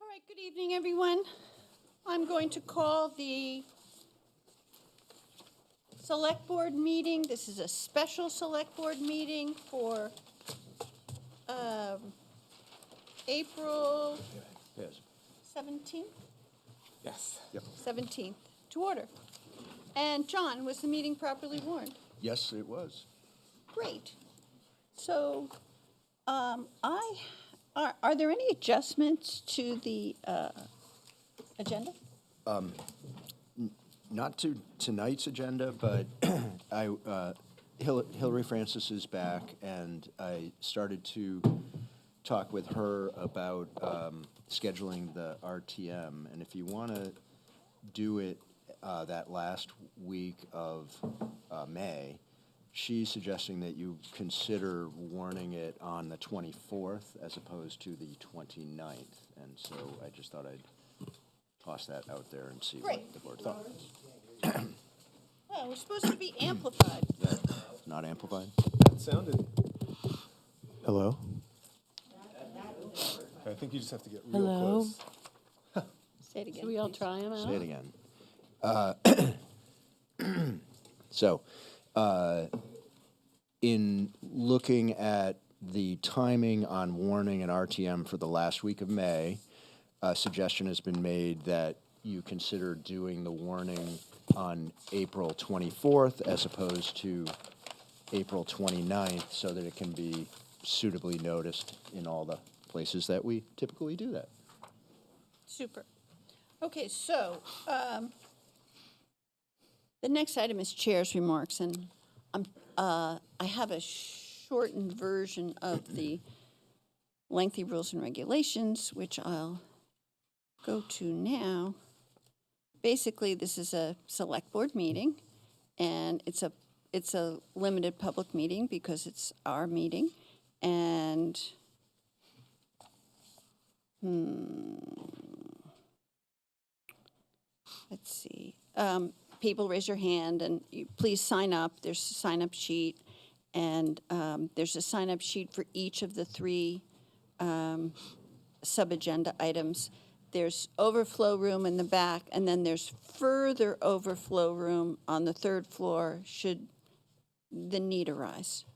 right, good evening, everyone. I'm going to call the Select Board meeting. This is a special Select Board meeting for April Yes. 17th? Yes. 17th, to order. And John, was the meeting properly warned? Yes, it was. Great. So, are there any adjustments to the agenda? Not to tonight's agenda, but Hillary Francis is back, and I started to talk with her about scheduling the RTM. And if you want to do it that last week of May, she's suggesting that you consider warning it on the 24th as opposed to the 29th. And so I just thought I'd toss that out there and see Great. what the board thought. Well, we're supposed to be amplified. That's not amplified? That sounded. Hello? I think you just have to get real Hello? close. Say it again. Should we all please. try them out? Say it again. So, in looking at the timing on warning and RTM for the last week of May, a suggestion has been made that you consider doing the warning on April 24th as opposed to April 29th so that it can be suitably noticed in all the places that we typically do that. Super. Okay, so the next item is chair's remarks, and I have a shortened version of the lengthy rules and regulations, which I'll go to now. Basically, this is a select board meeting, and it's a limited public meeting because it's our meeting, and let's see. People raise your hand, and please sign up. There's a sign-up sheet, and there's a sign-up sheet for each of the three sub-agenda items. There's overflow room in the back, and then there's further overflow room on the third floor should the need arise.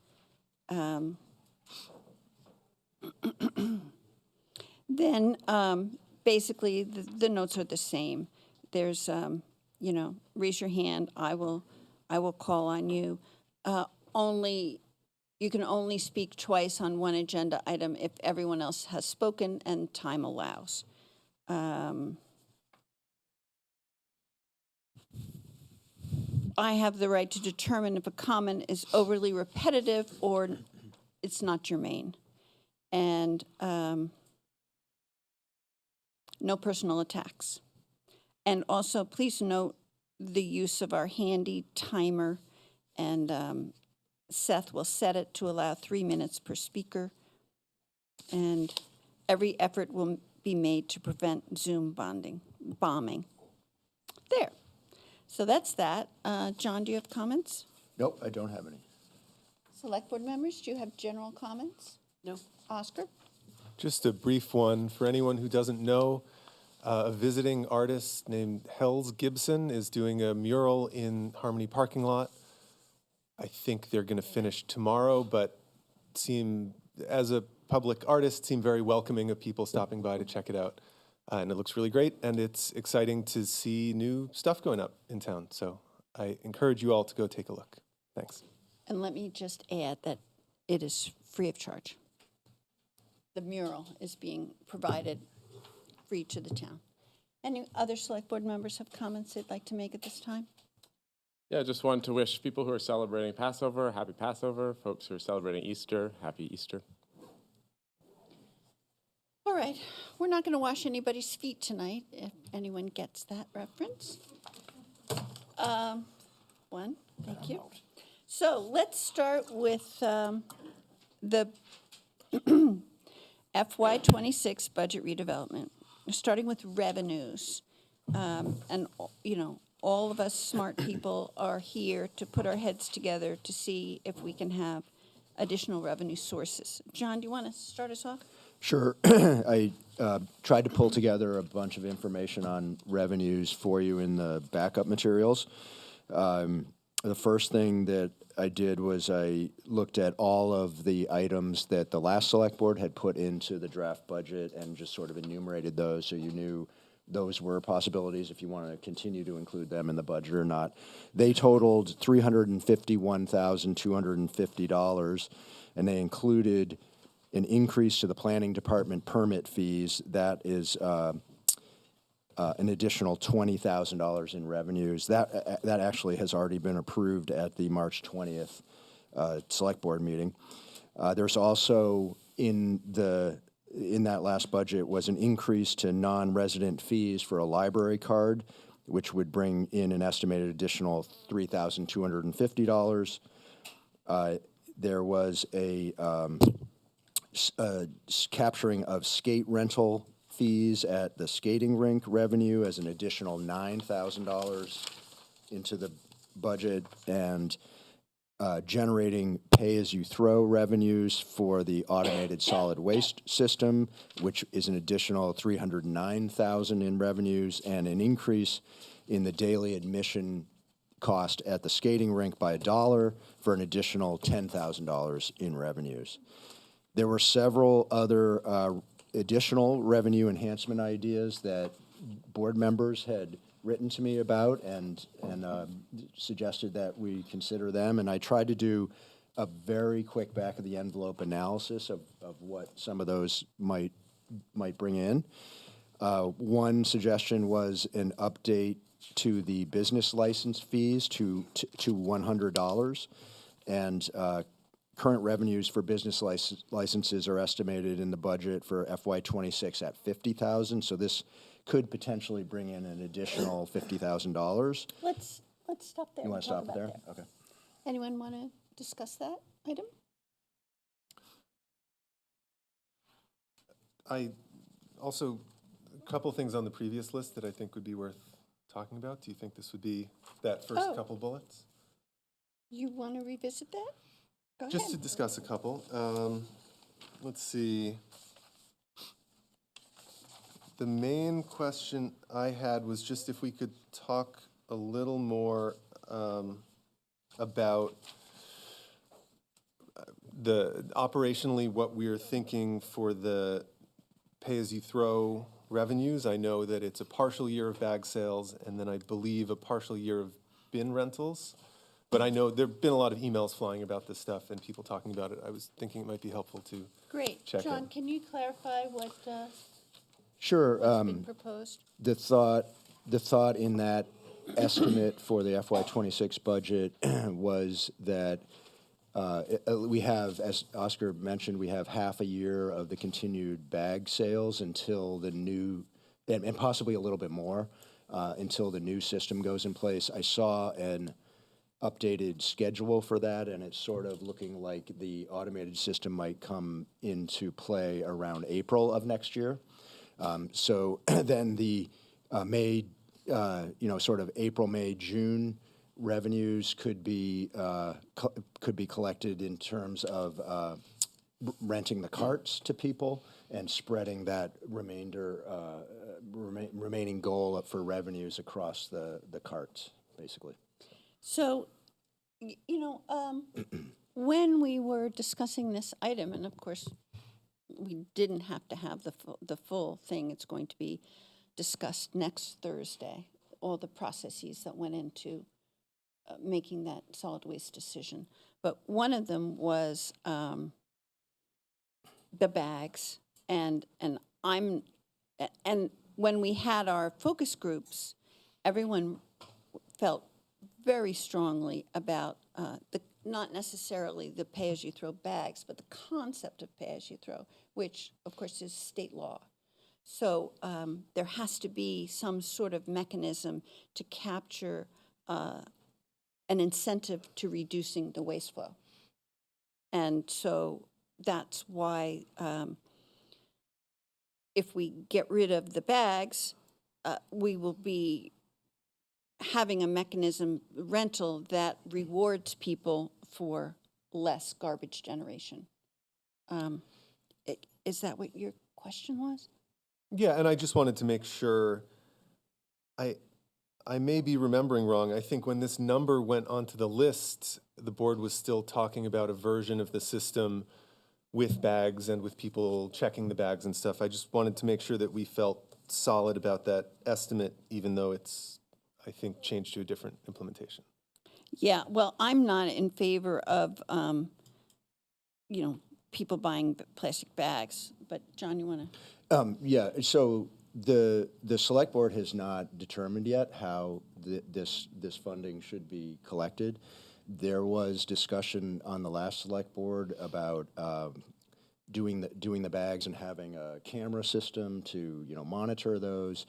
Then, basically, the notes are the same. There's, raise your hand. I will call on you. You can only speak twice on one agenda item if everyone else has spoken and time allows. I have the right to determine if a comment is overly repetitive or it's not germane. And no personal attacks. And also, please note the use of our handy timer, and Seth will set it to allow 3 minutes per speaker. And every effort will be made to prevent Zoom bombing. There. So that's that. John, do you have comments? Nope, I don't have any. Select board members, do you have general comments? No. Oscar? Just a brief one. For anyone who doesn't know, a visiting artist named Hells Gibson is doing a mural in Harmony parking lot. I think they're going to finish tomorrow, but as a public artist, seem very welcoming of people stopping by to check it out. And it looks really great, and it's exciting to see new stuff going up in town. So I encourage you all to go take a look. Thanks. And let me just add that it is free of charge. The mural is being provided free to the town. Any other select board members have comments they'd like to make at this time? Yeah, I just wanted to wish people who are celebrating Passover, happy Passover. Folks who are celebrating Easter, happy Easter. All right, we're not going to wash anybody's feet tonight, if anyone gets that reference. One, thank you. So let's start with the FY26 budget redevelopment, starting with revenues. And, all of us smart people are here to put our heads together to see if we can have additional revenue sources. John, do you want to start us off? Sure. I tried to pull together a bunch of information on revenues for you in the backup materials. The first thing that I did was I looked at all of the items that the last select board had put into the draft budget and just sort of enumerated those so you knew those were possibilities if you want to continue to include them in the budget or not. They totaled $351,250, and they included an increase to the planning department permit fees. That is an additional $20,000 in revenues. That actually has already been approved at the March 20th select board meeting. There's also in that last budget was an increase to non-resident fees for a library card, which would bring in an estimated additional $3,250. There was a capturing of skate rental fees at the skating rink revenue as an additional $9,000 into the budget, and generating pay-as-you-throw revenues for the automated solid waste system, which is an additional $309,000 in revenues, and an increase in the daily admission cost at the skating rink by $1 for an additional $10,000 in revenues. There were several other additional revenue enhancement ideas that board members had written to me about and suggested that we consider them. And I tried to do a very quick back-of-the-envelope analysis of what some of those might bring in. One suggestion was an update to the business license fees to $100, and current revenues for business licenses are estimated in the budget for FY26 at $50,000. So this could potentially bring in an additional $50,000. Let's stop there. You want to and talk stop it there? about Okay. Anyone want to discuss that item? I also, a couple things on the previous list that I think would be worth talking about. Do you think this would be that first Oh. couple bullets? You want to revisit that? Go Just to ahead. discuss a couple. Let's see. The main question I had was just if we could talk a little more about operationally what we're thinking for the pay-as-you-throw revenues. I know that it's a partial year of bag sales and then I believe a partial year of bin rentals. But I know there have been a lot of emails flying about this stuff and people talking about it. I was thinking it might be helpful to Great. check John, it. can you clarify what's Sure. being proposed? The thought in that estimate for the FY26 budget was that we have, as Oscar mentioned, we have half a year of the continued bag sales until the new, and possibly a little bit more, until the new system goes in place. I saw an updated schedule for that, and it's sort of looking like the automated system might come into play around April of next year. So then the sort of April, May, June revenues could be collected in terms of renting the carts to people and spreading that remaining goal for revenues across the carts, basically. So, when we were discussing this item, and of course, we didn't have to have the full thing. It's going to be discussed next Thursday, all the processes that went into making that solid waste decision. But one of them was the bags, and when we had our focus groups, everyone felt very strongly about not necessarily the pay-as-you-throw bags, but the concept of pay-as-you-throw, which, of course, is state law. So there has to be some sort of mechanism to capture an incentive to reducing the waste flow. And so that's why if we get rid of the bags, we will be having a mechanism rental that rewards people for less garbage generation. Is that what you're question was? Yeah, and I just wanted to make sure, I may be remembering wrong. I think when this number went onto the list, the board was still talking about a version of the system with bags and with people checking the bags and stuff. I just wanted to make sure that we felt solid about that estimate, even though it's, I think, changed to a different implementation. Yeah, well, I'm not in favor of, people buying plastic bags, but John, you want to? Yeah, so the select board has not determined yet how this funding should be collected. There was discussion on the last select board about doing the bags and having a camera system to monitor those.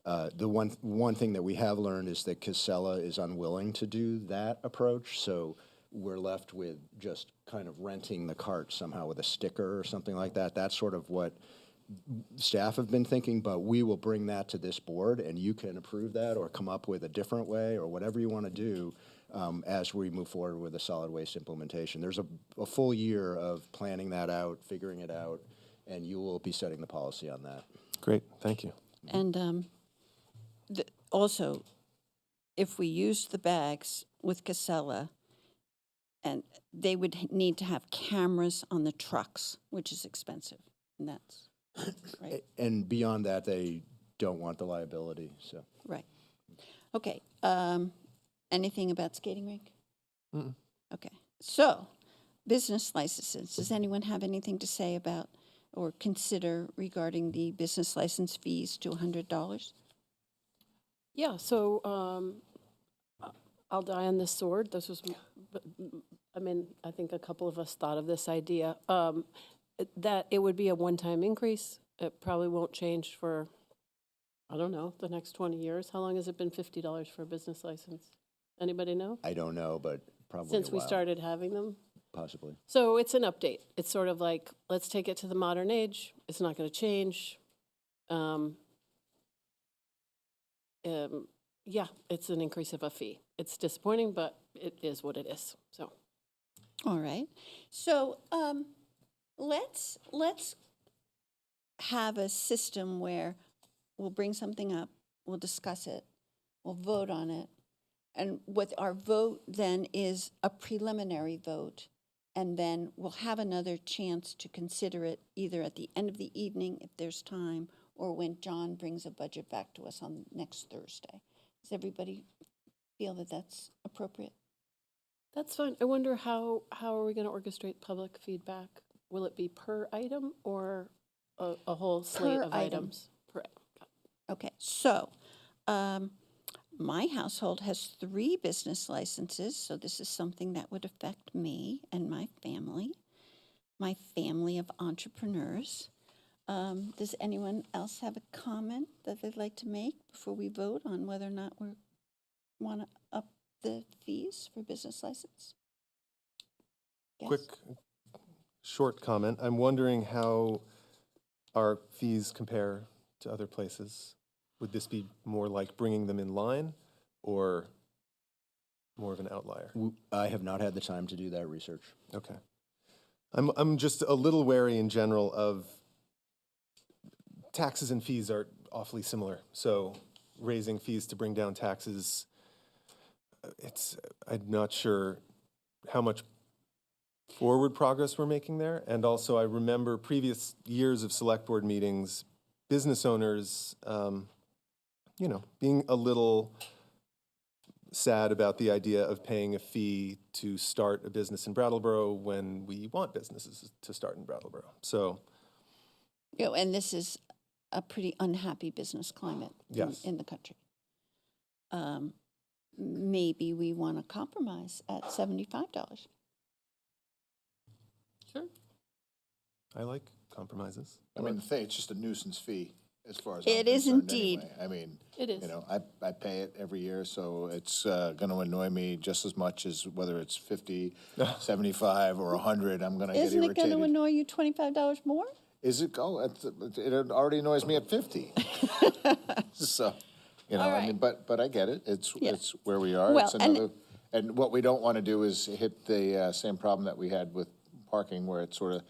The one thing that we have learned is that Casella is unwilling to do that approach, so we're left with just kind of renting the cart somehow with a sticker or something like that. That's sort of what staff have been thinking, but we will bring that to this board, and you can approve that or come up with a different way or whatever you want to do as we move forward with the solid waste implementation. There's a full year of planning that out, figuring it out, and you will be setting the policy on that. Great, thank you. And also, if we use the bags with Casella, and they would need to have cameras on the trucks, which is expensive, and that's, right, And beyond that, they don't want the liability, so. right. Okay, anything about skating rink? Okay, so, business licenses, does anyone have anything to say about or consider regarding the business license fees to $100? Yeah, so I'll die on this sword. This was, I think a couple of us thought of this idea, that it would be a one-time increase. It probably won't change for, I don't know, the next 20 years. How long has it been $50 for a business license? Anybody know? I don't know, but probably Since a we while, started having them? possibly. So it's an update. It's sort of like, let's take it to the modern age. It's not going to change. Yeah, it's an increase of a fee. It's disappointing, but it is what it is, so. All right, so let's have a system where we'll bring something up, we'll discuss it, we'll vote on it, and what our vote then is a preliminary vote, and then we'll have another chance to consider it either at the end of the evening if there's time, or when John brings a budget back to us on next Thursday. Does everybody feel that that's appropriate? That's fine. I wonder how are we going to orchestrate public feedback? Will it be per item or a whole slate Per of item. items? Per item. Okay, so my household has 3 business licenses, so this is something that would affect me and my family of entrepreneurs. Does anyone else have a comment that they'd like to make before we vote on whether or not we want to up the fees for business license? Yes? Quick, short comment. I'm wondering how our fees compare to other places. Would this be more like bringing them in line or more of an outlier? I have not had the time to do that research. Okay. I'm just a little wary in general of taxes and fees are awfully similar. So raising fees to bring down taxes, I'm not sure how much forward progress we're making there. And also I remember previous years of select board meetings, business owners, being a little sad about the idea of paying a fee to start a business in Brattleboro when we want businesses to start in Brattleboro. So, And this is a pretty unhappy business climate Yes. in the country. Maybe we want to compromise at $75. Sure. I like compromises. I mean, the thing, it's just a nuisance fee as far as It I'm is concerned indeed. anyway. I mean, It is. I pay it every year, so it's going to annoy me just as much as whether it's 50, 75, or 100, I'm going to get Isn't it going irritated. to annoy you $25 more? Is it? Oh, it already annoys me at 50. So, All I right. mean, but I get it. It's Yeah. it's where we are. Well, It's another, and what we don't want to do is hit the same problem that we had with parking, where it sort of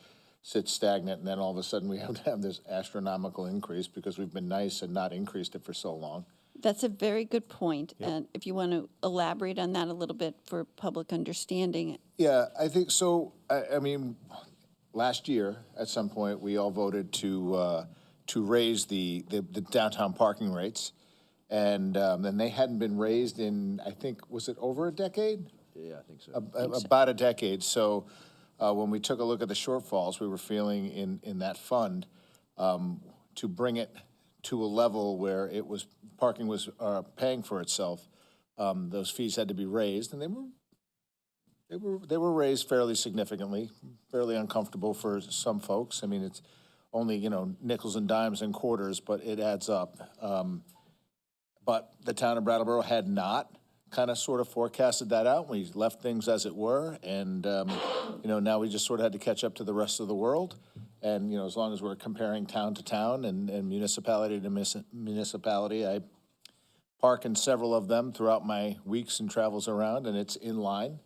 sit stagnant, and then all of a sudden we have to have this astronomical increase because we've been nice and not increased it for so long. That's a very good point. And if you want to elaborate on that a little bit for public understanding. Yeah, I think so. I mean, last year at some point we all voted to raise the downtown parking rates, and they hadn't been raised in, I think, was it over a decade? Yeah, I think so. About a decade. So when we took a look at the shortfalls we were feeling in that fund, to bring it to a level where parking was paying for itself, those fees had to be raised, and they were raised fairly significantly, fairly uncomfortable for some folks. I mean, it's only, nickels and dimes and quarters, but it adds up. But the town of Brattleboro had not kind of sort of forecasted that out. We left things as it were, and, now we just sort of had to catch up to the rest of the world. And, as long as we're comparing town to town and municipality to municipality, I park in several of them throughout my weeks and travels around, and it's in line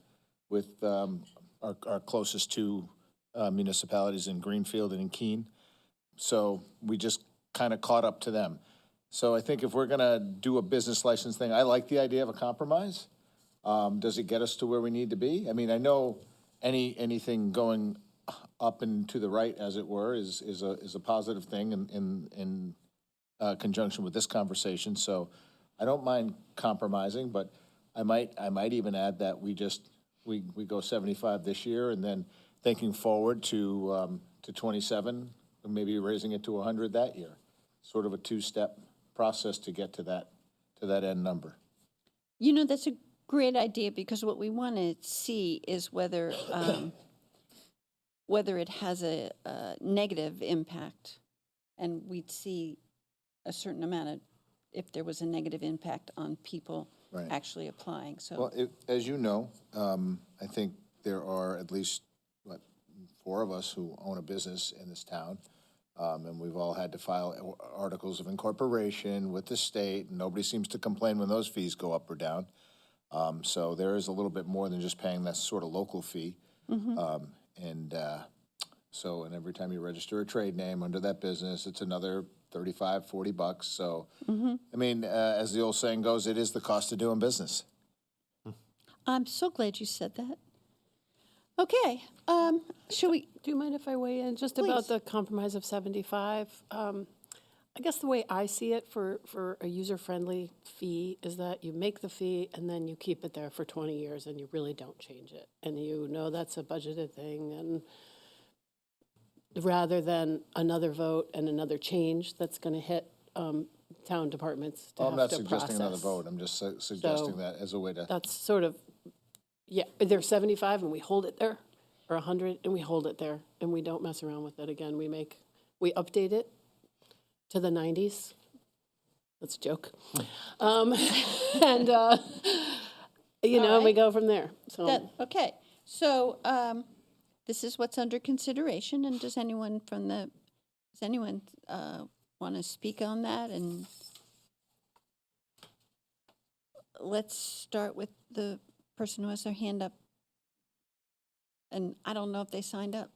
with our closest two municipalities in Greenfield and in Keene. So we just kind of caught up to them. So I think if we're going to do a business license thing, I like the idea of a compromise. Does it get us to where we need to be? I mean, I know anything going up and to the right, as it were, is a positive thing in conjunction with this conversation. So I don't mind compromising, but I might even add that we go 75 this year, and then thinking forward to 27, maybe raising it to 100 that year. Sort of a two-step process to get to that end number. That's a great idea, because what we want to see is whether it has a negative impact, and we'd see a certain amount if there was a negative impact on people actually applying. So, well, as you know, I think there are at least 4 of us who own a business in this town. And we've all had to file articles of incorporation with the state, and nobody seems to complain when those fees go up or down. So there is a little bit more than just paying that sort of local fee. And every time you register a trade name under that business, it's another $35, $40. So, I mean, as the old saying goes, it is the cost of doing business. I'm so glad you said that. Okay, should we? Do you mind if I weigh in just Please. about the compromise of 75? I guess the way I see it for a user-friendly fee is that you make the fee and then you keep it there for 20 years and you really don't change it. And that's a budgeted thing, and rather than another vote and another change that's going to hit town departments to I'm have not to suggesting another process. vote. I'm just suggesting that as a way to. That's sort of, there's 75 and we hold it there, or 100 and we hold it there, and we don't mess around with it again. We update it to the 90s. That's a joke. And we go from there. So Okay, so this is what's under consideration, and does anyone want to speak on that? And let's start with the person who has their hand up. And I don't know if they signed up.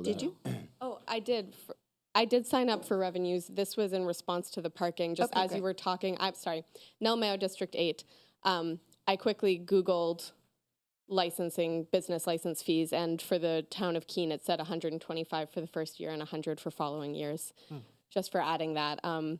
Did you? Oh, I did. I did sign up for revenues. This was in response to the parking. Just Okay, as great. you were talking, I'm sorry, Nell Mayo District 8. I quickly Googled business license fees, and for the town of Keene, it said 125 for the first year and 100 for following years. Just for adding that. Well,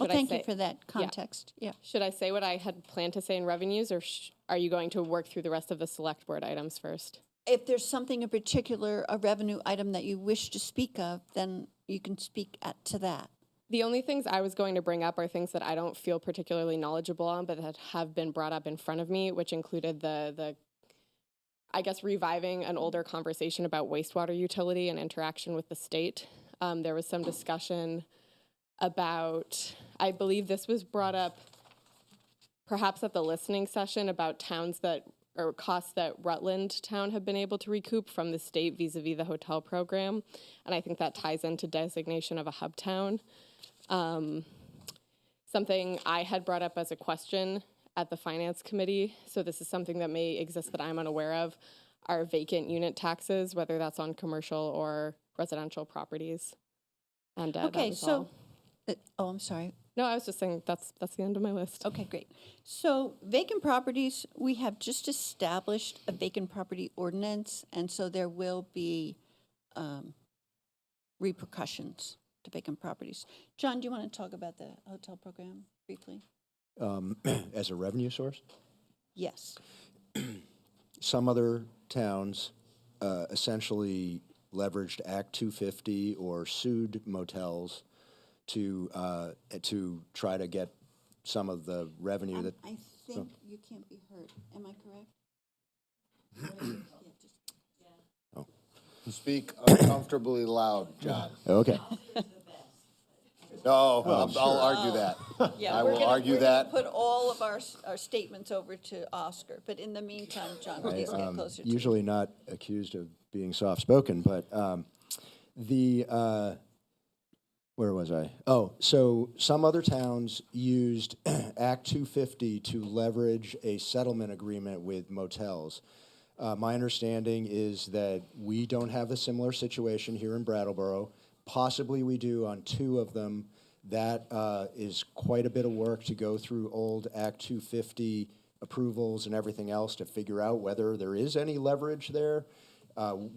thank you for that context. Yeah. Should I say what I had planned to say in revenues, or are you going to work through the rest of the select board items first? If there's something in particular, a revenue item that you wish to speak of, then you can speak to that. The only things I was going to bring up are things that I don't feel particularly knowledgeable on, but that have been brought up in front of me, which included the I guess, reviving an older conversation about wastewater utility and interaction with the state. There was some discussion about, I believe this was brought up perhaps at the listening session, about costs that Rutland Town have been able to recoup from the state vis-a-vis the hotel program. And I think that ties into designation of a hub town. Something I had brought up as a question at the finance committee, so this is something that may exist that I'm unaware of. our vacant unit taxes, whether that's on commercial or residential properties. And that Okay, was so, all. oh, I'm sorry. No, I was just saying that's the end of my list. Okay, great. So vacant properties, we have just established a vacant property ordinance, and so there will be repercussions to vacant properties. John, do you want to talk about the hotel program briefly? As a revenue source? Yes. Some other towns essentially leveraged Act 250 or sued motels to try to get some of the revenue that. I think you can't be heard. Am I correct? Speak uncomfortably loud, John. Okay. No, I'll argue that. Yeah, I we're will gonna- argue we're gonna that. Put all of our statements over to Oscar, but in the meantime, John, please get closer to you. Usually not accused of being soft-spoken, but where was I? Oh, so some other towns used Act 250 to leverage a settlement agreement with motels. My understanding is that we don't have a similar situation here in Brattleboro. Possibly we do on 2 of them. That is quite a bit of work to go through old Act 250 approvals and everything else to figure out whether there is any leverage there.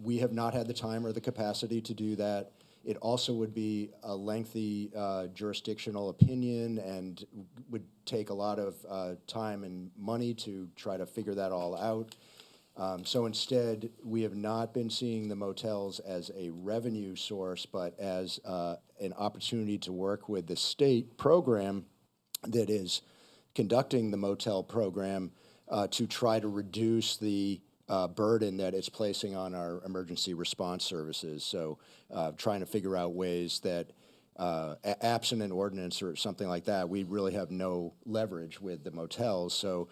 We have not had the time or the capacity to do that. It also would be a lengthy jurisdictional opinion and would take a lot of time and money to try to figure that all out. So instead, we have not been seeing the motels as a revenue source, but as an opportunity to work with the state program that is conducting the motel program to try to reduce the burden that it's placing on our emergency response services. So trying to figure out ways that absent an ordinance or something like that, we really have no leverage with the motels. So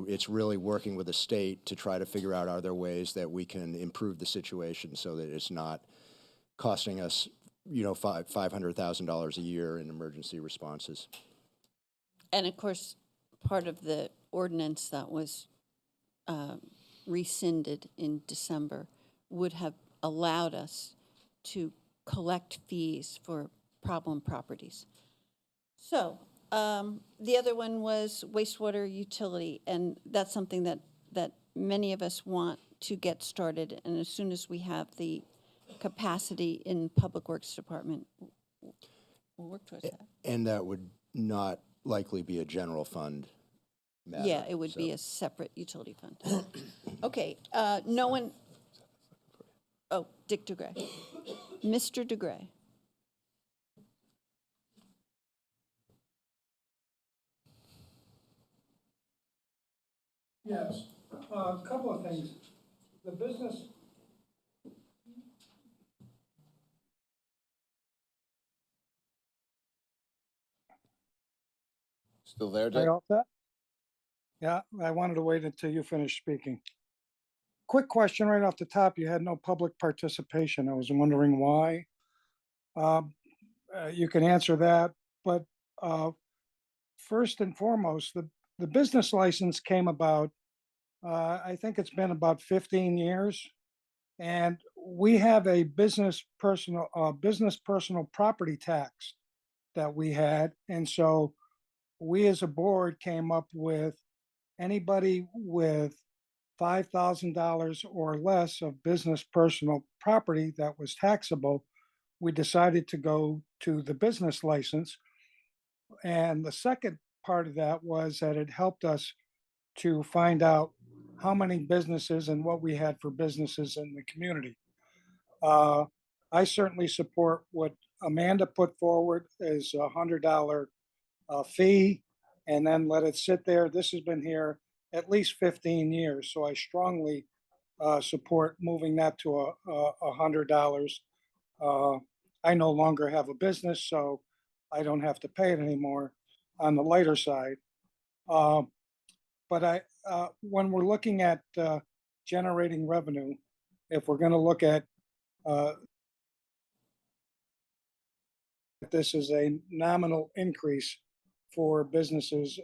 it's really working with the state to try to figure out, are there ways that we can improve the situation so that it's not costing us, $500,000 a year in emergency responses. And of course, part of the ordinance that was rescinded in December would have allowed us to collect fees for problem properties. So the other one was wastewater utility, and that's something that many of us want to get started. And as soon as we have the capacity in Public Works Department, we'll work towards that. And that would not likely be a general fund matter. Yeah, it would be a separate utility fund. Okay, no one, oh, Dick DeGray. Mr. DeGray. Yes, a couple of things. The business, Still there, are Dick? you all set? Yeah, I wanted to wait until you finished speaking. Quick question right off the top. You had no public participation. I was wondering why. You can answer that, but first and foremost, the business license came about, I think it's been about 15 years. And we have a business personal property tax that we had. And so we as a board came up with anybody with $5,000 or less of business personal property that was taxable, we decided to go to the business license. And the second part of that was that it helped us to find out how many businesses and what we had for businesses in the community. I certainly support what Amanda put forward as $100 fee and then let it sit there. This has been here at least 15 years, so I strongly support moving that to $100. I no longer have a business, so I don't have to pay it anymore on the lighter side. But when we're looking at generating revenue, if we're going to look at this is a nominal increase for businesses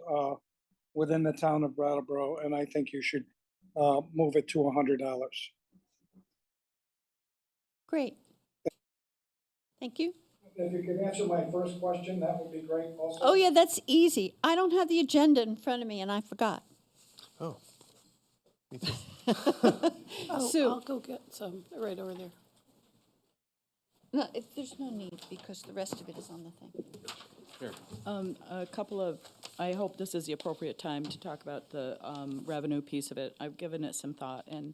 within the town of Brattleboro, and I think you should move it to $100. Great. Thank you. If you could answer my first question, that would be great also. Oh, yeah, that's easy. I don't have the agenda in front of me, and I forgot. Oh, me too. Sue. I'll go get some right over there. No, there's no need, because the rest of it is on the thing. A couple of, I hope this is the appropriate time to talk about the revenue piece of it. I've given it some thought, and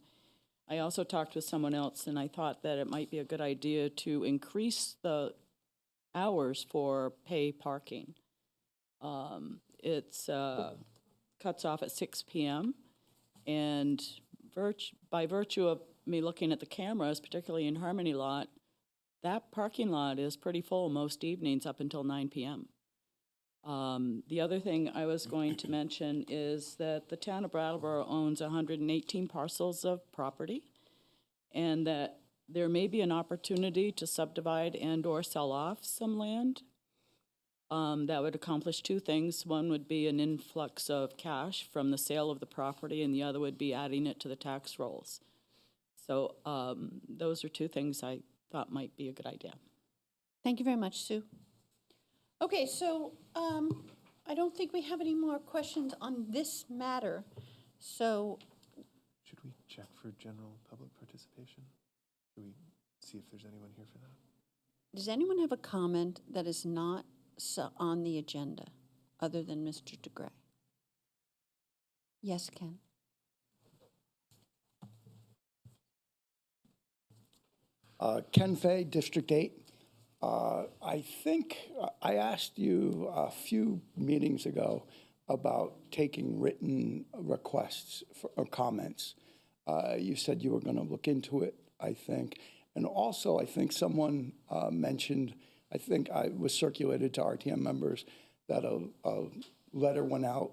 I also talked with someone else, and I thought that it might be a good idea to increase the hours for pay parking. It's cuts off at 6 p.m., and by virtue of me looking at the cameras, particularly in Harmony Lot, that parking lot is pretty full most evenings up until 9 p.m. The other thing I was going to mention is that the town of Brattleboro owns 118 parcels of property, and that there may be an opportunity to subdivide and/or sell off some land. That would accomplish two things. One would be an influx of cash from the sale of the property, and the other would be adding it to the tax rolls. So those are two things I thought might be a good idea. Thank you very much, Sue. Okay, so I don't think we have any more questions on this matter. So, Should we check for general public participation? Should we see if there's anyone here for that? does anyone have a comment that is not on the agenda, other than Mr. DeGray? Yes, Ken? Ken Fay, District 8. I think I asked you a few meetings ago about taking written requests or comments. You said you were going to look into it, I think. And also, I think someone mentioned, I think I was circulated to RTM members that a letter went out,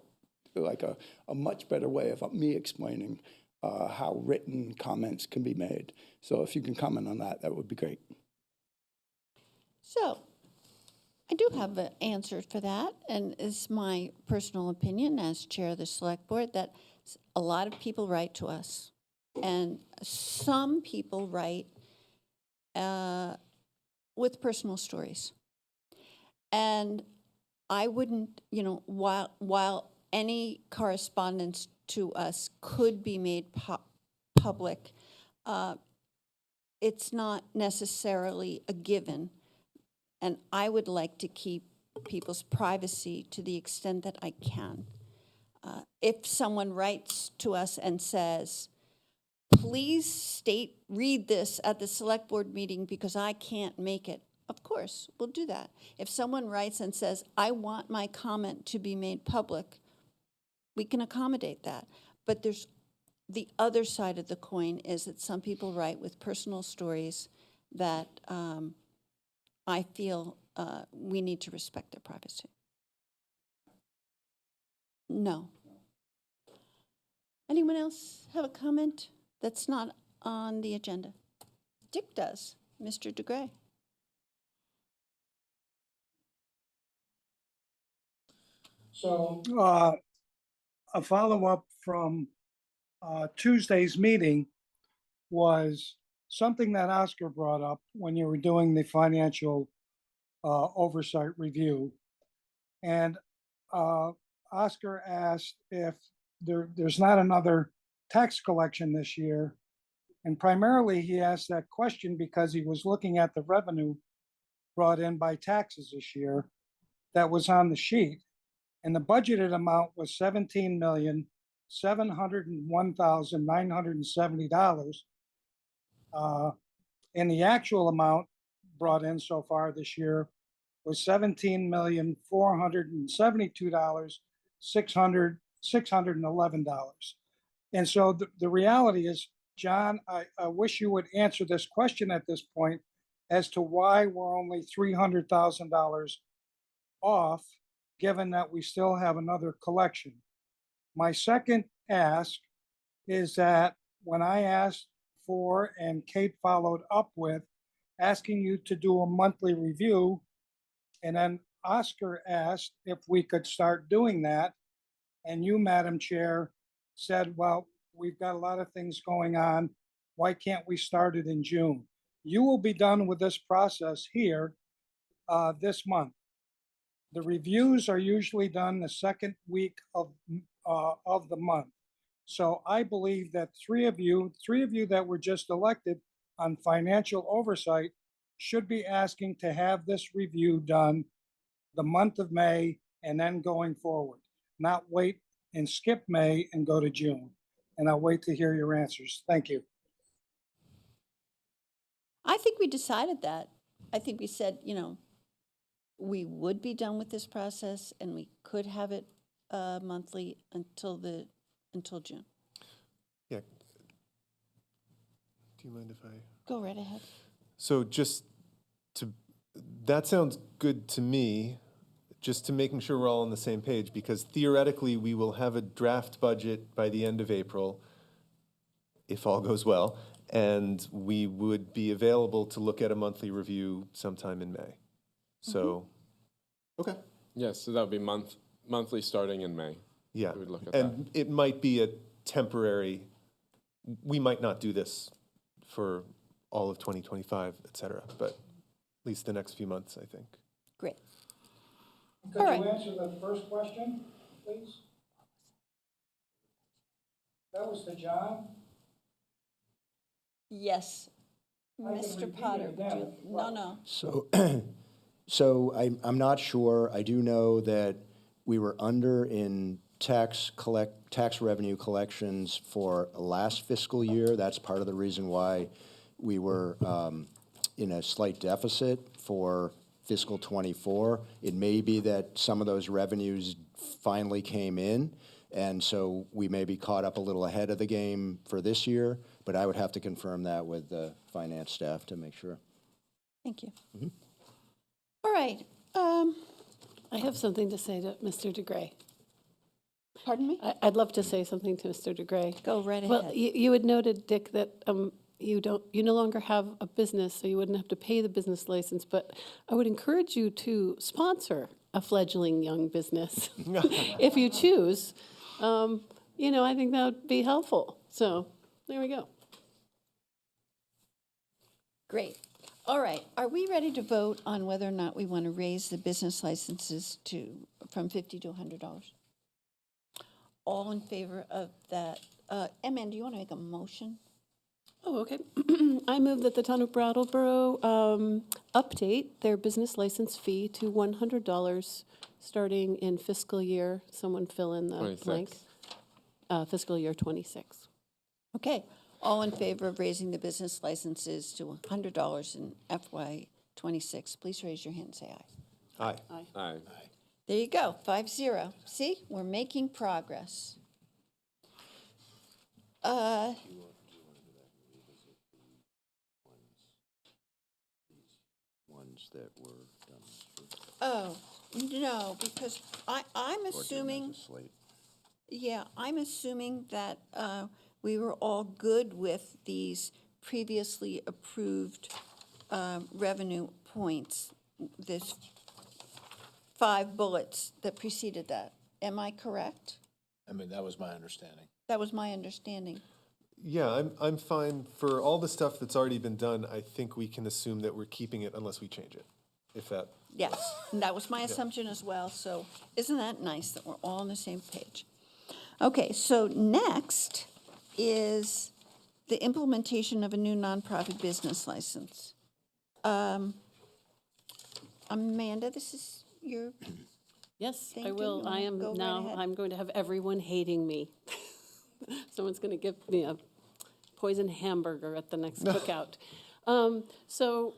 like a much better way of me explaining how written comments can be made. So if you can comment on that, that would be great. So, I do have an answer for that, and it's my personal opinion as chair of the select board that a lot of people write to us, and some people write with personal stories. And I wouldn't, while any correspondence to us could be made public, it's not necessarily a given. And I would like to keep people's privacy to the extent that I can. If someone writes to us and says, please read this at the select board meeting because I can't make it, of course, we'll do that. If someone writes and says, I want my comment to be made public, we can accommodate that. But there's the other side of the coin is that some people write with personal stories that I feel we need to respect their privacy. No. Anyone else have a comment that's not on the agenda? Dick does. Mr. DeGray. So a follow-up from Tuesday's meeting was something that Oscar brought up when you were doing the financial oversight review. And Oscar asked if there's not another tax collection this year. And primarily he asked that question because he was looking at the revenue brought in by taxes this year that was on the sheet. And the budgeted amount was $17,701,970. And the actual amount brought in so far this year was $17,472,611. And so the reality is, John, I wish you would answer this question at this point as to why we're only $300,000 off, given that we still have another collection. My second ask is that when I asked for, and Kate followed up with, asking you to do a monthly review, and then Oscar asked if we could start doing that, and you, Madam Chair, said, well, we've got a lot of things going on. Why can't we start it in June? You will be done with this process here this month. The reviews are usually done the second week of the month. So I believe that three of you that were just elected on financial oversight should be asking to have this review done the month of May and then going forward, not wait and skip May and go to June. And I'll wait to hear your answers. Thank you. I think we decided that. I think we said, you know, we would be done with this process and we could have it monthly until June. Yeah. Do you mind if I? Go right ahead. So that sounds good to me, just to making sure we're all on the same page, because theoretically, we will have a draft budget by the end of April, if all goes well, and we would be available to look at a monthly review sometime in May. So, Okay. Yes, so that would be monthly starting in May. yeah. We would look at And it might be a temporary, we might not do this for all of 2025, et cetera, but at least the next few months, I think. Great. Could All you right. answer the first question, please? That was to John. Yes. I can Mr. repeat it Potter, would again you? if you No, like. no. So I'm not sure. I do know that we were under in tax revenue collections for last fiscal year. That's part of the reason why we were in a slight deficit for fiscal '24. It may be that some of those revenues finally came in, and so we may be caught up a little ahead of the game for this year, but I would have to confirm that with the finance staff to make sure. Thank you. All right. I have something to say to Mr. DeGray. Pardon me? I'd love to say something to Mr. DeGray. Go right Well, ahead. you had noted, Dick, that you no longer have a business, so you wouldn't have to pay the business license, but I would encourage you to sponsor a fledgling young business if you choose. You know, I think that would be helpful. So there we go. Great. All right. Are we ready to vote on whether or not we want to raise the business licenses from $50 to $100? All in favor of that? MN, do you want to make a motion? Oh, okay. I move that the town of Brattleboro update their business license fee to $100 starting in fiscal year, someone fill in the 26. blank, fiscal year '26. Okay. All in favor of raising the business licenses to $100 in FY '26, please raise your hand and say aye. Aye. Aye. There you go, 5-0. See, we're making progress. Ones that were done. Oh, no, because I'm or assuming, doing as a slate. yeah, I'm assuming that we were all good with these previously approved revenue points, this 5 bullets that preceded that. Am I correct? I mean, that was my understanding. That was my understanding. Yeah, I'm fine. For all the stuff that's already been done, I think we can assume that we're keeping it unless we change it, if that. Yes, and that was my assumption as well, so isn't that nice that we're all on the same page? Okay, so next is the implementation of a new nonprofit business license. Amanda, this is your, Yes, I Thank you. will. You I wanna am go right now, ahead? I'm going to have everyone hating me. Someone's going to give me a poison hamburger at the next cookout. So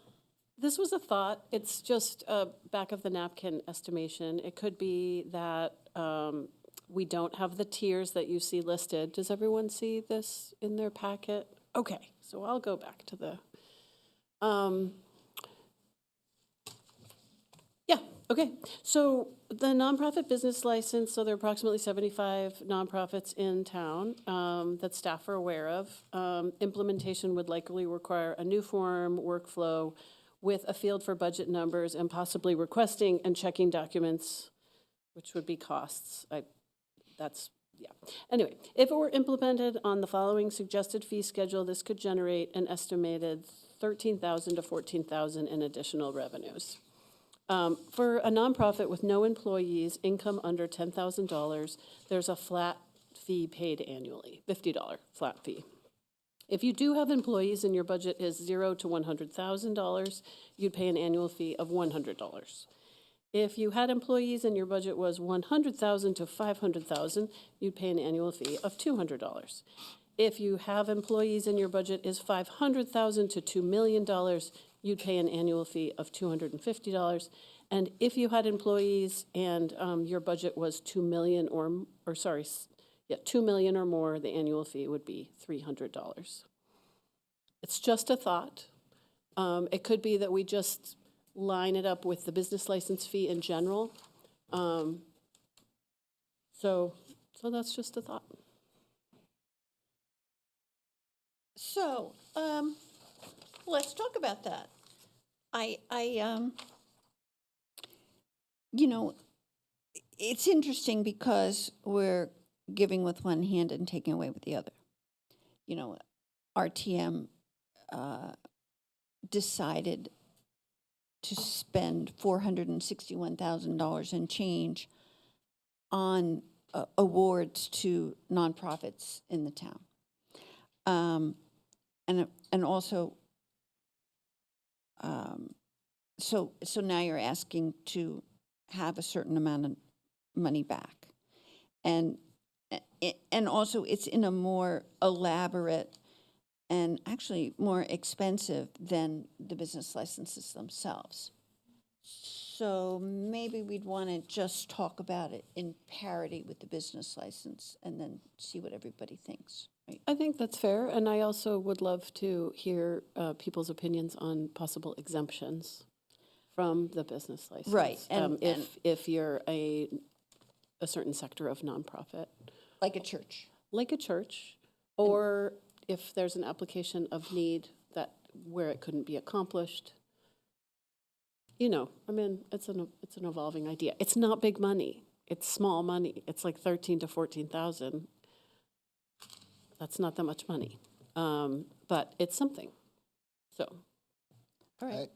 this was a thought. It's just a back of the napkin estimation. It could be that we don't have the tiers that you see listed. Does everyone see this in their packet? Okay, so I'll go back to the, yeah, okay. So the nonprofit business license, so there are approximately 75 nonprofits in town that staff are aware of. Implementation would likely require a new form, workflow, with a field for budget numbers and possibly requesting and checking documents, which would be costs. That's Yeah. Anyway, if it were implemented on the following suggested fee schedule, this could generate an estimated $13,000 to $14,000 in additional revenues. For a nonprofit with no employees, income under $10,000, there's a flat fee paid annually, $50 flat fee. If you do have employees and your budget is $0 to $100,000, you'd pay an annual fee of $100. If you had employees and your budget was $100,000 to $500,000, you'd pay an annual fee of $200. If you have employees and your budget is $500,000 to $2 million, you'd pay an annual fee of $250. And if you had employees and your budget was $2 million $2 million or more, the annual fee would be $300. It's just a thought. It could be that we just line it up with the business license fee in general. So that's just a thought. So, let's talk about that. It's interesting because we're giving with one hand and taking away with the other. RTM decided to spend $461,000 and change on awards to nonprofits in the town. And also, so now you're asking to have a certain amount of money back. And also it's in a more elaborate and actually more expensive than the business licenses themselves. So maybe we'd want to just talk about it in parity with the business license and then see what everybody thinks. Right? I think that's fair, and I also would love to hear people's opinions on possible exemptions from the business license. Right, if you're a certain sector of nonprofit. Like a church. Like a church, or if there's an application of need where it couldn't be accomplished. It's an evolving idea. It's not big money. It's small money. It's like $13,000 to $14,000. That's not that much money, but it's something. So, All right.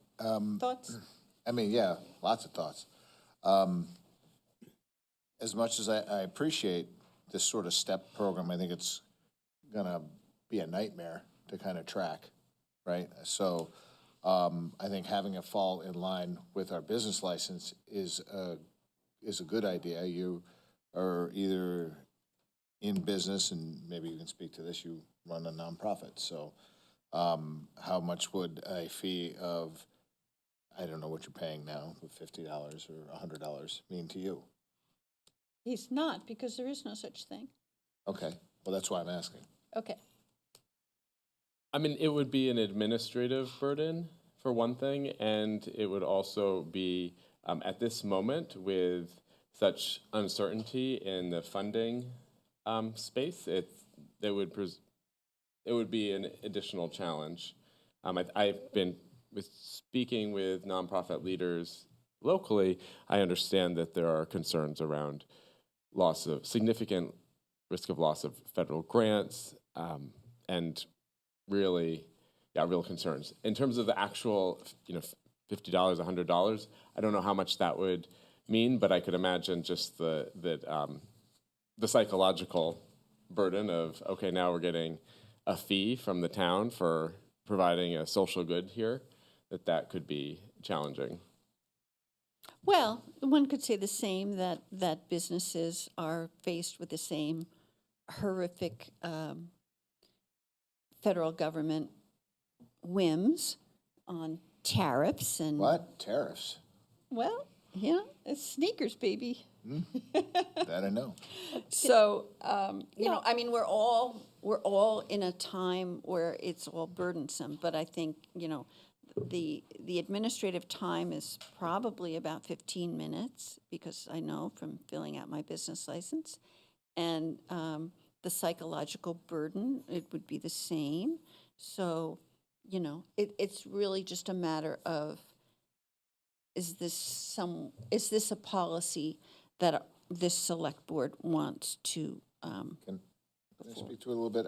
Thoughts? Yeah, lots of thoughts. As much as I appreciate this sort of step program, I think it's gonna be a nightmare to kind of track, right? So I think having it fall in line with our business license is a good idea. You are either in business, and maybe you can speak to this, you run a nonprofit. So how much would a fee of, I don't know what you're paying now, $50 or $100 mean to you? He's not, because there is no such thing. Okay, well, that's why I'm asking. Okay. It would be an administrative burden, for one thing, and it would also be, at this moment, with such uncertainty in the funding space, it would be an additional challenge. I've been speaking with nonprofit leaders locally. I understand that there are concerns around significant risk of loss of federal grants, and really, real concerns. In terms of the actual, $50, $100, I don't know how much that would mean, but I could imagine just the psychological burden of, okay, now we're getting a fee from the town for providing a social good here, that could be challenging. Well, one could say the same, that businesses are faced with the same horrific federal government whims on tariffs and... What? Tariffs? Well, it's sneakers, baby. That I know. So, we're all in a time where it's all burdensome, but I think, the administrative time is probably about 15 minutes, because I know from filling out my business license, and the psychological burden, it would be the same. So, it's really just a matter of, is this a policy that this select board wants to Can I speak to it a little bit?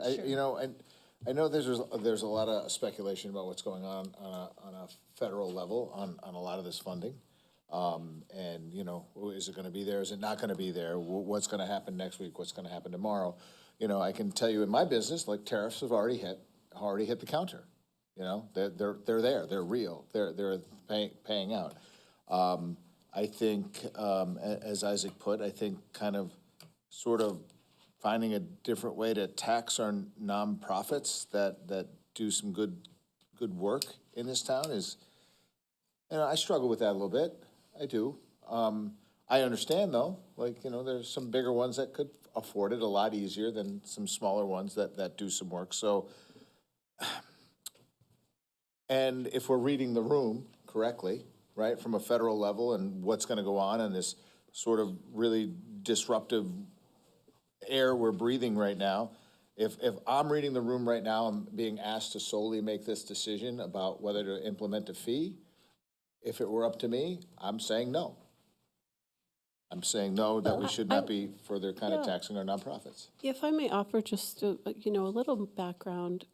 I know there's a lot of speculation about what's going on a federal level on a lot of this funding. And, is it gonna be there? Is it not gonna be there? What's gonna happen next week? What's gonna happen tomorrow? I can tell you in my business, like tariffs have already hit the counter. They're there, they're real, they're paying out. I think, as Isaac put, I think kind of sort of finding a different way to tax our nonprofits that do some good work in this town is, I struggle with that a little bit. I do. I understand though, there's some bigger ones that could afford it a lot easier than some smaller ones that do some work. So, and if we're reading the room correctly, right, from a federal level and what's gonna go on in this sort of really disruptive air we're breathing right now, if I'm reading the room right now, I'm being asked to solely make this decision about whether to implement a fee. If it were up to me, I'm saying no. I'm saying no, that we should not be further kind of taxing our nonprofits. If I may offer just a little background,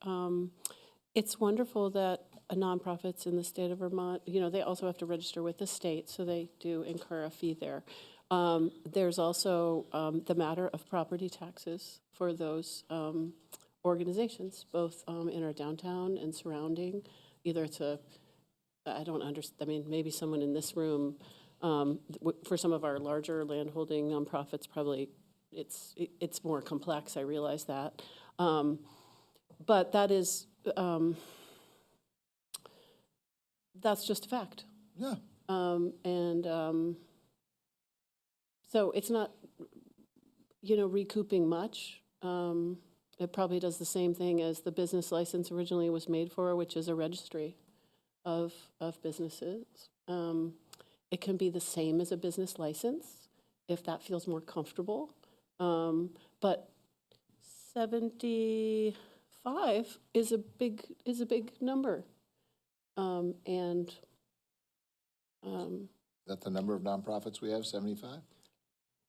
it's wonderful that nonprofits in the state of Vermont, they also have to register with the state, so they do incur a fee there. There's also the matter of property taxes for those organizations, both in our downtown and surrounding. Either it's I don't understand, maybe someone in this room, for some of our larger landholding nonprofits, probably it's more complex, I realize that. But that is, that's just a fact. Yeah. So it's not, recouping much. It probably does the same thing as the business license originally was made for, which is a registry of businesses. It can be the same as a business license if that feels more comfortable. But 75 is a big number. Is that the number of nonprofits we have, 75?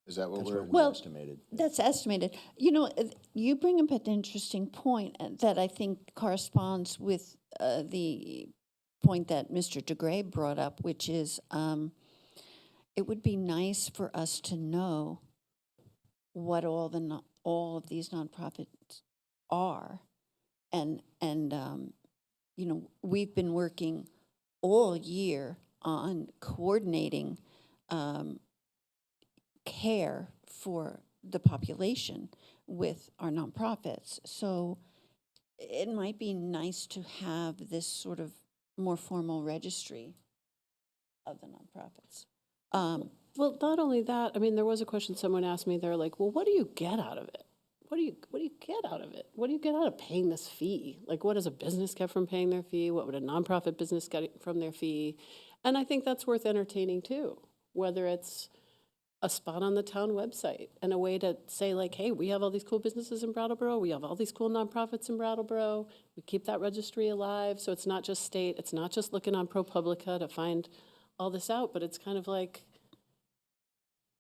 Is that what we're? Well, Estimated. that's estimated. You bring up an interesting point that I think corresponds with the point that Mr. DeGray brought up, which is it would be nice for us to know what all of these nonprofits are, and we've been working all year on coordinating care for the population with our nonprofits. So it might be nice to have this sort of more formal registry of the nonprofits. Well, not only that, there was a question someone asked me, they're like, well, what do you get out of it? What do you get out of it? What do you get out of paying this fee? Like, what does a business get from paying their fee? What would a nonprofit business get from their fee? And I think that's worth entertaining too, whether it's a spot on the town website and a way to say like, hey, we have all these cool businesses in Brattleboro. We have all these cool nonprofits in Brattleboro. We keep that registry alive. So it's not just state, it's not just looking on ProPublica to find all this out, but it's kind of like,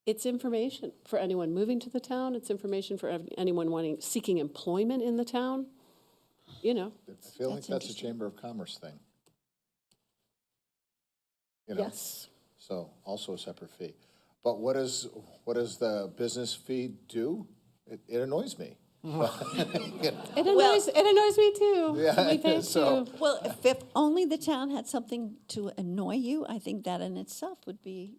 it's information for anyone moving to the town. It's information for anyone seeking employment in the town. I feel like that's a Chamber of Commerce thing. Yes. So also a separate fee. But what does the business fee do? It annoys me. It annoys me too. Yeah, We pay it so- too. Well, if only the town had something to annoy you, I think that in itself would be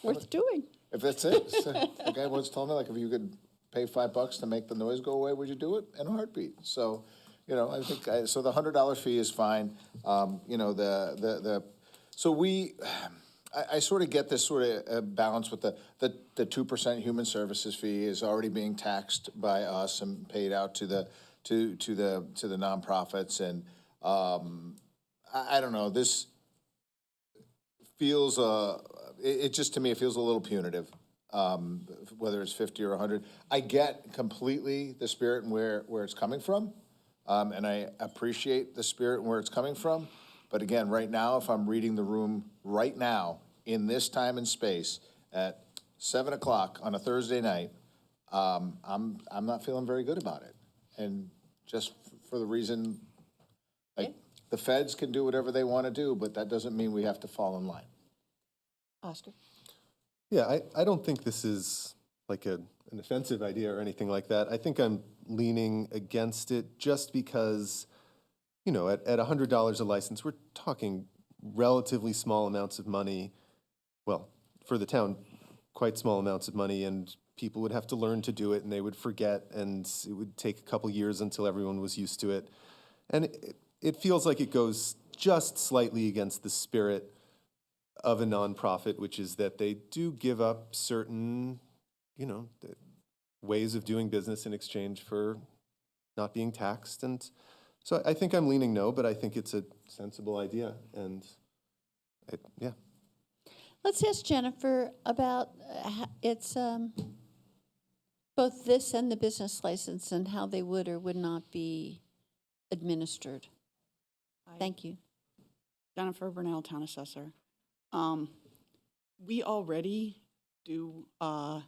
worth doing. If that's it, the guy once told me, like, if you could pay $5 to make the noise go away, would you do it? In a heartbeat. So, I think, so the $100 fee is fine. I sort of get this sort of balance with the 2% human services fee is already being taxed by us and paid out to the nonprofits, and I don't know, this feels it just, to me, it feels a little punitive, whether it's 50 or 100. I get completely the spirit and where it's coming from, and I appreciate the spirit and where it's coming from. But again, right now, if I'm reading the room right now, in this time and space, at 7 o'clock on a Thursday night, I'm not feeling very good about it. And just for the reason, like, the feds can do whatever they want to do, but that doesn't mean we have to fall in line. Oscar? Yeah, I don't think this is like an offensive idea or anything like that. I think I'm leaning against it just because, you know, at $100 a license, we're talking relatively small amounts of money. Well, for the town, quite small amounts of money, and people would have to learn to do it, and they would forget, and it would take a couple years until everyone was used to it. And it feels like it goes just slightly against the spirit of a nonprofit, which is that they do give up certain, you know, ways of doing business in exchange for not being taxed. And so I think I'm leaning no, but I think it's a sensible idea. And yeah. Let's ask Jennifer about it's both this and the business license and how they would or would not be administered. Thank you. Jennifer Burnell, Town Assessor. We already do a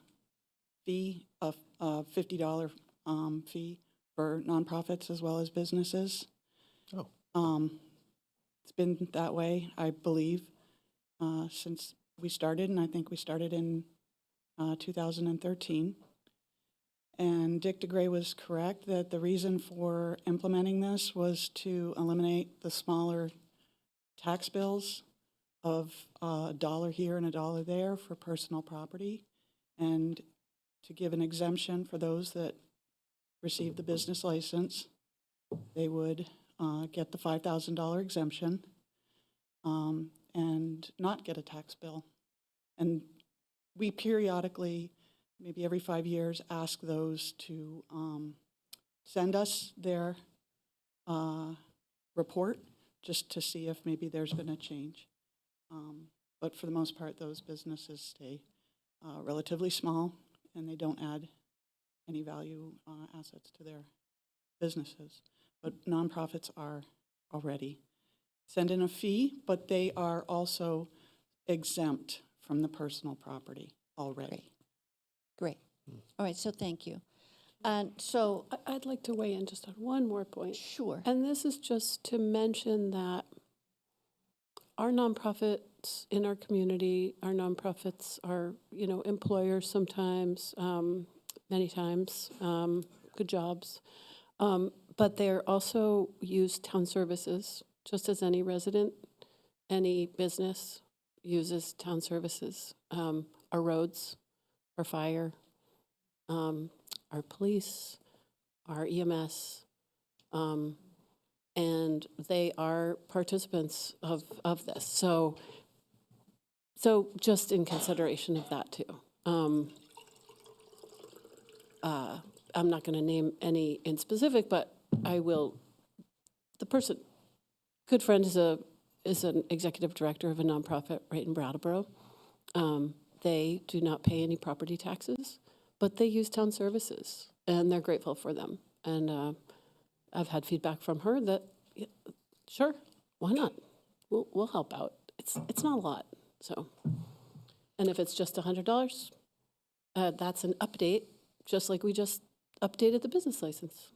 fee, a $50 fee for nonprofits as well as businesses. Oh. It's been that way, I believe, since we started, and I think we started in 2013. And Dick DeGray was correct that the reason for implementing this was to eliminate the smaller tax bills of $1 here and $1 there for personal property, and to give an exemption for those that receive the business license. They would get the $5,000 exemption and not get a tax bill. And we periodically, maybe every 5 years, ask those to send us their report just to see if maybe there's been a change. But for the most part, those businesses stay relatively small, and they don't add any value assets to their businesses. But nonprofits are already send in a fee, but they are also exempt from the personal property already. Great. All right, so thank you. And so, I'd like to weigh in just on one more point. sure. And this is just to mention that our nonprofits in our community, our nonprofits are, you know, employers sometimes, many times, good jobs. But they're also use town services, just as any resident, any business uses town services. Our roads, our fire, our police, our EMS, and they are participants of this. So just in consideration of that too. I'm not going to name any in specific, but I will. The person, good friend, is an executive director of a nonprofit right in Brattleboro. They do not pay any property taxes, but they use town services, and they're grateful for them. And I've had feedback from her that, yeah, sure, why not? We'll help out. It's not a lot, so. And if it's just $100, that's an update, just like we just updated the business license.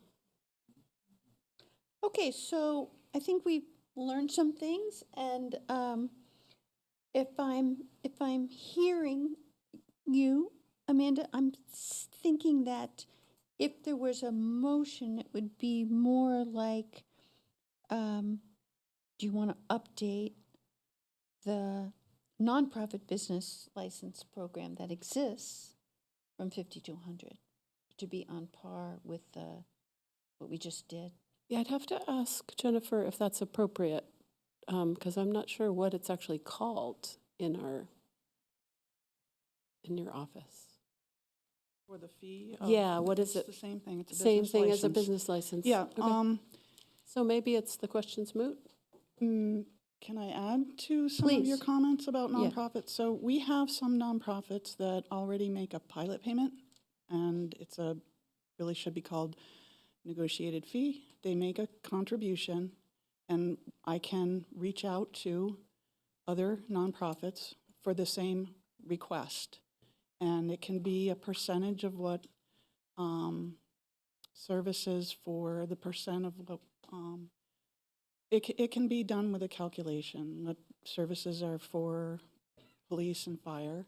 Okay, so I think we've learned some things, and if I'm hearing you, Amanda, I'm thinking that if there was a motion, it would be more like, do you want to update the nonprofit business license program that exists from 50 to 100 to be on par with what we just did? Yeah, I'd have to ask Jennifer if that's appropriate, because I'm not sure what it's actually called in your office. For the fee? Yeah, what is It's it? the same thing. It's a Same business thing as a license. business license? Yeah. Okay. So maybe it's the question's moot? Can I add to some of your Please. comments about Yeah. nonprofits? So we have some nonprofits that already make a pilot payment, and it's really should be called negotiated fee. They make a contribution, and I can reach out to other nonprofits for the same request. And it can be a percentage of what services for the percent of what, it can be done with a calculation. What services are for police and fire.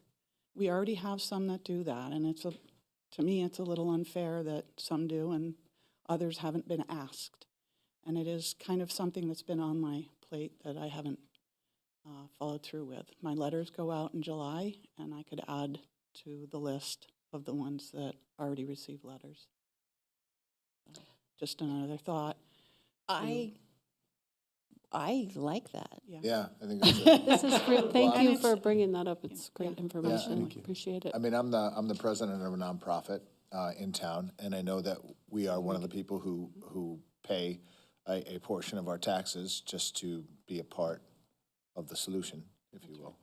We already have some that do that, and to me, it's a little unfair that some do and others haven't been asked. And it is kind of something that's been on my plate that I haven't followed through with. My letters go out in July, and I could add to the list of the ones that already received letters. Just another thought. I like that. Yeah, I think that's it. This is great. Thank And you it's- for bringing that up. It's great Yeah. information. Appreciate it. I mean, I'm the president of a nonprofit in town, and I know that we are one of the people who pay a portion of our taxes just to be a part of the solution, if you will.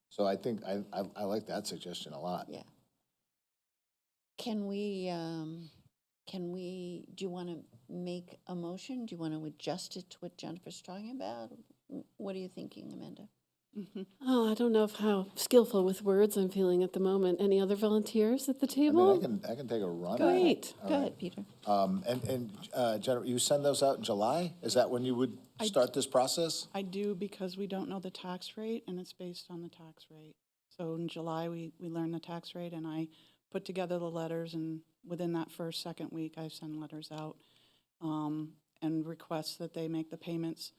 So I think I like that suggestion a lot. Yeah. Can we, do you want to make a motion? Do you want to adjust it to what Jennifer's talking about? What are you thinking, Amanda? Oh, I don't know how skillful with words I'm feeling at the moment. Any other volunteers at the I table? mean, I can take a run. at it. Great. Go ahead, Peter. And Jennifer, you send those out in July? Is that when you would start this process? I do, because we don't know the tax rate, and it's based on the tax rate. So in July, we learn the tax rate, and I put together the letters, and within that second week, I send letters out and request that they make the payments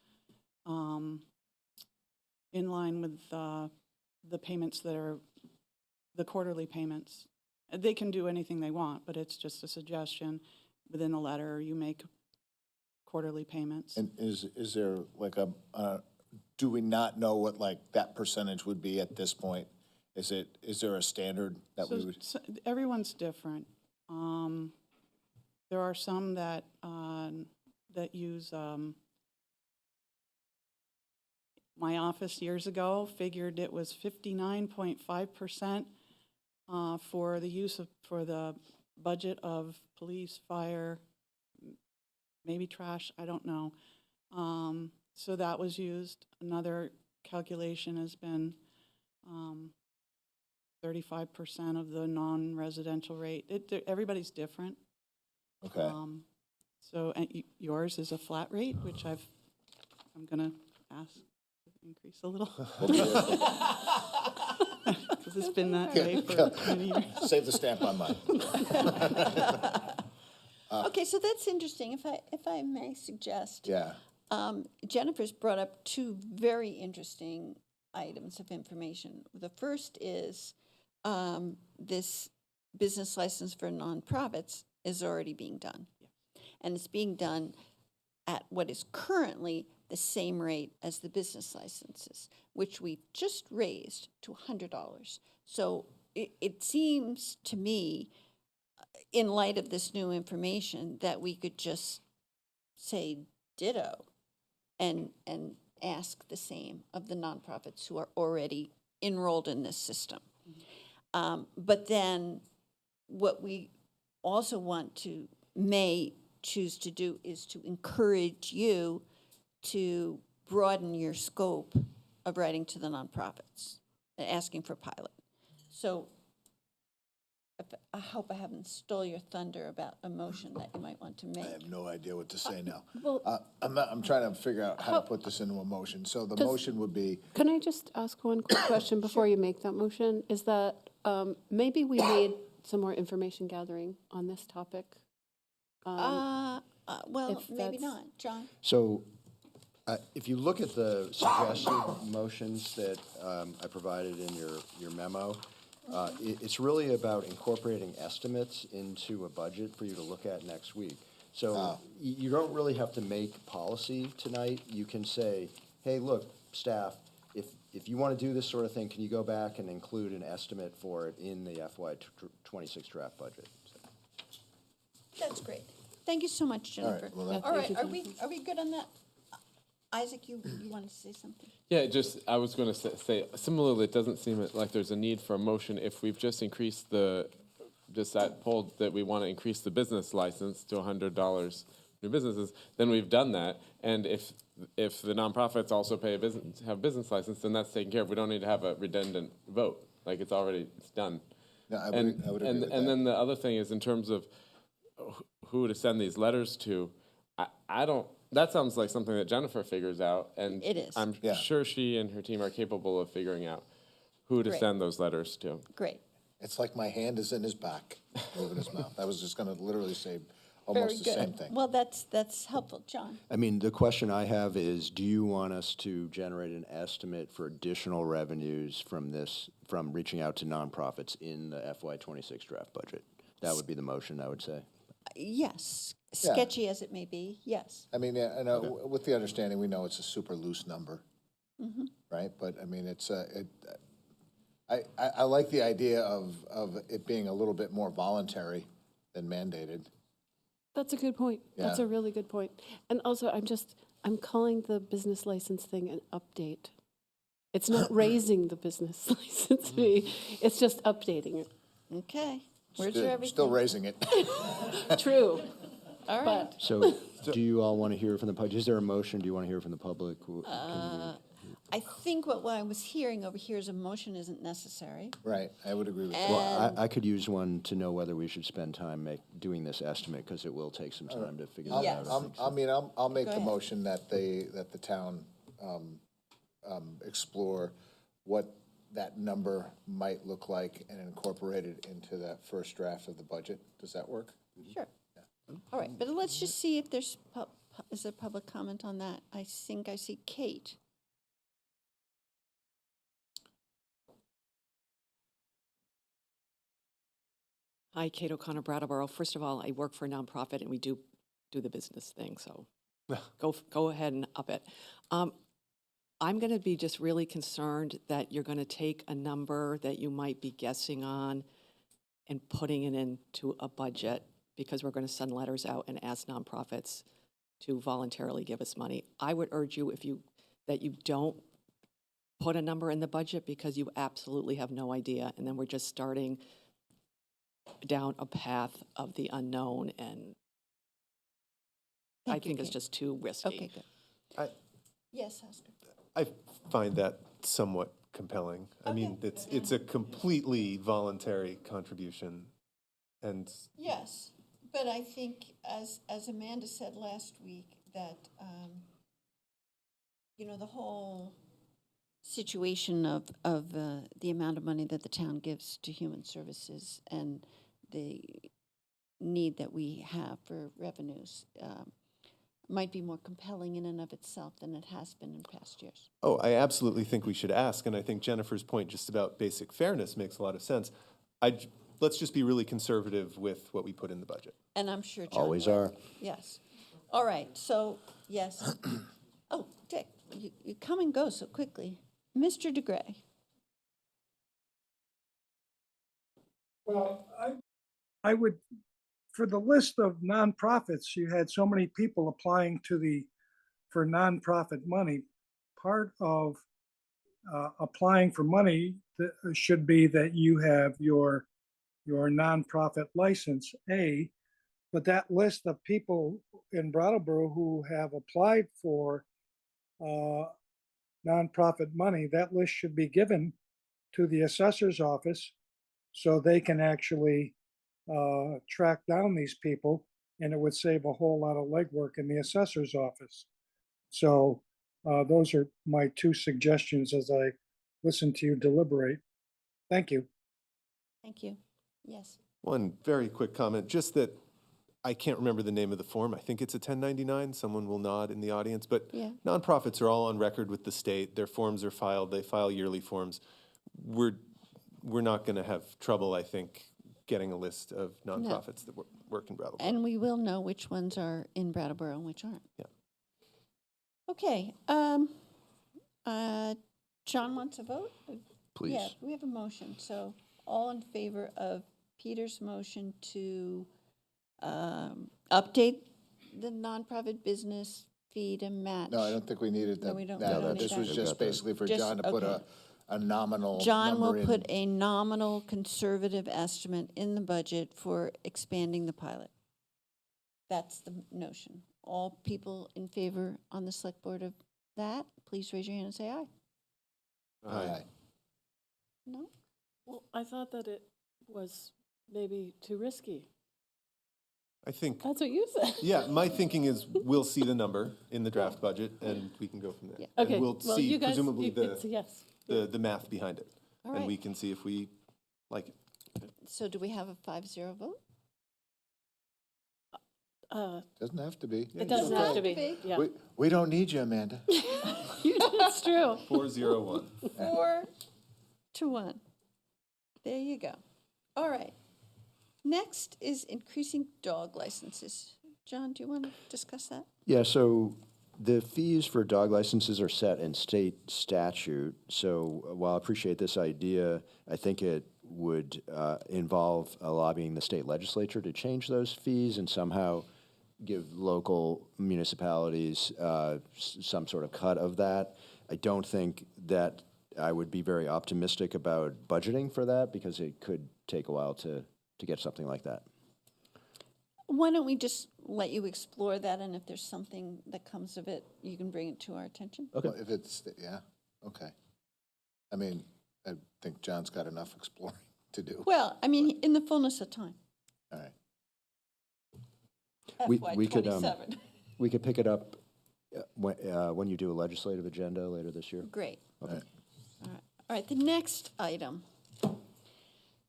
in line with the payments that are the quarterly payments. They can do anything they want, but it's just a suggestion. Within the letter, you make quarterly payments. And is there like do we not know what like that percentage would be at this point? Is there a standard that we would? So everyone's different. There are some that use, my office years ago figured it was 59.5% for the use for the budget of police, fire, maybe trash, I don't know. So that was used. Another calculation has been 35% of the non-residential rate. Everybody's different. Okay. So yours is a flat rate, which I'm gonna ask to increase a little. Because it's been that way for many years. Save the stamp on mine. Okay, so that's interesting. If I may suggest. Yeah. Jennifer's brought up two very interesting items of information. The first is this business license for nonprofits is already being done. And it's being done at what is currently the same rate as the business licenses, which we just raised to $100. So it seems to me, in light of this new information, that we could just say ditto and ask the same of the nonprofits who are already enrolled in this system. But then what we also may choose to do is to encourage you to broaden your scope of writing to the nonprofits, asking for pilot. So I hope I haven't stole your thunder about a motion that you might want to make. I have no idea what to say now. Well, I'm trying to figure out how to put this into a motion. So the motion would be, can I just ask one quick question before you make that motion? Is that maybe we need some more information gathering on this topic? Well, if maybe that's- not. John? So if you look at the suggested motions that I provided in your memo, it's really about incorporating estimates into a budget for you to look at next week. So you don't really have to make policy tonight. You can say, hey, look, staff, if you want to do this sort of thing, can you go back and include an estimate for it in the FY26 draft budget? That's great. Thank you so much, Jennifer. well, that- All right, Thank you, are we good on that? Isaac, you wanted to say something? Yeah, I was going to say, similarly, it doesn't seem like there's a need for a motion if we've just increased poll that we want to increase the business license to $100 new businesses, then we've done that. And if the nonprofits also have business license, then that's taken care of. We don't need to have a redundant vote. Like it's done. No, I And, would agree and, with and that. then the other thing is in terms of who to send these letters to, I don't, that sounds like something that Jennifer figures out. And It is. I'm Yeah. sure she and her team are capable of figuring out who to Great. send those letters to. Great. It's like my hand is in his back, moving his mouth. I was just gonna literally say Very almost the same good. thing. Well, that's helpful. John? I mean, the question I have is, do you want us to generate an estimate for additional revenues from this, from reaching out to nonprofits in the FY '26 draft budget? That would be the motion, I would say. Yes. Yeah. Sketchy as it may be, yes. I mean, yeah, and with the understanding, we know it's a super loose number, right? But I mean, I like the idea of it being a little bit more voluntary than mandated. That's a good point. That's Yeah. a really good point. And also, I'm calling the business license thing an update. It's not raising the business license fee, it's just updating it. Okay. Where's your everything? Still raising it. True. All right. So, do you all want to hear from the public? Is there a motion? Do you want to hear from the public? I think what I was hearing over here is a motion isn't necessary. Right, I would agree with that. Well, I could use one to know whether we should spend time doing this estimate, because it will take some time to figure that Yes. out. I'll make Go the ahead. motion that the town explore what that number might look like and incorporate it into that first draft of the budget. Does that work? Sure. All right, but let's just see if there's, is there public comment on that? I think I see Kate. Hi, Kate O'Connor, Brattleboro. First of all, I work for a nonprofit and we do the business thing, so go ahead and up it. I'm going to be just really concerned that you're going to take a number that you might be guessing on and putting it into a budget, because we're going to send letters out and ask nonprofits to voluntarily give us money. I would urge you that you don't put a number in the budget, because you absolutely have no idea, and then we're just starting down a path of the unknown, and I Thank you, think it's Kate. just too risky. Okay, good. Yes, Oscar. I find that somewhat compelling. I mean, it's a completely voluntary contribution, and Yes, but I think, as Amanda said last week, that, the whole situation of the amount of money that the town gives to human services and the need that we have for revenues might be more compelling in and of itself than it has been in past years. oh, I absolutely think we should ask, and I think Jennifer's point just about basic fairness makes a lot of sense. Let's just be really conservative with what we put in the budget. And I'm sure John Always will. are. Yes. All right, so, yes. Oh, Dick, you come and go so quickly. Mr. DeGray. Well, I would, for the list of nonprofits, you had so many people applying for nonprofit money. Part of applying for money should be that you have your nonprofit license, but that list of people in Brattleboro who have applied for nonprofit money, that list should be given to the assessor's office so they can actually track down these people, and it would save a whole lot of legwork in the assessor's office. So those are my two suggestions as I listen to you deliberate. Thank you. Thank you. Yes. One very quick comment, just that I can't remember the name of the form. I think it's a 1099. Someone will nod in the audience. But Yeah. nonprofits are all on record with the state. Their forms are filed. They file yearly forms. We're not going to have trouble, I think, getting a list of nonprofits that work in Brattleboro. And we will know which ones are in Brattleboro and which aren't. Yeah. Okay. John wants a vote? Please. Yeah, we have a motion. So all in favor of Peter's motion to update the nonprofit business fee to match? No, I don't think we needed No, that. we don't- No, we don't this need was that. just basically for Just- John to put okay. a nominal John will number in. put a nominal conservative estimate in the budget for expanding the pilot. That's the notion. All people in favor on the select board of that, please raise your hand and say aye. Aye. No? Well, I thought that was maybe too risky. I think, That's what you said. yeah, my thinking is we'll see the number in the draft budget and we can go from there. Yeah. And Okay, we'll well, see you guys, presumably it's a yes. the math behind it. All And we right. can see if we like it. So do we have a 5-0 vote? Doesn't have to be. It doesn't have to be, yeah. We don't need you, Amanda. That's true. 401. 4-1. There you go. All right. Next is increasing dog licenses. John, do you want to discuss that? Yeah, so the fees for dog licenses are set in state statute. So while I appreciate this idea, I think it would involve lobbying the state legislature to change those fees and somehow give local municipalities some sort of cut of that. I don't think that I would be very optimistic about budgeting for that because it could take a while to get something like that. Why don't we just let you explore that, and if there's something that comes of it, you can bring it to our attention? Okay. Well, if it's, yeah, okay. I mean, I think John's got enough exploring to do. Well, I mean, in the fullness of time. All right. We could, FY27. We could pick it up when you do a legislative agenda later this year. Great. Okay. All right, the next item,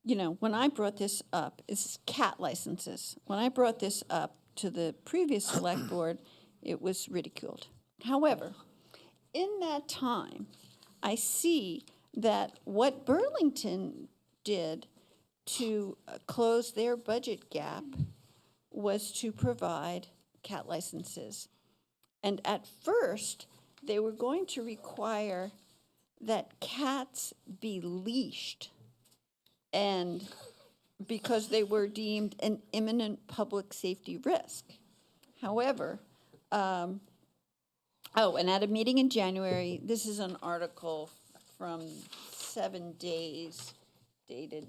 you know, when I brought this up, is cat licenses. When I brought this up to the previous select board, it was ridiculed. However, in that time, I see that what Burlington did to close their budget gap was to provide cat licenses. And at first, they were going to require that cats be leashed, and because they were deemed an imminent public safety risk. However, and at a meeting in January, this is an article from 7 days dated,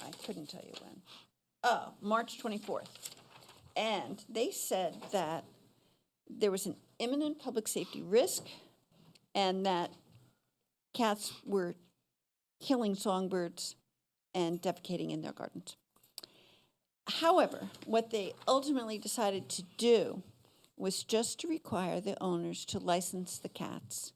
I couldn't tell you when, March 24th. And they said that there was an imminent public safety risk and that cats were killing songbirds and defecating in their gardens. However, what they ultimately decided to do was just to require the owners to license the cats.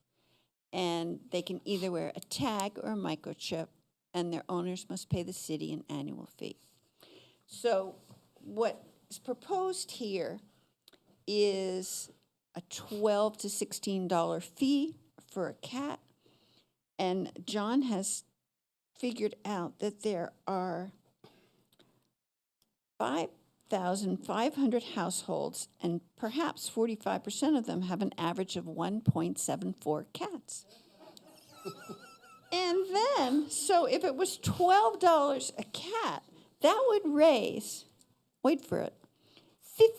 And they can either wear a tag or a microchip, and their owners must pay the city an annual fee. So what is proposed here is a $12 to $16 fee for a cat. And John has figured out that there are 5,500 households, and perhaps 45% of them have an average of 1.74 cats. And then, so if it was $12 a cat, that would raise, wait for it,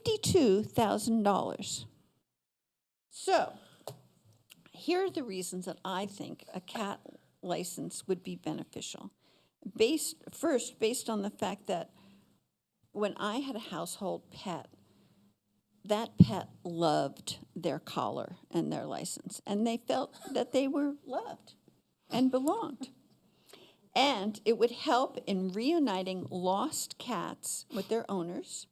$52,000. So, here are the reasons that I think a cat license would be beneficial. Based on the fact that when I had a household pet, that pet loved their collar and their license, and they felt that they were loved and belonged. And it would help in reuniting lost cats with their owners.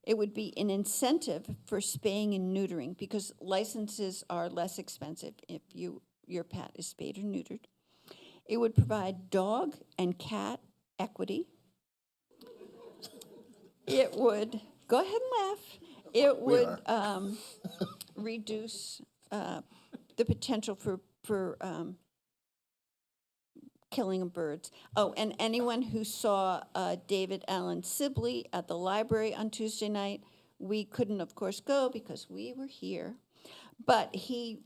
It would be an incentive for spaying and neutering because licenses are less expensive if your pet is spayed or neutered. It would provide dog and cat equity. It would, go ahead and laugh. It would reduce the potential for killing of birds. Oh, and anyone who saw David Allen Sibley at the library on Tuesday night, we couldn't, of course, go because we were here, but he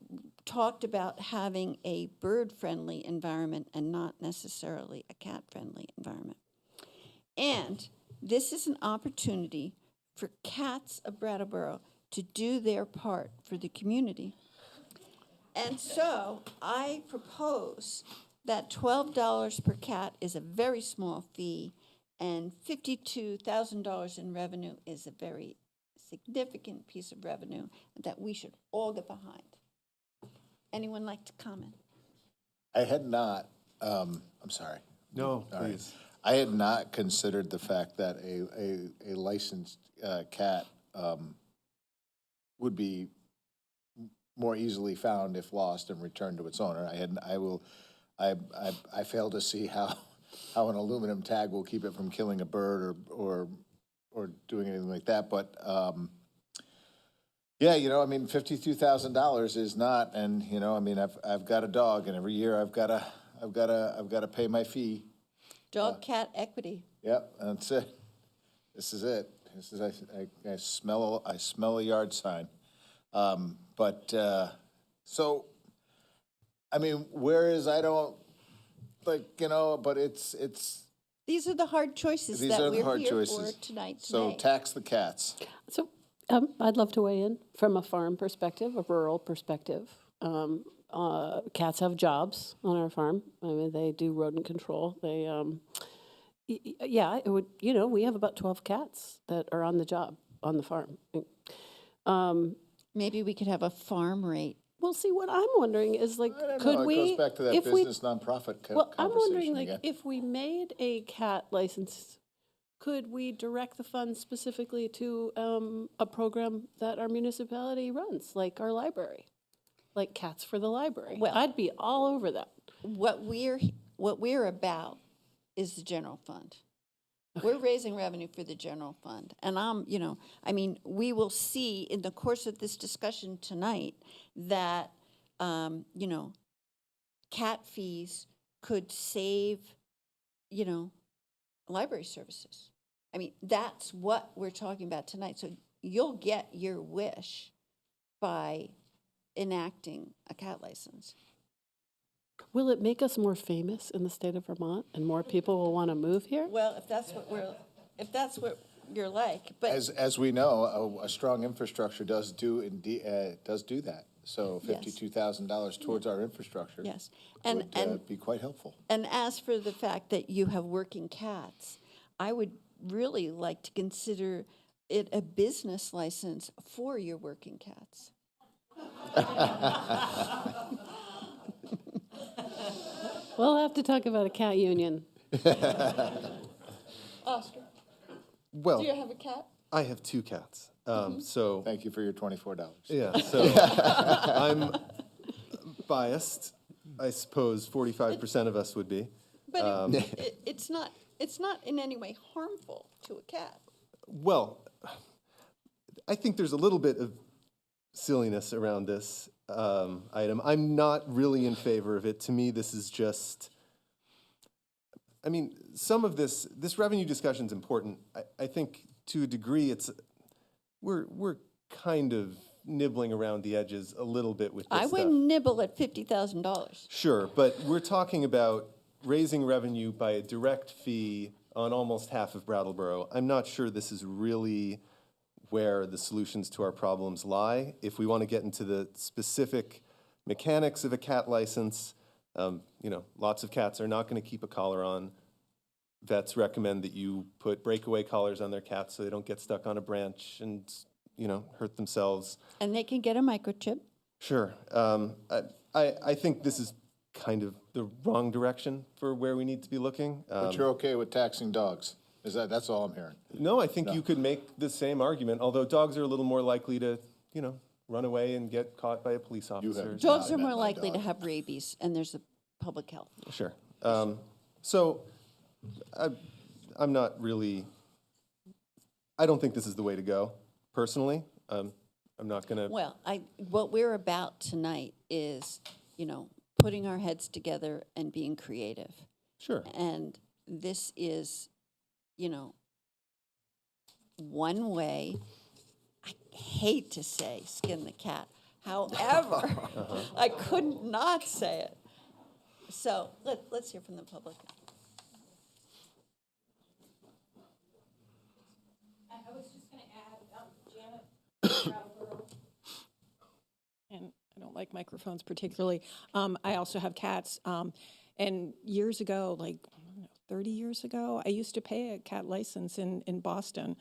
talked about having a bird-friendly environment and not necessarily a cat-friendly environment. And this is an opportunity for Cats of Brattleboro to do their part for the community. And so I propose that $12 per cat is a very small fee, and $52,000 in revenue is a very significant piece of revenue that we should all get behind. Anyone like to comment? I had not, I'm sorry, No, All right. please. I had not considered the fact that a licensed cat would be more easily found if lost and returned to its owner. I fail to see how an aluminum tag will keep it from killing a bird or doing anything like that. But yeah, you know, I mean, $52,000 is not, and you know, I mean, I've got a dog, and every year I've got to pay my fee. Dog, cat, equity. Yep, that's it. This is it. This is I smell a yard sign. So, I mean, whereas I don't like, you know, but it's These are the hard choices these that are the we're hard here choices. for tonight to So make. tax the cats. So I'd love to weigh in from a farm perspective, a rural perspective. Cats have jobs on our farm. I mean, they do rodent control. They, yeah, it would. You know, we have about 12 cats that are on the job on the farm. Maybe we could have a farm rate. Well, see, what I'm wondering is like, I don't could know, we? it goes back to that if we- business nonprofit Well, I'm wondering, conversation like, again. if we made a cat license, could we direct the funds specifically to a program that our municipality runs, like our library, like Cats for the Library? Well- I'd be all over that. What we're about is the general fund. We're raising revenue for the general fund. And you know, I mean, we will see in the course of this discussion tonight that, you know, cat fees could save, you know, library services. I mean, that's what we're talking about tonight. So you'll get your wish by enacting a cat license. Will it make us more famous in the state of Vermont and more people will want to move here? Well, if that's what you're like, but As we know, a strong infrastructure does do that. So Yes. $52,000 towards our infrastructure. yes. Would be quite helpful. And as for the fact that you have working cats, I would really like to consider it a business license for your working cats. We'll have to talk about a cat union. Oscar, Well, do you have a cat? I have 2 cats. So Thank you for your $24. yeah, so I'm biased. I suppose 45% of us would be. But it's not in any way harmful to a cat. Well, I think there's a little bit of silliness around this item. I'm not really in favor of it. To me, this is just, I mean, some of this revenue discussion is important. I think to a degree, we're kind of nibbling around the edges a little bit with this I stuff. wouldn't nibble at $50,000. Sure, but we're talking about raising revenue by a direct fee on almost half of Brattleboro. I'm not sure this is really where the solutions to our problems lie. If we want to get into the specific mechanics of a cat license, you know, lots of cats are not going to keep a collar on. Vets recommend that you put breakaway collars on their cats so they don't get stuck on a branch and, you know, hurt themselves. And they can get a microchip. Sure. I think this is kind of the wrong direction for where we need to be looking. But you're okay with taxing dogs? That's all I'm hearing? No, I think you could make the same argument, although dogs are a little more likely to, you know, run away and get caught by a police officer. Dogs I are met more my likely to dog. have rabies, and there's a public health. Sure. So I'm not really, I don't think this is the way to go, personally. I'm not going to. Well, what we're about tonight is, you know, putting our heads together and being creative. Sure. And this is, you know, one way. I hate to say skin the cat. However, I couldn't not say it. So let's hear from the public. I was just going to add, Janet Brattleboro, and I don't like microphones particularly. I also have cats, and years ago, like I don't know, 30 years ago, I used to pay a cat license in Boston.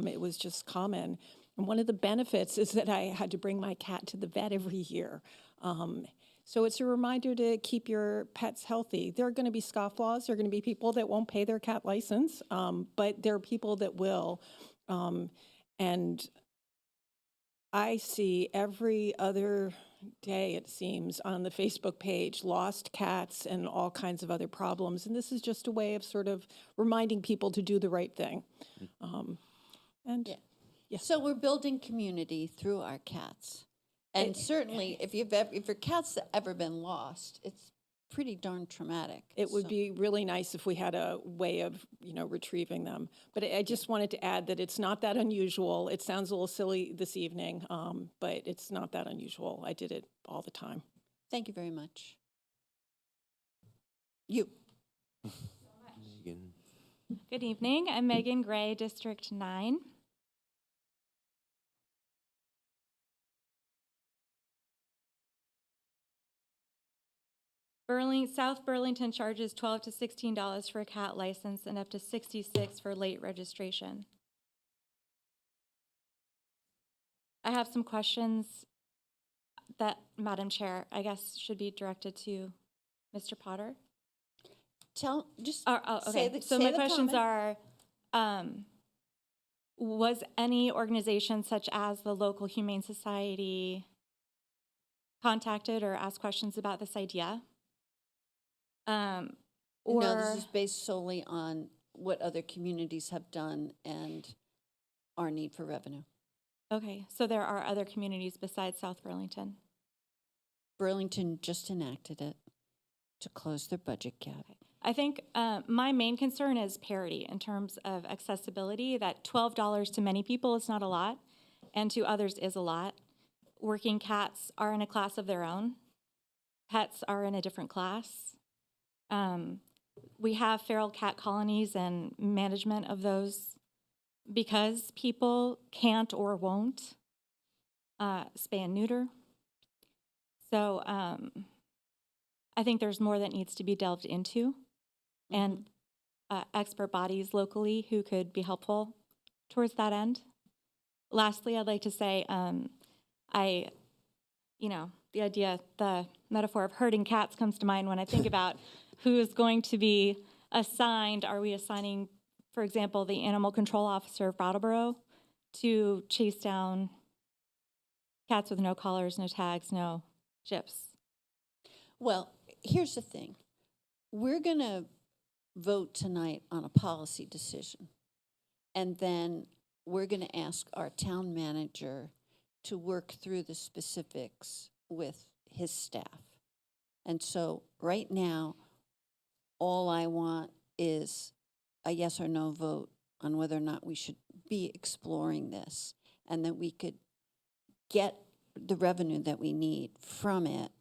It was just common. And one of the benefits is that I had to bring my cat to the vet every year. So it's a reminder to keep your pets healthy. There are going to be scofflaws. There are going to be people that won't pay their cat license, but there are people that will. And I see every other day, it seems, on the Facebook page, lost cats and all kinds of other problems. And this is just a way of sort of reminding people to do the right thing. So we're building community through our cats. And certainly, if your cat's ever been lost, it's pretty darn traumatic. It would be really nice if we had a way of, retrieving them. But I just wanted to add that it's not that unusual. It sounds a little silly this evening, but it's not that unusual. I did it all the time. Thank you very much. You. Megan. Good evening. I'm Megan Gray, District 9. South Burlington charges $12 to $16 for a cat license and up to $66 for late registration. I have some questions that, Madam Chair, I guess should be directed to Mr. Potter. Okay. So my questions are, was any organization such as the local Humane Society contacted or asked questions about this idea? No, this is based solely on what other communities have done and our need for revenue. Okay, so there are other communities besides South Burlington? Burlington just enacted it to close their budget gap. Okay. I think my main concern is parity in terms of accessibility, that $12 to many people is not a lot, and to others is a lot. Working cats are in a class of their own. Pets are in a different class. We have feral cat colonies and management of those because people can't or won't spay and neuter. So I think there's more that needs to be delved into, and expert bodies locally who could be helpful towards that end. Lastly, I'd like to say, the metaphor of herding cats comes to mind when I think about who is going to be assigned. Are we assigning, for example, the animal control officer of Brattleboro to chase down cats with no collars, no tags, no chips? Well, here's the thing. We're going to vote tonight on a policy decision, and then we're going to ask our town manager to work through the specifics with his staff. And so right now, all I want is a yes or no vote on whether or not we should be exploring this, and that we could get the revenue that we need from it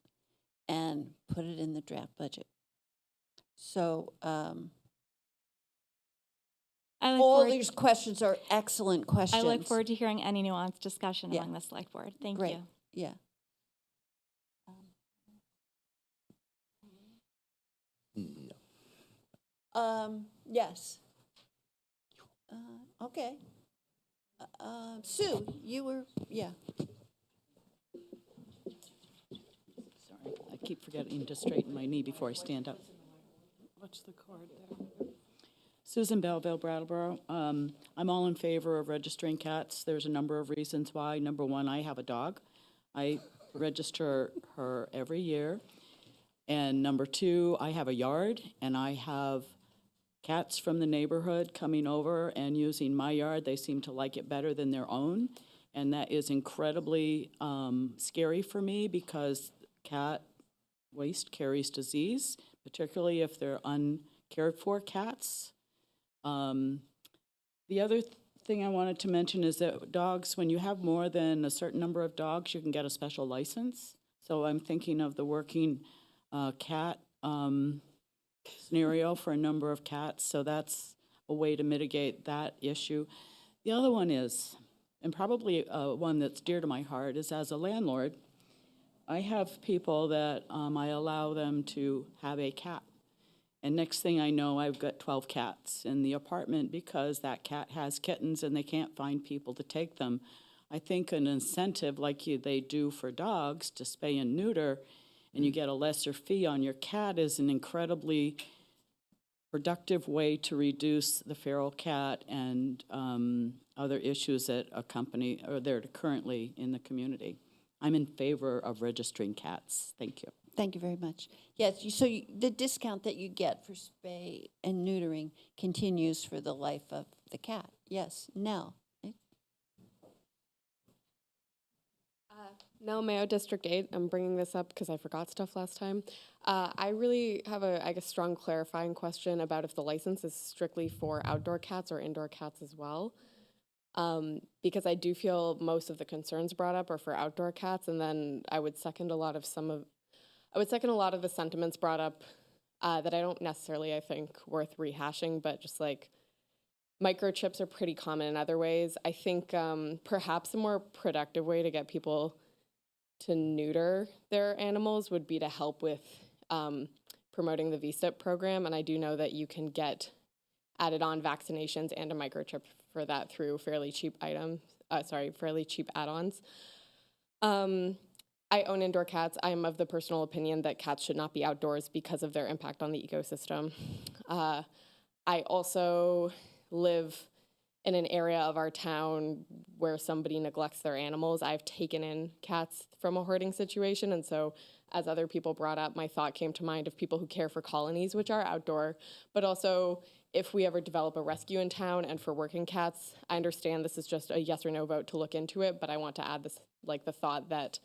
and put it in the draft budget. So all these questions are excellent questions. I look forward to hearing any nuanced discussion among the select board. Thank Great. you. Yeah. Yes. Okay. Sue, you were, yeah. Sorry, I keep forgetting to straighten my knee before I stand up. What's the card there? Susan Belleville, Brattleboro. I'm all in favor of registering cats. There's a number of reasons why. Number one, I have a dog. I register her every year. And number two, I have a yard, and I have cats from the neighborhood coming over and using my yard. They seem to like it better than their own. And that is incredibly scary for me because cat waste carries disease, particularly if they're uncared for cats. The other thing I wanted to mention is that dogs, when you have more than a certain number of dogs, you can get a special license. So I'm thinking of the working cat scenario for a number of cats. So that's a way to mitigate that issue. The other one is, and probably one that's dear to my heart, is as a landlord, I have people that I allow them to have a cat. And next thing I know, I've got 12 cats in the apartment because that cat has kittens and they can't find people to take them. I think an incentive like they do for dogs to spay and neuter and you get a lesser fee on your cat is an incredibly productive way to reduce the feral cat and other issues that accompany or that are currently in the community. I'm in favor of registering cats. Thank you. Thank you very much. Yes, the discount that you get for spay and neutering continues for the life of the cat. Yes, Nell. Nell Mayo, District 8. I'm bringing this up because I forgot stuff last time. I really have a strong clarifying question about if the license is strictly for outdoor cats or indoor cats as well. Because I do feel most of the concerns brought up are for outdoor cats, and then I would second a lot of the sentiments brought up that I don't necessarily, I think, worth rehashing, but just like microchips are pretty common in other ways. I think perhaps a more productive way to get people to neuter their animals would be to help with promoting the VSIP program, and I do know that you can get added on vaccinations and a microchip for that through fairly cheap add-ons. I own indoor cats. I am of the personal opinion that cats should not be outdoors because of their impact on the ecosystem. I also live in an area of our town where somebody neglects their animals. I've taken in cats from a hoarding situation, and so as other people brought up, my thought came to mind of people who care for colonies, which are outdoor, but also if we ever develop a rescue in town and for working cats, I understand this is just a yes or no vote to look into it, but I want to add this, like the thought that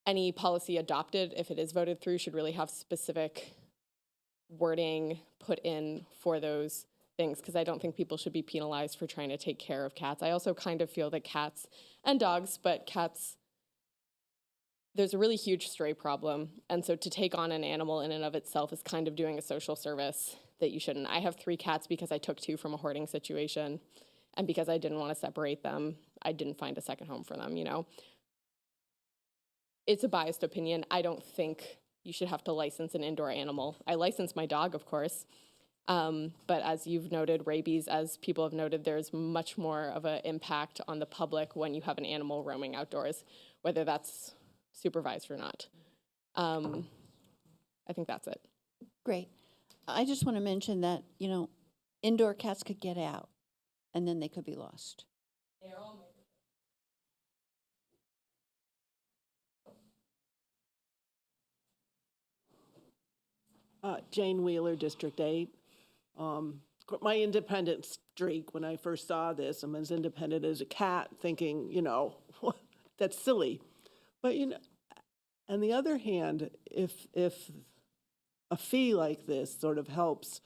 any policy adopted, if it is voted through, should really have specific wording put in for those things, because I don't think people should be penalized for trying to take care of cats. I also kind of feel that cats and dogs, but cats, there's a really huge stray problem. And so to take on an animal in and of itself is kind of doing a social service that you shouldn't. I have 3 cats because I took 2 from a hoarding situation. And because I didn't want to separate them, I didn't find a second home for them, you know? It's a biased opinion. I don't think you should have to license an indoor animal. I license my dog, of course. But as you've noted, rabies, as people have noted, there's much more of an impact on the public when you have an animal roaming outdoors, whether that's supervised or not. I think that's it. Great. I just want to mention that, indoor cats could get out and then they could be lost. They're all Jane Wheeler, District 8. My independent streak, when I first saw this, I'm as independent as a cat, thinking, that's silly. But, on the other hand, if a fee like this sort of helps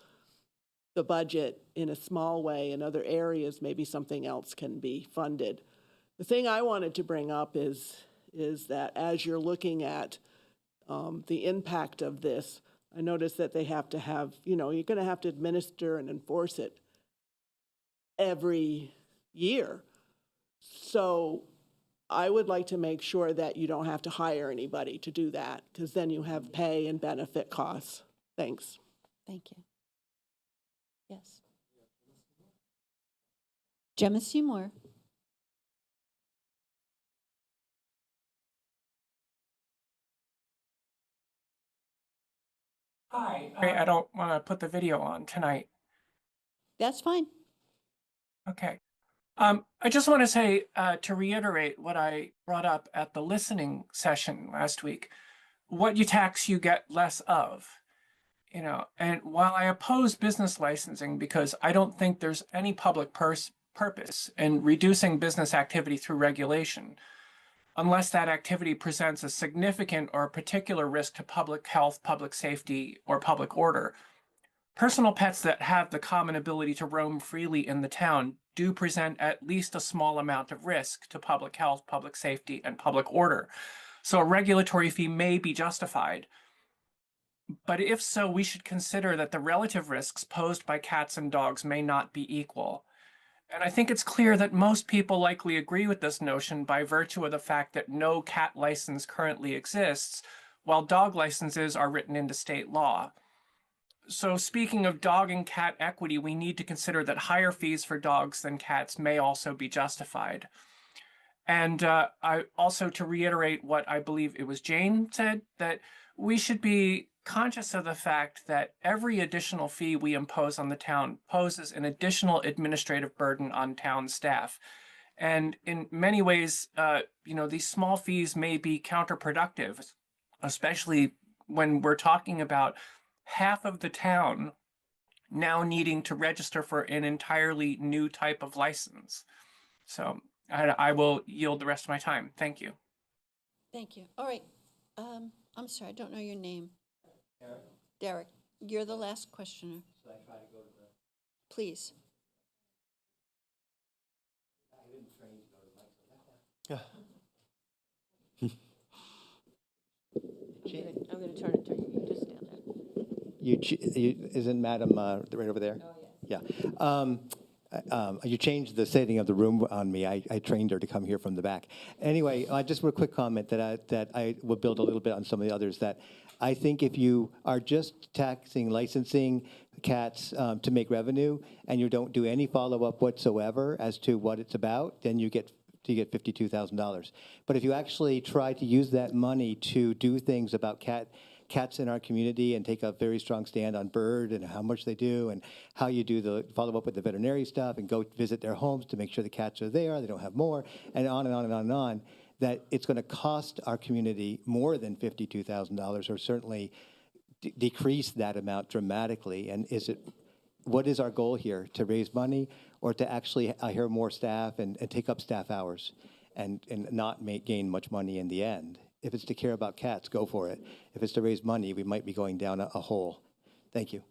the budget in a small way in other areas, maybe something else can be funded. The thing I wanted to bring up is that as you're looking at the impact of this, I noticed that they have to have, you're going to have to administer and enforce it every year. So I would like to make sure that you don't have to hire anybody to do that, because then you have pay and benefit costs. Thanks. Thank you. Yes. Gemma Seymour. Hi. I don't want to put the video on tonight. That's fine. Okay. I just want to say, to reiterate what I brought up at the listening session last week, what you tax, you get less of. And while I oppose business licensing because I don't think there's any public purpose in reducing business activity through regulation, unless that activity presents a significant or particular risk to public health, public safety, or public order, personal pets that have the common ability to roam freely in the town do present at least a small amount of risk to public health, public safety, and public order. So a regulatory fee may be justified. But if so, we should consider that the relative risks posed by cats and dogs may not be equal. And I think it's clear that most people likely agree with this notion by virtue of the fact that no cat license currently exists, while dog licenses are written into state law. So speaking of dog and cat equity, we need to consider that higher fees for dogs than cats may also be justified. And I also, to reiterate what I believe it was Jane said, that we should be conscious of the fact that every additional fee we impose on the town poses an additional administrative burden on town staff. And in many ways, these small fees may be counterproductive, especially when we're talking about half of the town now needing to register for an entirely new type of license. So I will yield the rest of my time. Thank you. Thank you. All right. I'm sorry, I don't know your name. Derek, you're the last questioner. Should I try to go to the? Please. I'm going to turn it to you. Just stand there. Isn't Madam right over there? Oh, yes. Yeah. You changed the setting of the room on me. I trained her to come here from the back. Anyway, just a quick comment that I will build a little bit on some of the others. That I think if you are just taxing licensing cats to make revenue and you don't do any follow-up whatsoever as to what it's about, then you get $52,000. But if you actually try to use that money to do things about cats in our community and take a very strong stand on bird and how much they do and how you do the follow-up with the veterinary stuff and go visit their homes to make sure the cats are there, they don't have more, and on and on and on and on, that it's going to cost our community more than $52,000 or certainly decrease that amount dramatically. And what is our goal here? To raise money or to actually hire more staff and take up staff hours and not gain much money in the end? If it's to care about cats, go for it. If it's to raise money, we might be going down a hole. Thank you.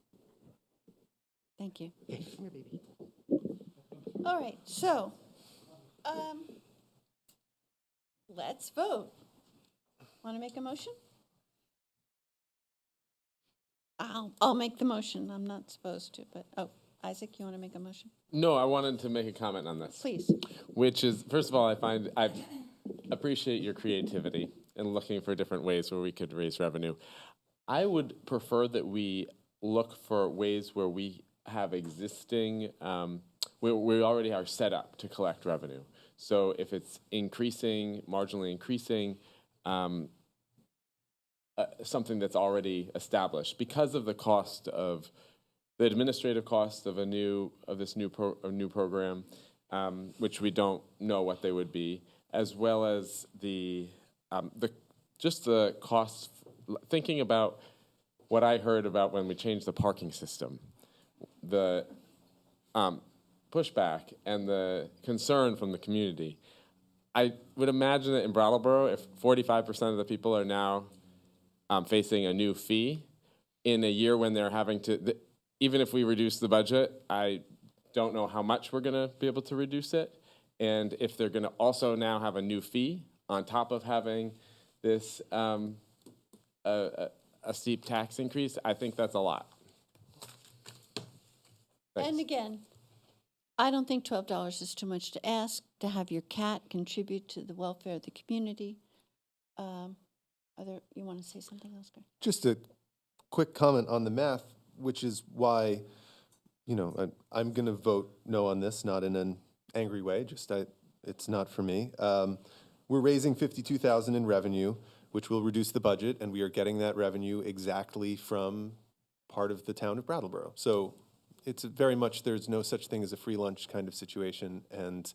Thank you. All right, so let's vote. Want to make a motion? I'll make the motion. I'm not supposed to, but Isaac, you want to make a motion? No, I wanted to make a comment on this. Please. Which is, first of all, I appreciate your creativity and looking for different ways where we could raise revenue. I would prefer that we look for ways where we have existing, where we already are set up to collect revenue. So if it's increasing, marginally increasing, something that's already established because of the cost of the administrative cost of this new program, which we don't know what they would be, as well as the costs. Thinking about what I heard about when we changed the parking system, the pushback and the concern from the community. I would imagine that in Brattleboro, if 45% of the people are now facing a new fee in a year when they're having to, even if we reduce the budget, I don't know how much we're going to be able to reduce it. And if they're going to also now have a new fee on top of having this a steep tax increase, I think that's a lot. Thanks. And again, I don't think $12 is too much to ask to have your cat contribute to the welfare of the community. You want to say something else, Greg? Just a quick comment on the math, which is why, I'm going to vote no on this, not in an angry way, it's not for me. We're raising $52,000 in revenue, which will reduce the budget, and we are getting that revenue exactly from part of the town of Brattleboro. So it's very much, there's no such thing as a free lunch kind of situation. And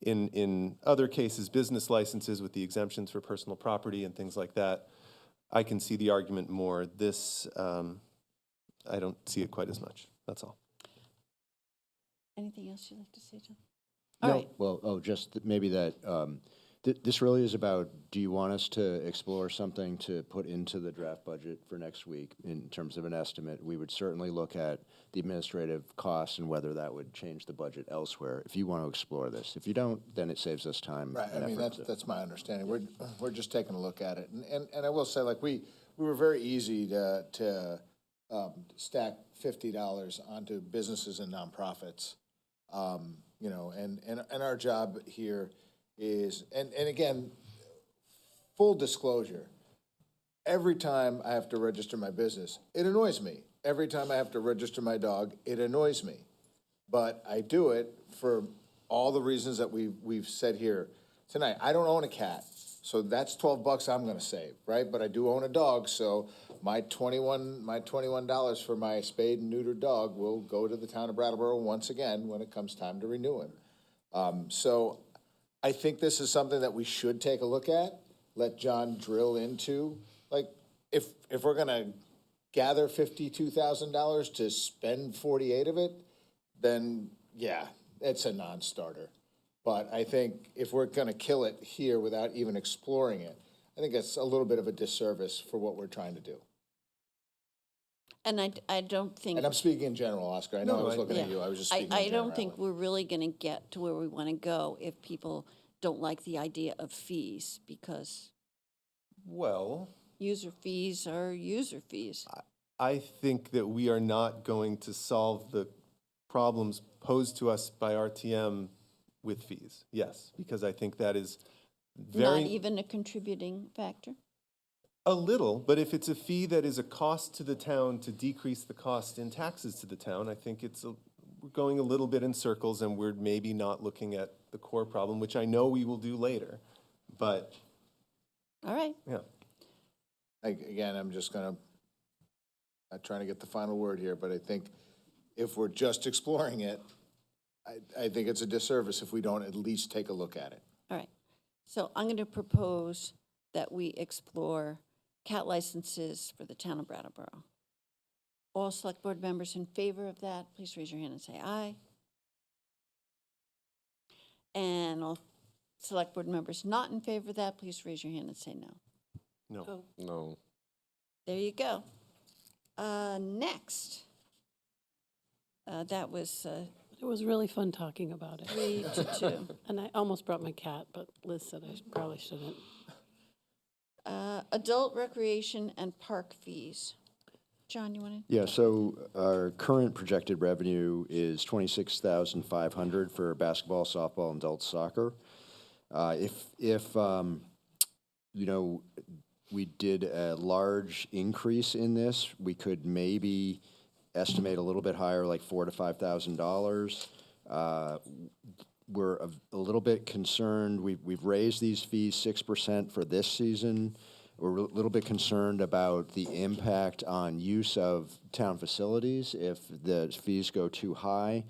in other cases, business licenses with the exemptions for personal property and things like that, I can see the argument more. This, I don't see it quite as much. That's all. Anything else you'd like to say, John? No, All right. well, just maybe that this really is about, do you want us to explore something to put into the draft budget for next week in terms of an estimate? We would certainly look at the administrative costs and whether that would change the budget elsewhere, if you want to explore this. If you don't, then it saves us time. Right, and I mean, effort that's my understanding. We're just taking a look at it. And I will say, like, we were very easy to stack $50 onto businesses and nonprofits. And our job here is, and again, full disclosure, every time I have to register my business, it annoys me. Every time I have to register my dog, it annoys me. But I do it for all the reasons that we've said here tonight. I don't own a cat. So that's $12 I'm gonna save, right? But I do own a dog, so my $21 for my spayed and neutered dog will go to the town of Brattleboro once again when it comes time to renew it. So I think this is something that we should take a look at, let John drill into. Like, if we're gonna gather $52,000 to spend 48 of it, then yeah, it's a non-starter. But I think if we're gonna kill it here without even exploring it, I think it's a little bit of a disservice for what we're trying to do. And I don't think. And I'm speaking in general, Oscar. I know I was looking at you. I was just speaking in I don't think generality. we're really going to get to where we want to go if people don't like the idea of fees, because Well, user fees are user fees. I think that we are not going to solve the problems posed to us by RTM with fees. Yes, because I think that is very. Not even a contributing factor? A little, but if it's a fee that is a cost to the town to decrease the cost in taxes to the town, I think we're going a little bit in circles, and we're maybe not looking at the core problem, which I know we will do later. But All right. yeah, Again, I'm just gonna, not trying to get the final word here, but I think if we're just exploring it, I think it's a disservice if we don't at least take a look at it. All right. So I'm going to propose that we explore cat licenses for the town of Brattleboro. All select board members in favor of that, please raise your hand and say aye. And all select board members not in favor of that, please raise your hand and say no. no. No. There you go. Next. That was It was really fun talking about it. 3-2. And I almost brought my cat, but Liz said I probably shouldn't. Adult recreation and park fees. John, you want to? Yeah, so our current projected revenue is $26,500 for basketball, softball, and adult soccer. If you know, we did a large increase in this, we could maybe estimate a little bit higher, like $4,000 to $5,000. We're a little bit concerned. We've raised these fees 6% for this season. We're a little bit concerned about the impact on use of town facilities if the fees go too high.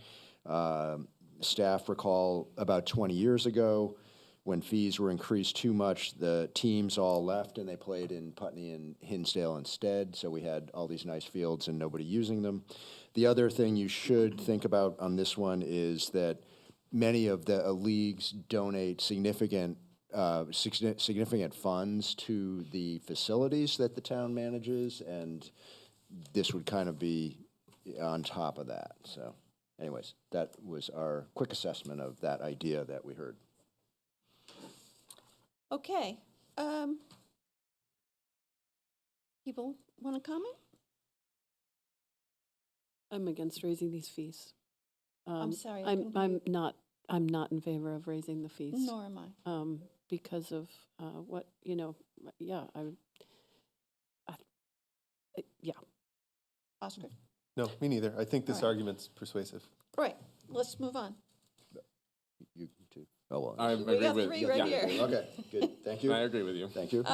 Staff recall about 20 years ago when fees were increased too much, the teams all left and they played in Putney and Hinsdale instead. So we had all these nice fields and nobody using them. The other thing you should think about on this one is that many of the leagues donate significant funds to the facilities that the town manages, and this would kind of be on top of that. So anyways, that was our quick assessment of that idea that we heard. Okay. People want to comment? I'm against raising these fees. I'm sorry, I couldn't hear I'm not in favor of raising the fees. Nor am I. Because of what, yeah, yeah. Oscar? No, me neither. I think this All right. argument's persuasive. All right, let's move on. You too. Oh, well. I We agree got with. three right here. Okay, good. Thank you. I agree with you. Thank you.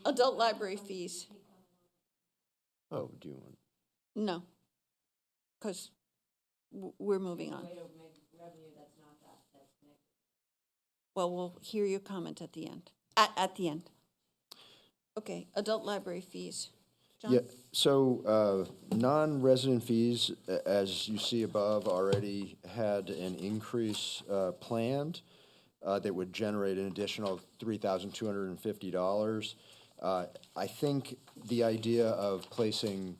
Adult library fees. Oh, do you want? No, because we're moving on. Well, we'll hear your comment at the end. At the end. Okay, adult library fees. John? Yeah, so non-resident fees, as you see above, already had an increase planned that would generate an additional $3,250. I think the idea of placing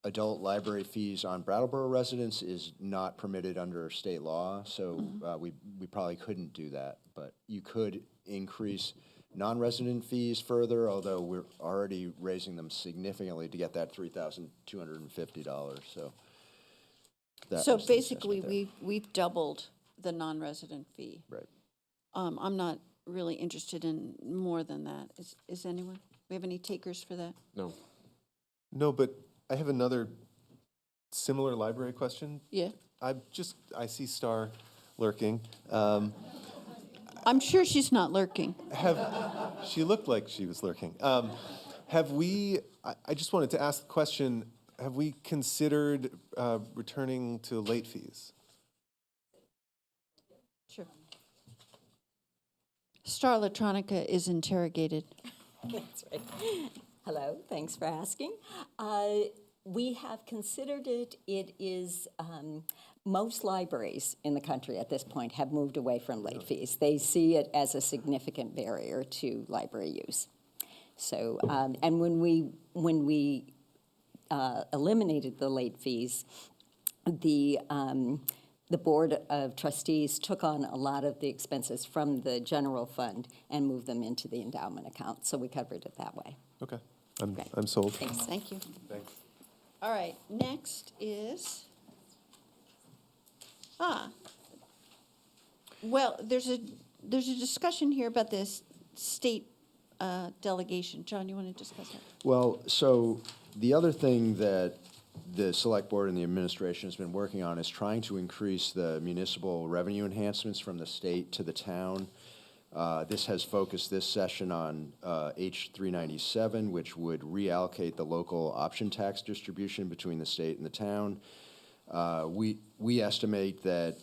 adult library fees on Brattleboro residents is not permitted under state law, so we probably couldn't do that. But you could increase non-resident fees further, although we're already raising them significantly to get that $3,250. So that So was the basically, assessment we've doubled the non-resident fee. there. Right. I'm not really interested in more than that. Is anyone? We have any takers for that? No. No, but I have another similar library question. Yeah. I see Star lurking. I'm sure she's not lurking. Have She looked like she was lurking. Have we, I just wanted to ask the question, have we considered returning to late fees? Sure. Star Electronica is interrogated. That's right. Hello, thanks for asking. We have considered it. It is, most libraries in the country at this point have moved away from late fees. They see it as a significant barrier to library use. So, and when we eliminated the late fees, the Board of Trustees took on a lot of the expenses from the general fund and moved them into the endowment account. So we covered it that way. Okay, I'm sold. Thanks. Thank you. Thanks. All right, next is, well, there's a discussion here about this state delegation. John, you want to discuss that? Well, so the other thing that the Select Board and the administration has been working on is trying to increase the municipal revenue enhancements from the state to the town. This has focused this session on H397, which would reallocate the local option tax distribution between the state and the town. We estimate that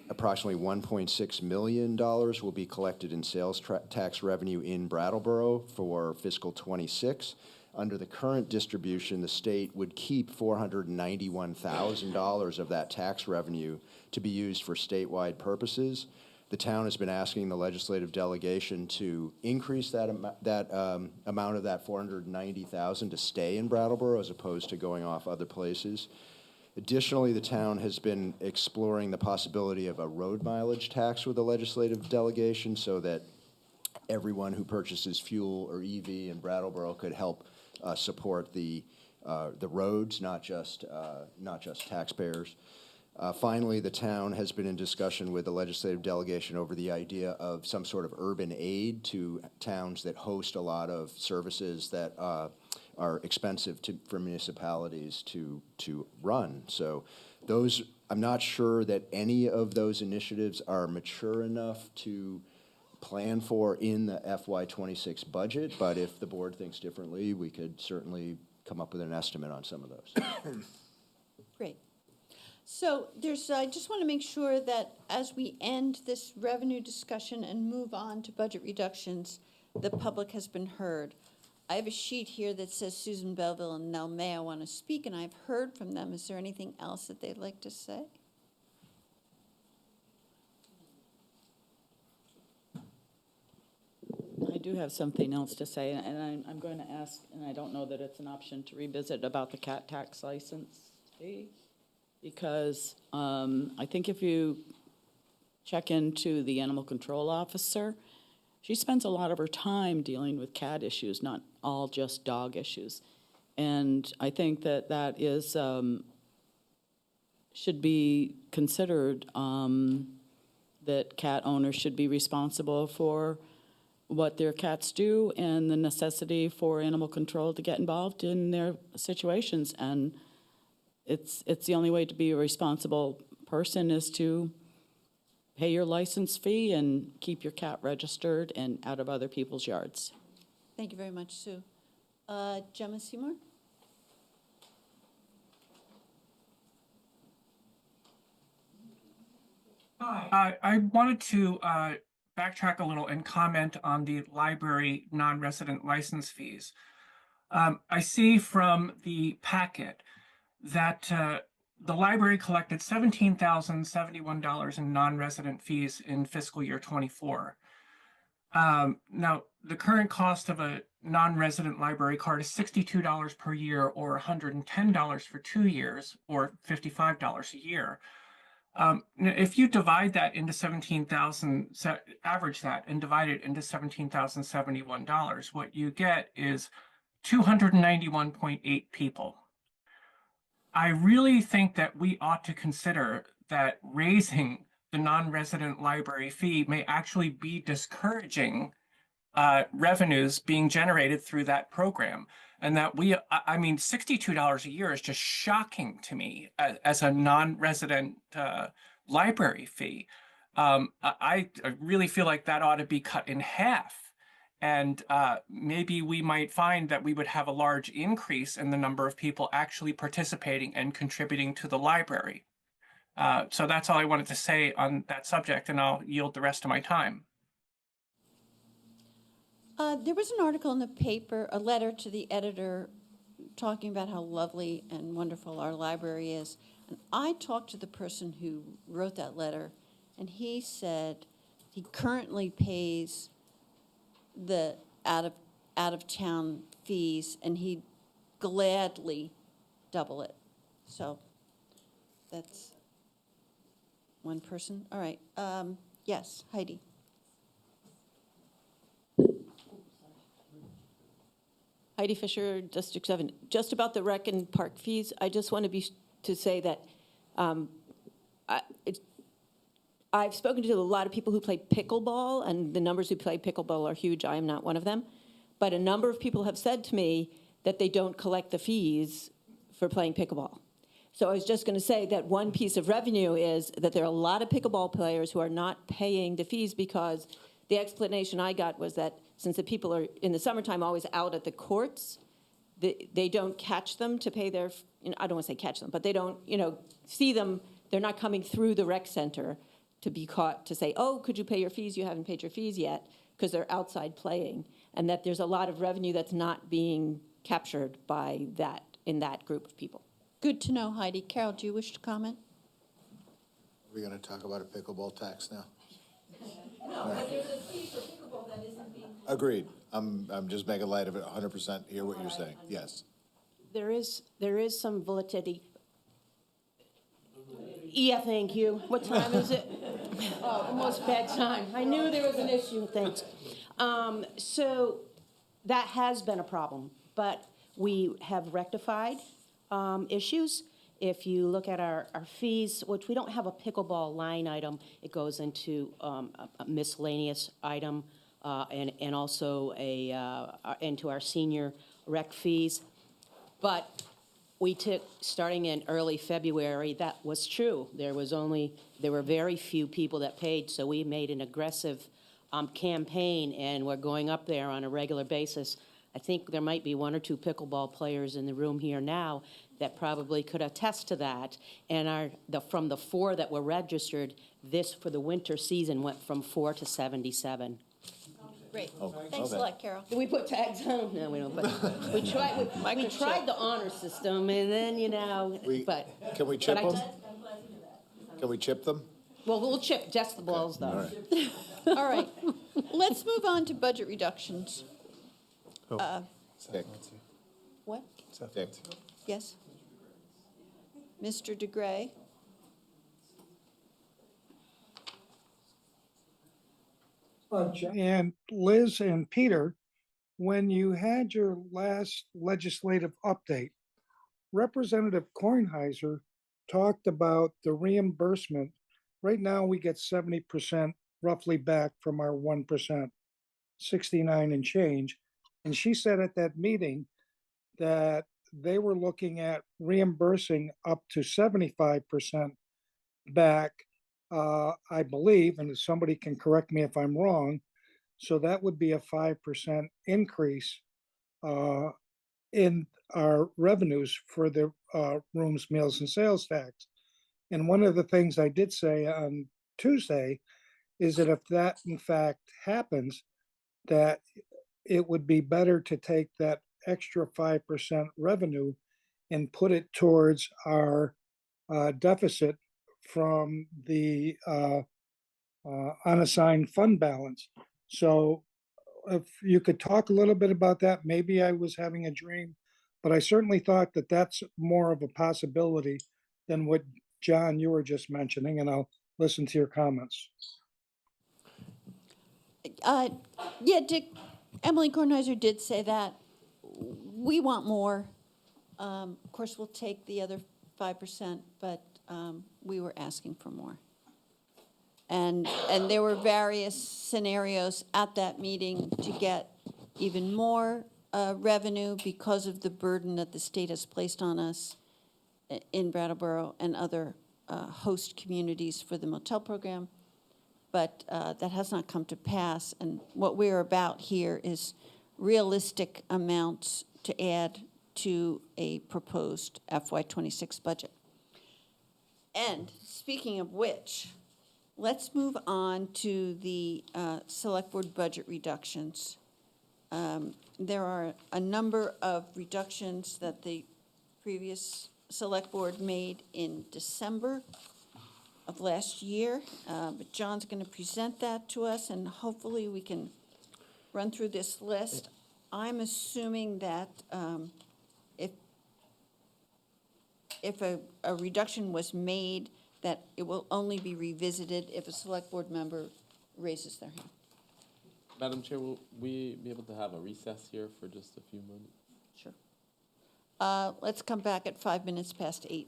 approximately $1.6 million will be collected in sales tax revenue in Brattleboro for fiscal '26. Under the current distribution, the state would keep $491,000 of that tax revenue to be used for statewide purposes. The town has been asking the legislative delegation to increase that amount of that $490,000 to stay in Brattleboro as opposed to going off other places. Additionally, the town has been exploring the possibility of a road mileage tax with the legislative delegation so that everyone who purchases fuel or EV in Brattleboro could help support the roads, not just taxpayers. Finally, the town has been in discussion with the legislative delegation over the idea of some sort of urban aid to towns that host a lot of services that are expensive for municipalities to run. So those, I'm not sure that any of those initiatives are mature enough to plan for in the FY26 budget, but if the board thinks differently, we could certainly come up with an estimate on some of those. Great. So I just want to make sure that as we end this revenue discussion and move on to budget reductions, the public has been heard. I have a sheet here that says Susan Belleville and Nell May I want to speak, and I've heard from them. Is there anything else that they'd like to say? I do have something else to say, and I'm going to ask, and I don't know that it's an option to revisit about the cat tax license fee, because I think if you check into the animal control officer, she spends a lot of her time dealing with cat issues, not all just dog issues. And I think that that is, should be considered, that cat owners should be responsible for what their cats do and the necessity for animal control to get involved in their situations. And it's the only way to be a responsible person is to pay your license fee and keep your cat registered and out of other people's yards. Thank you very much, Sue. Gemma Seymour? Hi. I wanted to backtrack a little and comment on the library non-resident license fees. I see from the packet that the library collected $17,071 in non-resident fees in fiscal year '24. Now, the current cost of a non-resident library card is $62 per year, or $110 for 2 years, or $55 a year. If you divide that into 17,000, average that and divide it into $17,071, what you get is 291.8 people. I really think that we ought to consider that raising the non-resident library fee may actually be discouraging revenues being generated through that program. And that I mean, $62 a year is just shocking to me as a non-resident library fee. I really feel like that ought to be cut in half And maybe we might find that we would have a large increase in the number of people actually participating and contributing to the library. So that's all I wanted to say on that subject, and I'll yield the rest of my time. There was an article in the paper, a letter to the editor, talking about how lovely and wonderful our library is. And I talked to the person who wrote that letter, and he said he currently pays the out of town fees, and he'd gladly double it. So that's one person. All right. Yes, Heidi. Heidi Fisher, District 7. Just about the rec and park fees, I just want to say that I've spoken to a lot of people who play pickleball, and the numbers who play pickleball are huge. I am not one of them. But a number of people have said to me that they don't collect the fees for playing pickleball. So I was just going to say that one piece of revenue is that there are a lot of pickleball players who are not paying the fees, because the explanation I got was that since the people are in the summertime always out at the courts, they don't catch them to pay their, I don't want to say catch them, but they don't, see them. They're not coming through the rec center to be caught to say, oh, could you pay your fees? You haven't paid your fees yet, because they're outside playing. And that there's a lot of revenue that's not being captured by that, in that group of people. Good to know, Heidi. Carol, do you wish to comment? Are we going to talk about a pickleball tax now? No, but there's a fee for pickleball that isn't being. Agreed. I'm just making light of it, 100% hear what you're saying, yes. There is some validity. Yeah, thank you. What time is it? Oh, almost bedtime. I knew there was an issue, thanks. So that has been a problem, but we have rectified issues. If you look at our fees, which we don't have a pickleball line item, it goes into a miscellaneous item and also into our senior rec fees. But we took, starting in early February, that was true. There were very few people that paid, so we made an aggressive campaign, and we're going up there on a regular basis. I think there might be one or two pickleball players in the room here now that probably could attest to that. And from the 4 that were registered, this for the winter season went from 4 to 77. Great. Thanks a lot, Carol. Do we put tags on? No, we don't. But we tried the honor system, and then Can we chip them? Can we chip them? Well, we'll chip just the balls, though. All right. All right. Let's move on to budget reductions. Dick. What? Dick. Yes? Mr. DeGray? And Liz and Peter, when you had your last legislative update, Representative Kornheiser talked about the reimbursement. Right now, we get 70% roughly back from our 1%, 69 and change. And she said at that meeting that they were looking at reimbursing up to 75% back, I believe, and somebody can correct me if I'm wrong. So that would be a 5% increase in our revenues for the rooms, meals, and sales tax. And one of the things I did say on Tuesday is that if that in fact happens, that it would be better to take that extra 5% revenue and put it towards our deficit from the unassigned fund balance. So if you could talk a little bit about that, maybe I was having a dream, but I certainly thought that that's more of a possibility than what, John, you were just mentioning, and I'll listen to your comments. Yeah, Dick, Emily Kornheiser did say that. We want more. Of course, we'll take the other 5%, but we were asking for more. And there were various scenarios at that meeting to get even more revenue because of the burden that the state has placed on us in Brattleboro and other host communities for the motel program. but that has not come to pass. And what we're about here is realistic amounts to add to a proposed FY26 budget. And speaking of which, let's move on to the Select Board budget reductions. There are a number of reductions that the previous Select Board made in December of last year, but John's going to present that to us, and hopefully we can run through this list. I'm assuming that if a reduction was made, that it will only be revisited if a Select Board member raises their hand. Madam Chair, will we be able to have a recess here for just a few moments? Sure. Let's come back at 8:05.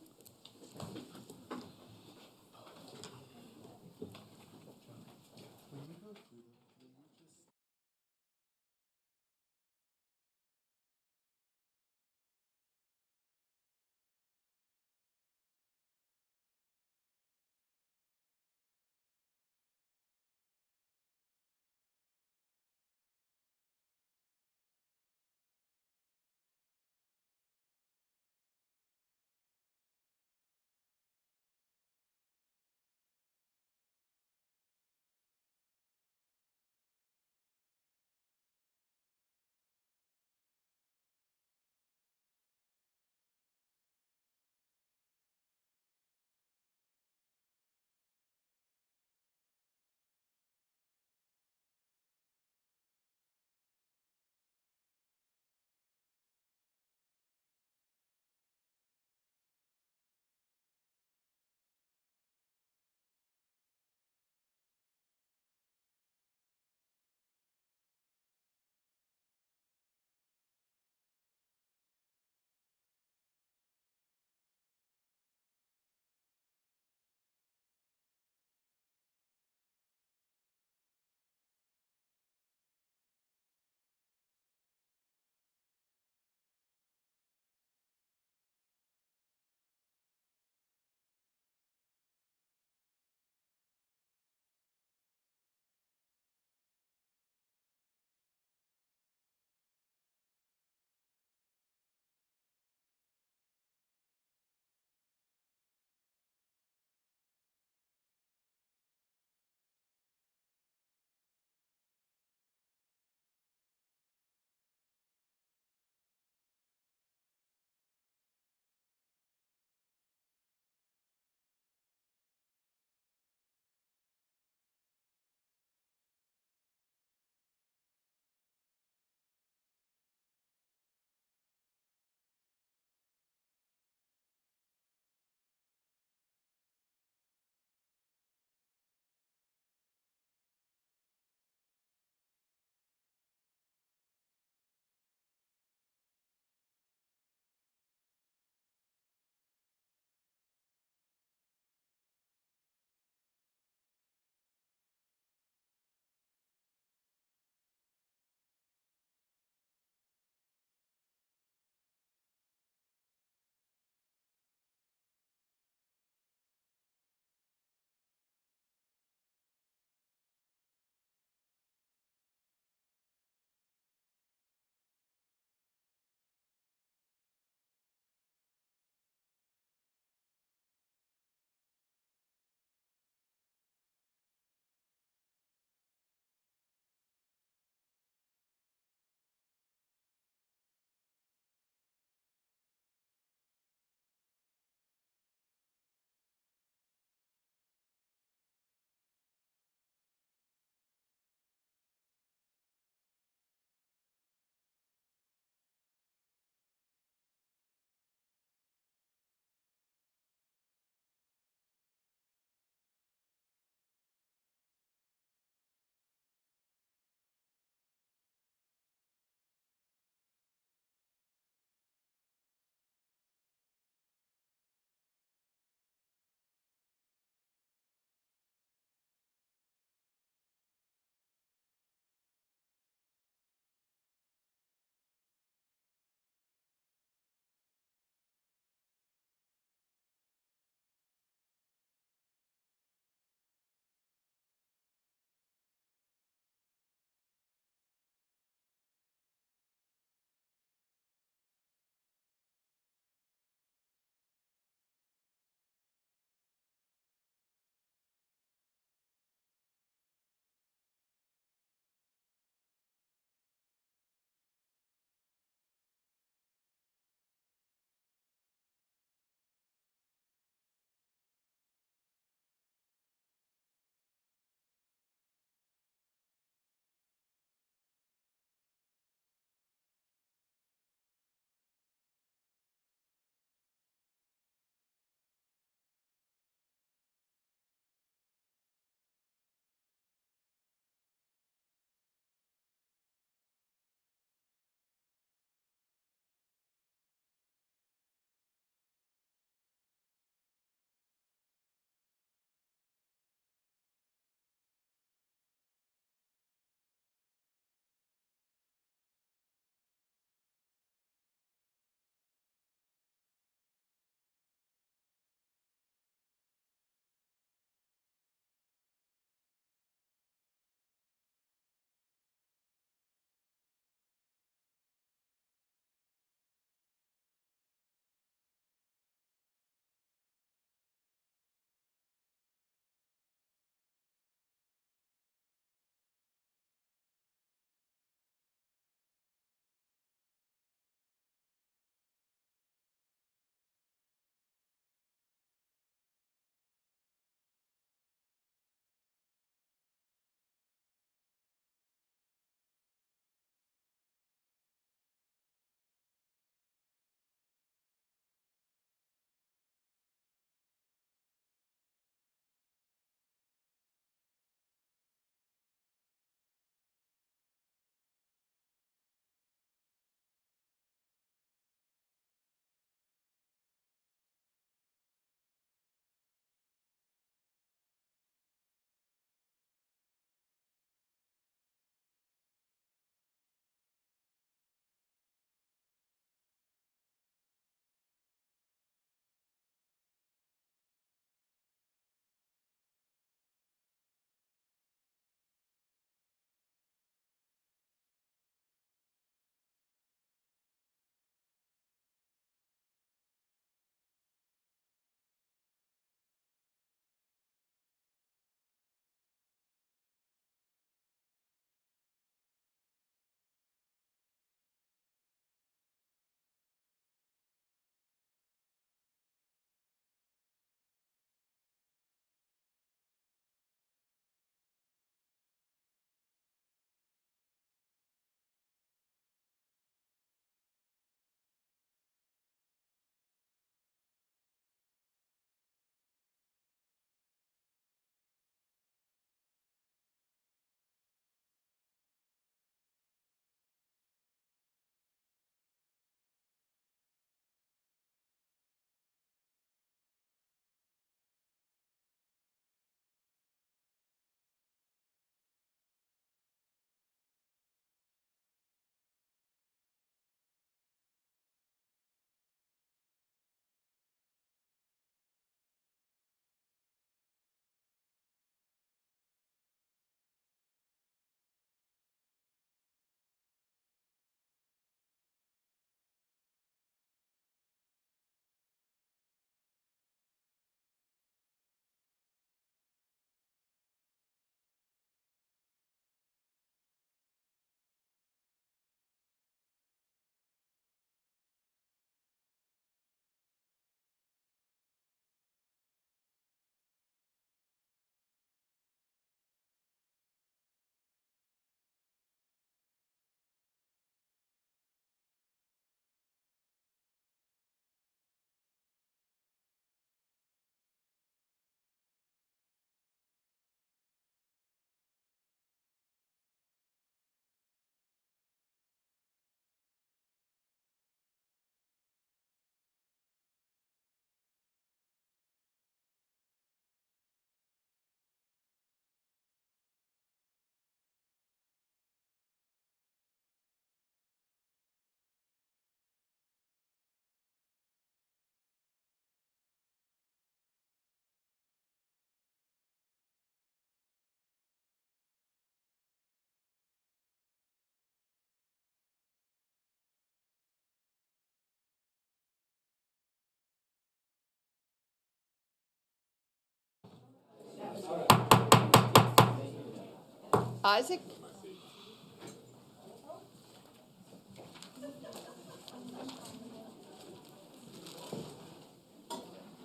Isaac?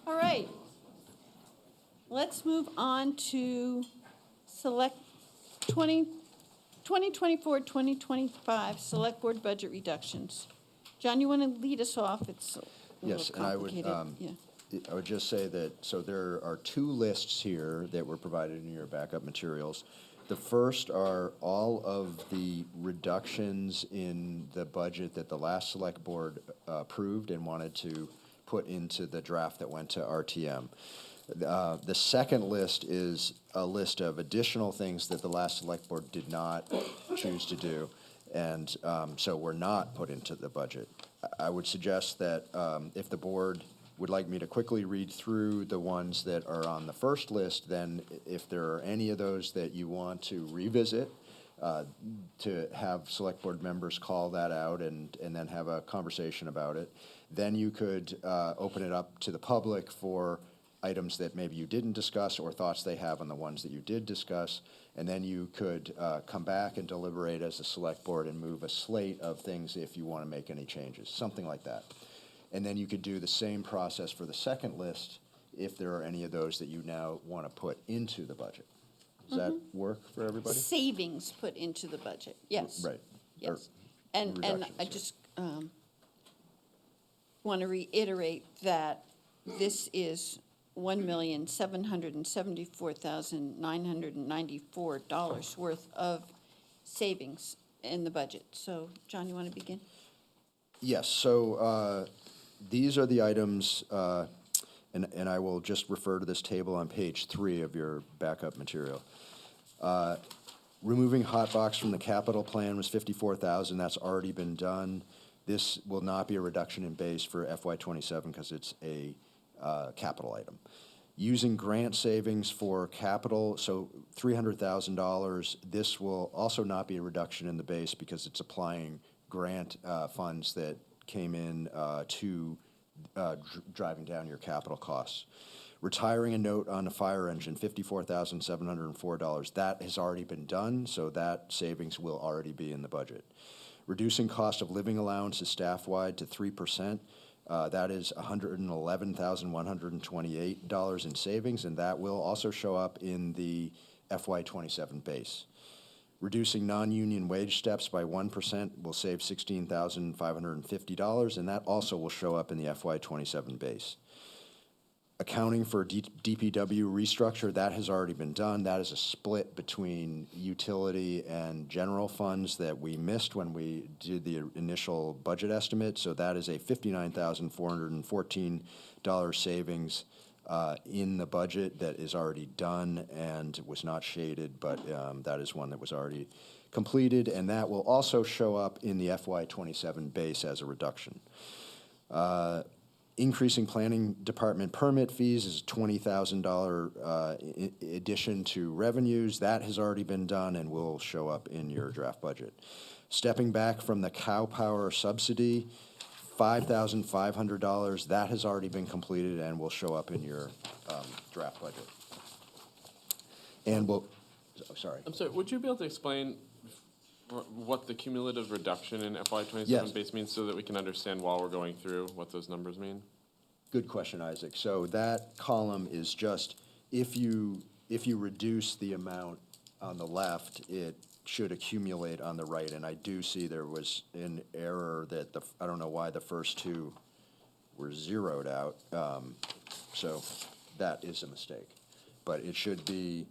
All right. Let's move on to select 2024-2025 Select Board budget reductions. John, you want to lead us off? It's a little Yes, and I would, complicated. I would just say that, so there are two lists here that were provided in your backup materials. The first are all of the reductions in the budget that the last select board approved and wanted to put into the draft that went to RTM. The second list is a list of additional things that the last select board did not choose to do, and so were not put into the budget. I would suggest that if the board would like me to quickly read through the ones that are on the first list, then if there are any of those that you want to revisit, to have select board members call that out and then have a conversation about it, then you could open it up to the public for items that maybe you didn't discuss or thoughts they have on the ones that you did discuss, and then you could come back and deliberate as a select board and move a slate of things if you want to make any changes, something like that. And then you could do the same process for the second list if there are any of those that you now want to put into the budget. Does that work for everybody? Savings put into the budget, yes. Right. Yes. And I reductions, just want to reiterate that this is $1,774,994 worth of savings in the budget. So, John, you want to begin? Yes, so these are the items, and I will just refer to this table on page 3 of your backup material. Removing hot box from the capital plan was $54,000. That's already been done. This will not be a reduction in base for FY27 because it's a capital item. Using grant savings for capital, so $300,000. This will also not be a reduction in the base because it's applying grant funds that came in to driving down your capital costs. Retiring a note on a fire engine, $54,704. That has already been done, so that savings will already be in the budget. Reducing cost of living allowances staff-wide to 3%. That is $111,128 in savings, and that will also show up in the FY27 base. Reducing non-union wage steps by 1% will save $16,550, and that also will show up in the FY27 base. Accounting for DPW restructure, that has already been done. That is a split between utility and general funds that we missed when we did the initial budget estimate. So that is a $59,414 savings in the budget that is already done and was not shaded, but that is one that was already completed, and that will also show up in the FY27 base as a reduction. Increasing planning department permit fees is a $20,000 addition to revenues. That has already been done and will show up in your draft budget. Stepping back from the cow power subsidy, $5,500. That has already been completed and will show up in your draft budget. And sorry. I'm sorry, would you be able to explain what the cumulative reduction in FY27 Yes. base means so that we can understand while we're going through what those numbers mean? Good question, Isaac. So that column is just, if you reduce the amount on the left, it should accumulate on the right. And I do see there was an error that I don't know why the first two were zeroed out. So that is a mistake. But it should be,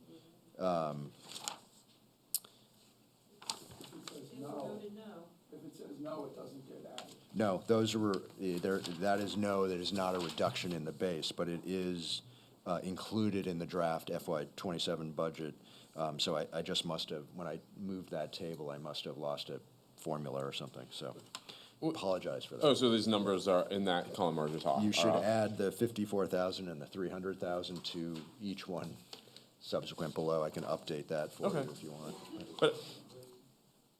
If it says no, it doesn't get added. no, those were, that is no, that is not a reduction in the base, but it is included in the draft FY27 budget. So I just must have, when I moved that table, I must have lost a formula or something, so apologize for that. Oh, so these numbers are in that column or just off? You should add the 54,000 and the 300,000 to each one subsequent below. I can update that for you if you want. But,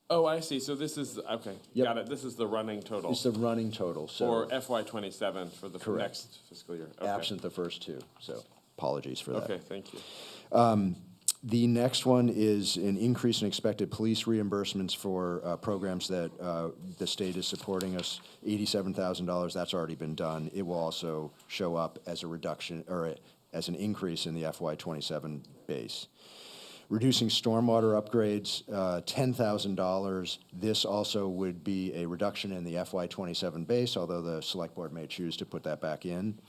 oh, I see. So this is, okay, Yep. got it. This is the running total. It's the running total, so. For FY27 for the Correct. next fiscal year. Okay. Absent the first two, so apologies for that. Okay, thank you. The next one is an increase in expected police reimbursements for programs that the state is supporting us, $87,000. That's already been done. It will also show up as a reduction or as an increase in the FY27 base. Reducing stormwater upgrades, $10,000. This also would be a reduction in the FY27 base, although the select board may choose to put that back in.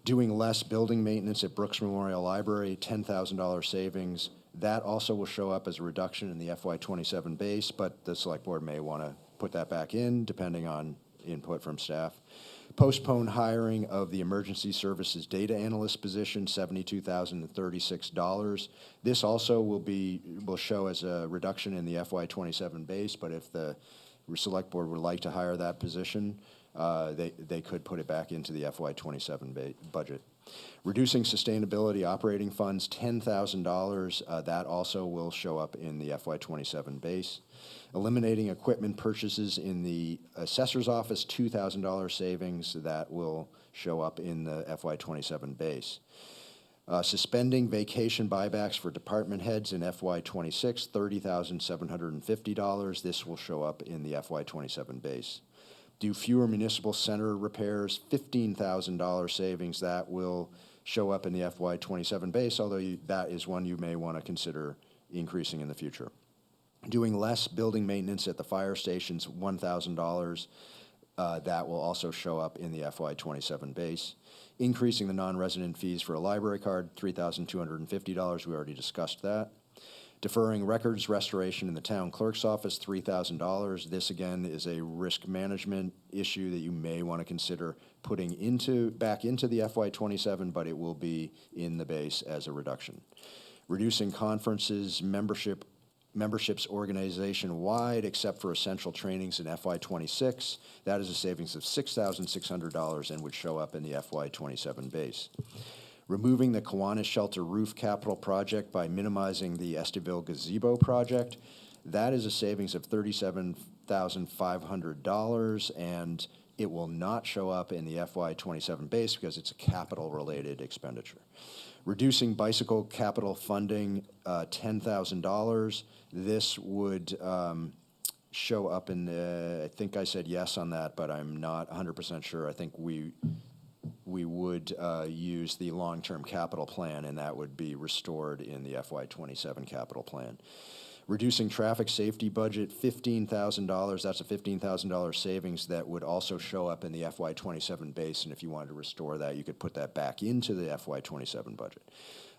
Doing less building maintenance at Brooks Memorial Library, $10,000 savings. That also will show up as a reduction in the FY27 base, but the select board may want to put that back in depending on input from staff. Postpone hiring of the emergency services data analyst position, $72,036. This also will show as a reduction in the FY27 base, but if the select board would like to hire that position, they could put it back into the FY27 budget. Reducing sustainability operating funds, $10,000. That also will show up in the FY27 base. Eliminating equipment purchases in the assessor's office, $2,000 savings. That will show up in the FY27 base. Suspending vacation buybacks for department heads in FY26, $30,750. This will show up in the FY27 base. Do fewer municipal center repairs, $15,000 savings. That will show up in the FY27 base, although that is one you may want to consider increasing in the future. Doing less building maintenance at the fire stations, $1,000. That will also show up in the FY27 base. Increasing the non-resident fees for a library card, $3,250. We already discussed that. Deferring records restoration in the town clerk's office, $3,000. This, again, is a risk management issue that you may want to consider putting back into the FY27, but it will be in the base as a reduction. Reducing conferences, memberships organization-wide, except for essential trainings in FY26. That is a savings of $6,600 and would show up in the FY27 base. Removing the Kiwanis Shelter roof capital project by minimizing the Estiville gazebo project. That is a savings of $37,500, and it will not show up in the FY27 base because it's a capital-related expenditure. Reducing bicycle capital funding, $10,000. This would show up in the, I think I said yes on that, but I'm not 100% sure. I think we would use the long-term capital plan, and that would be restored in the FY27 capital plan. Reducing traffic safety budget, $15,000. That's a $15,000 savings that would also show up in the FY27 base, and if you wanted to restore that, you could put that back into the FY27 budget.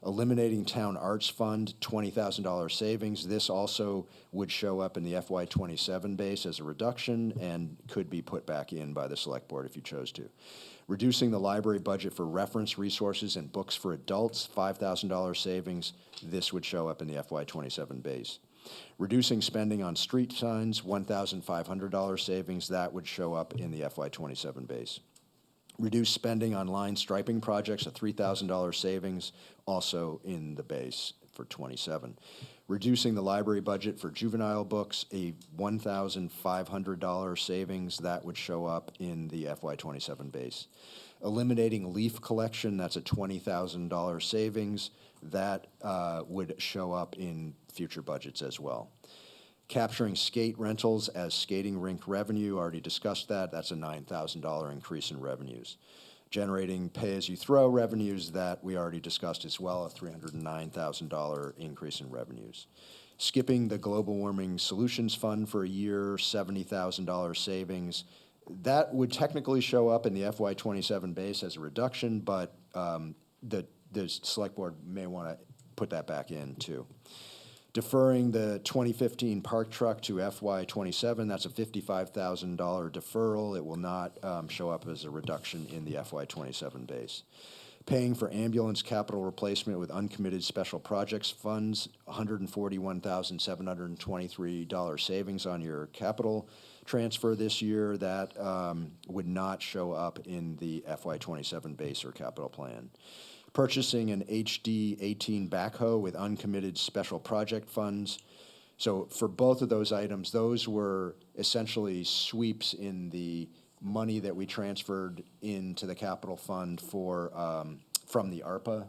Eliminating town arts fund, $20,000 savings. This also would show up in the FY27 base as a reduction and could be put back in by the select board if you chose to. Reducing the library budget for reference resources and books for adults, $5,000 savings. This would show up in the FY27 base. Reducing spending on street signs, $1,500 savings. That would show up in the FY27 base. Reduce spending on line striping projects, a $3,000 savings, also in the base for 27. Reducing the library budget for juvenile books, a $1,500 savings. That would show up in the FY27 base. Eliminating leaf collection, that's a $20,000 savings. That would show up in future budgets as well. Capturing skate rentals as skating rink revenue, already discussed that. That's a $9,000 increase in revenues. Generating pay-as-you-throw revenues, that we already discussed as well, a $309,000 increase in revenues. Skipping the Global Warming Solutions Fund for a year, $70,000 savings. That would technically show up in the FY27 base as a reduction, but the select board may want to put that back in too. Deferring the 2015 park truck to FY27, that's a $55,000 deferral. It will not show up as a reduction in the FY27 base. Paying for ambulance capital replacement with uncommitted special projects funds, $141,723 savings on your capital transfer this year. That would not show up in the FY27 base or capital plan. Purchasing an HD 18 backhoe with uncommitted special project funds. So for both of those items, those were essentially sweeps in the money that we transferred into the capital fund for from the ARPA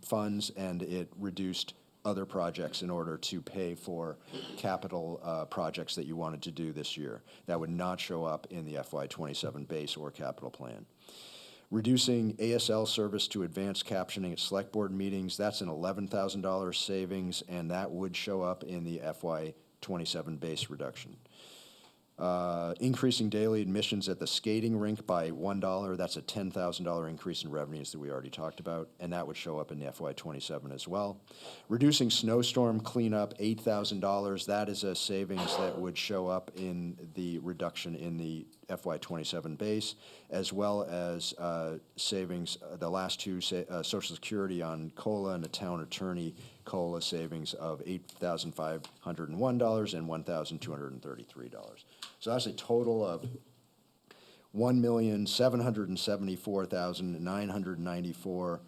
funds, and it reduced other projects in order to pay for capital projects that you wanted to do this year. That would not show up in the FY27 base or capital plan. Reducing ASL service to advanced captioning at select board meetings, that's an $11,000 savings, and that would show up in the FY27 base reduction. Increasing daily admissions at the skating rink by $1, that's a $10,000 increase in revenues that we already talked about, and that would show up in the FY27 as well. Reducing snowstorm cleanup, $8,000, that is a savings that would show up in the reduction in the FY27 base, as well as savings, the last two, Social Security on COLA and the town attorney COLA savings of $8,501 and $1,233. So that's a total of $1,774,994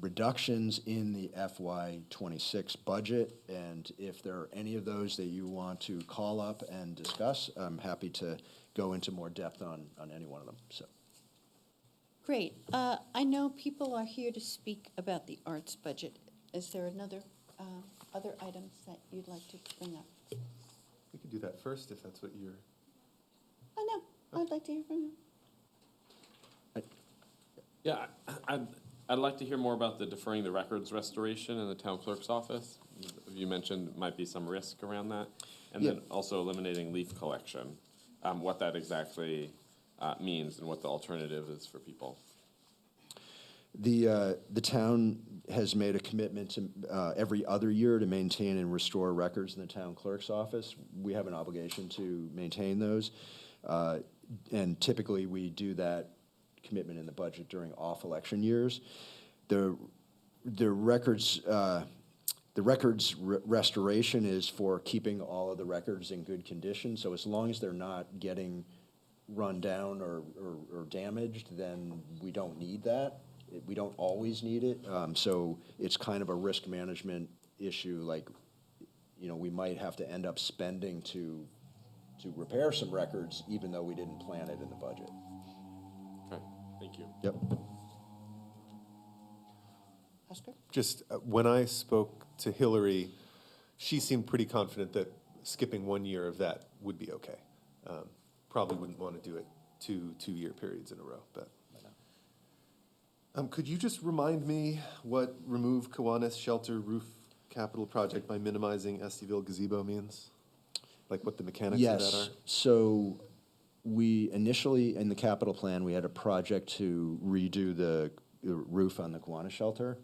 reductions in the FY26 budget. And if there are any of those that you want to call up and discuss, I'm happy to go into more depth on any one of them. So. Great. I know people are here to speak about the arts budget. Is there other items that you'd like to bring up? We could do that first if that's what you're. Oh, no, I'd like to hear from you. Yeah, I'd like to hear more about the deferring the records restoration in the town clerk's office. You mentioned might be some risk around that. And then also eliminating leaf collection, what that exactly means and what the alternative is for people. The town has made a commitment to every other year to maintain and restore records in the town clerk's office. We have an obligation to maintain those, and typically we do that commitment in the budget during off-election years. The records restoration is for keeping all of the records in good condition. So as long as they're not getting run down or damaged, then we don't need that. We don't always need it, so it's kind of a risk management issue. Like, we might have to end up spending to repair some records, even though we didn't plan it in the budget. Okay, thank you. Yep. Oscar? Just when I spoke to Hillary, she seemed pretty confident that skipping 1 year of that would be okay. Probably wouldn't want to do it two-year periods in a row, but. Could you just remind me what remove Kiwanis Shelter Roof Capital Project by minimizing Estiville gazebo means? Like what the mechanics of that are? Yes, so we initially, in the capital plan, we had a project to redo the roof on the Kiwanis Shelter.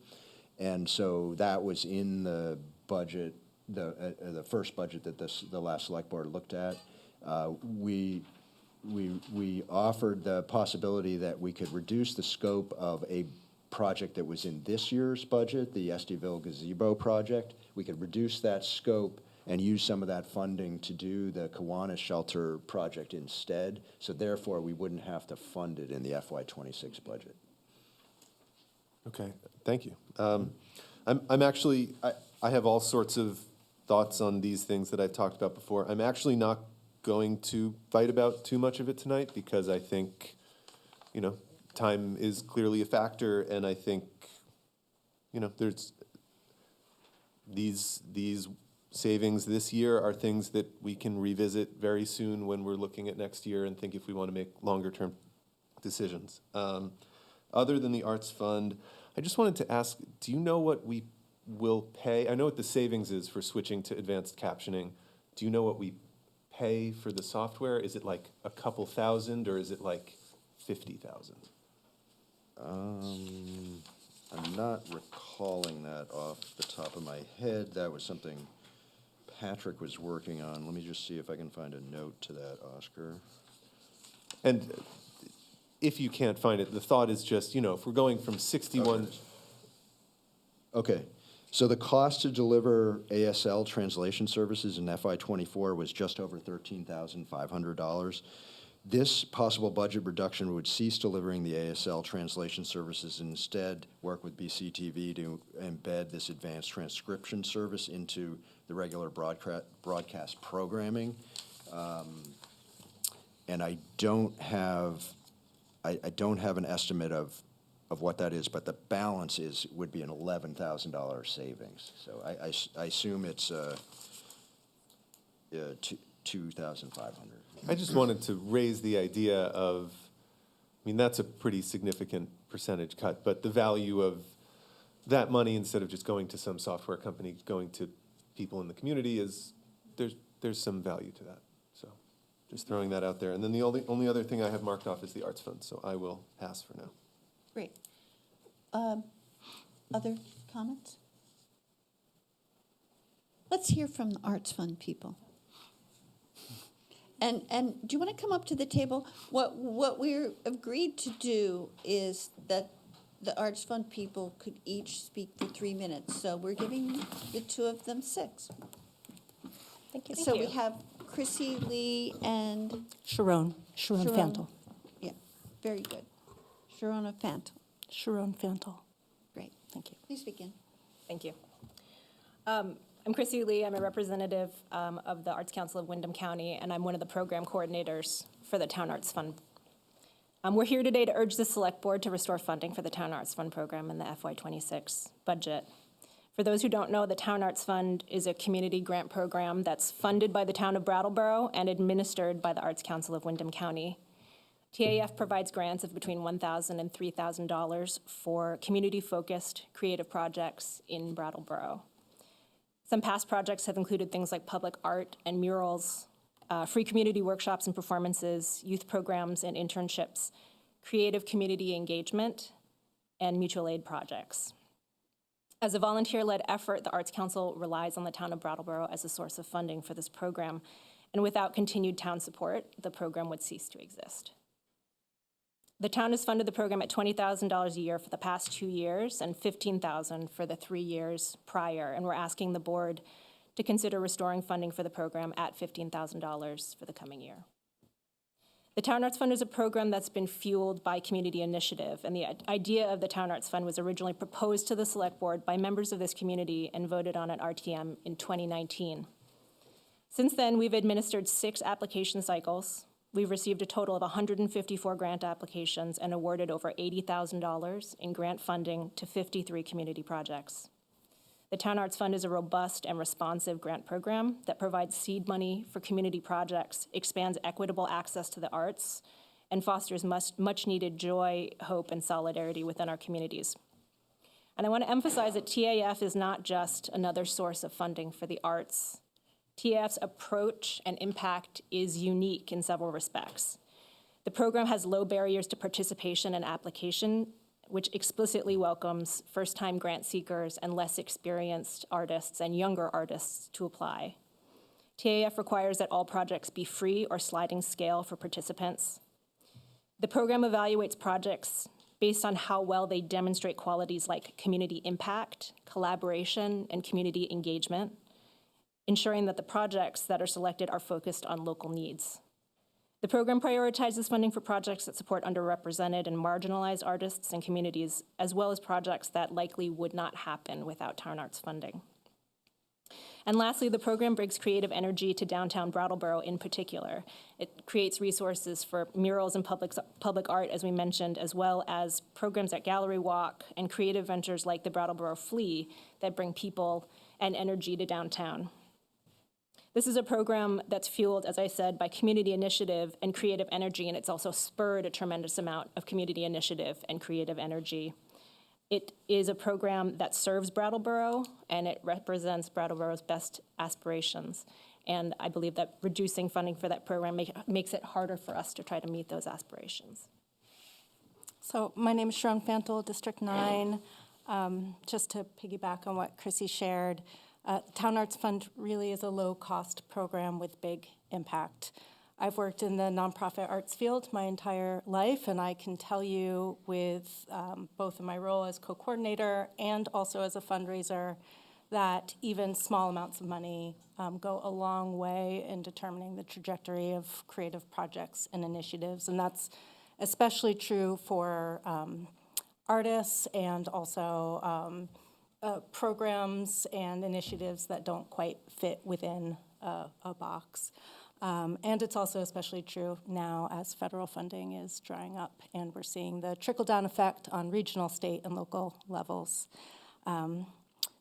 And so that was in the budget, the first budget that the last select board looked at. We offered the possibility that we could reduce the scope of a project that was in this year's budget, the Estiville gazebo project. We could reduce that scope and use some of that funding to do the Kiwanis Shelter project instead. So therefore, we wouldn't have to fund it in the FY26 budget. Okay, thank you. I'm actually, I have all sorts of thoughts on these things that I've talked about before. I'm actually not going to fight about too much of it tonight because I think, time is clearly a factor, and I think, there's these savings this year are things that we can revisit very soon when we're looking at next year and think if we want to make longer term decisions. Other than the arts fund, I just wanted to ask, do you know what we will pay? I know what the savings is for switching to advanced captioning. Do you know what we pay for the software? Is it like a couple thousand or is it like 50,000? I'm not recalling that off the top of my head. That was something Patrick was working on. Let me just see if I can find a note to that, Oscar. And if you can't find it, the thought is just, if we're going from 61. Okay. So the cost to deliver ASL translation services in FY24 was just over $13,500. This possible budget reduction would cease delivering the ASL translation services and instead work with BCTV to embed this advanced transcription service into the regular broadcast programming. And I don't have an estimate of of what that is, but the balance would be an $11,000 savings. So I assume it's 2,500. I just wanted to raise the idea of, I mean, that's a pretty significant percentage cut, but the value of that money, instead of just going to some software company, going to people in the community, is there's some value to that. So just throwing that out there. And then the only other thing I have marked off is the arts fund, so I will pass for now. Great. Other comments? Let's hear from the Arts Fund people. And do you want to come up to the table? What we're agreed to do is that the Arts Fund people could each speak for 3 minutes. So we're giving the two of them 6. Thank you. So we have Chrissy Lee and Sharon Fantel. Yeah, very good. Sharona Fantel. Sharon Fantel. Great. Thank you. Please begin. Thank you. I'm Chrissy Lee. I'm a representative of the Arts Council of Windham County, and I'm one of the program coordinators for the Town Arts Fund. We're here today to urge the Select Board to restore funding for the Town Arts Fund program in the FY26 budget. For those who don't know, the Town Arts Fund is a community grant program that's funded by the town of Brattleboro and administered by the Arts Council of Windham County. TAF provides grants of between $1,000 and $3,000 for community-focused creative projects in Brattleboro. Some past projects have included things like public art and murals, free community workshops and performances, youth programs and internships, creative community engagement, and mutual aid projects. As a volunteer-led effort, the Arts Council relies on the town of Brattleboro as a source of funding for this program, and without continued town support, the program would cease to exist. The town has funded the program at $20,000 a year for the past 2 years and $15,000 for the 3 years prior, and we're asking the board to consider restoring funding for the program at $15,000 for the coming year. The Town Arts Fund is a program that's been fueled by community initiative, and the idea of the Town Arts Fund was originally proposed to the Select Board by members of this community and voted on at RTM in 2019. Since then, we've administered 6 application cycles. We've received a total of 154 grant applications and awarded over $80,000 in grant funding to 53 community projects. The Town Arts Fund is a robust and responsive grant program that provides seed money for community projects, expands equitable access to the arts, and fosters much-needed joy, hope, and solidarity within our communities. And I want to emphasize that TAF is not just another source of funding for the arts. TAF's approach and impact is unique in several respects. The program has low barriers to participation and application, which explicitly welcomes first-time grant seekers and less experienced artists and younger artists to apply. TAF requires that all projects be free or sliding scale for participants. The program evaluates projects based on how well they demonstrate qualities like community impact, collaboration, and community engagement, ensuring that the projects that are selected are focused on local needs. The program prioritizes funding for projects that support underrepresented and marginalized artists and communities, as well as projects that likely would not happen without Town Arts funding. And lastly, the program brings creative energy to downtown Brattleboro in particular. It creates resources for murals and public art, as we mentioned, as well as programs at Gallery Walk and creative ventures like the Brattleboro Flea that bring people and energy to downtown. This is a program that's fueled, as I said, by community initiative and creative energy, and it's also spurred a tremendous amount of community initiative and creative energy. It is a program that serves Brattleboro, and it represents Brattleboro's best aspirations. And I believe that reducing funding for that program makes it harder for us to try to meet those aspirations. So my name is Sharon Fantel, District 9. Just to piggyback on what Chrissy shared, Town Arts Fund really is a low-cost program with big impact. I've worked in the nonprofit arts field my entire life, and I can tell you with both in my role as co-coordinator and also as a fundraiser that even small amounts of money go a long way in determining the trajectory of creative projects and initiatives, and that's especially true for artists and also programs and initiatives that don't quite fit within a box. And it's also especially true now as federal funding is drying up, and we're seeing the trickle-down effect on regional, state, and local levels.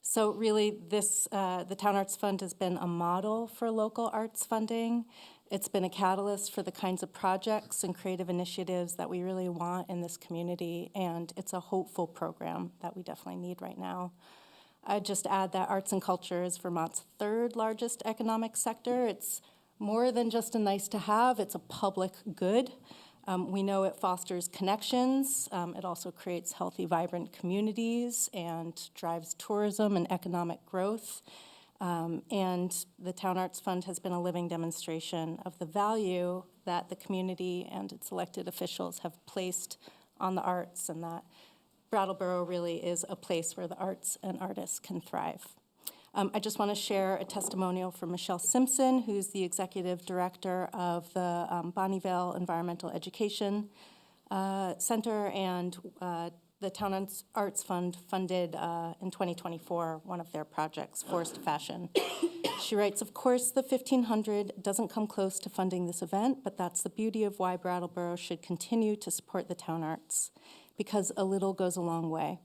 So really, the Town Arts Fund has been a model for local arts funding. It's been a catalyst for the kinds of projects and creative initiatives that we really want in this community, and it's a hopeful program that we definitely need right now. I'd just add that arts and culture is Vermont's third largest economic sector. It's more than just a nice to have, it's a public good. We know it fosters connections. It also creates healthy, vibrant communities and drives tourism and economic growth. And the Town Arts Fund has been a living demonstration of the value that the community and its elected officials have placed on the arts, and that Brattleboro really is a place where the arts and artists can thrive. I just want to share a testimonial from Michelle Simpson, who's the executive director of the Bonnievale Environmental Education Center, and the Town Arts Fund funded in 2024 one of their projects, Forced Fashion. She writes, "Of course, the 1,500 doesn't come close to funding this event, but that's the beauty of why Brattleboro should continue to support the town arts, because a little goes a long way.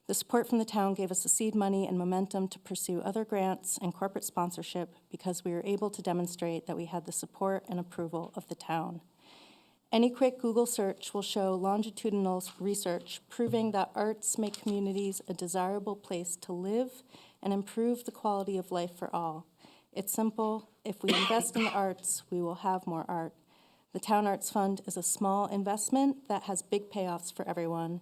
The support from the town gave us the seed money and momentum to pursue other grants and corporate sponsorship because we were able to demonstrate that we had the support and approval of the town. Any quick Google search will show longitudinal research proving that arts make communities a desirable place to live and improve the quality of life for all. It's simple. If we invest in the arts, we will have more art. The Town Arts Fund is a small investment that has big payoffs for everyone.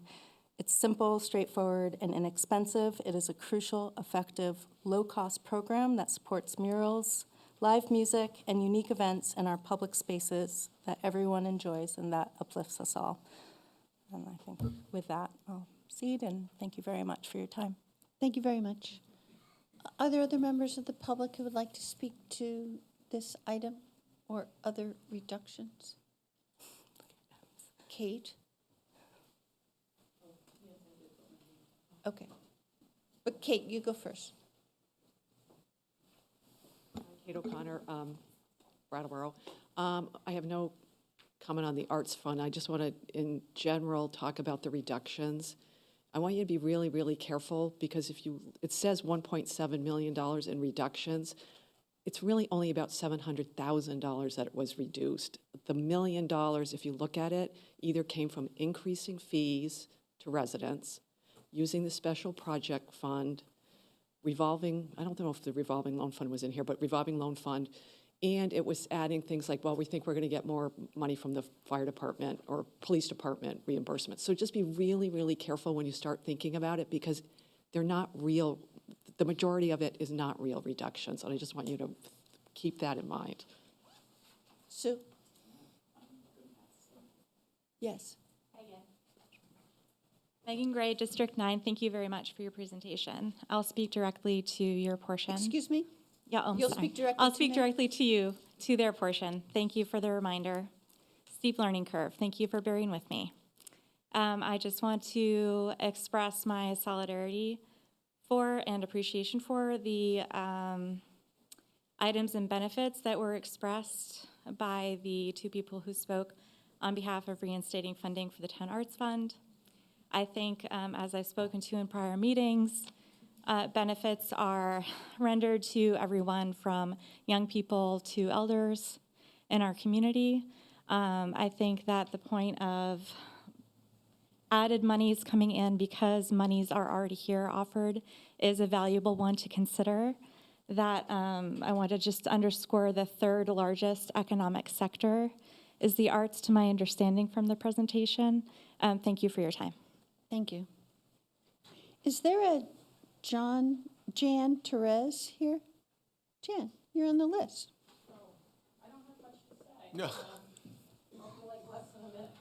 It's simple, straightforward, and inexpensive. It is a crucial, effective, low-cost program that supports murals, live music, and unique events in our public spaces that everyone enjoys and that uplifts us all." And I think with that, I'll cede, and thank you very much for your time. Thank you very much. Are there other members of the public who would like to speak to this item or other reductions? Kate? Okay. But Kate, you go first. Kate O'Connor, Brattleboro. I have no comment on the Arts Fund. I just want to, in general, talk about the reductions. I want you to be really, really careful, because it says $1.7 million in reductions. It's really only about $700,000 that it was reduced. The $1 million, if you look at it, either came from increasing fees to residents, using the special project fund, revolving, I don't know if the revolving loan fund was in here, but revolving loan fund, and it was adding things like, well, we think we're going to get more money from the fire department or police department reimbursement. So just be really, really careful when you start thinking about it, because they're not real, the majority of it is not real reductions, and I just want you to keep that in mind. Sue? Yes. Megan Gray, District 9, thank you very much for your presentation. I'll speak directly to your portion. Excuse me? Yeah, I'm You'll sorry. speak directly I'll to speak me? directly to you, to their portion. Thank you for the reminder. Steep learning curve. Thank you for bearing with me. I just want to express my solidarity for and appreciation for the items and benefits that were expressed by the two people who spoke on behalf of reinstating funding for the Town Arts Fund. I think, as I've spoken to in prior meetings, benefits are rendered to everyone from young people to elders in our community. I think that the point of added monies coming in because monies are already here offered is a valuable one to consider. That I want to just underscore the third largest economic sector is the arts, to my understanding from the presentation. Thank you for your time. Thank you. Is there a Jan Therese here? Jan, you're on the list. I don't have much to say. No. I'll go like less than a minute.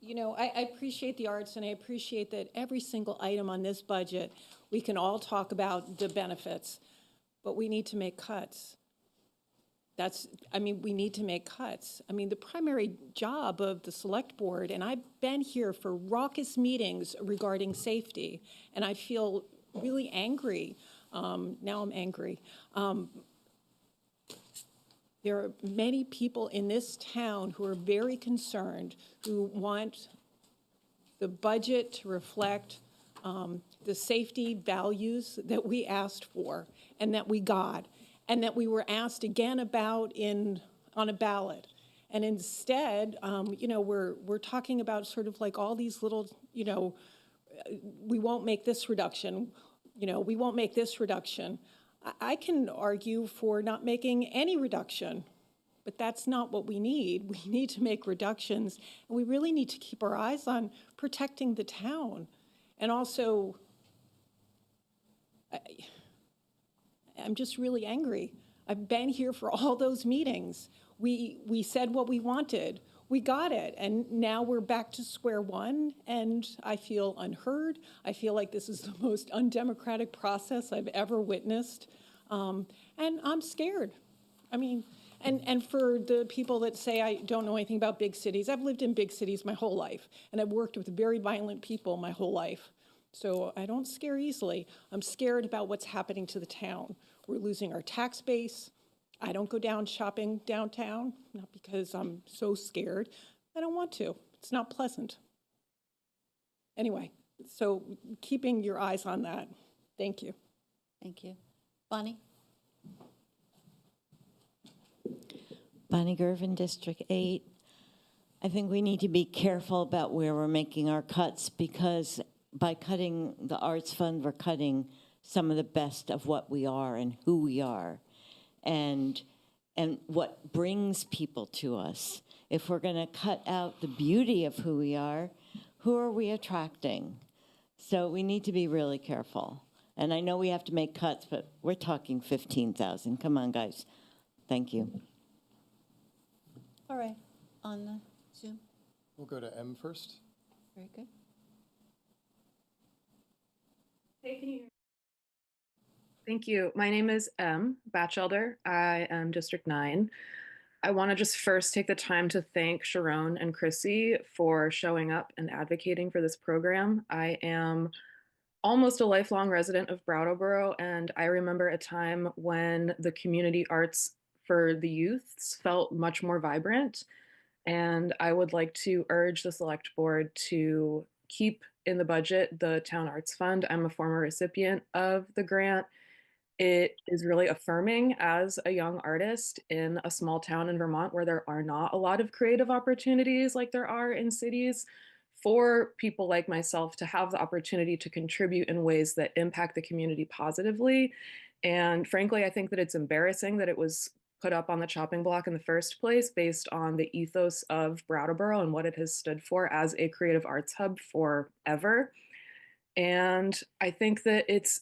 You know, I appreciate the arts, and I appreciate that every single item on this budget, we can all talk about the benefits, but we need to make cuts. We need to make cuts. I mean, the primary job of the select board, and I've been here for raucous meetings regarding safety, and I feel really angry. Now I'm angry. There are many people in this town who are very concerned, who want the budget to reflect the safety values that we asked for and that we got, and that we were asked again about on a ballot. And instead, we're talking about sort of like all these little, we won't make this reduction, we won't make this reduction. I can argue for not making any reduction, but that's not what we need. We need to make reductions, and we really need to keep our eyes on protecting the town. And also, I'm just really angry. I've been here for all those meetings. We said what we wanted. We got it, and now we're back to square one, and I feel unheard. I feel like this is the most undemocratic process I've ever witnessed, and I'm scared. I mean, and for the people that say I don't know anything about big cities, I've lived in big cities my whole life, and I've worked with very violent people my whole life. So I don't scare easily. I'm scared about what's happening to the town. We're losing our tax base. I don't go down shopping downtown, not because I'm so scared. I don't want to. It's not pleasant. Anyway, so keeping your eyes on that. Thank you. Thank you. Bonnie? Bonnie Gervin, District 8. I think we need to be careful about where we're making our cuts, because by cutting the Arts Fund, we're cutting some of the best of what we are and who we are and what brings people to us. If we're going to cut out the beauty of who we are we attracting? So we need to be really careful. And I know we have to make cuts, but we're talking 15,000. Come on, guys. Thank you. All right, on the Zoom. We'll go to M first. Very good. Thank you. My name is Batchelder. I am District 9. I want to just first take the time to thank Sharon and Chrissy for showing up and advocating for this program. I am almost a lifelong resident of Brattleboro, and I remember a time when the community arts for the youths felt much more vibrant. And I would like to urge the Select Board to keep in the budget the Town Arts Fund. I'm a former recipient of the grant. It is really affirming as a young artist in a small town in Vermont where there are not a lot of creative opportunities like there are in cities, for people like myself to have the opportunity to contribute in ways that impact the community positively. And frankly, I think that it's embarrassing that it was put up on the chopping block in the first place based on the ethos of Brattleboro and what it has stood for as a creative arts hub forever. And I think that it's,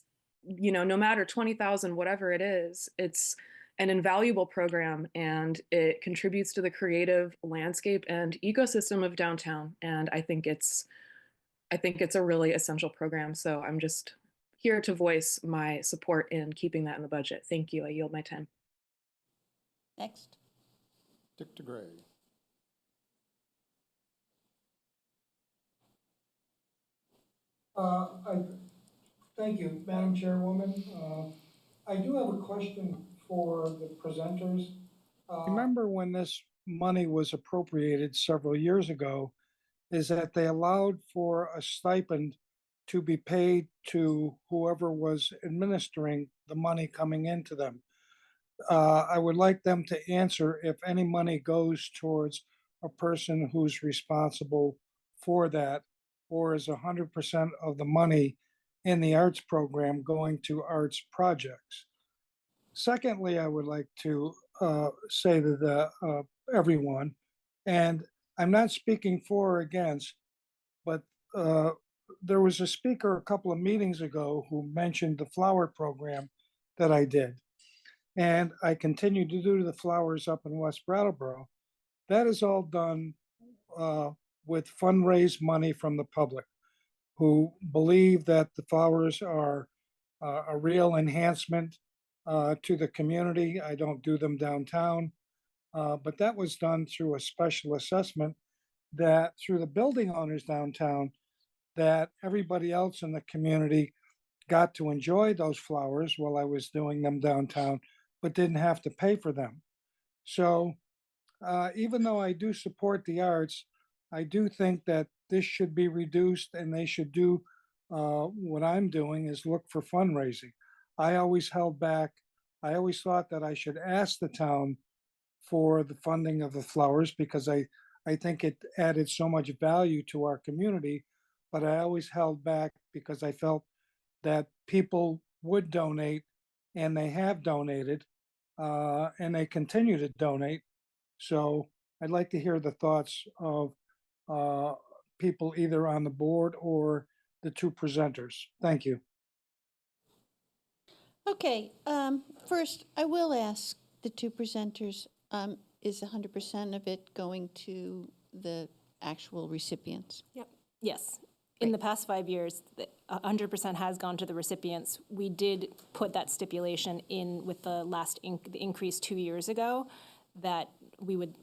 no matter 20,000, whatever it is, it's an invaluable program, and it contributes to the creative landscape and ecosystem of downtown. And I think it's a really essential program. So I'm just here to voice my support in keeping that in the budget. Thank you. I yield my time. Next. Dick DeGray. Thank you, Madam Chairwoman. I do have a question for the presenters. Remember when this money was appropriated several years ago, is that they allowed for a stipend to be paid to whoever was administering the money coming into them. I would like them to answer if any money goes towards a person who's responsible for that, or is 100% of the money in the arts program going to arts projects. Secondly, I would like to say to everyone, and I'm not speaking for or against, but there was a speaker a couple of meetings ago who mentioned the flower program that I did. And I continue to do the flowers up in West Brattleboro. That is all done with fundraised money from the public, who believe that the flowers are a real enhancement to the community. I don't do them downtown, but that was done through a special assessment that through the building owners downtown, that everybody else in the community got to enjoy those flowers while I was doing them downtown, but didn't have to pay for them. So even though I do support the arts, I do think that this should be reduced and they should do what I'm doing is look for fundraising. I always held back. I always thought that I should ask the town for the funding of the flowers because I think it added so much value to our community, but I always held back because I felt that people would donate and they have donated and they continue to donate. So I'd like to hear the thoughts of uh, people either on the board or the two presenters. Thank you. Okay, first, I will ask the two presenters, is 100% of it going to the actual recipients? Yep. Yes. In the past 5 years, 100% has gone to the recipients. We did put that stipulation in with the last the increase 2 years ago that we would,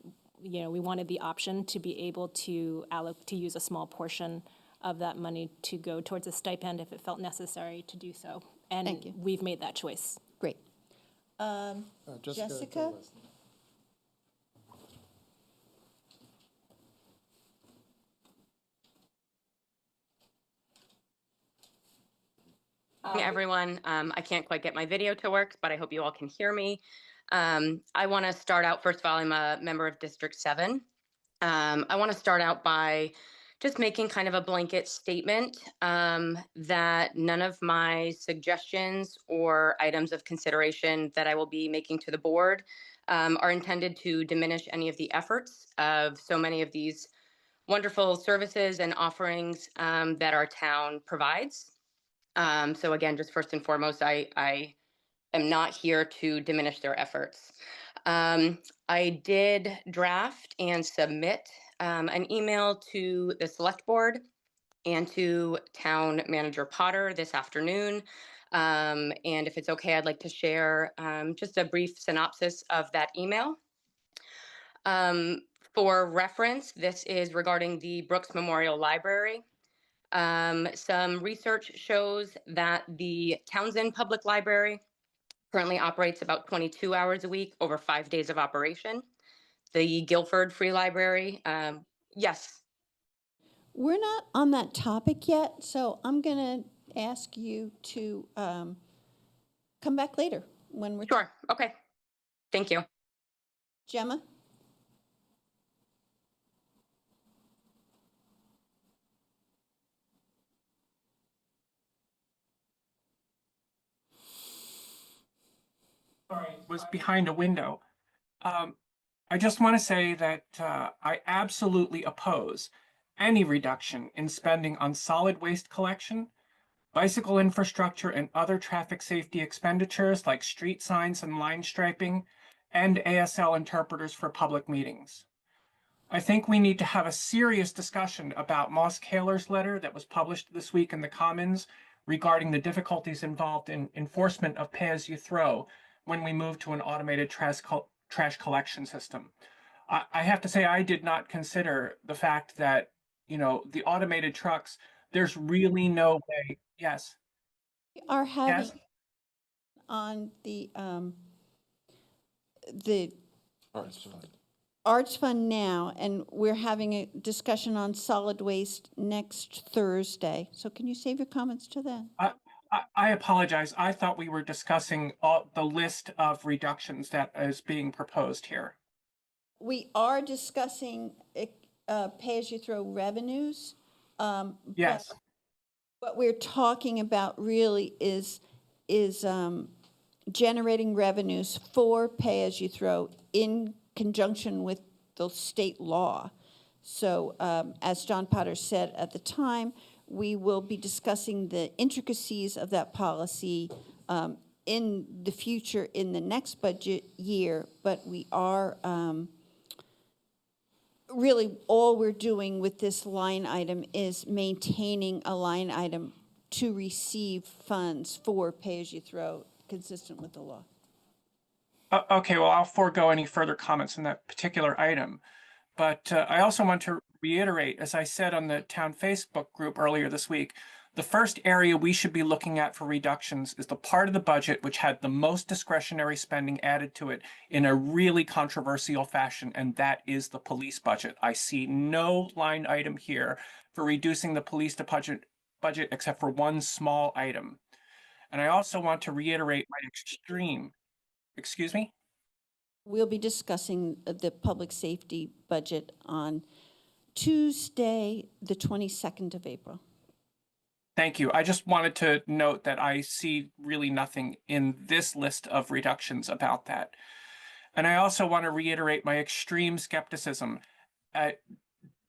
we wanted the option to be able to use a small portion of that money to go towards a stipend if it felt necessary to do so. And Thank you. we've made that choice. Great. Jessica? Everyone. I can't quite get my video to work, but I hope you all can hear me. I want to start out, first of all, I'm a member of District 7. I want to start out by just making kind of a blanket statement that none of my suggestions or items of consideration that I will be making to the board are intended to diminish any of the efforts of so many of these wonderful services and offerings that our town provides. So again, just first and foremost, I am not here to diminish their efforts. I did draft and submit an email to the select board and to town manager Potter this afternoon. And if it's okay, I'd like to share just a brief synopsis of that email. For reference, this is regarding the Brooks Memorial Library. Some research shows that the Townsend Public Library currently operates about 22 hours a week over 5 days of operation. The Guilford Free Library, yes. We're not on that topic yet, so I'm going to ask you to come back later when we're. Sure, okay. Thank you. Gemma? Sorry, was behind a window. I just want to say that I absolutely oppose any reduction in spending on solid waste collection, bicycle infrastructure, and other traffic safety expenditures like street signs and line striping, and ASL interpreters for public meetings. I think we need to have a serious discussion about Moss Kaler's letter that was published this week in the Commons regarding the difficulties involved in enforcement of pay-as-you-throw when we move to an automated trash collection system. I have to say, I did not consider the fact that, the automated trucks, there's really no way. Yes. We are having Yes? on the Arts Fund. Arts Fund now, and we're having a discussion on solid waste next Thursday. So can you save your comments to then? I apologize. I thought we were discussing the list of reductions that is being proposed here. We are discussing pay-as-you-throw revenues. Yes. What we're talking about really is generating revenues for pay-as-you-throw in conjunction with the state law. So as John Potter said at the time, we will be discussing the intricacies of that policy in the future in the next budget year, but we are really all we're doing with this line item is maintaining a line item to receive funds for pay-as-you-throw consistent with the law. Okay, well, I'll forego any further comments on that particular item. But I also want to reiterate, as I said on the town Facebook group earlier this week, The first area we should be looking at for reductions is the part of the budget which had the most discretionary spending added to it in a really controversial fashion, and that is the police budget. I see no line item here for reducing the police budget except for one small item. And I also want to reiterate my excuse me? We'll be discussing the public safety budget on Tuesday, the 22nd of April. Thank you. I just wanted to note that I see really nothing in this list of reductions about that. And I also want to reiterate my extreme skepticism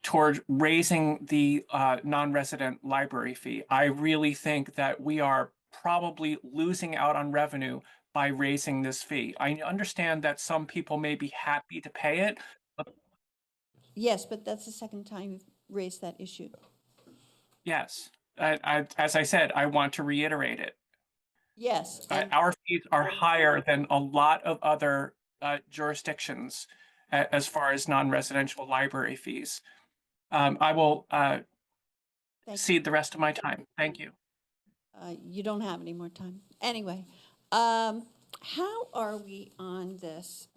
toward raising the non-resident library fee. I really think that we are probably losing out on revenue by raising this fee. I understand that some people may be happy to pay it. Yes, but that's the second time you've raised that issue. Yes. As I said, I want to reiterate it. Yes. Our fees are higher than a lot of other jurisdictions as far as non-residential library fees. I will cede the rest of my time. Thank you. You don't have any more time. Anyway, how are we on this?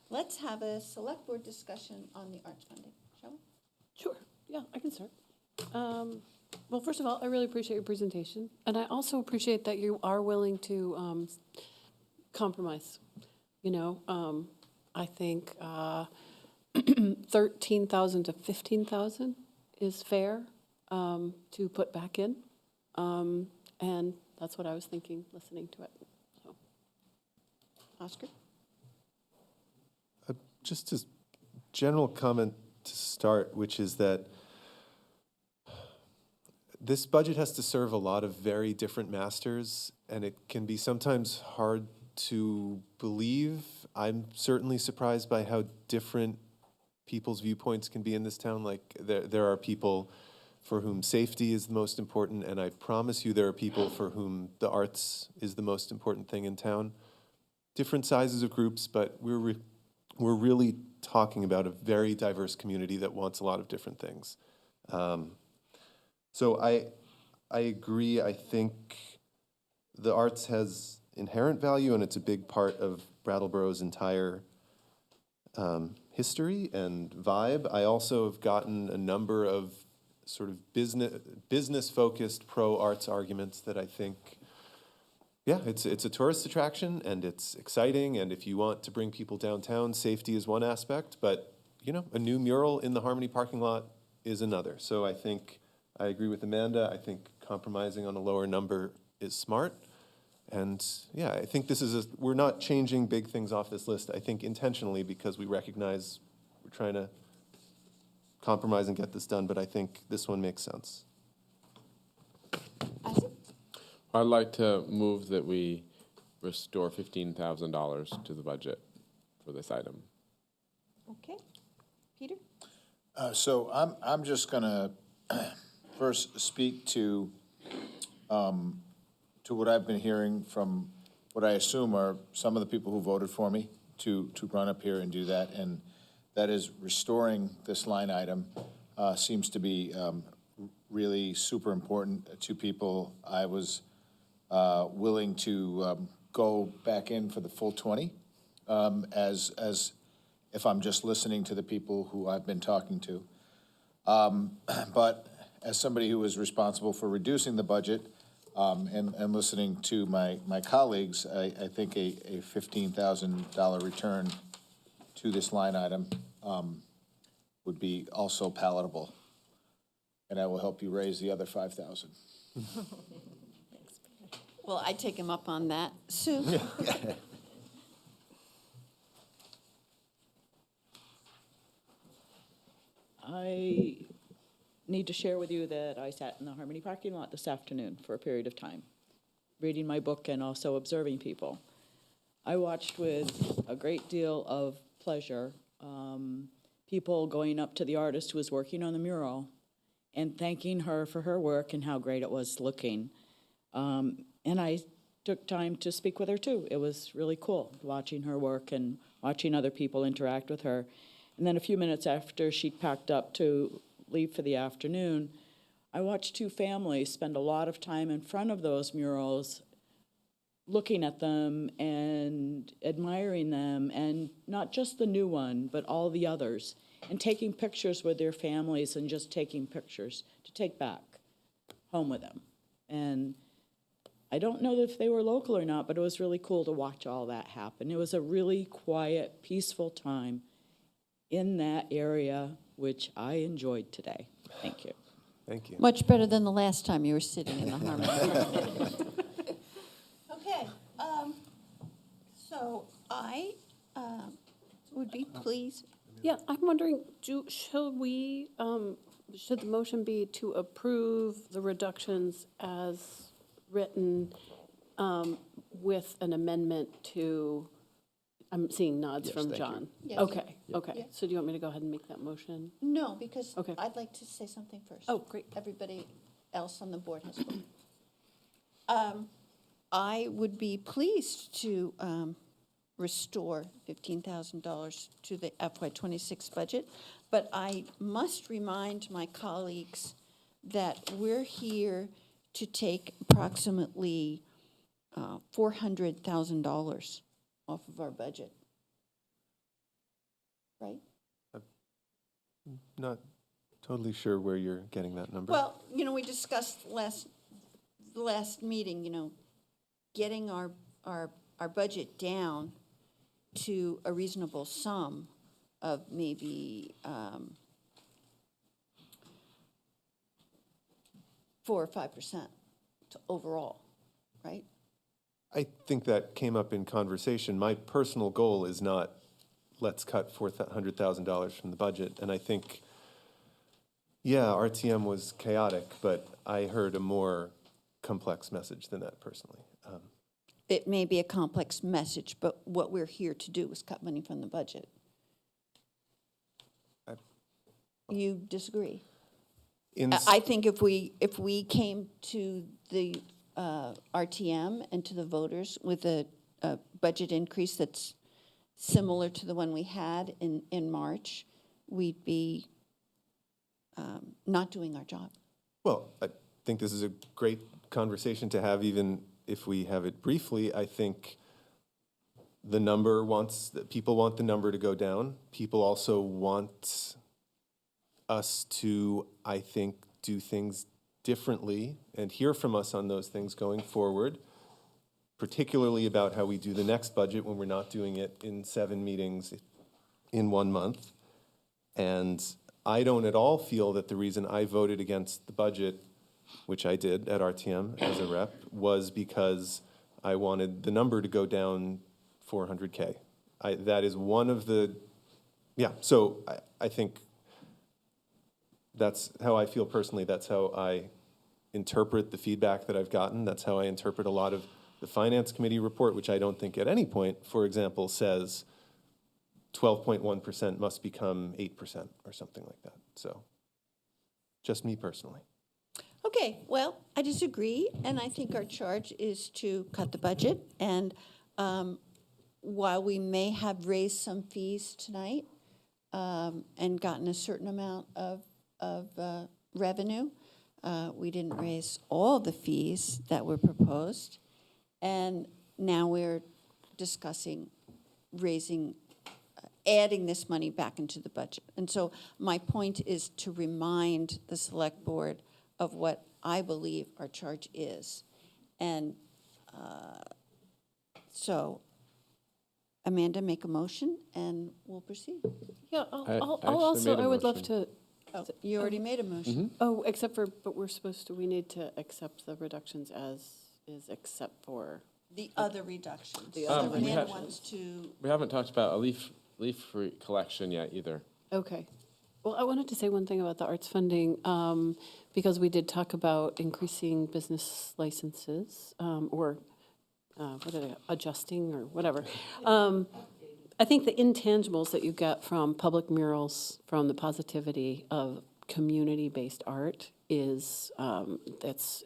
Let's have a select board discussion on the arts funding, shall we? Sure. Yeah, I can start. Well, first of all, I really appreciate your presentation. And I also appreciate that you are willing to compromise. You know, I think 13,000 to 15,000 is fair to put back in. And that's what I was thinking, listening to it. So. Oscar? Just a general comment to start, which is that this budget has to serve a lot of very different masters, and it can be sometimes hard to believe. I'm certainly surprised by how different people's viewpoints can be in this town. Like, there are people for whom safety is the most important, and I promise you there are people for whom the arts is the most important thing in town. Different sizes of groups, but we're really talking about a very diverse community that wants a lot of different things. So I agree. I think the arts has inherent value, and it's a big part of Brattleboro's entire history and vibe. I also have gotten a number of sort of business-focused pro-arts arguments that I think, yeah, it's a tourist attraction, and it's exciting, and if you want to bring people downtown, safety is one aspect, but, you know, a new mural in the Harmony parking lot is another. So I think I agree with Amanda. I think compromising on a lower number is smart. And yeah, I think we're not changing big things off this list, I think intentionally, because we recognize we're trying to compromise and get this done, but I think this one makes sense. I'd like to move that we restore $15,000 to the budget for this item. Okay. Peter? So I'm just gonna first speak to what I've been hearing from what I assume are some of the people who voted for me to run up here and do that, and that is restoring this line item seems to be really super important to people. I was willing to go back in for the full 20 as if I'm just listening to the people who I've been talking to. But as somebody who was responsible for reducing the budget and listening to my colleagues, I think a $15,000 return to this line item would be also palatable. And I will help you raise the other 5,000. Well, I take him up on that. Sue? I need to share with you that I sat in the Harmony parking lot this afternoon for a period of time, reading my book and also observing people. I watched with a great deal of pleasure people going up to the artist who was working on the mural and thanking her for her work and how great it was looking. And I took time to speak with her too. It was really cool watching her work and watching other people interact with her. And then a few minutes after she'd packed up to leave for the afternoon, I watched two families spend a lot of time in front of those murals, looking at them and admiring them, and not just the new one, but all the others, and taking pictures with their families and just taking pictures to take back home with them. And I don't know if they were local or not, but it was really cool to watch all that happen. It was a really quiet, peaceful time in that area, which I enjoyed today. Thank you. Thank you. Much better than the last time you were sitting in the Harmony. Okay, so I would be pleased. Yeah, I'm wondering, should the motion be to approve the reductions as written with an amendment to, I'm seeing nods Yes, from thank you. John. Yes. Okay, Yeah. okay. Yeah. So do you want me to go ahead and make that motion? No, because Okay. I'd like to say something first. Oh, great. Everybody else on the board has spoken. I would be pleased to restore $15,000 to the FY26 budget, but I must remind my colleagues that we're here to take approximately $400,000 off of our budget. Right? Not totally sure where you're getting that number. Well, we discussed the last meeting, getting our budget down to a reasonable sum of maybe 4 or 5% to overall, right? I think that came up in conversation. My personal goal is not, let's cut $400,000 from the budget. And I think, yeah, RTM was chaotic, but I heard a more complex message than that personally. It may be a complex message, but what we're here to do is cut money from the budget. You disagree? I think if we came to the RTM and to the voters with a budget increase that's similar to the one we had in March, we'd be not doing our job. Well, I think this is a great conversation to have, even if we have it briefly. I think people want the number to go down. People also want us to, I think, do things differently and hear from us on those things going forward, particularly about how we do the next budget when we're not doing it in 7 meetings in 1 month. And I don't at all feel that the reason I voted against the budget, which I did at RTM as a rep, was because I wanted the number to go down $400K. That is one of the, so I think that's how I feel personally. That's how I interpret the feedback that I've gotten. That's how I interpret a lot of the Finance Committee report, which I don't think at any point, for example, says 12.1% must become 8% or something like that. So just me personally. Okay, well, I disagree, and I think our charge is to cut the budget. And while we may have raised some fees tonight and gotten a certain amount of revenue, we didn't raise all the fees that were proposed. And now we're discussing adding this money back into the budget. And so my point is to remind the Select Board of what I believe our charge is. And so, Amanda, make a motion and we'll proceed. Yeah, I I would love to. Oh, you already made a motion. Oh, but we need to accept the reductions as is, except for. The other reductions. The So other Amanda reductions. wants to, We haven't talked about a leaf collection yet either. Okay. Well, I wanted to say one thing about the arts funding, because we did talk about increasing business licenses, or adjusting or whatever. I think the intangibles that you get from public murals, from the positivity of community-based art is, it's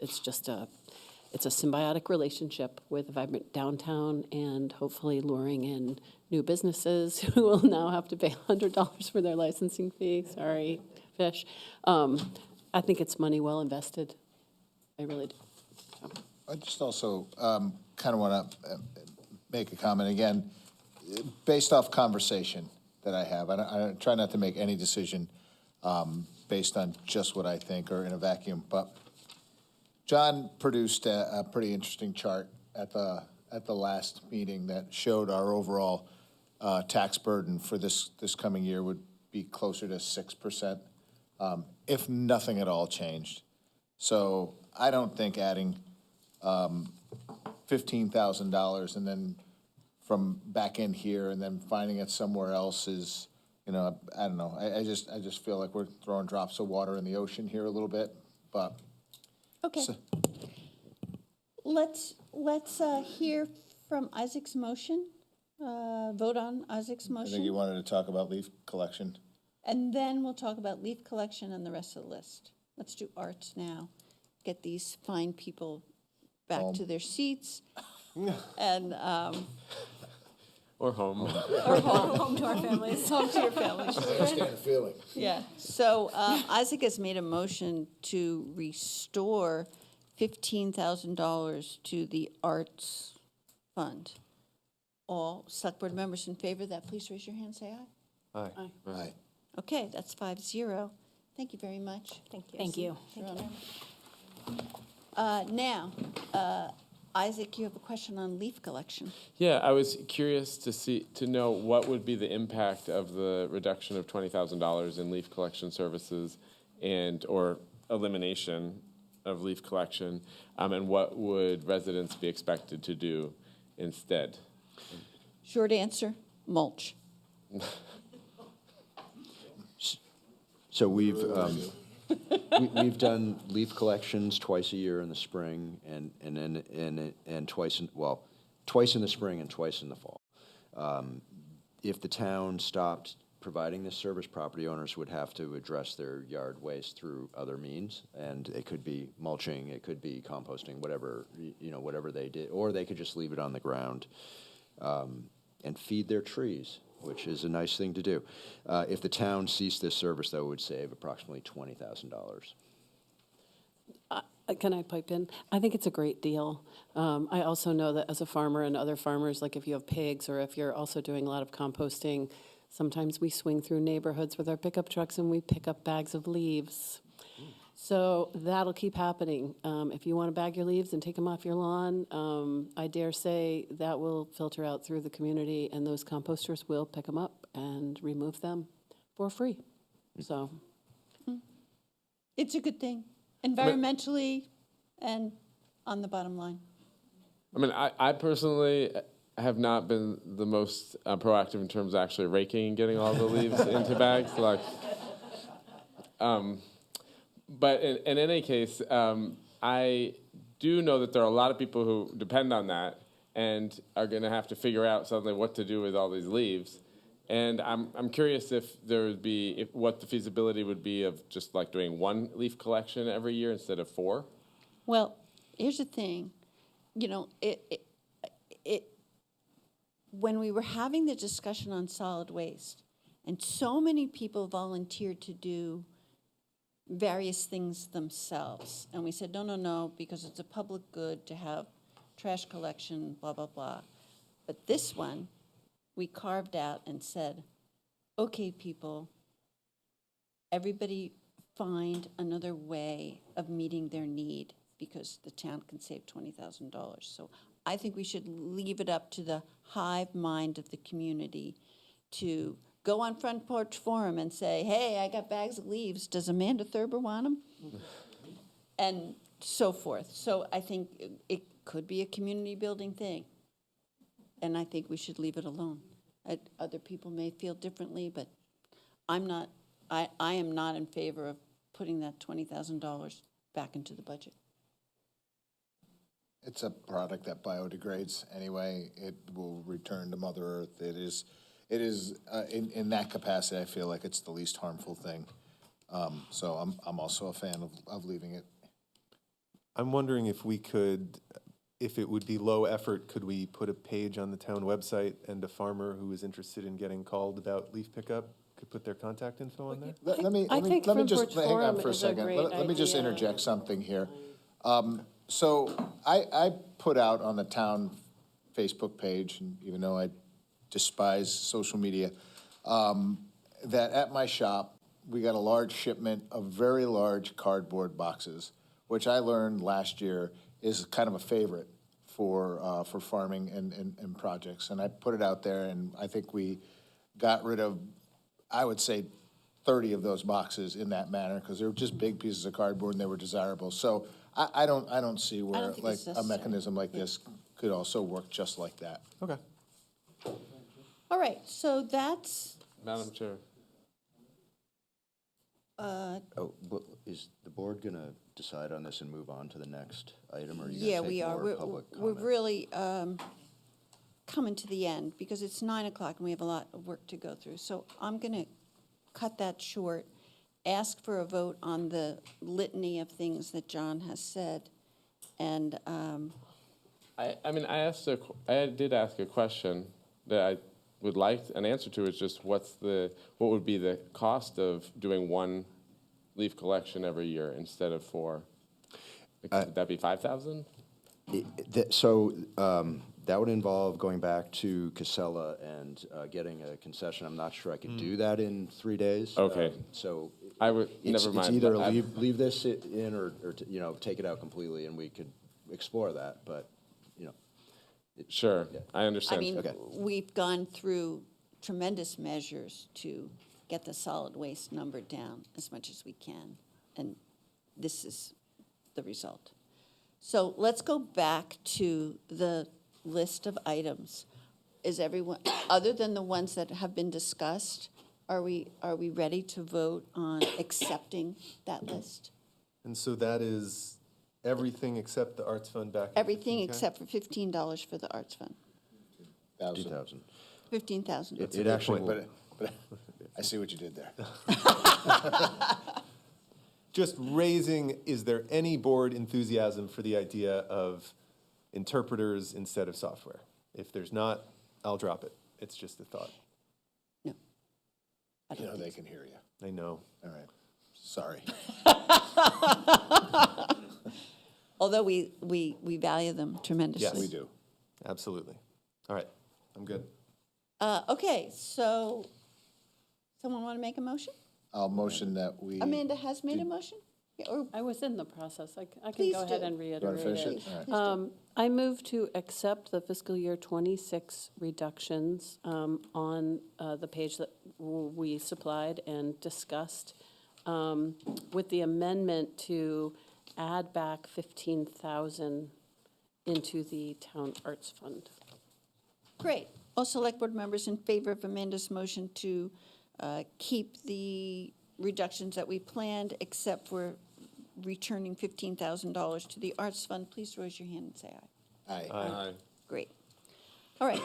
a symbiotic relationship with a vibrant downtown and hopefully luring in new businesses who will now have to pay $100 for their licensing fee. Sorry, fish. I think it's money well invested. I really do. I just also kind of want to make a comment again, based off conversation that I have. I try not to make any decision based on just what I think or in a vacuum. But John produced a pretty interesting chart at the last meeting that showed our overall tax burden for this coming year would be closer to 6%, if nothing at all changed. So I don't think adding $15,000 and then from back in here and then finding it somewhere else is, I don't know. I just feel like we're throwing drops of water in the ocean here a little bit, but. Okay. Let's hear from Isaac's motion, vote on Isaac's I motion. think you wanted to talk about leaf collection. And then we'll talk about leaf collection and the rest of the list. Let's do arts now. Get these fine people back to their seats. And or home. Or home. Home to our families. Home to your families. I understand the feeling. Yeah. So Isaac has made a motion to restore $15,000 to the arts fund. All select board members in favor of that, please raise your hand, say aye. Aye. Aye. Okay, that's 5-0. Thank you very much. Thank you. Thank you. Now, Isaac, you have a question on leaf collection. Yeah, I was curious to know what would be the impact of the reduction of $20,000 in leaf collection services or elimination of leaf collection, and what would residents be expected to do instead? Short answer, mulch. So we've done leaf collections twice a year in the spring and twice in the spring and twice in the fall. If the town stopped providing this service, property owners would have to address their yard waste through other means, and it could be mulching, it could be composting, whatever they did, or they could just leave it on the ground and feed their trees, which is a nice thing to do. If the town ceased this service, that would save approximately $20,000. Can I pipe in? I think it's a great deal. I also know that as a farmer and other farmers, like if you have pigs or if you're also doing a lot of composting, sometimes we swing through neighborhoods with our pickup trucks and we pick up bags of leaves. So that'll keep happening. If you want to bag your leaves and take them off your lawn, I dare say that will filter out through the community, and those composters will pick them up and remove them for free. So it's a good thing, environmentally and on the bottom line. I mean, I personally have not been the most proactive in terms of actually raking and getting all the leaves into bags. But in any case, I do know that there are a lot of people who depend on that and are going to have to figure out suddenly what to do with all these leaves. And I'm curious if there would be what the feasibility would be of just like doing one leaf collection every year instead of 4. Well, here's the thing, when we were having the discussion on solid waste, and so many people volunteered to do various things themselves. And we said, no, because it's a public good to have trash collection, blah, blah, blah. But this one, we carved out and said, okay, people, everybody find another way of meeting their need because the town can save $20,000. So I think we should leave it up to the hive mind of the community to go on Front Porch Forum and say, hey, I got bags of leaves. Does Amanda Thurber want them? And so forth. So I think it could be a community building thing. And I think we should leave it alone. Other people may feel differently, but I am not in favor of putting that $20,000 back into the budget. It's a product that biodegrades anyway. It will return to Mother Earth. It is in that capacity, I feel like it's the least harmful thing. So I'm also a fan of leaving it. I'm wondering if it would be low effort, could we put a page on the town website and a farmer who is interested in getting called about leaf pickup Could put their contact info on there. Let me just, hang on for a second. Let me just interject something here. So I put out on the town Facebook page, and even though I despise social media, that at my shop, we got a large shipment of very large cardboard boxes, which I learned last year is kind of a favorite for farming and projects. And I put it out there, and I think we got rid of, I would say, 30 of those boxes in that manner, because they were just big pieces of cardboard and they were desirable. So I don't see where think like it's a necessary. mechanism like this could also work just like that. Okay. All right, so that's, Madam Chair. Oh, but is the board gonna decide on this and move on to the next item, or are you yeah, gonna we take are. more public We're comment? really coming to the end because it's 9 o'clock and we have a lot of work to go through. So I'm going to cut that short, ask for a vote on the litany of things that John has said, and I mean, I did ask a question that I would like an answer to. Is just what would be the cost of doing one leaf collection every year instead of 4? Would that be 5,000? That would involve going back to Casella and getting a concession. I'm not sure I could do that in 3 days. Okay. So I would it's never mind. either but leave this in or take it out completely, and we could explore that. But sure, yeah. I I understand. mean, Okay. we've gone through tremendous measures to get the solid waste number down as much as we can, and this is the result. So let's go back to the list of items. Is everyone, other than the ones that have been discussed, are we ready to vote on accepting that list? And so that is everything except the Arts Fund back? at Everything 15K? except for $15 for the Arts Fund. 2,000. 15,000. It actually will. But I see what you did there. Just raising, is there any board enthusiasm for the idea of interpreters instead of software? If there's not, I'll drop it. It's just a thought. No. You know they can hear you. I know. All right. Sorry. Although we value them tremendously. Yes. We do. Absolutely. All right, I'm good. Okay, so someone want to make a motion? I'll motion that we. Amanda has made a motion? Yeah, or I was in the process. I can Please go ahead do. and You want to reiterate finish it. it? All right. I move to accept the fiscal year '26 reductions on the page that we supplied and discussed, with the amendment to add back 15,000 into the Town Arts Fund. Great. All select board members in favor of Amanda's motion to keep the reductions that we planned, except for returning $15,000 to the Arts Fund, please raise your hand and say aye. Aye. Aye. Great. All right.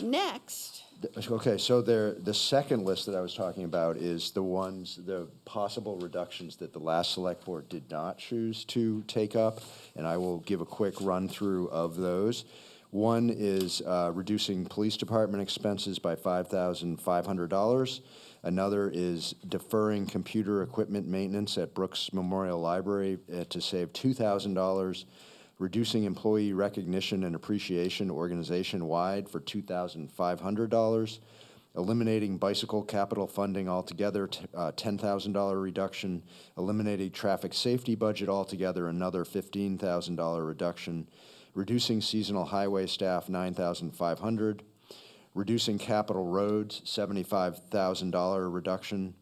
Next, Okay, so the second list that I was talking about is the possible reductions that the last select board did not choose to take up, and I will give a quick run-through of those. One is reducing police department expenses by $5,500. Another is deferring computer equipment maintenance at Brooks Memorial Library to save $2,000. Reducing employee recognition and appreciation organization-wide for $2,500. Eliminating bicycle capital funding altogether, $10,000 reduction. Eliminating traffic safety budget altogether, another $15,000 reduction. Reducing seasonal highway staff, $9,500. Reducing capital roads, $75,000 reduction.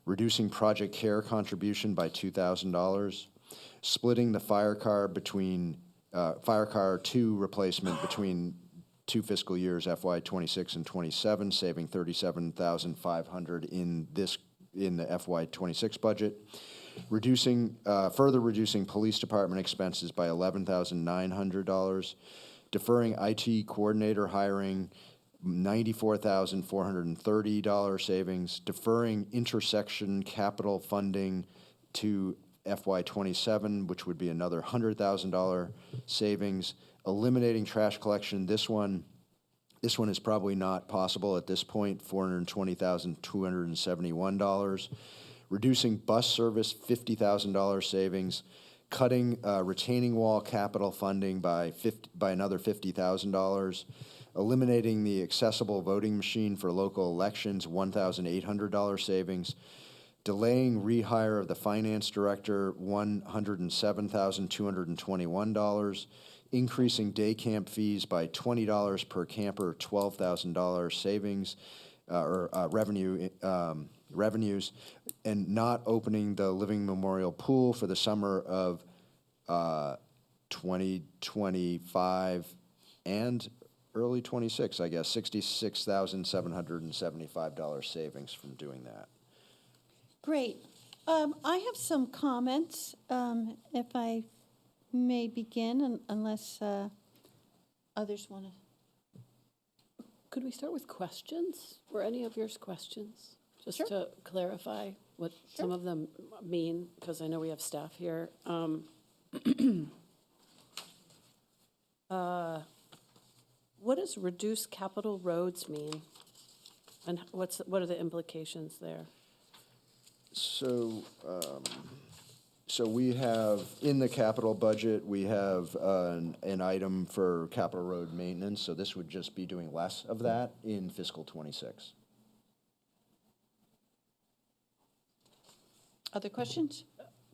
Reducing project care contribution by $2,000. Splitting the fire car 2 replacement between 2 fiscal years, FY '26 and '27, saving $37,500 in the FY '26 budget. Further reducing police department expenses by $11,900. Deferring IT coordinator hiring, $94,430 savings. Deferring intersection capital funding to FY '27, which would be another $100,000 savings. Eliminating trash collection, this one This one is probably not possible at this point, $420,271. Reducing bus service, $50,000 savings. Cutting retaining wall capital funding by another $50,000. Eliminating the accessible voting machine for local elections, $1,800 savings. Delaying rehire of the finance director, $107,221. Increasing day camp fees by $20 per camper, $12,000 savings revenues, and not opening the Living Memorial Pool for the summer of 2025 and early 26, I guess, $66,775 savings from doing that. Great. I have some comments, if I may begin, unless others want to. Could we start with questions? Were any of yours questions? Just Sure. to clarify what some of them mean, because I know we have staff here. What does reduce capital roads mean? And what are the implications there? So, so we have, in the capital budget, we have an item for capital road maintenance, so this would just be doing less of that in fiscal '26. Other questions?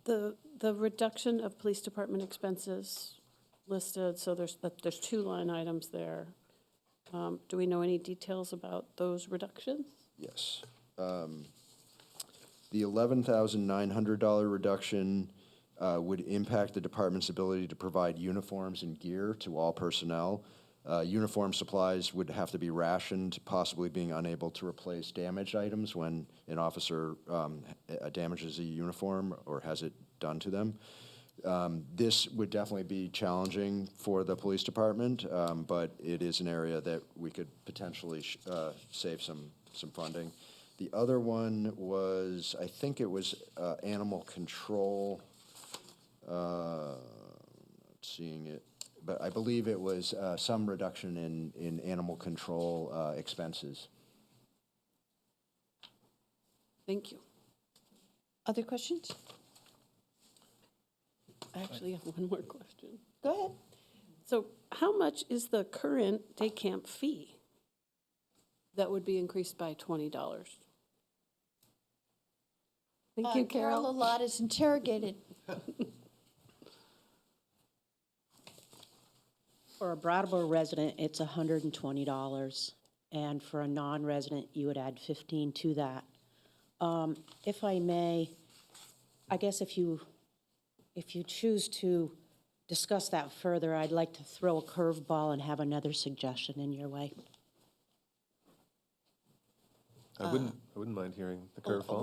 The reduction of police department expenses listed, so there's two line items there. Do we know any details about those reductions? Yes. The $11,900 reduction would impact the department's ability to provide uniforms and gear to all personnel. Uniform supplies would have to be rationed, possibly being unable to replace damaged items when an officer damages a uniform or has it done to them. This would definitely be challenging for the police department, but it is an area that we could potentially save some funding. The other one was, I think it was animal control. Not seeing it, but I believe it was some reduction in animal control expenses. Thank you. Other questions? I actually have one more question. Go ahead. So how much is the current day camp fee that would be increased by $20? Thank you, Carol. Carol, a lot is interrogated. For a Brattleboro resident, it's $120, and for a non-resident, you would add 15 to that. If I may, I guess if you choose to discuss that further, I'd like to throw a curveball and have another suggestion in your way. I wouldn't mind hearing the curveball.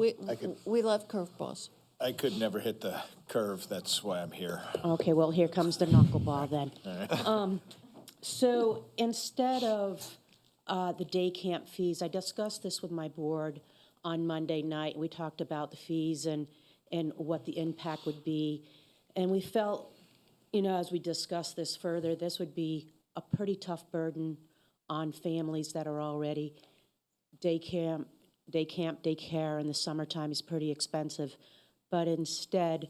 We love curveballs. I could never hit the curve, that's why I'm here. Okay, well, here comes the knuckleball then. So instead of the day camp fees, I discussed this with my board on Monday night. We talked about the fees and what the impact would be. And we felt, as we discussed this further, this would be a pretty tough burden on families that are already daycare in the summertime is pretty expensive. But instead,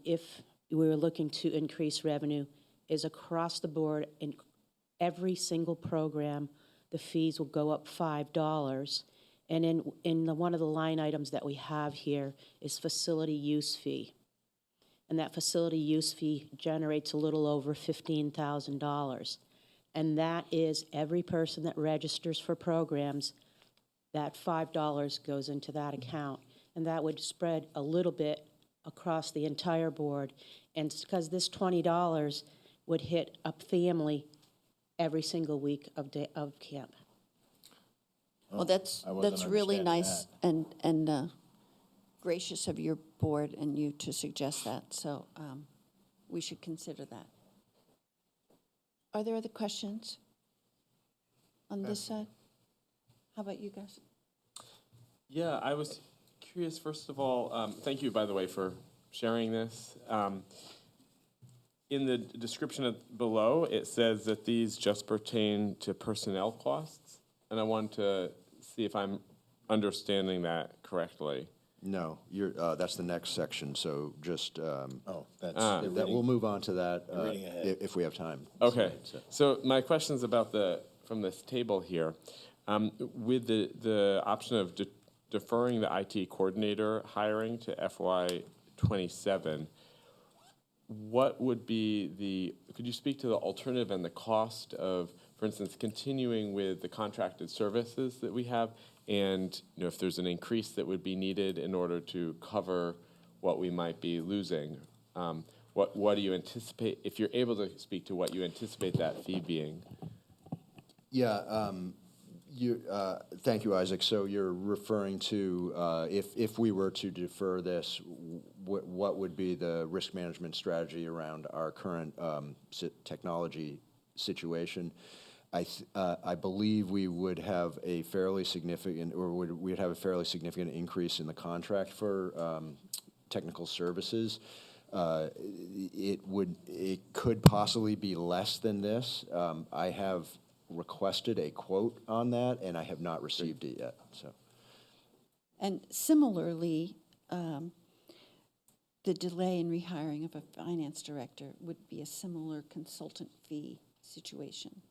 if we were looking to increase revenue, is across the board in every single program, the fees will go up $5. And in one of the line items that we have here is facility use fee. And that facility use fee generates a little over $15,000. And that is every person that registers for programs, that $5 goes into that account. And that would spread a little bit across the entire board. And because this $20 would hit a family every single week of camp. Well, that's really nice and gracious of your board and you to suggest that. So we should consider that. Are there other questions on this side? How about you guys? Yeah, I was curious, first of all, thank you, by the way, for sharing this. in the description below, it says that these just pertain to personnel costs, and I want to see if I'm understanding that correctly. No, that's the next section, so just, That's- we'll move on to that You're reading ahead. if we have time. Okay, so my question's about from this table here. With the option of deferring the IT coordinator hiring to FY '27, what would be could you speak to the alternative and the cost of, for instance, continuing with the contracted services that we have, and if there's an increase that would be needed in order to cover what we might be losing? What do you anticipate, if you're able to speak to what you anticipate that fee being? Yeah, thank you, Isaac. So you're referring to if we were to defer this, what would be the risk management strategy around our current technology situation? I believe we would have a fairly significant, we'd have a fairly significant increase in the contract for technical services. It could possibly be less than this. I have requested a quote on that, and I have not received it yet. So, And similarly, the delay in rehiring of a finance director would be a similar consultant fee situation,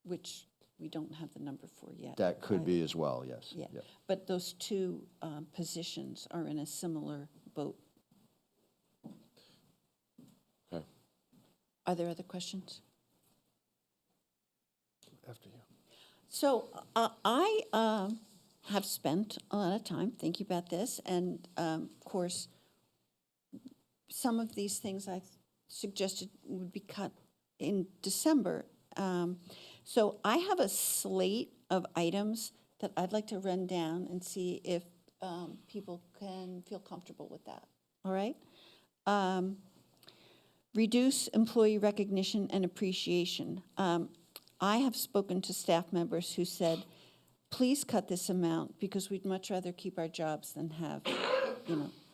which we don't have the number for yet. that could be as well, yes. Yeah, Yep. but those two positions are in a similar boat. Okay. Are there other questions? After you. So I have spent a lot of time thinking about this, and of course, some of these things I suggested would be cut in December. So I have a slate of items that I'd like to run down and see if people can feel comfortable with that. All right? Reduce employee recognition and appreciation. I have spoken to staff members who said, please cut this amount because we'd much rather keep our jobs than have,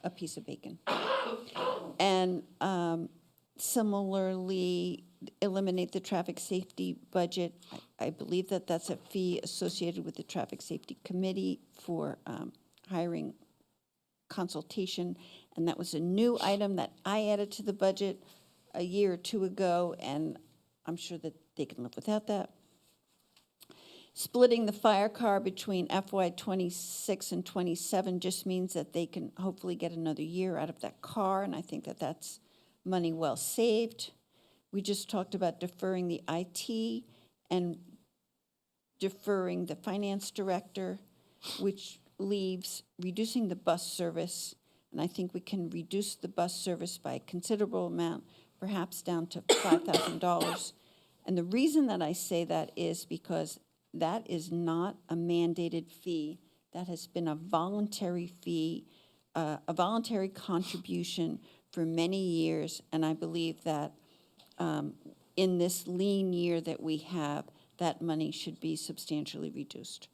a piece of bacon. And similarly, eliminate the traffic safety budget. I believe that that's a fee associated with the Traffic Safety Committee for hiring consultation. And that was a new item that I added to the budget a year or two ago, and I'm sure that they can live without that. Splitting the fire car between FY '26 and '27 just means that they can hopefully get another year out of that car, and I think that that's money well saved. We just talked about deferring the IT and deferring the finance director, which leaves reducing the bus service, and I think we can reduce the bus service by a considerable amount, perhaps down to $5,000. And the reason that I say that is because that is not a mandated fee. That has been a voluntary fee, a voluntary contribution for many years, and I believe that in this lean year that we have, that money should be substantially reduced.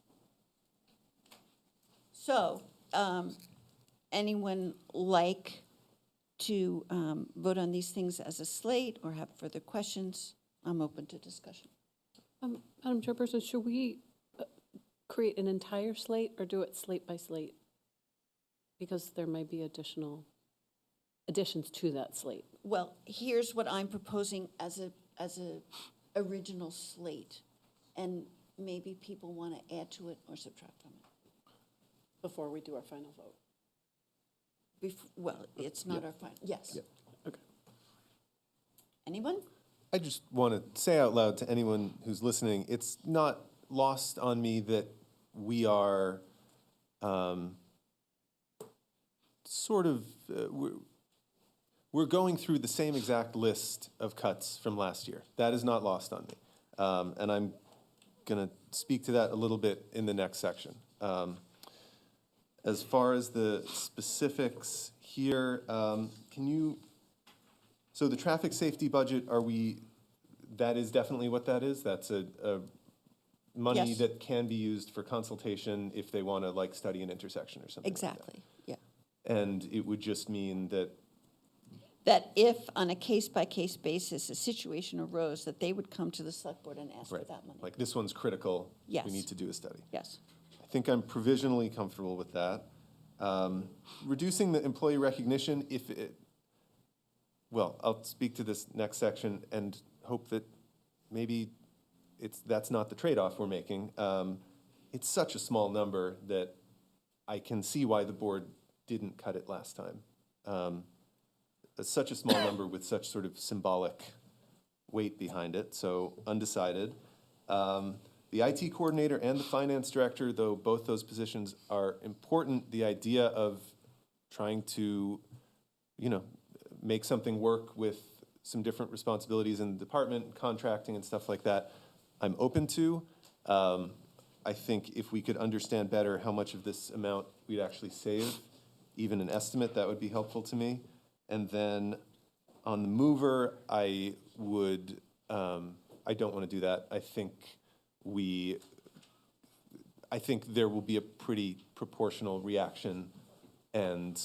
So, anyone like to vote on these things as a slate or have further questions? I'm open to discussion. Madam Chairperson, should we create an entire slate or do it slate by slate? Because there may be additions to that slate. Well, here's what I'm proposing as a original slate, and maybe people want to add to it or subtract from it. Before we do our final vote. Well, it's not our final, yes. Yep. Okay. Anyone? I just want to say out loud to anyone who's listening, it's not lost on me that we are we're going through the same exact list of cuts from last year. That is not lost on me. And I'm going to speak to that a little bit in the next section. As far as the specifics here, so the traffic safety budget, that is definitely what that is? That's a money Yes. that can be used for consultation if they want to study an intersection or something like that. Exactly, yeah. And it would just mean that that if on a case-by-case basis, a situation arose, that they would come to the select board and ask for Right. that money. Like, this one's critical. Yes. We need to do a study. Yes. I think I'm provisionally comfortable with that. Reducing the employee recognition, well, I'll speak to this next section and hope that maybe that's not the trade-off we're making. It's such a small number that I can see why the board didn't cut it last time. Such a small number with such sort of symbolic weight behind it, so undecided. The IT coordinator and the finance director, though both those positions are important, the idea of trying to, make something work with some different responsibilities in the department, contracting and stuff like that, I'm open to. I think if we could understand better how much of this amount we'd actually save, even an estimate, that would be helpful to me. And then on the mover, I don't want to do that. I think there will be a pretty proportional reaction, and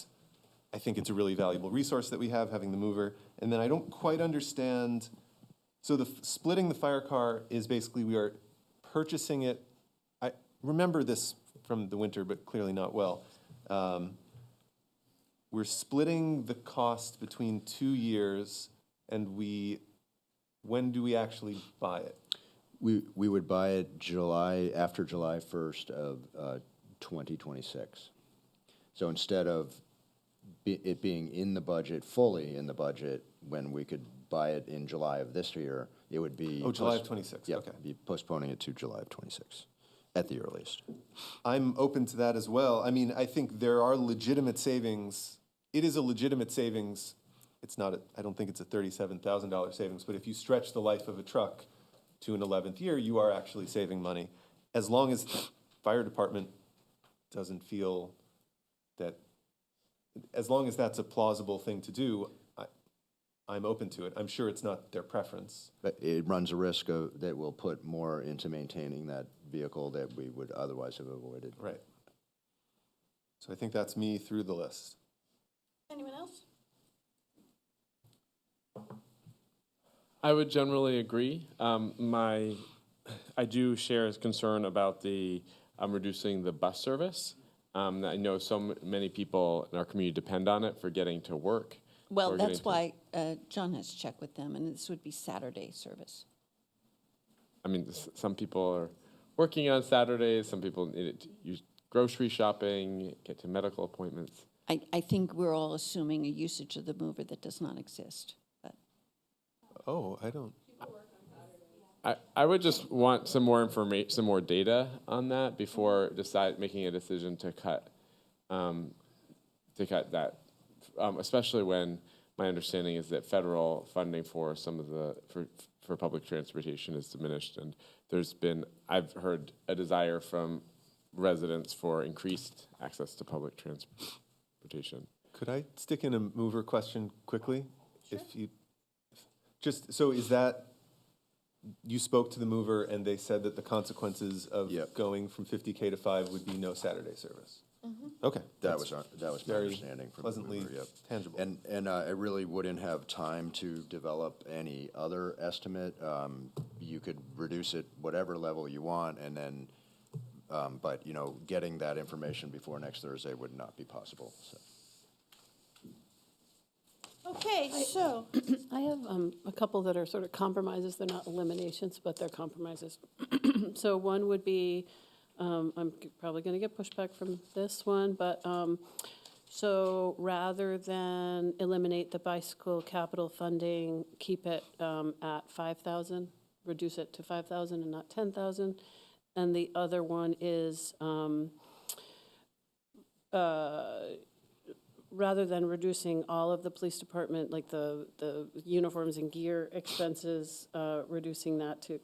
I think it's a really valuable resource that we have, having the mover. And then I don't quite understand, so splitting the fire car is basically we are purchasing it. I remember this from the winter, but clearly not well. We're splitting the cost between 2 years, and when do we actually buy it? We would buy it after July 1st of 2026. So instead of it being in the budget, fully in the budget, when we could buy it in July of this year, it would be... Oh, July of 26, yeah, okay. Be postponing it to July of 26, at the earliest. I'm open to that as well. I mean, I think there are legitimate savings. It is a legitimate savings. It's not, I don't think it's a $37,000 savings, but if you stretch the life of a truck to an 11th year, you are actually saving money. As long as the fire department doesn't feel that, as long as that's a plausible thing to do, I'm open to it. I'm sure it's not their preference. But it runs a risk that we'll put more into maintaining that vehicle that we would otherwise have avoided. Right. So I think that's me through the list. Anyone else? I would generally agree. I do share his concern about the reducing the bus service. I know so many people in our community depend on it for getting to work. Well, that's why John has checked with them, and this would be Saturday service. I mean, some people are working on Saturdays. Some people need it to use grocery shopping, get to medical appointments. I think we're all assuming a usage of the mover that does not exist. But Oh, I don't. I would just want some more information, some more data on that before making a decision to cut that, especially when my understanding is that federal funding for some of for public transportation is diminished, and I've heard a desire from residents for increased access to public transportation. Could I stick in a mover question quickly? Sure. So is that, you spoke to the mover and they said that the consequences of going from 50K to 5 would be no Saturday service? Mm-hmm. Okay. That was my understanding from pleasantly the mover, tangible. And I really wouldn't have time to develop any other estimate. You could reduce it whatever level you want, and then, but getting that information before next Thursday would not be possible. So. Okay, so I have a couple that are sort of compromises. They're not eliminations, but they're compromises. So one would be, I'm probably going to get pushback from this one, but so rather than eliminate the bicycle capital funding, keep it at 5,000, reduce it to 5,000 and not 10,000. And the other one is rather than reducing all of the police department, like the uniforms and gear expenses, reducing that to,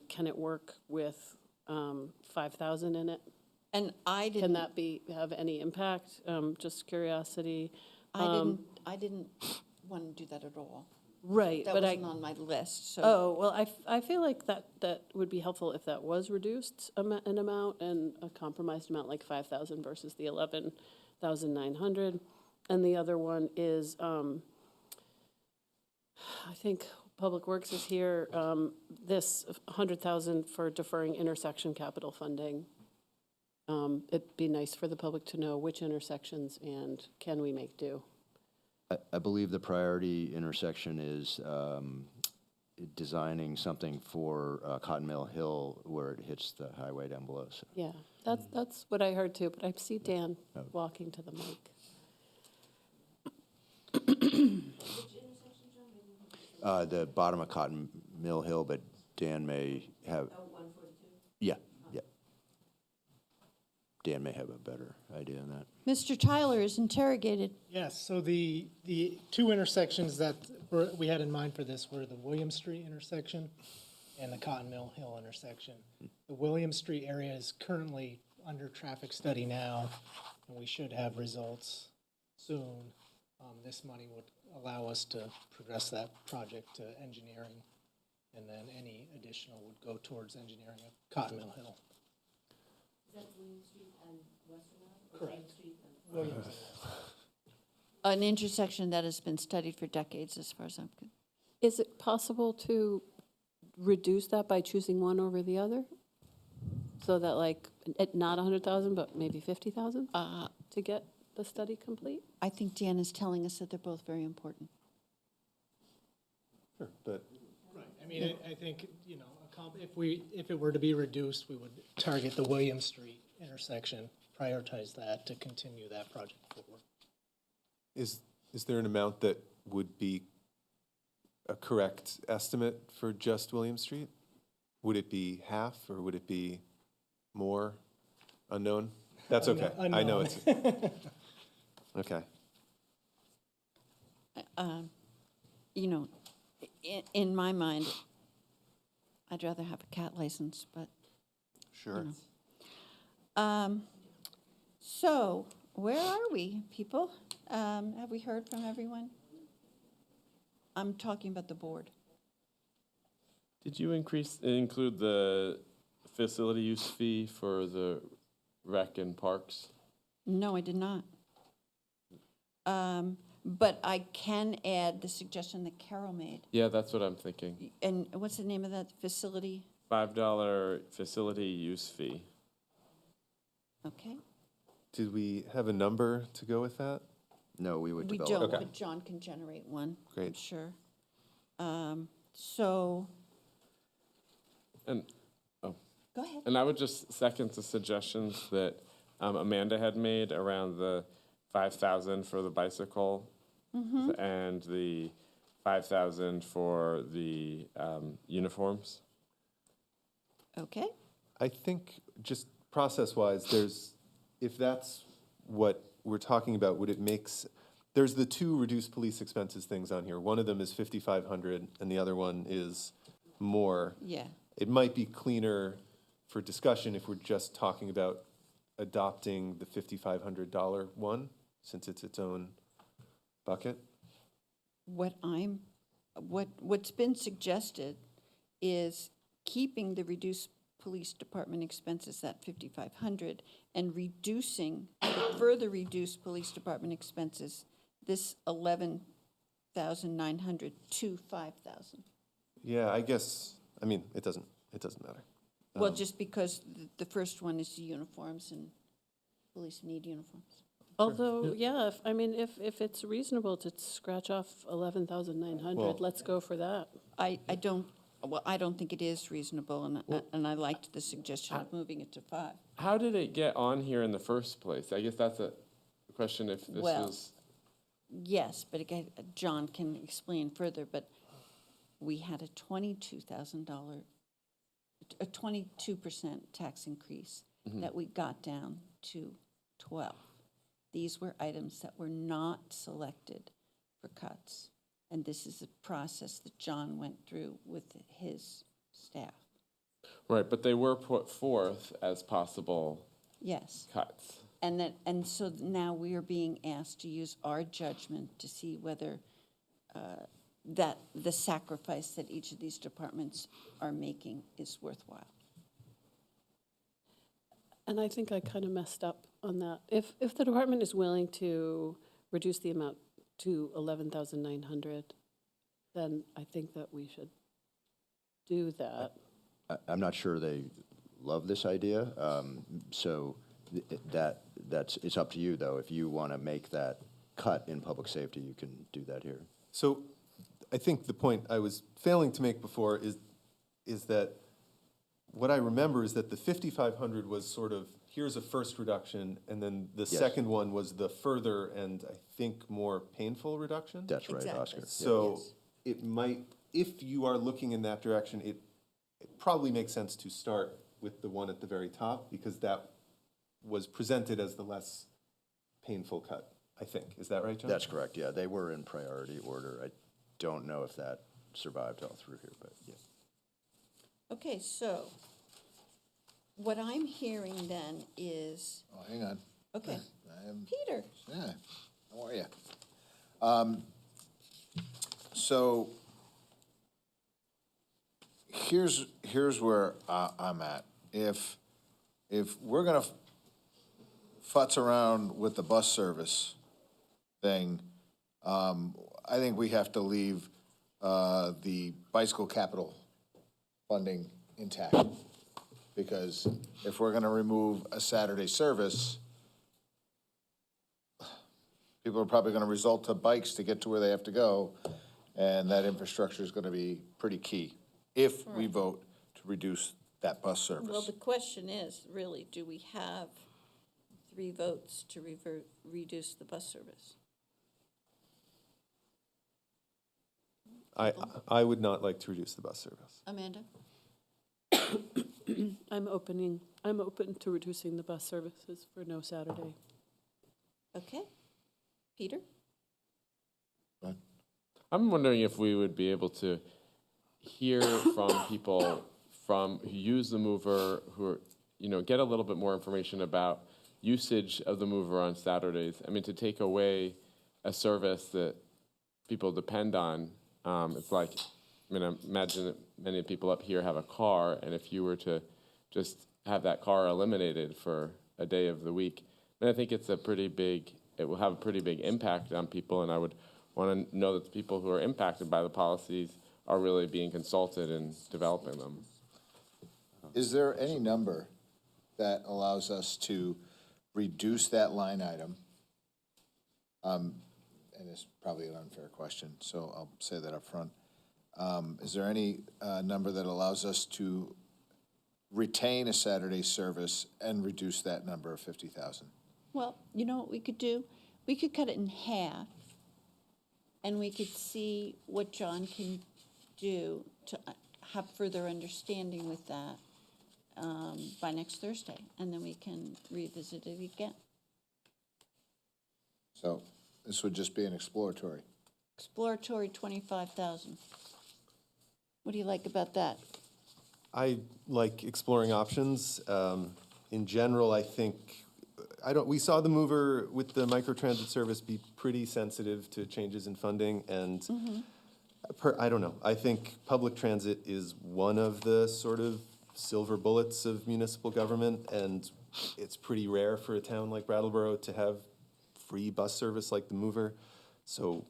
can it work with 5,000 in it? And Can that have any impact? Just curiosity. I didn't want to do that at all. Right, That but wasn't on my list, so. Oh, well, I feel like that would be helpful if that was reduced an amount, and a compromised amount like 5,000 versus the 11,900. And the other one is I think Public Works is here, this 100,000 for deferring intersection capital funding. It'd be nice for the public to know which intersections and can we make do. I believe the priority intersection is designing something for Cotton Mill Hill where it hits the highway down below. So. Yeah, that's what I heard too, but I see Dan walking to the mic. The bottom of Cotton Mill Hill, but Dan may have. Yeah, yeah. Dan may have a better idea on that. Mr. Tyler is interrogated. Yes, so the two intersections that we had in mind for this were the William Street intersection and the Cotton Mill Hill intersection. The William Street area is currently under traffic study now, and we should have results soon. This money would allow us to progress that project to engineering, and then any additional would go towards engineering of Cotton Mill Hill. Is that William Street and Western Ave? Correct. Williams. An intersection that has been studied for decades, as far as I'm concerned. Is it possible to reduce that by choosing one over the other? So that like, not 100,000, but maybe 50,000 to get the study complete? I think Dan is telling us that they're both very important. Sure, but. Right, I mean, I think, you know, if it were to be reduced, we would target the William Street intersection, prioritize that to continue that project forward. Is there an amount that would be a correct estimate for just William Street? Would it be half or would it be more? Unknown? That's okay. Unknown. I know it's. Okay. You know, in my mind, I'd rather have a cat license, but. Sure. You know. So, where are we, people? Have we heard from everyone? I'm talking about the board. Did you include the facility use fee for the rec and parks? No, I did not. But I can add the suggestion that Carol made. Yeah, that's what I'm thinking. And what's the name of that facility? $5 facility use fee. Okay. Did we have a number to go with that? No, we would We develop. don't, but John can generate one. Great. I'm sure. So, And go ahead. And I would just second the suggestions that Amanda had made around the 5,000 for the bicycle and the 5,000 for the uniforms. Okay. I think just process-wise, if that's what we're talking about, would it there's the two reduced police expenses things on here. One of them is 5,500 and the other one is more. Yeah. It might be cleaner for discussion if we're just talking about adopting the $5,500 one, since it's its own bucket. What's been suggested is keeping the reduced police department expenses at 5,500 and reducing, further reduced police department expenses, this 11,900 to 5,000. Yeah, I guess, I mean, it doesn't matter. Well, just because the first one is the uniforms and police need uniforms. Although, yeah, if it's reasonable to scratch off 11,900, Well- let's go for that. I don't think it is reasonable, and I liked the suggestion of moving it to 5. How did it get on here in the first place? I guess that's a question if this Well, was. Yes, but again, John can explain further, but we had a $22,000, a 22% tax increase that we got down to 12. These were items that were not selected for cuts. And this is a process that John went through with his staff. Right, but they were put forth as possible Yes. cuts. And so now we are being asked to use our judgment to see whether that the sacrifice that each of these departments are making is worthwhile. And I think I kind of messed up on that. If the department is willing to reduce the amount to 11,900, then I think that we should do that. I'm not sure they love this idea, so it's up to you, though. If you want to make that cut in public safety, you can do that here. So I think the point I was failing to make before is that what I remember is that the 5,500 was sort of, here's a first reduction, and then the Yes. second one was the further and I think more painful reduction. That's right, Exactly. Oscar. So it might, if you are looking in that direction, it probably makes sense to start with the one at the very top, because that was presented as the less painful cut, I think. Is that right, John? That's correct, yeah. They were in priority order. I don't know if that survived all through here, but yeah. Okay, so what I'm hearing then is, Oh, hang on. okay, I am, Peter, yeah, how are you? So here's where I'm at. If we're gonna futz around with the bus service thing, I think we have to leave the bicycle capital funding intact. Because if we're gonna remove a Saturday service, people are probably gonna resort to bikes to get to where they have to go, and that infrastructure is gonna be pretty key if we vote to reduce that bus service. well, the question is, really, do we have 3 votes to reduce the bus service? I would not like to reduce the bus service. Amanda? I'm open to reducing the bus services for no Saturday. Okay. Peter? I'm wondering if we would be able to hear from people who use the mover, who are, get a little bit more information about usage of the mover on Saturdays. I mean, to take away a service that people depend on, it's like, I imagine that many people up here have a car, and if you were to just have that car eliminated for a day of the week, then I think it will have a pretty big impact on people, and I would want to know that the people who are impacted by the policies are really being consulted in developing them. Is there any number that allows us to reduce that line item? And it's probably an unfair question, so I'll say that up front. Is there any number that allows us to retain a Saturday service and reduce that number of 50,000? Well, you know what we could do? We could cut it in half, and we could see what John can do to have further understanding with that by next Thursday, and then we can revisit it again. So this would just be an exploratory. Exploratory, 25,000. What do you like about that? I like exploring options. In general, I think, we saw the mover with the microtransit service be pretty sensitive to changes in funding, and I don't know. I think public transit is one of the sort of silver bullets of municipal government, and it's pretty rare for a town like Brattleboro to have free bus service like the mover. So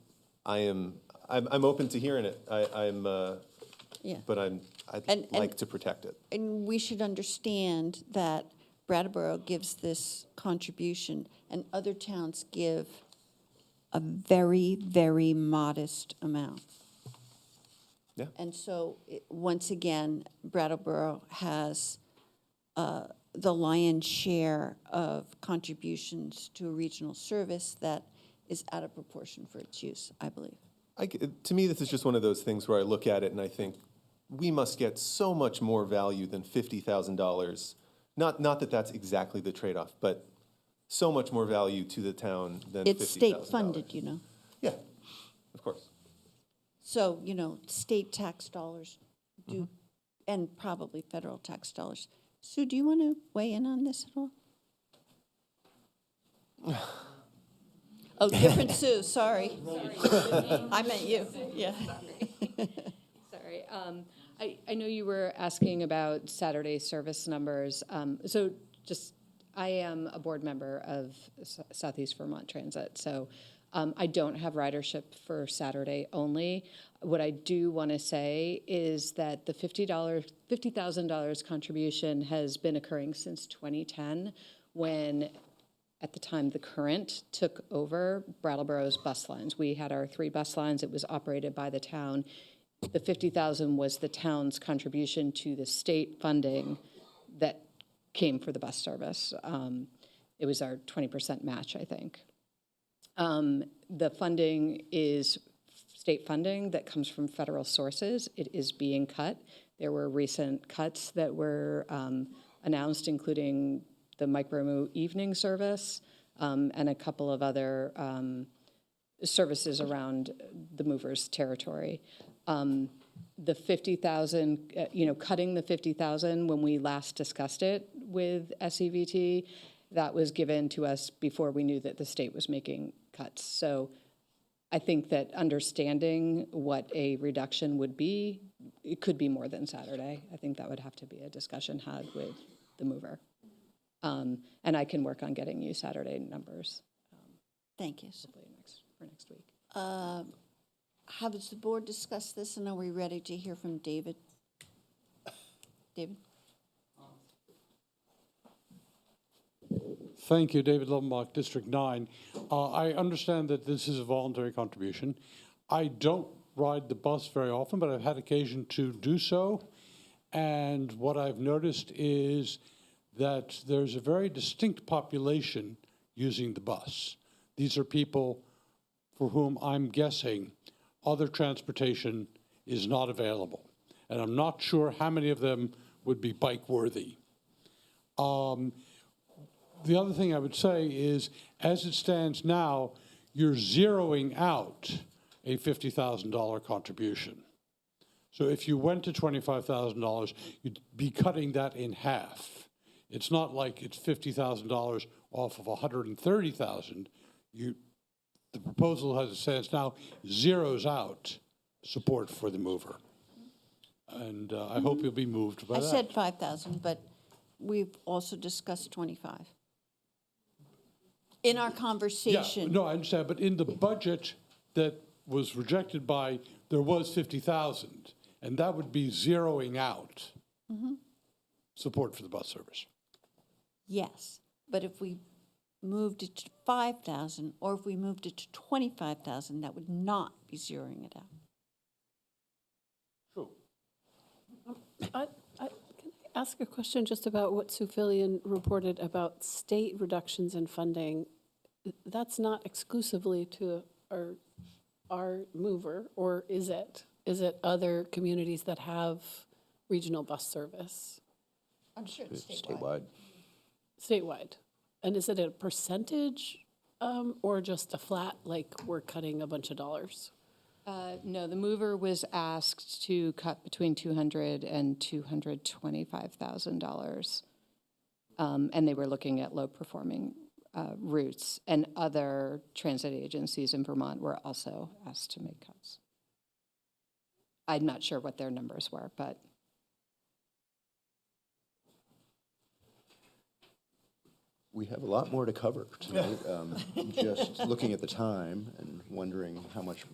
I'm open to hearing it. Yeah. But I'd like to protect it. And we should understand that Brattleboro gives this contribution, and other towns give a very, very modest amount. Yeah. And so, once again, Brattleboro has the lion's share of contributions to a regional service that is out of proportion for its use, I believe. To me, this is just one of those things where I look at it and I think, we must get so much more value than $50,000. Not that that's exactly the trade-off, but so much more value to the town than $50,000. It's state funded, you know. Yeah, of course. So, state tax dollars do, and probably federal tax dollars. Sue, do you want to weigh in on this at all? Oh, different Sue, sorry. I meant you, yeah. Sorry. I know you were asking about Saturday service numbers. I am a board member of Southeast Vermont Transit. So I don't have ridership for Saturday only. What I do want to say is that the $50,000 contribution has been occurring since 2010, when at the time the Current took over Brattleboro's bus lines. We had our 3 bus lines. It was operated by the town. The $50,000 was the town's contribution to the state funding that came for the bus service. It was our 20% match, I think. The funding is state funding that comes from federal sources. It is being cut. There were recent cuts that were announced, including the micro evening service and a couple of other services around the movers' territory. The 50,000, cutting the 50,000 when we last discussed it with SEVT, that was given to us before we knew that the state was making cuts. So I think that understanding what a reduction would be, it could be more than Saturday. I think that would have to be a discussion had with the mover. And I can work on getting you Saturday numbers. Thank you. Hopefully for next week. How does the board discuss this, and are we ready to hear from David? David? Thank you, David Lombach, District 9. I understand that this is a voluntary contribution. I don't ride the bus very often, but I've had occasion to do so. And what I've noticed is that there's a very distinct population using the bus. These are people for whom I'm guessing other transportation is not available. And I'm not sure how many of them would be bike worthy. The other thing I would say is, as it stands now, you're zeroing out a $50,000 contribution. So if you went to $25,000, you'd be cutting that in half. It's not like it's $50,000 off of $130,000. The proposal, as it stands now, zeroes out support for the mover. And I hope you'll be moved by that. I said 5,000, but we've also discussed 25. In our conversation. Yeah, no, I understand, but in the budget that was rejected by, there was 50,000, and that would be zeroing out support for the bus service. Yes, but if we moved it to 5,000, or if we moved it to 25,000, that would not be zeroing it out. True. Can I ask a question just about what Sue Fillion reported about state reductions in funding? That's not exclusively to our mover, or is it? Is it other communities that have regional bus service? I'm sure it's statewide. Statewide. And is it a percentage or just a flat, like we're cutting a bunch of dollars? No, the mover was asked to cut between $200,000 and $225,000, and they were looking at low-performing routes. And other transit agencies in Vermont were also asked to make cuts. I'm not sure what their numbers were, but We have a lot more to cover tonight. Just looking at the time and wondering how much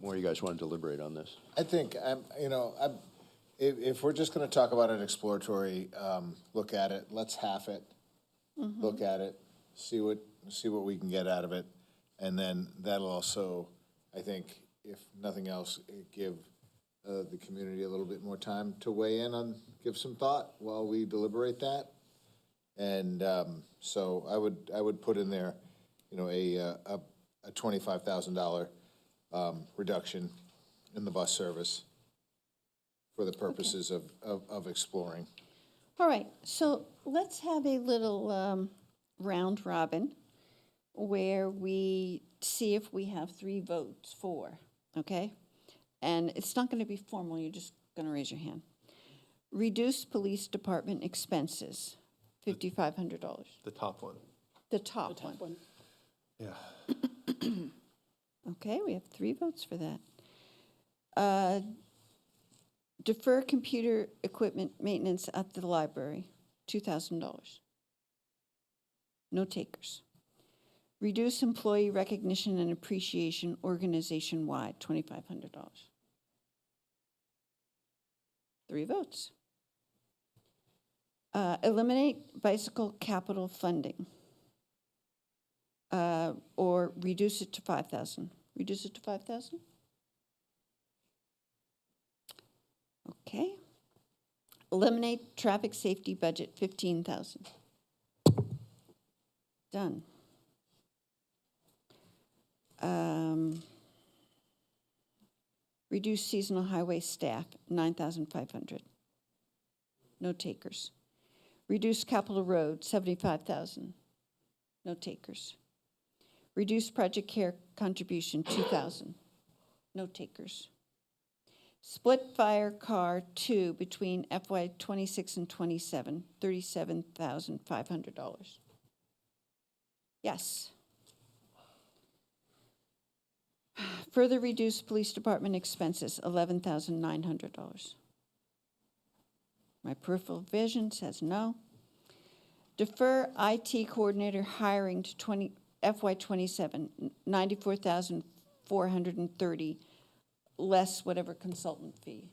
more you guys want to deliberate on this. I think, if we're just going to talk about an exploratory look at it, let's half it, look at it, see what we can get out of it, and then that'll also, I think, if nothing else, give the community a little bit more time to weigh in on, give some thought while we deliberate that. And so I would put in there, a $25,000 reduction in the bus service for the purposes of exploring. All right, so let's have a little round robin where we see if we have 3 votes for, okay? And it's not going to be formal, you're just going to raise your hand. Reduce police department expenses, $5,500. The top one. The top one. Yeah. Okay, we have 3 votes for that. Defer computer equipment maintenance at the library, $2,000. No takers. Reduce employee recognition and appreciation organization-wide, $2,500. 3 votes. Eliminate bicycle capital funding. Or reduce it to 5,000. Reduce it to 5,000? Okay. Eliminate traffic safety budget, 15,000. Done. Reduce seasonal highway staff, 9,500. No takers. Reduce capital road, 75,000. No takers. Reduce project care contribution, 2,000. No takers. Split fire car 2 between FY '26 and '27, $37,500. Yes. Further reduce police department expenses, $11,900. My peripheral vision says no. Defer IT coordinator hiring to FY '27, $94,430, less whatever consultant fee.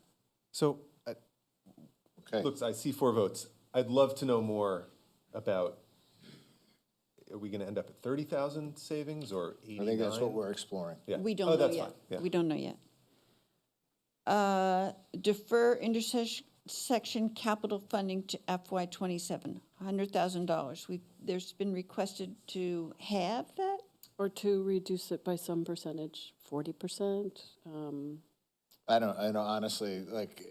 So, look, I see 4 votes. I'd love to know more about, are we going to end up at 30,000 savings or 89? I think that's what we're exploring. Yeah. We don't Oh, know that's yet. fine. Yeah. We don't know yet. Defer intersection capital funding to FY '27, $100,000. There's been requested to have that? Or to reduce it by some percentage, 40%. I know, honestly, like,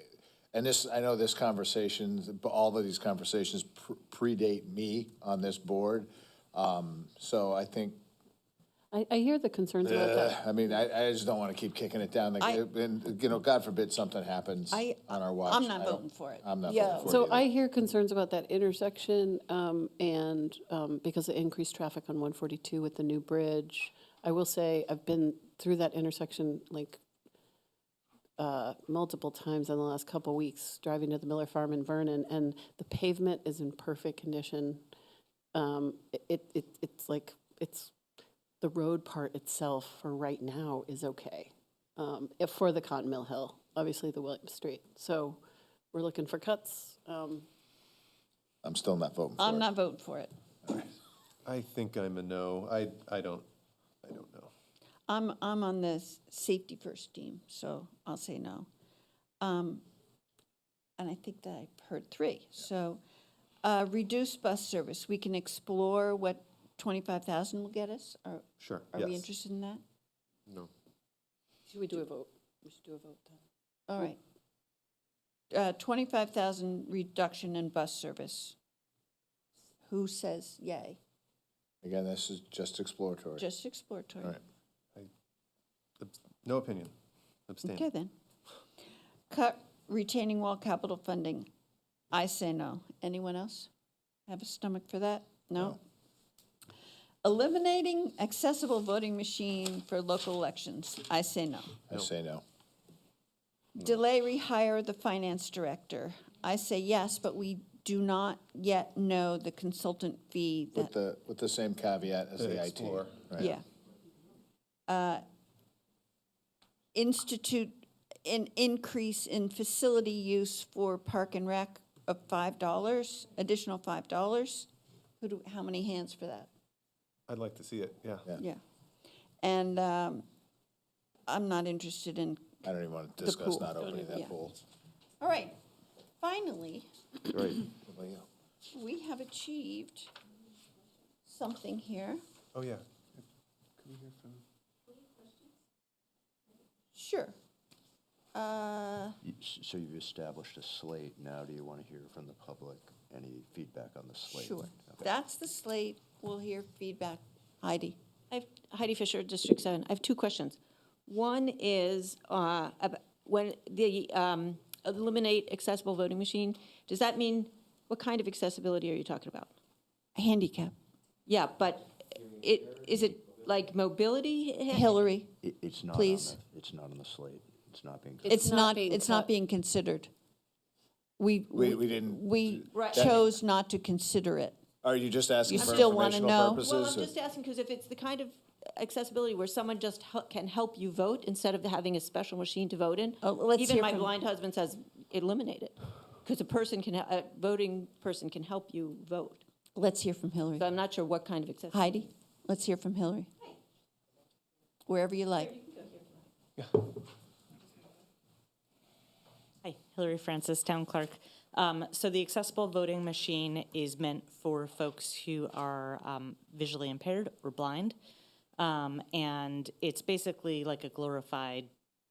and this, I know this conversation, all of these conversations predate me on this board. So I think. I hear the concerns about that. I mean, I just don't want to keep kicking it down. And, you know, God forbid something happens on our watch. I'm not voting for it. I'm not voting for it So either. I hear concerns about that intersection, and because of increased traffic on 142 with the new bridge. I will say I've been through that intersection like multiple times in the last couple weeks, driving to the Miller Farm in Vernon, and the pavement is in perfect condition. It's like the road part itself for right now is okay. If for the Cotton Mill Hill, obviously the Williams Street. So we're looking for cuts. I'm still not voting for it. I'm not voting for it. I think I'm a no. I don't know. I'm on the safety first team, so I'll say no. And I think that I've heard 3. So reduce bus service. We can explore what 25,000 will get us. Sure. Are we interested in that? No. Should we do a vote? We should do a vote then. All right. 25,000 reduction in bus service. Who says yay? Again, this is just exploratory. Just exploratory. All right. No opinion. Abstain. Okay, then. Cut retaining wall capital funding. I say no. Anyone else have a stomach for that? No? Eliminating accessible voting machine for local elections. I say no. I say no. Delay rehire the finance director. I say yes, but we do not yet know the consultant fee that. With the same caveat as the IT. Explore. Right. Yeah. Institute an increase in facility use for park and rec of $5, additional $5. How many hands for that? I'd like to see it, yeah. Yeah. And I'm not interested in. I don't even want to the discuss pool. not opening Yeah. that pool. All right. Finally, Right. we have achieved something here. Oh, yeah. Could we hear from? Sure. So you've established a slate. Now, do you want to hear from the public any feedback on the slate? Sure. Okay. That's the slate. We'll hear feedback. Heidi. Heidi Fisher, District 7. I have 2 questions. One is when the eliminate accessible voting machine, does that mean, what kind of accessibility are you talking about? Handicap. Yeah, but is it like mobility? Hillary, It's not. please. It's not on the slate. It's not being. It's not being considered. We didn't. We Right. chose not to consider it. Are you just asking You for still wanna informational know? purposes? Well, I'm or- just asking because if it's the kind of accessibility where someone just can help you vote instead of having a special machine to vote in, let's even hear my from- blind husband says eliminate it because a voting person can help you vote. Let's hear from Hillary. So I'm not sure what kind of accessibility. Heidi, let's hear from Hillary. Wherever you like. Hi, Hillary Francis, Town Clerk. So the accessible voting machine is meant for folks who are visually impaired or blind. And it's basically like a glorified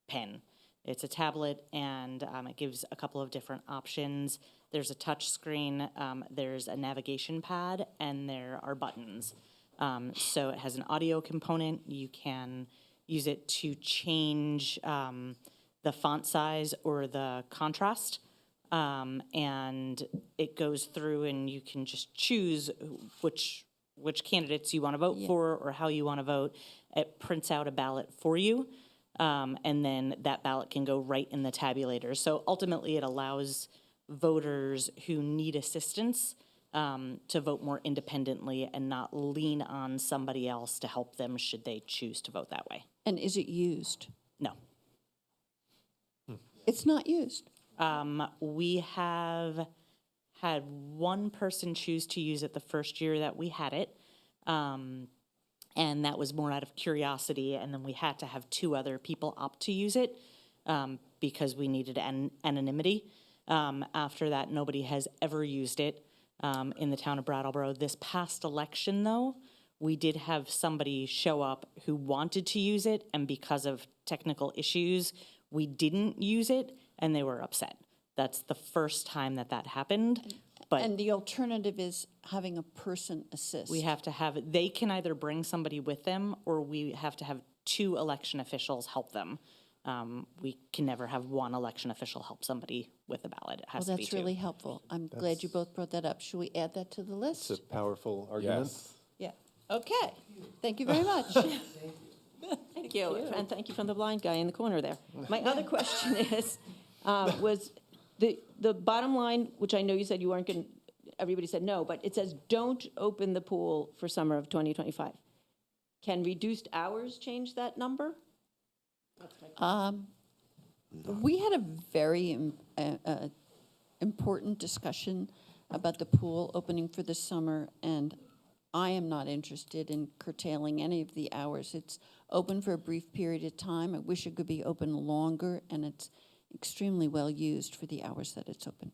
pen. It's a tablet, and it gives a couple of different options. There's a touch screen, there's a navigation pad, and there are buttons. So it has an audio component. You can use it to change the font size or the contrast. And it goes through and you can just choose which candidates you want to vote for or how you want to vote. It prints out a ballot for you, and then that ballot can go right in the tabulator. So ultimately, it allows voters who need assistance to vote more independently and not lean on somebody else to help them should they choose to vote that way. And is it used? No. It's not used. We have had one person choose to use it the first year that we had it. And that was more out of curiosity. And then we had to have 2 other people opt to use it because we needed anonymity. After that, nobody has ever used it in the town of Brattleboro. This past election, though, we did have somebody show up who wanted to use it. And because of technical issues, we didn't use it, and they were upset. That's the first time that happened. But And the alternative is having a person assist. we have to have, they can either bring somebody with them, or we have to have 2 election officials help them. We can never have 1 election official help somebody with a ballot. It has Well, to be that's 2. really helpful. I'm glad you both brought that up. Should we add that to the list? It's a powerful argument. Yeah. Okay. Thank you very much. Thank you, and thank you from the blind guy in the corner there. My other question is, was the bottom line, which I know you said you weren't going, everybody said no, but it says don't open the pool for summer of 2025. Can reduced hours change that number? We had a very important discussion about the pool opening for the summer, and I am not interested in curtailing any of the hours. It's open for a brief period of time. I wish it could be open longer, and it's extremely well used for the hours that it's open.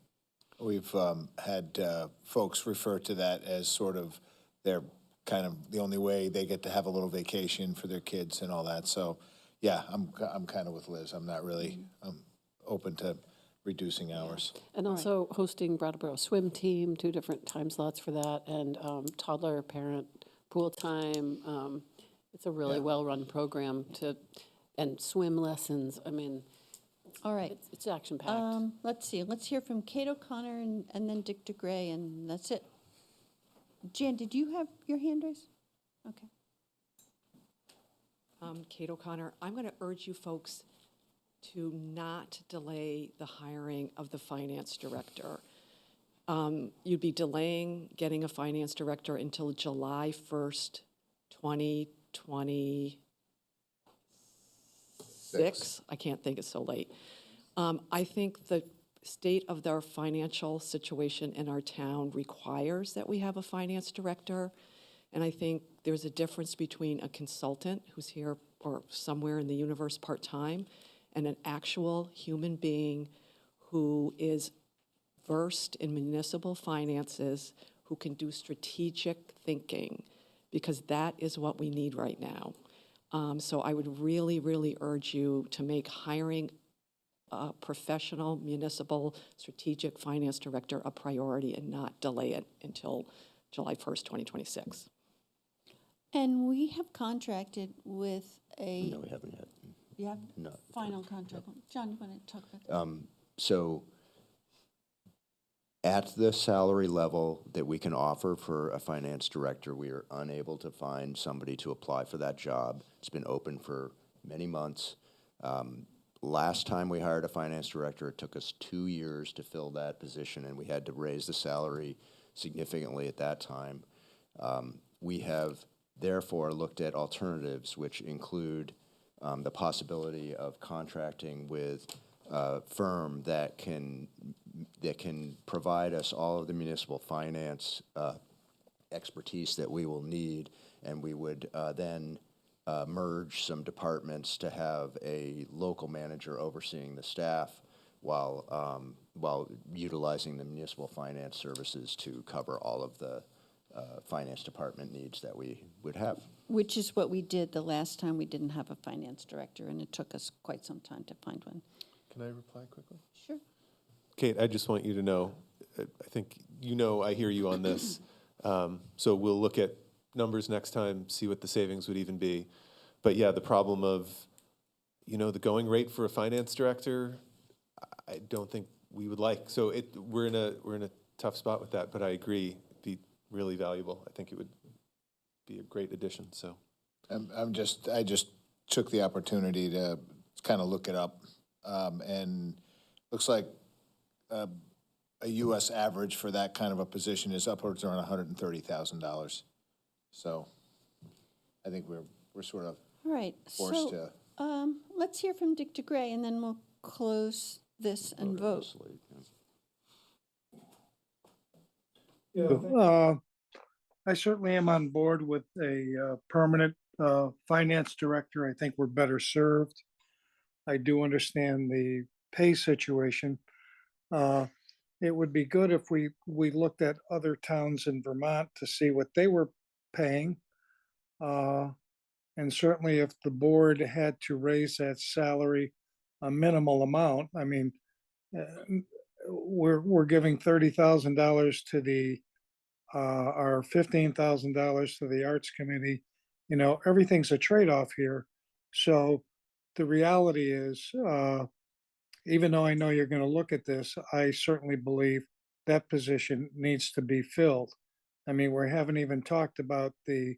We've had folks refer to that as sort of their kind of the only way they get to have a little vacation for their kids and all that. So, yeah, I'm kind of with Liz. I'm not really open to reducing hours. And also hosting Brattleboro swim team, 2 different time slots for that, and toddler parent pool time. It's a really well-run program and swim lessons. I mean, all right, it's action-packed. Let's see. Let's hear from Kate O'Connor and then Dick DeGray, and that's it. Jan, did you have your hand raised? Okay. Kate O'Connor, I'm going to urge you folks to not delay the hiring of the finance director. You'd be delaying getting a finance director until July 1st, 2026. I can't think, it's so late. I think the state of their financial situation in our town requires that we have a finance director. And I think there's a difference between a consultant who's here or somewhere in the universe part-time and an actual human being who is versed in municipal finances, who can do strategic thinking, because that is what we need right now. So I would really, really urge you to make hiring a professional municipal strategic finance director a priority and not delay it until July 1st, 2026. And we have contracted with a... No, we haven't yet. You have No. final contract. John, you want to talk about that? So at the salary level that we can offer for a finance director, we are unable to find somebody to apply for that job. It's been open for many months. Last time we hired a finance director, it took us 2 years to fill that position, and we had to raise the salary significantly at that time. We have therefore looked at alternatives, which include the possibility of contracting with a firm that can provide us all of the municipal finance expertise that we will need, and we would then merge some departments to have a local manager overseeing the staff while utilizing the municipal finance services to cover all of the finance department needs that we would have. Which is what we did the last time we didn't have a finance director, and it took us quite some time to find one. Can I reply quickly? Sure. Kate, I just want you to know, I think I hear you on this. So we'll look at numbers next time, see what the savings would even be. But yeah, the problem of, the going rate for a finance director, I don't think we would like. So we're in a tough spot with that, but I agree, it'd be really valuable. I think it would be a great addition, so. I just took the opportunity to kind of look it up, and looks like a U.S. average for that kind of a position is upwards around $130,000. So I think we're sort of All right, forced to. Let's hear from Dick DeGray, and then we'll close this and vote. I certainly am on board with a permanent finance director. I think we're better served. I do understand the pay situation. It would be good if we looked at other towns in Vermont to see what they were paying. And certainly if the board had to raise that salary a minimal amount, I mean, we're giving $30,000 to the our $15,000 to the Arts Committee. Everything's a trade-off here. So the reality is, even though I know you're going to look at this, I certainly believe that position needs to be filled. I mean, we haven't even talked about the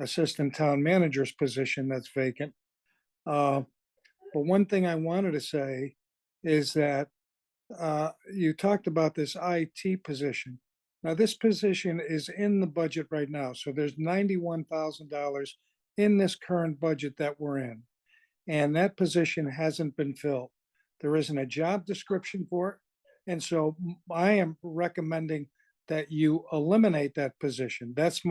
assistant town manager's position that's vacant. But one thing I wanted to say is that you talked about this IT position. Now, this position is in the budget right now. So there's $91,000 in this current budget that we're in. And that position hasn't been filled. There isn't a job description for it. And so I am recommending that you eliminate that position. That's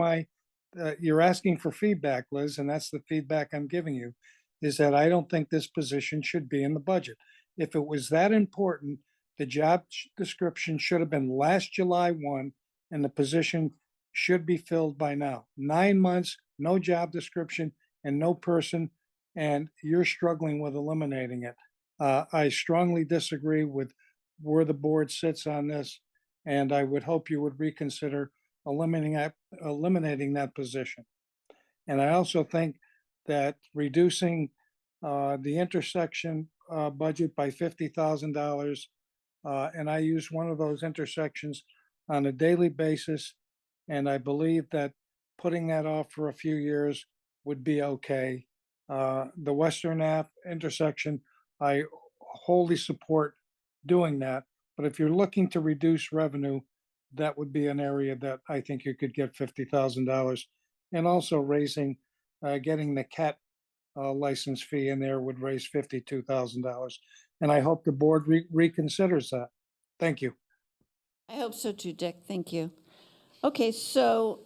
you're asking for feedback, Liz, and that's the feedback I'm giving you, is that I don't think this position should be in the budget. If it was that important, the job description should have been last July 1, and the position should be filled by now. 9 months, no job description, and no person, and you're struggling with eliminating it. I strongly disagree with where the board sits on this, and I would hope you would reconsider eliminating that position. And I also think that reducing the intersection budget by $50,000, and I use one of those intersections on a daily basis, and I believe that putting that off for a few years would be okay. The Western Ave intersection, I wholly support doing that, but if you're looking to reduce revenue, that would be an area that I think you could get $50,000. And also getting the CAT license fee in there would raise $52,000. And I hope the board reconsiders that. Thank you. I hope so too, Dick. Thank you. Okay, so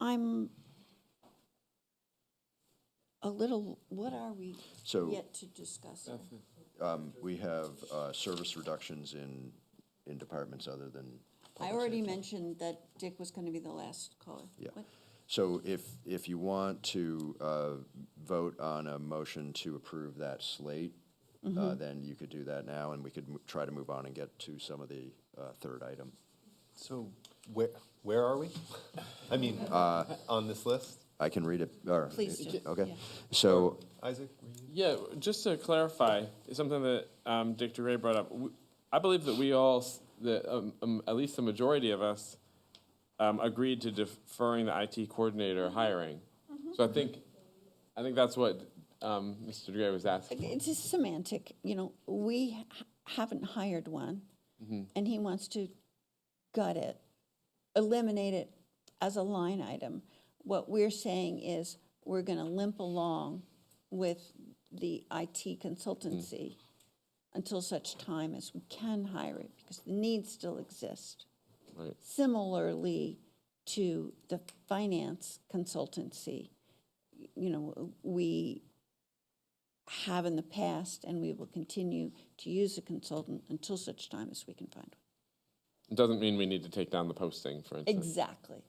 I'm a little, what are we yet to discuss? We have service reductions in departments other than. I already mentioned that Dick was going to be the last caller. Yeah. What? So if you want to vote on a motion to approve that slate, then you could do that now, and we could try to move on and get to some of the third item. So where are we? I mean, on this list? I can read it. Please do. Okay. Yeah. So Isaac? Yeah, just to clarify, something that Dick DeGray brought up. I believe that we all, at least the majority of us, agreed to deferring the IT coordinator hiring. So I think that's what Mr. DeGray was asking. It's a semantic, we haven't hired one, and he wants to gut it, eliminate it as a line item. What we're saying is we're going to limp along with the IT consultancy until such time as we can hire it, because the needs still exist. Right. Similarly to the finance consultancy, we have in the past, and we will continue to use a consultant until such time as we can find one. It doesn't mean we need to take down the posting, for instance. Exactly.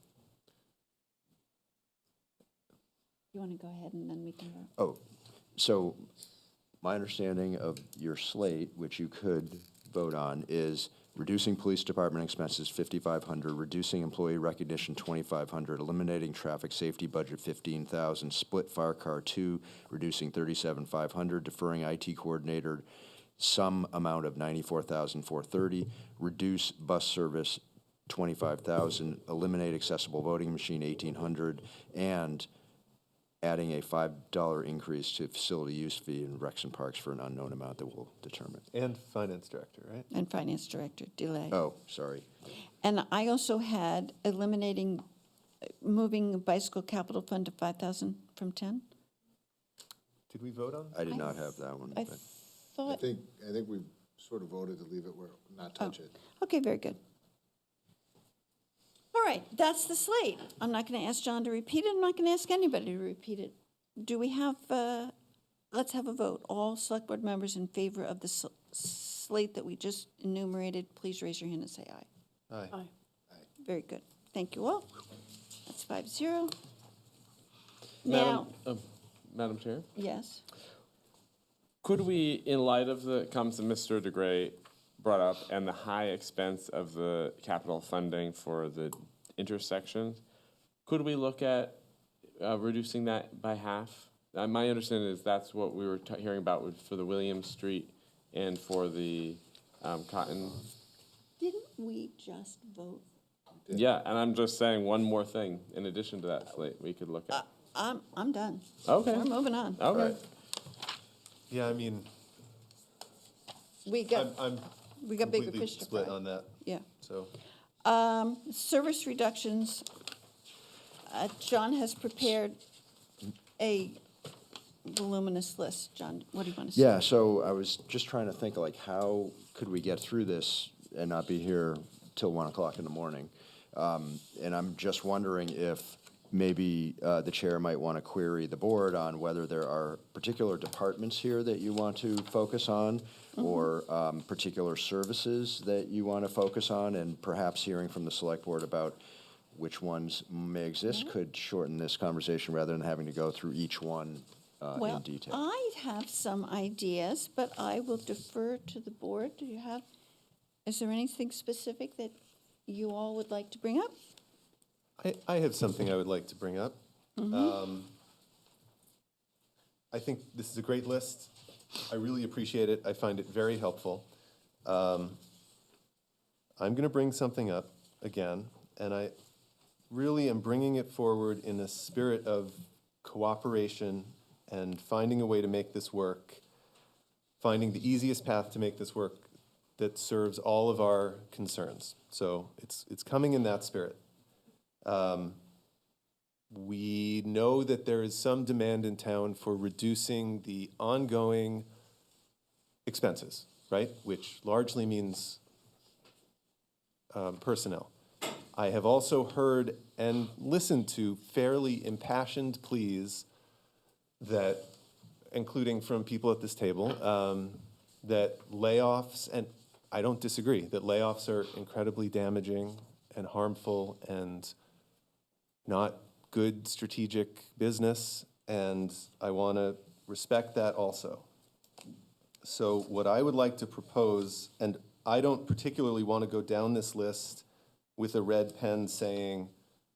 You want to go ahead and then we can vote? Oh, so my understanding of your slate, which you could vote on, is reducing police department expenses $5,500, reducing employee recognition $2,500, eliminating traffic safety budget $15,000, split fire car 2, reducing $37,500, deferring IT coordinator some amount of $94,430, reduce bus service $25,000, eliminate accessible voting machine $1,800, and adding a $5 increase to facility use fee in Recs and Parks for an unknown amount that we'll determine. And finance director, right? And finance director, delay. Oh, sorry. And I also had moving bicycle capital fund to 5,000 from 10. Did we vote on? I did not have that one. I but- I thought, think we sort of voted to leave it where, not touch it. okay, very good. All right, that's the slate. I'm not going to ask John to repeat it. I'm not going to ask anybody to repeat it. Do we have, let's have a vote. All select board members in favor of the slate that we just enumerated, please raise your hand and say aye. Aye. Aye. Very good. Thank you all. That's 5-0. Now, Madam Chair? yes. Could we, in light of the comments that Mr. DeGray brought up and the high expense of the capital funding for the intersections, could we look at reducing that by half? My understanding is that's what we were hearing about for the William Street and for the Cotton. Didn't we just vote? Yeah, and I'm just saying one more thing in addition to that slate we could look at. I'm done. Okay. We're moving on. Okay. Yeah, I mean, We got, I'm we got bigger completely fish to split fry. on that. Yeah. So Service reductions, John has prepared a voluminous list. John, what do you want to say? Yeah, so I was just trying to think, like, how could we get through this and not be here till 1 o'clock in the morning? And I'm just wondering if maybe the chair might want to query the board on whether there are particular departments here that you want to focus on, or particular services that you want to focus on, and perhaps hearing from the select board about which ones may exist could shorten this conversation rather than having to go through each one in detail. I have some ideas, but I will defer to the board. Is there anything specific that you all would like to bring up? I have something I would like to bring up. I think this is a great list. I really appreciate it. I find it very helpful. I'm going to bring something up again, and I really am bringing it forward in a spirit of cooperation and finding a way to make this work, finding the easiest path to make this work that serves all of our concerns. So it's coming in that spirit. We know that there is some demand in town for reducing the ongoing expenses, right? Which largely means personnel. I have also heard and listened to fairly impassioned pleas that, including from people at this table, that layoffs, and I don't disagree, that layoffs are incredibly damaging and harmful and not good strategic business, and I want to respect that also. So what I would like to propose, and I don't particularly want to go down this list with a red pen saying,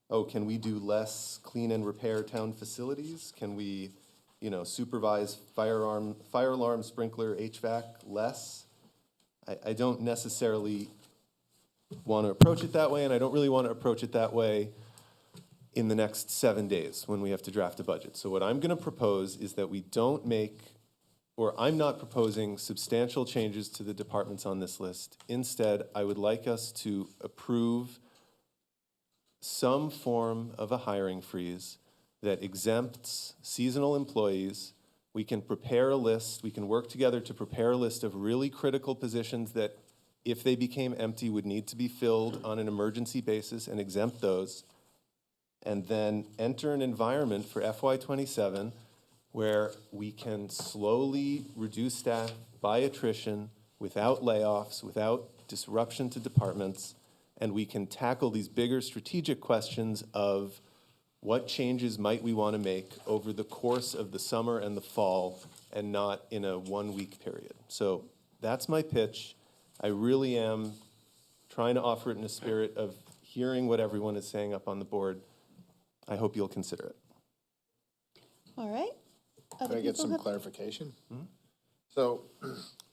oh, can we do less clean and repair town facilities? Can we, supervise fire alarm, sprinkler, HVAC less? I don't necessarily want to approach it that way, and I don't really want to approach it that way in the next 7 days when we have to draft a budget. So what I'm going to propose is that we don't make I'm not proposing substantial changes to the departments on this list. Instead, I would like us to approve some form of a hiring freeze that exempts seasonal employees. We can prepare a list, we can work together to prepare a list of really critical positions that, if they became empty, would need to be filled on an emergency basis and exempt those. And then enter an environment for FY27 where we can slowly reduce staff by attrition without layoffs, without disruption to departments, and we can tackle these bigger strategic questions of what changes might we want to make over the course of the summer and the fall, and not in a one-week period. So that's my pitch. I really am trying to offer it in a spirit of hearing what everyone is saying up on the board. I hope you'll consider it. All right. Can Other I get people some have- clarification? So,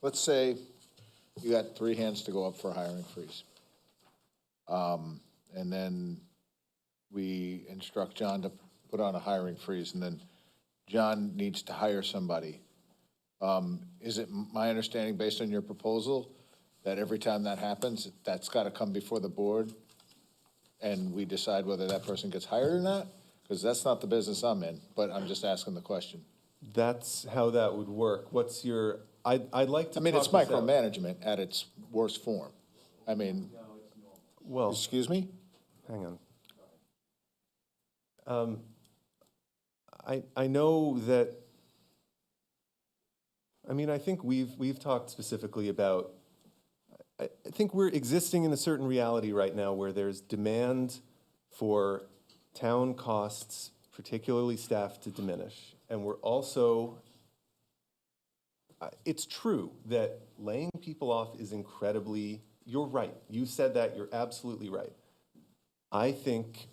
let's say you got 3 hands to go up for a hiring freeze. And then we instruct John to put on a hiring freeze, and then John needs to hire somebody. Is it my understanding, based on your proposal, that every time that happens, that's got to come before the board, and we decide whether that person gets hired or not? Because that's not the business I'm in, but I'm just asking the question. That's how that would work. What's your, I'd like to I mean, it's talk this out. micromanagement at its worst form. I mean, Well, excuse me? hang on. I know that, I mean, I think we've talked specifically about, I think we're existing in a certain reality right now where there's demand for town costs, particularly staff, to diminish. And we're also, it's true that laying people off is incredibly, you're right. You said that, you're absolutely right. I think,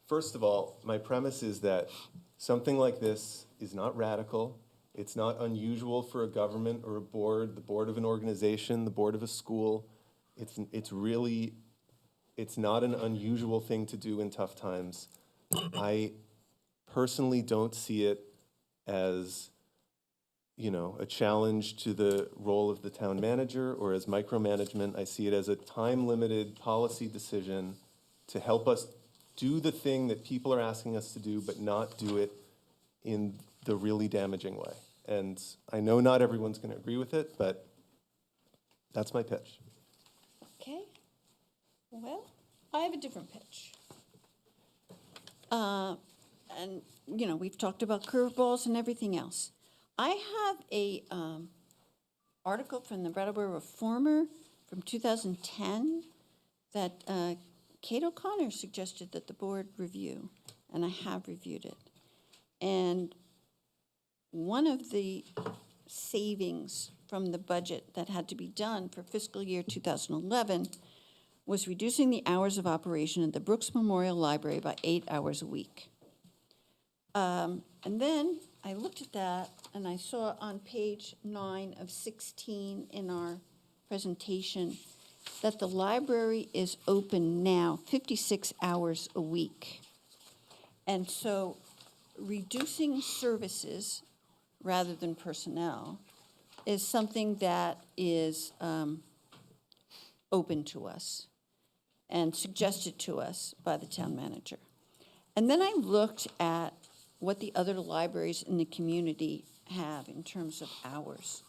first of all, my premise is that something like this is not radical. It's not unusual for a government or a board, the board of an organization, the board of a school. It's really, it's not an unusual thing to do in tough times. I personally don't see it as, you know, a challenge to the role of the town manager or as micromanagement. I see it as a time-limited policy decision to help us do the thing that people are asking us to do, but not do it in the really damaging way. And I know not everyone's going to agree with it, but that's my pitch. Okay. Well, I have a different pitch. And, you know, we've talked about curveballs and everything else. I have a article from the Brattleboro Reformer from 2010 that Kate O'Connor suggested that the board review, and I have reviewed it. And one of the savings from the budget that had to be done for fiscal year 2011 was reducing the hours of operation at the Brooks Memorial Library by 8 hours a week. And then I looked at that and I saw on page 9 of 16 in our presentation that the library is open now 56 hours a week. And so reducing services rather than personnel is something that is open to us and suggested to us by the town manager. And then I looked at what the other libraries in the community have in terms of hours.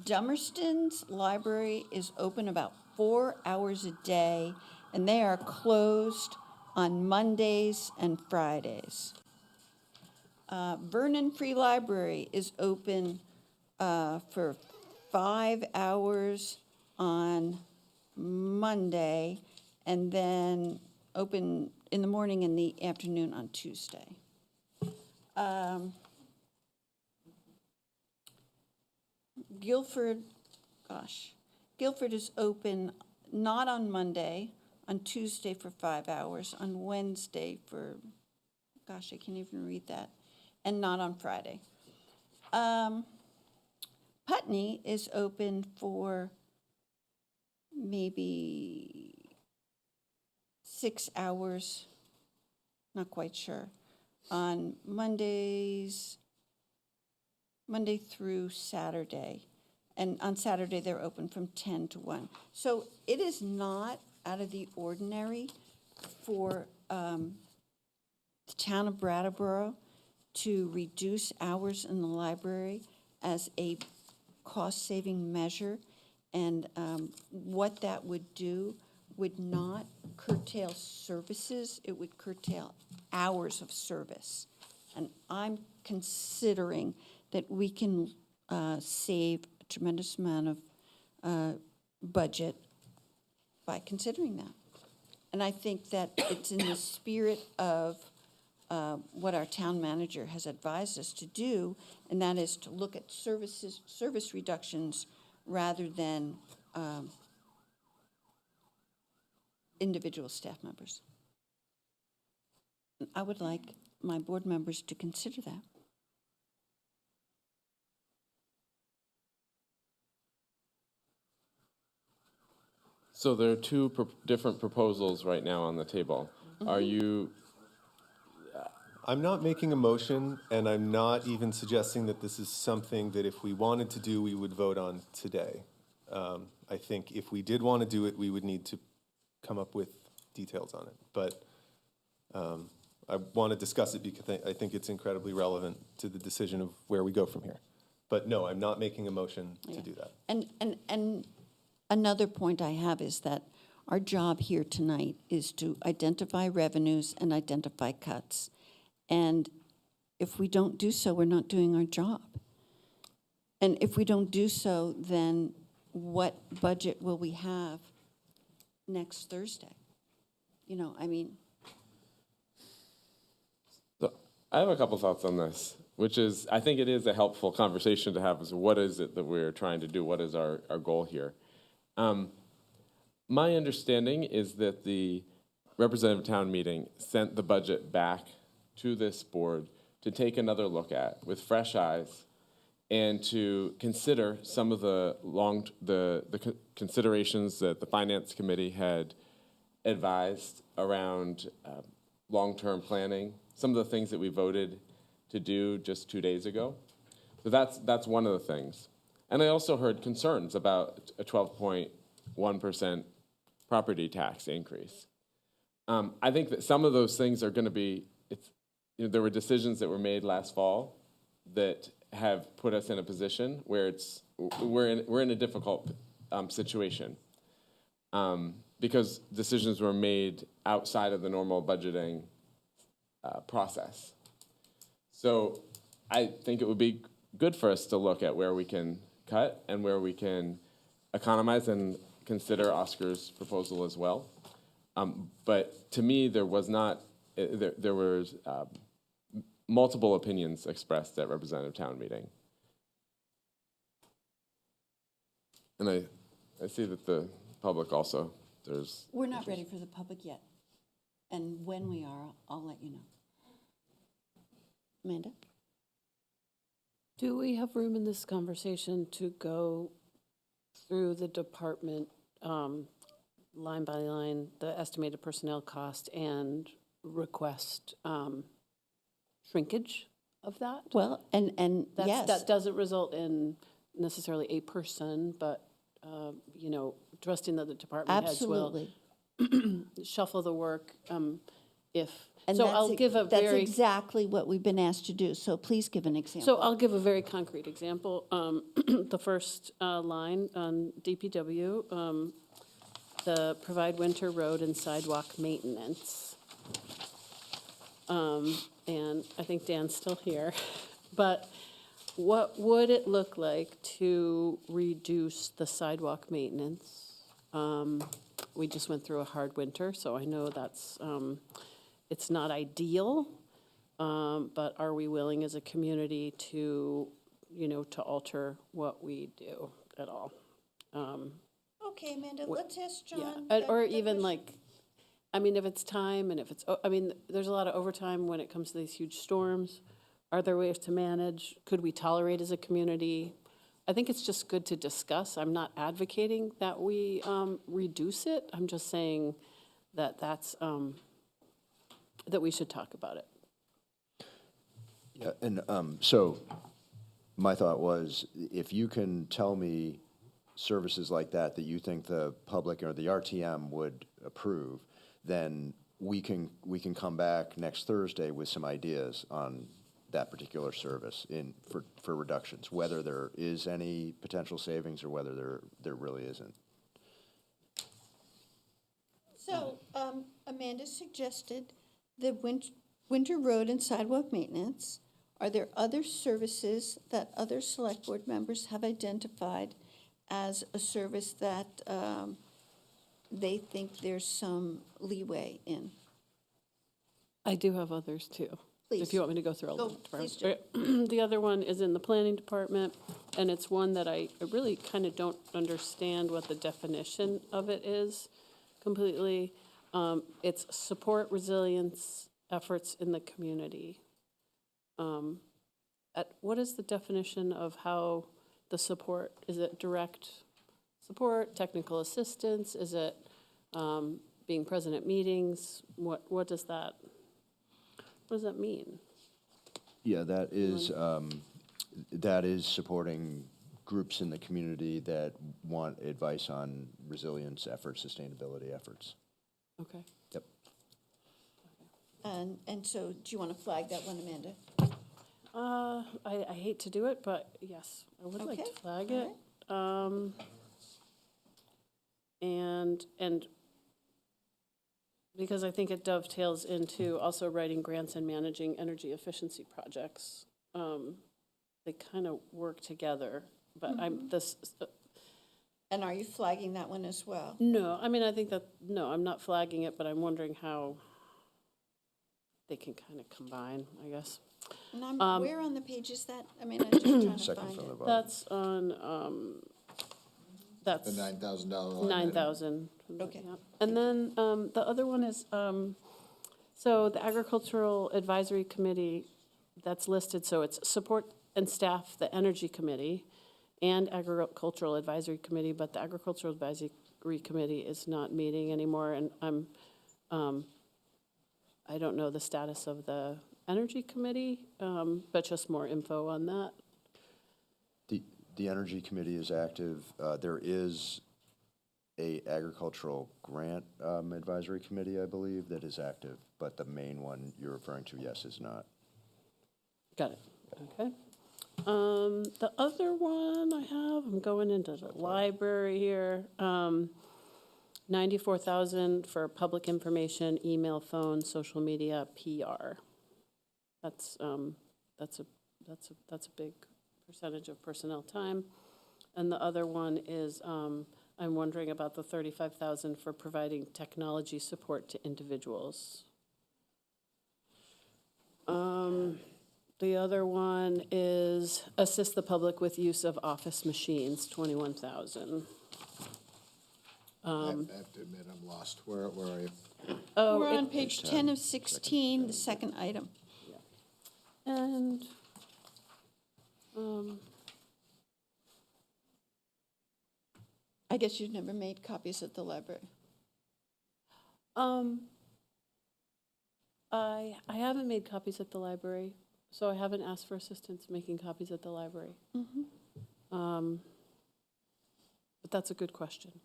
Dummerston's library is open about 4 hours a day, and they are closed on Mondays and Fridays. Vernon Free Library is open for 5 hours on Monday, and then open in the morning and the afternoon on Tuesday. Guilford is open not on Monday, on Tuesday for 5 hours, on Wednesday for, I can't even read that, and not on Friday. Putney is open for maybe 6 hours, not quite sure, on Mondays, Monday through Saturday. And on Saturday, they're open from 10 to 1. So it is not out of the ordinary for the town of Brattleboro to reduce hours in the library as a cost-saving measure. And what that would do would not curtail services, it would curtail hours of service. And I'm considering that we can save a tremendous amount of budget by considering that. And I think that it's in the spirit of what our town manager has advised us to do, and that is to look at service reductions rather than individual staff members. I would like my board members to consider that. So there are two different proposals right now on the table. Are you? I'm not making a motion, and I'm not even suggesting that this is something that if we wanted to do, we would vote on today. I think if we did want to do it, we would need to come up with details on it. But I want to discuss it because I think it's incredibly relevant to the decision of where we go from here. But no, I'm not making a motion to do that. And another point I have is that our job here tonight is to identify revenues and identify cuts. And if we don't do so, we're not doing our job. And if we don't do so, then what budget will we have next Thursday? You know, I mean. So I have a couple thoughts on this, which is, I think it is a helpful conversation to have, is what is it that we're trying to do? What is our goal here? My understanding is that the representative town meeting sent the budget back to this board to take another look at with fresh eyes and to consider some of the considerations that the finance committee had advised around long-term planning, some of the things that we voted to do just 2 days ago. So that's one of the things. And I also heard concerns about a 12.1% property tax increase. I think that some of those things are going to be, there were decisions that were made last fall that have put us in a position where we're in a difficult situation because decisions were made outside of the normal budgeting process. So I think it would be good for us to look at where we can cut and where we can economize and consider Oscar's proposal as well. But to me, there was not, there was multiple opinions expressed at representative town meeting. And I see that the public also, We're not ready for the public yet. And when we are, I'll let you know. Amanda? Do we have room in this conversation to go through the department line by line, the estimated personnel cost, and request shrinkage of that? Well, and yes. That doesn't result in necessarily a person, but, trusting that the department heads will shuffle the work if. And so that's I'll give a that's very. exactly what we've been asked to do, so please give an example. So I'll give a very concrete example. The first line on DPW, the provide winter road and sidewalk maintenance. And I think Dan's still here, but what would it look like to reduce the sidewalk maintenance? We just went through a hard winter, so I know that's, it's not ideal, but are we willing as a community to, to alter what we do at all? Okay, Amanda, let's ask John. Yeah, or even like, if it's time and if it's, there's a lot of overtime when it comes to these huge storms. Are there ways to manage? Could we tolerate as a community? I think it's just good to discuss. I'm not advocating that we reduce it. I'm just saying that that's, that we should talk about it. Yeah, and so my thought was, if you can tell me services like that that you think the public or the RTM would approve, then we can come back next Thursday with some ideas on that particular service for reductions, whether there is any potential savings or whether there really isn't. So, Amanda suggested the winter road and sidewalk maintenance. Are there other services that other select board members have identified as a service that they think there's some leeway in? I do have others too. Please. If you want me to go through all of them. Please Okay. The other one is in the planning department, and it's one that I really kind of don't understand what the definition of it is completely. It's support resilience efforts in the community. What is the definition of how the support, is it direct support, technical assistance? Is it being present at meetings? What does that mean? Yeah, that is supporting groups in the community that want advice on resilience efforts, sustainability efforts. Okay. Yep. And so, do you want to flag that one, Amanda? I hate to do it, but yes, I would like to flag it. And because I think it dovetails into also writing grants and managing energy efficiency projects. They kind of work together, but And are you flagging that one as well? No, I mean, I think that, no, I'm not flagging it, but I'm wondering how they can kind of combine, I guess. And where on the page is that? I mean, I'm just trying to Second find from the it. bottom. That's on, that's. The $9,000 line. 9,000. Okay. Yeah. And then the other one is, so the Agricultural Advisory Committee, that's listed, so it's support and staff the Energy Committee and Agricultural Advisory Committee, but the Agricultural Advisory Committee is not meeting anymore, and I don't know the status of the Energy Committee, but just more info on that. The Energy Committee is active. There is a agricultural grant advisory committee, I believe, that is active, but the main one you're referring to, yes, is not. Got it. Okay. The other one I have, I'm going into the library here. 94,000 for public information, email, phone, social media, PR. That's a big percentage of personnel time. And the other one is I'm wondering about the 35,000 for providing technology support to individuals. The other one is assist the public with use of office machines, 21,000. I have to admit, I'm lost. Where are you? Oh, We're on page 10 of 16, the second item. And I guess you've never made copies at the library. I haven't made copies at the library, so I haven't asked for assistance making copies at the library. But that's a good question.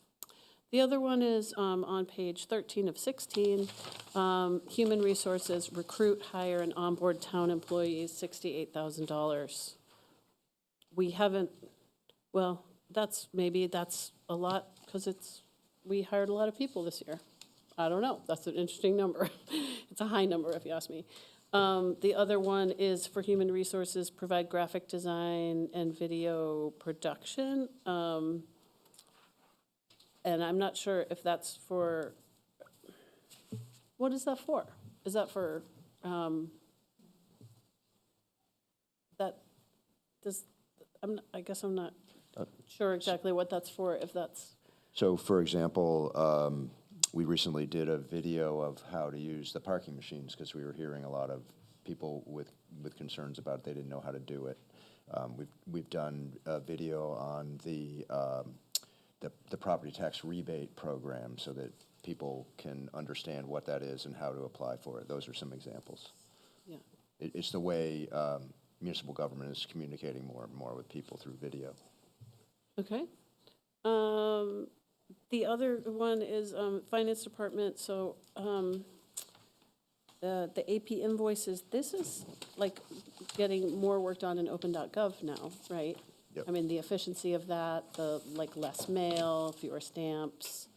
The other one is on page 13 of 16, Human Resources, recruit, hire, and onboard town employees, $68,000. We haven't, well, that's a lot because we hired a lot of people this year. I don't know, that's an interesting number. It's a high number if you ask me. The other one is for Human Resources, provide graphic design and video production. And I'm not sure if that's for, what is that for? Is that for, I guess I'm not sure exactly what that's for, if that's. So, for example, we recently did a video of how to use the parking machines because we were hearing a lot of people with concerns about they didn't know how to do it. We've done a video on the property tax rebate program so that people can understand what that is and how to apply for it. Those are some examples. Yeah. It's the way municipal government is communicating more and more with people through video. Okay. The other one is Finance Department, so the AP invoices, this is like getting more work done in open.gov now, right? Yep. I mean, the efficiency of that, the like less mail, fewer stamps,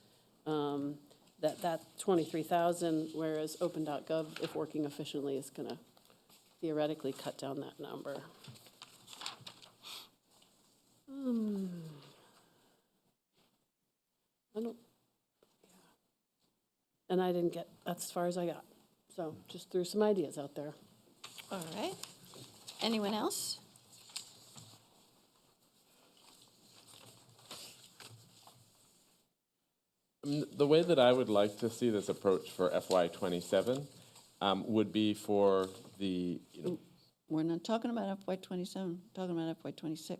that 23,000, whereas open.gov, if working efficiently, is gonna theoretically cut down that number. I don't, and I didn't get, that's as far as I got. So just threw some ideas out there. All right. Anyone else? The way that I would like to see this approach for FY27 would be for the, We're not talking about FY27, talking about FY26.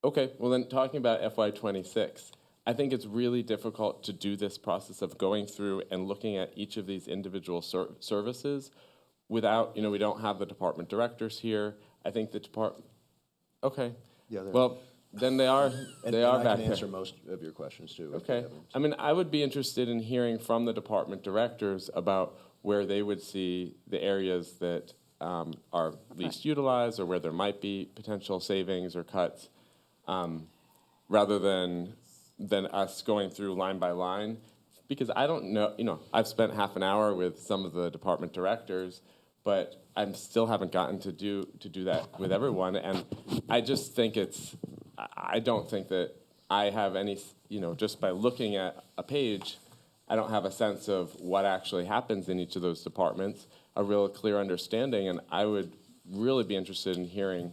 okay, well then talking about FY26, I think it's really difficult to do this process of going through and looking at each of these individual services without, we don't have the department directors here. I think the okay. Yeah, well, then they are And back I there. can answer most of your questions too. if you Okay. have them. I mean, I would be interested in hearing from the department directors about where they would see the areas that are least utilized or where there might be potential savings or cuts, rather than us going through line by line. Because I don't know, I've spent half an hour with some of the department directors, but I still haven't gotten to do that with everyone. And I just think I don't think that I have any, just by looking at a page, I don't have a sense of what actually happens in each of those departments, a real clear understanding. And I would really be interested in hearing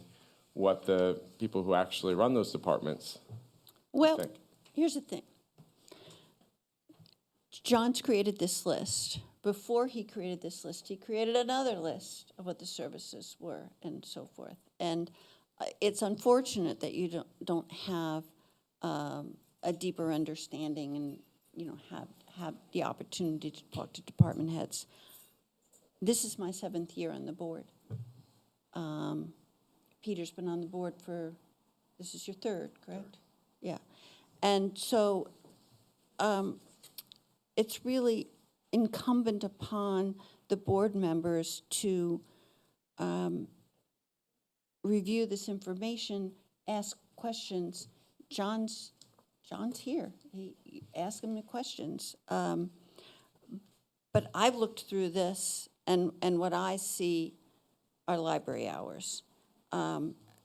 what the people who actually run those departments Well, think. here's the thing. John's created this list. Before he created this list, he created another list of what the services were and so forth. And it's unfortunate that you don't have a deeper understanding and, have the opportunity to talk to department heads. This is my 7th year on the board. Peter's been on the board this is your 3rd, correct? Yeah. And so it's really incumbent upon the board members to review this information, ask questions. John's here. Ask him the questions. But I've looked through this, and what I see are library hours.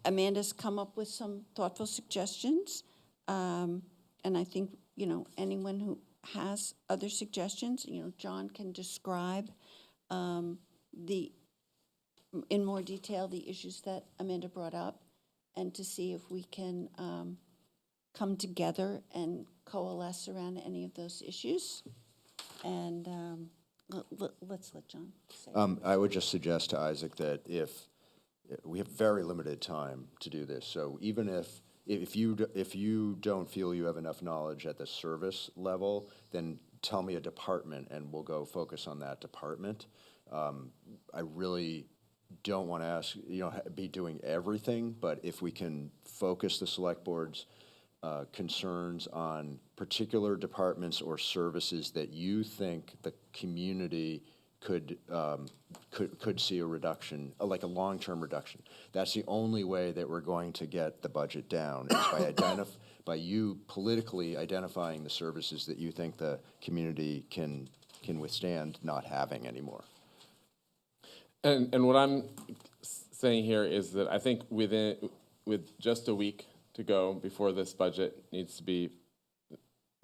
Amanda's come up with some thoughtful suggestions, and I think, anyone who has other suggestions, John can describe in more detail the issues that Amanda brought up, and to see if we can come together and coalesce around any of those issues. And let's let John say. I would just suggest to Isaac that if we have very limited time to do this, so even if you don't feel you have enough knowledge at the service level, then tell me a department and we'll go focus on that department. I really don't want to be doing everything, but if we can focus the select board's concerns on particular departments or services that you think the community could see a reduction, like a long-term reduction. That's the only way that we're going to get the budget down, is by you politically identifying the services that you think the community can withstand not having anymore. And what I'm saying here is that I think with just a week to go before this budget needs to be,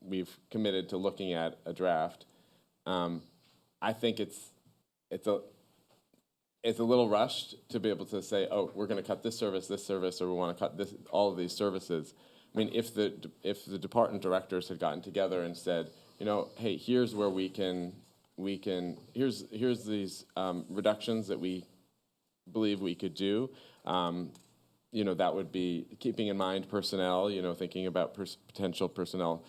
we've committed to looking at a draft. I think it's a little rushed to be able to say, oh, we're going to cut this service, or we want to cut all of these services. I mean, if the department directors had gotten together and said, hey, here's where here's these reductions that we believe we could do. That would be keeping in mind personnel, thinking about potential personnel,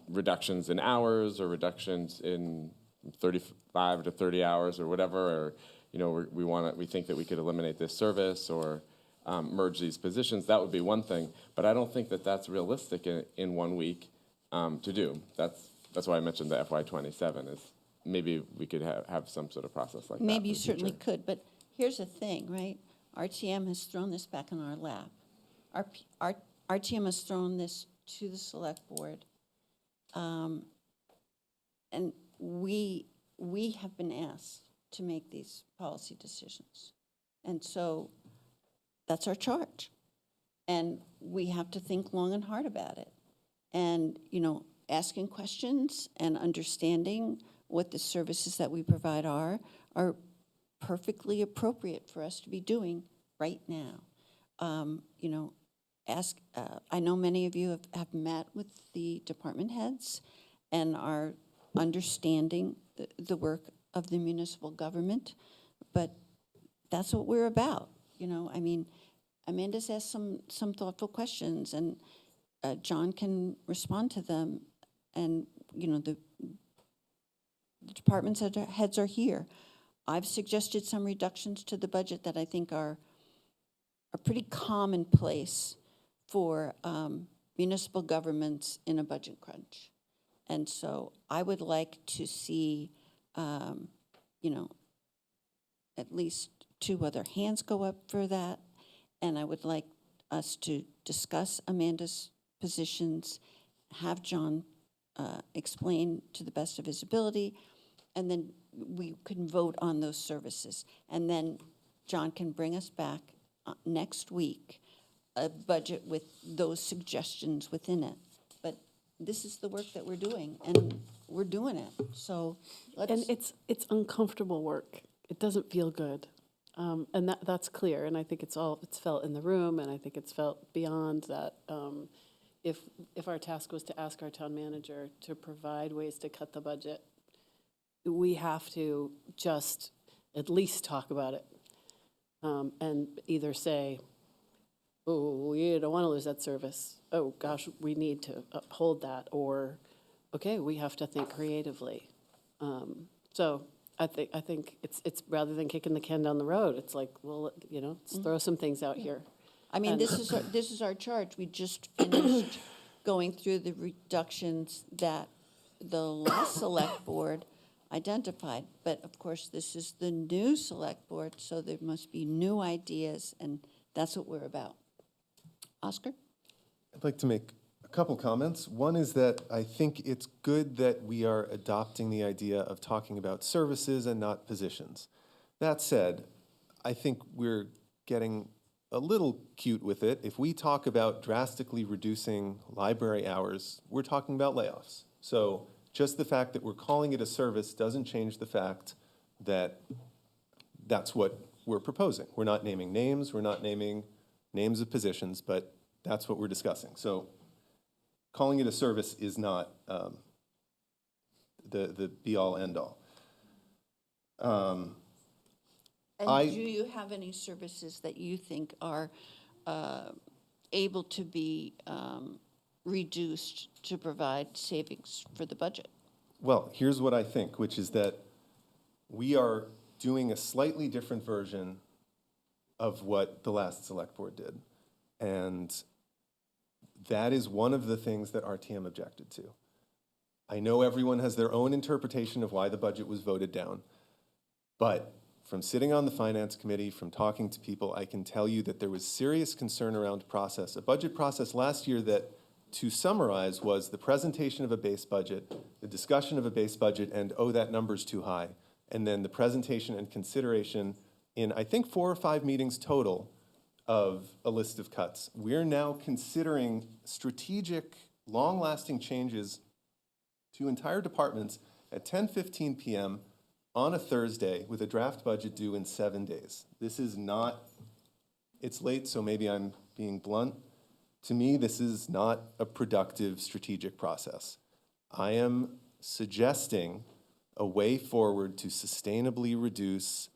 reductions in hours or reductions in 35 to 30 hours or whatever, or, we think that we could eliminate this service or merge these positions, that would be one thing. But I don't think that that's realistic in 1 week to do. That's why I mentioned the FY27 is maybe we could have some sort of process like that. Maybe you in the certainly future. could, but here's the thing, right? RTM has thrown this back in our lap. RTM has thrown this to the select board. And we have been asked to make these policy decisions. And so that's our charge. And we have to think long and hard about it. And, asking questions and understanding what the services that we provide are perfectly appropriate for us to be doing right now. I know many of you have met with the department heads and are understanding the work of the municipal government, but that's what we're about. Amanda's asked some thoughtful questions, and John can respond to them, and the department heads are here. I've suggested some reductions to the budget that I think are pretty commonplace for municipal governments in a budget crunch. And so I would like to see, at least 2 other hands go up for that. And I would like us to discuss Amanda's positions, have John explain to the best of his ability, and then we can vote on those services. And then John can bring us back next week a budget with those suggestions within it. But this is the work that we're doing, and we're doing it. So let's. And it's uncomfortable work. It doesn't feel good. And that's clear. And I think it's felt in the room, and I think it's felt beyond that. If our task was to ask our town manager to provide ways to cut the budget, we have to just at least talk about it, and either say, oh, we don't want to lose that service. Oh, gosh, we need to uphold that. Or, okay, we have to think creatively. So I think it's rather than kicking the can down the road, it's like, well, let's throw some things out here. I mean, this is our charge. We just finished going through the reductions that the last select board identified. But of course, this is the new select board, so there must be new ideas, and that's what we're about. Oscar? I'd like to make a couple comments. One is that I think it's good that we are adopting the idea of talking about services and not positions. That said, I think we're getting a little cute with it. If we talk about drastically reducing library hours, we're talking about layoffs. So just the fact that we're calling it a service doesn't change the fact that that's what we're proposing. We're not naming names, we're not naming names of positions, but that's what we're discussing. So calling it a service is not the be-all, end-all. And do you have any services that you think are able to be reduced to provide savings for the budget? Well, here's what I think, which is that we are doing a slightly different version of what the last select board did. And that is one of the things that RTM objected to. I know everyone has their own interpretation of why the budget was voted down, but from sitting on the finance committee, from talking to people, I can tell you that there was serious concern around process. A budget process last year that, to summarize, was the presentation of a base budget, the discussion of a base budget, and oh, that number's too high. And then the presentation and consideration in, I think, 4 or 5 meetings total of a list of cuts. We're now considering strategic, long-lasting changes to entire departments at 10:15 p.m. on a Thursday with a draft budget due in 7 days. This is not, it's late, so maybe I'm being blunt. To me, this is not a productive strategic process. I am suggesting a way forward to sustainably reduce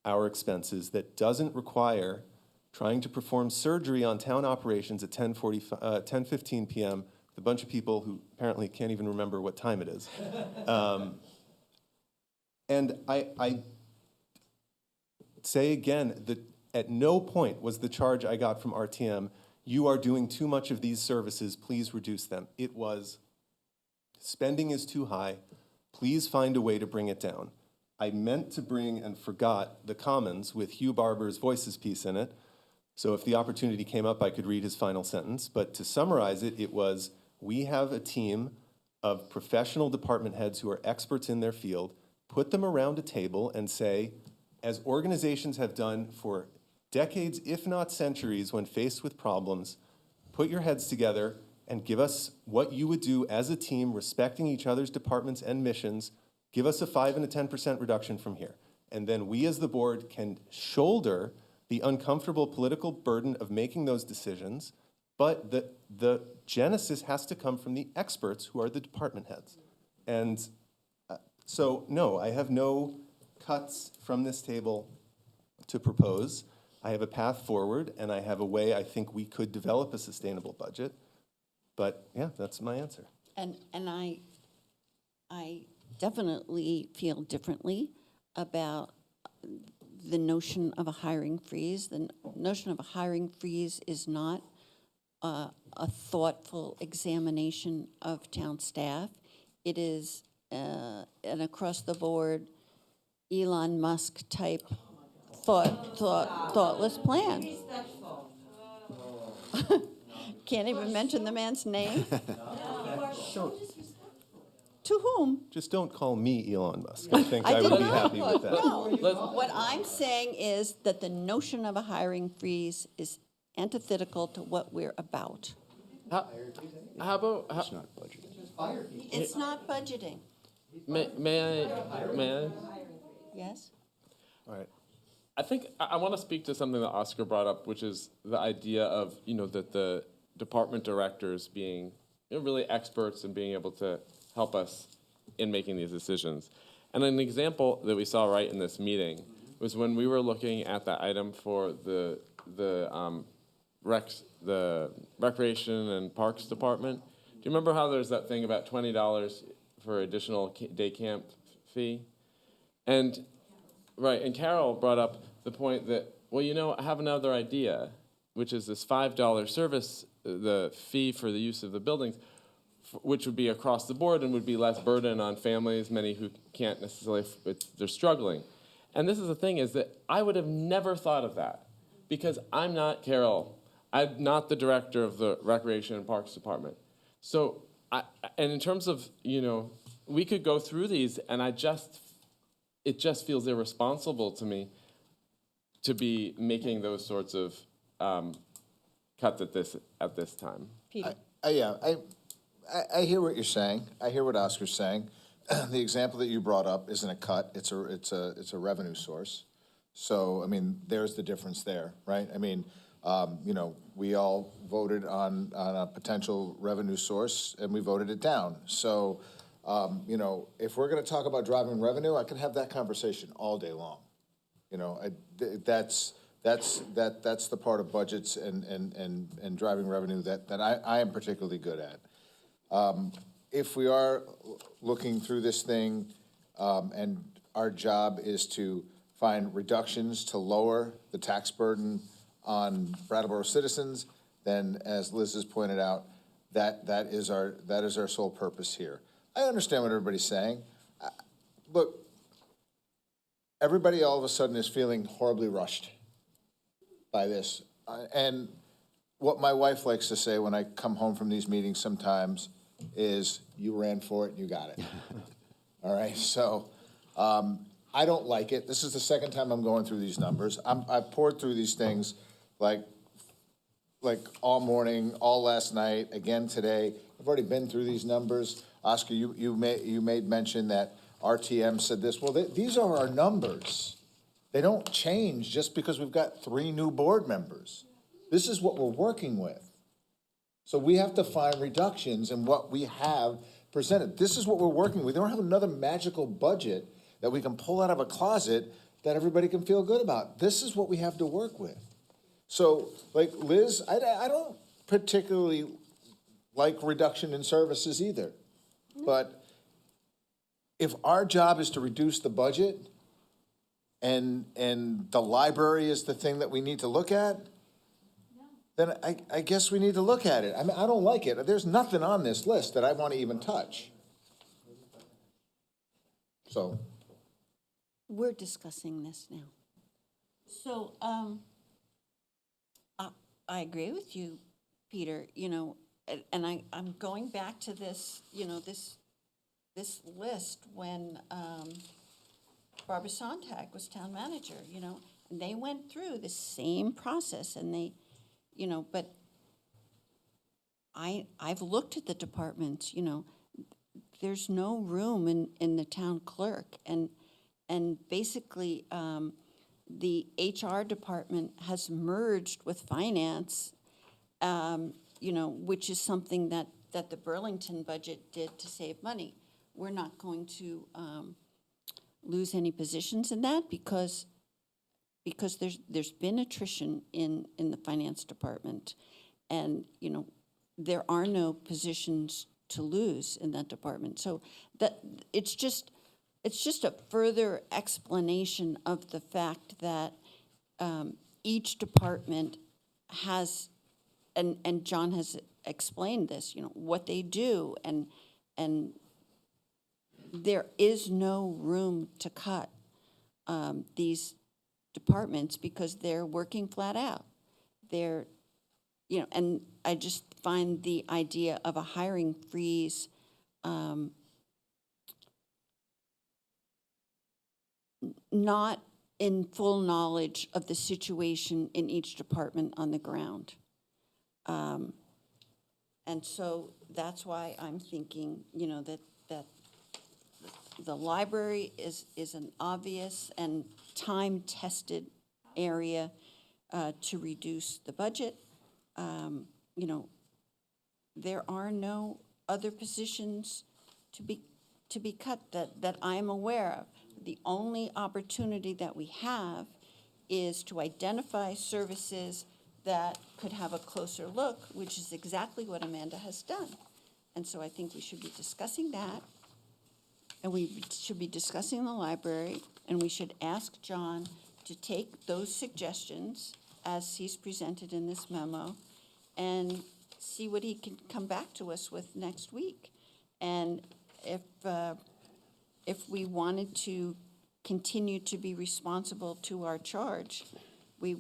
our expenses that doesn't require trying to perform surgery on town operations at 10:15 p.m. with a bunch of people who apparently can't even remember what time it is. And say again that at no point was the charge I got from RTM, you are doing too much of these services, please reduce them. It was, spending is too high, please find a way to bring it down. I meant to bring and forgot the Commons with Hugh Barber's Voices piece in it. So if the opportunity came up, I could read his final sentence. But to summarize it, it was, we have a team of professional department heads who are experts in their field, put them around a table and say, as organizations have done for decades, if not centuries, when faced with problems, put your heads together and give us what you would do as a team, respecting each other's departments and missions. Give us a 5 and a 10% reduction from here. And then we as the board can shoulder the uncomfortable political burden of making those decisions, but the genesis has to come from the experts who are the department heads. And so, no, I have no cuts from this table to propose. I have a path forward, and I have a way I think we could develop a sustainable budget. But yeah, that's my answer. And I definitely feel differently about the notion of a hiring freeze. The notion of a hiring freeze is not a thoughtful examination of town staff. It is an across-the-board Elon Musk type thoughtless plan. Can't even mention the man's name. To whom? Just don't call me Elon Musk. I think I would be happy with that. No, what I'm saying is that the notion of a hiring freeze is antithetical to what we're about. How about, It's not budgeting. It's not budgeting. may I? Yes? All right. I think I want to speak to something that Oscar brought up, which is the idea of, that the department directors being really experts and being able to help us in making these decisions. And an example that we saw right in this meeting was when we were looking at the item for the Recreation and Parks Department. Do you remember how there's that thing about $20 for additional day camp fee? And Carol brought up the point that, well, I have another idea, which is this $5 service, the fee for the use of the buildings, which would be across the board and would be less burden on families, many who can't necessarily, they're struggling. And this is the thing, is that I would have never thought of that, because I'm not Carol. I'm not the director of the Recreation and Parks Department. So, and in terms of, we could go through these, and it just feels irresponsible to me to be making those sorts of cuts at this time. Peter. I hear what you're saying. I hear what Oscar's saying. The example that you brought up isn't a cut. It's a revenue source. So, I mean, there's the difference there, right? I mean, we all voted on a potential revenue source, and we voted it down. So, if we're going to talk about driving revenue, I can have that conversation all day long. That's the part of budgets and driving revenue that I am particularly good at. If we are looking through this thing, and our job is to find reductions to lower the tax burden on Brattleboro citizens, then, as Liz has pointed out, that is our sole purpose here. I understand what everybody's saying. Look, everybody all of a sudden is feeling horribly rushed by this. And what my wife likes to say when I come home from these meetings sometimes is, you ran for it and you got it. All right, so I don't like it. This is the second time I'm going through these numbers. I've poured through these things like all morning, all last night, again today. I've already been through these numbers. Oscar, you made mention that RTM said this. Well, these are our numbers. They don't change just because we've got 3 new board members. This is what we're working with. So we have to find reductions in what we have presented. This is what we're working with. We don't have another magical budget that we can pull out of a closet that everybody can feel good about. This is what we have to work with. So, like Liz, I don't particularly like reduction in services either. But if our job is to reduce the budget, and the library is the thing that we need to look at, then I guess we need to look at it. I mean, I don't like it. There's nothing on this list that I want to even touch. So, We're discussing this now. So, I agree with you, Peter, and I'm going back to this, this list when Barbara Sontag was town manager, and they went through the same process, and they, but I've looked at the departments, there's no room in the town clerk, and basically, the HR department has merged with finance, which is something that the Burlington budget did to save money. We're not going to lose any positions in that because there's been attrition in the finance department, and there are no positions to lose in that department. So that it's just a further explanation of the fact that each department has, and John has explained this, what they do, and there is no room to cut these departments because they're working flat out. They're, and I just find the idea of a hiring freeze not in full knowledge of the situation in each department on the ground. And so that's why I'm thinking, that the library is an obvious and time-tested area to reduce the budget. There are no other positions to be cut that I'm aware of. The only opportunity that we have is to identify services that could have a closer look, which is exactly what Amanda has done. And so I think we should be discussing that, and we should be discussing the library, and we should ask John to take those suggestions as he's presented in this memo and see what he can come back to us with next week. And if we wanted to continue to be responsible to our charge, we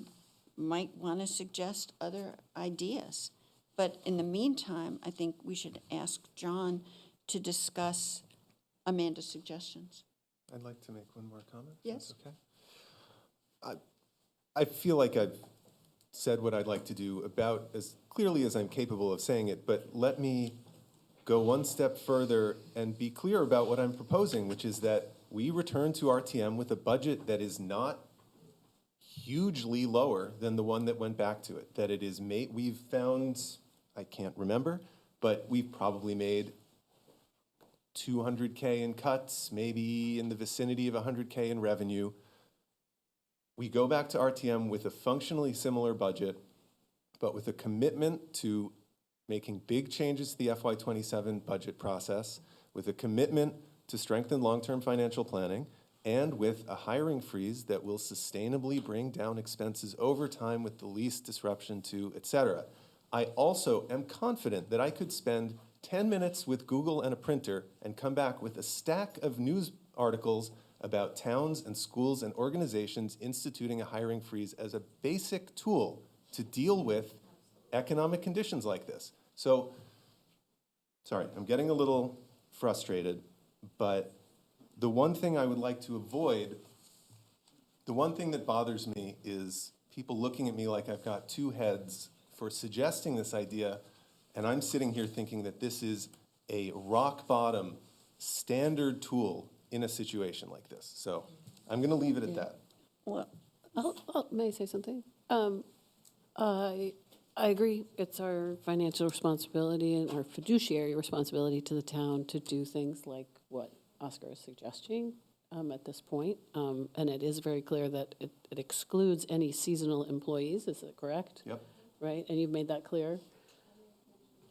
might want to suggest other ideas. But in the meantime, I think we should ask John to discuss Amanda's suggestions. I'd like to make one more comment. if Yes. that's okay. I feel like I've said what I'd like to do about as clearly as I'm capable of saying it, but let me go one step further and be clear about what I'm proposing, which is that we return to RTM with a budget that is not hugely lower than the one that went back to it. That it is made, we've found, I can't remember, but we've probably made 200K in cuts, maybe in the vicinity of 100K in revenue. We go back to RTM with a functionally similar budget, but with a commitment to making big changes to the FY27 budget process, with a commitment to strengthen long-term financial planning, and with a hiring freeze that will sustainably bring down expenses over time with the least disruption to, et cetera. I also am confident that I could spend 10 minutes with Google and a printer and come back with a stack of news articles about towns and schools and organizations instituting a hiring freeze as a basic tool to deal with economic conditions like this. So, sorry, I'm getting a little frustrated, but the one thing I would like to avoid, the one thing that bothers me is people looking at me like I've got two heads for suggesting this idea, and I'm sitting here thinking that this is a rock bottom standard tool in a situation like this. So I'm going to leave it at that. Well, may I say something? I agree. It's our financial responsibility and our fiduciary responsibility to the town to do things like what Oscar is suggesting at this point. And it is very clear that it excludes any seasonal employees. Is that correct? Yep. Right? And you've made that clear?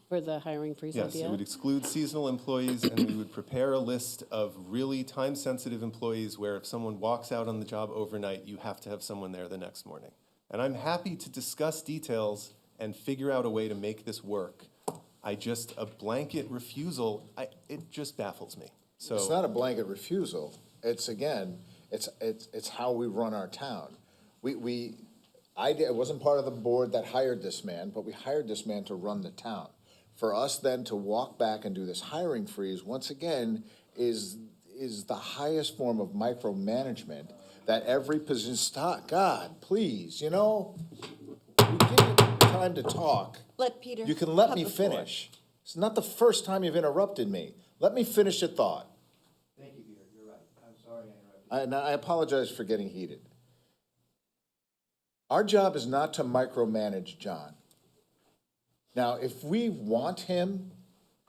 For the hiring freeze Yes, idea? it would exclude seasonal employees, and we would prepare a list of really time-sensitive employees where if someone walks out on the job overnight, you have to have someone there the next morning. And I'm happy to discuss details and figure out a way to make this work. A blanket refusal, it just baffles me. So It's not a blanket refusal. It's, again, it's how we run our town. I wasn't part of the board that hired this man, but we hired this man to run the town. For us then to walk back and do this hiring freeze, once again, is the highest form of micromanagement that every position, stop, God, please, we give you time to talk. Let Peter You can let have me the floor. finish. It's not the first time you've interrupted me. Let me finish your thought. Thank you, Peter, you're right. I'm sorry I interrupted. I apologize for getting heated. Our job is not to micromanage John. Now, if we want him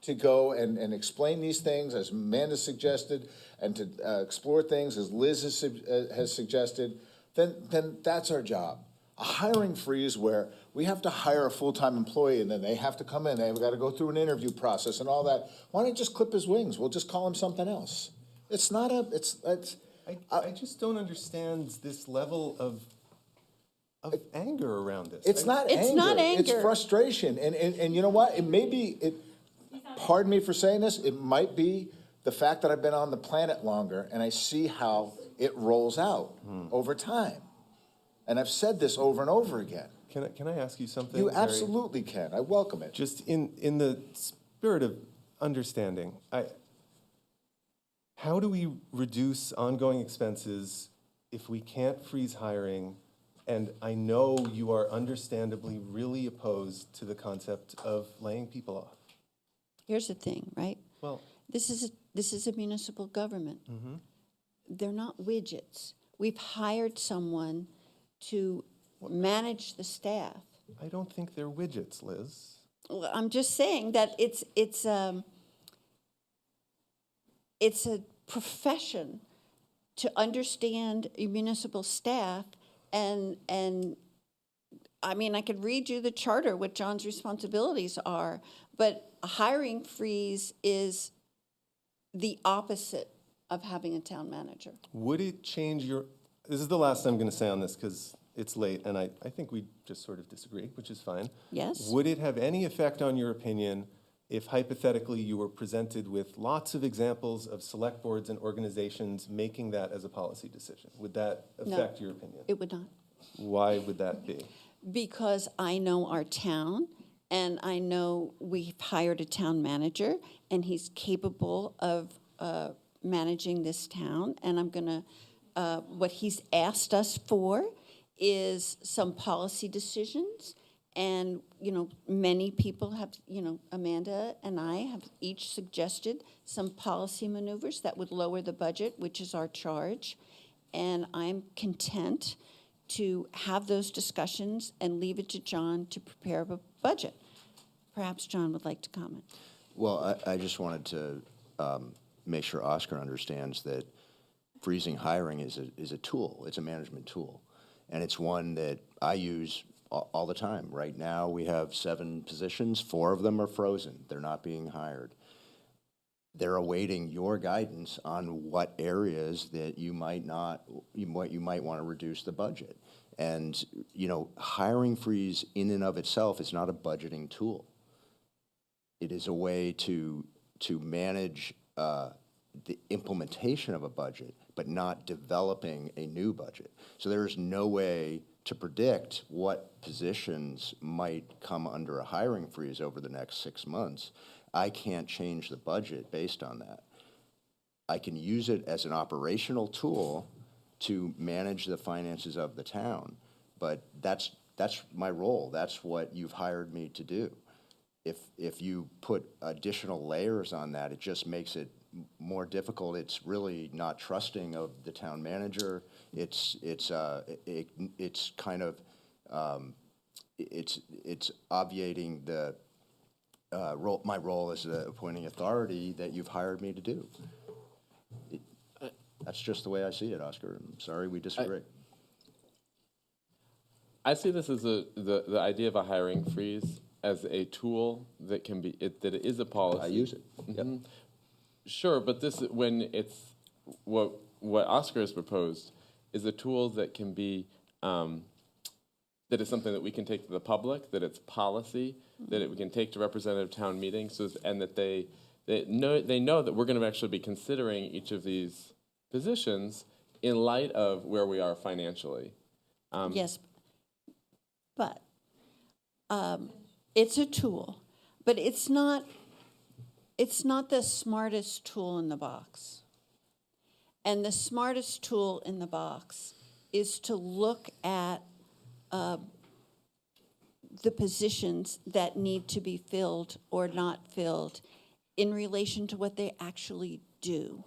to go and explain these things, as Amanda suggested, and to explore things as Liz has suggested, then that's our job. A hiring freeze where we have to hire a full-time employee and then they have to come in, they've got to go through an interview process and all that. Why don't you just clip his wings? We'll just call him something else. It's not a, I just don't understand this level of anger around this. It's not anger. It's not anger. It's frustration. And you know what? It may be, pardon me for saying this, it might be the fact that I've been on the planet longer and I see how it rolls out over time. And I've said this over and over again. Can I ask you something? You Harry? absolutely can. I welcome it. Just in the spirit of understanding, how do we reduce ongoing expenses if we can't freeze hiring? And I know you are understandably really opposed to the concept of laying people off. Here's the thing, right? Well, This is a municipal government. They're not widgets. We've hired someone to manage the staff. I don't think they're widgets, Liz. Well, I'm just saying that it's a profession to understand a municipal staff, and I mean, I could read you the charter, what John's responsibilities are, but a hiring freeze is the opposite of having a town manager. Would it change this is the last I'm going to say on this because it's late and I think we just sort of disagree, which is fine. Yes. Would it have any effect on your opinion if hypothetically you were presented with lots of examples of select boards and organizations making that as a policy decision? Would that affect your opinion? It would not. Why would that be? Because I know our town, and I know we've hired a town manager, and he's capable of managing this town, and I'm gonna, what he's asked us for is some policy decisions, and, many people have, Amanda and I have each suggested some policy maneuvers that would lower the budget, which is our charge, and I'm content to have those discussions and leave it to John to prepare a budget. Perhaps John would like to comment. Well, I just wanted to make sure Oscar understands that freezing hiring is a tool. It's a management tool. And it's one that I use all the time. Right now, we have 7 positions. 4 of them are frozen. They're not being hired. They're awaiting your guidance on what areas that you might want to reduce the budget. And, hiring freeze in and of itself is not a budgeting tool. It is a way to manage the implementation of a budget, but not developing a new budget. So there is no way to predict what positions might come under a hiring freeze over the next 6 months. I can't change the budget based on that. I can use it as an operational tool to manage the finances of the town, but that's my role. That's what you've hired me to do. If you put additional layers on that, it just makes it more difficult. It's really not trusting of the town manager. It's kind of it's obviating the my role as the appointing authority that you've hired me to do. That's just the way I see it, Oscar. I'm sorry we disagree. I see this as the idea of a hiring freeze as a tool that can be, that it is a policy. I use it. Yep. Sure, but this, when it's, what Oscar has proposed is a tool that can be, that is something that we can take to the public, that it's policy, that we can take to representative town meetings, and that they know that we're going to actually be considering each of these positions in light of where we are financially. Yes, but it's a tool, but it's not the smartest tool in the box. And the smartest tool in the box is to look at the positions that need to be filled or not filled in relation to what they actually do.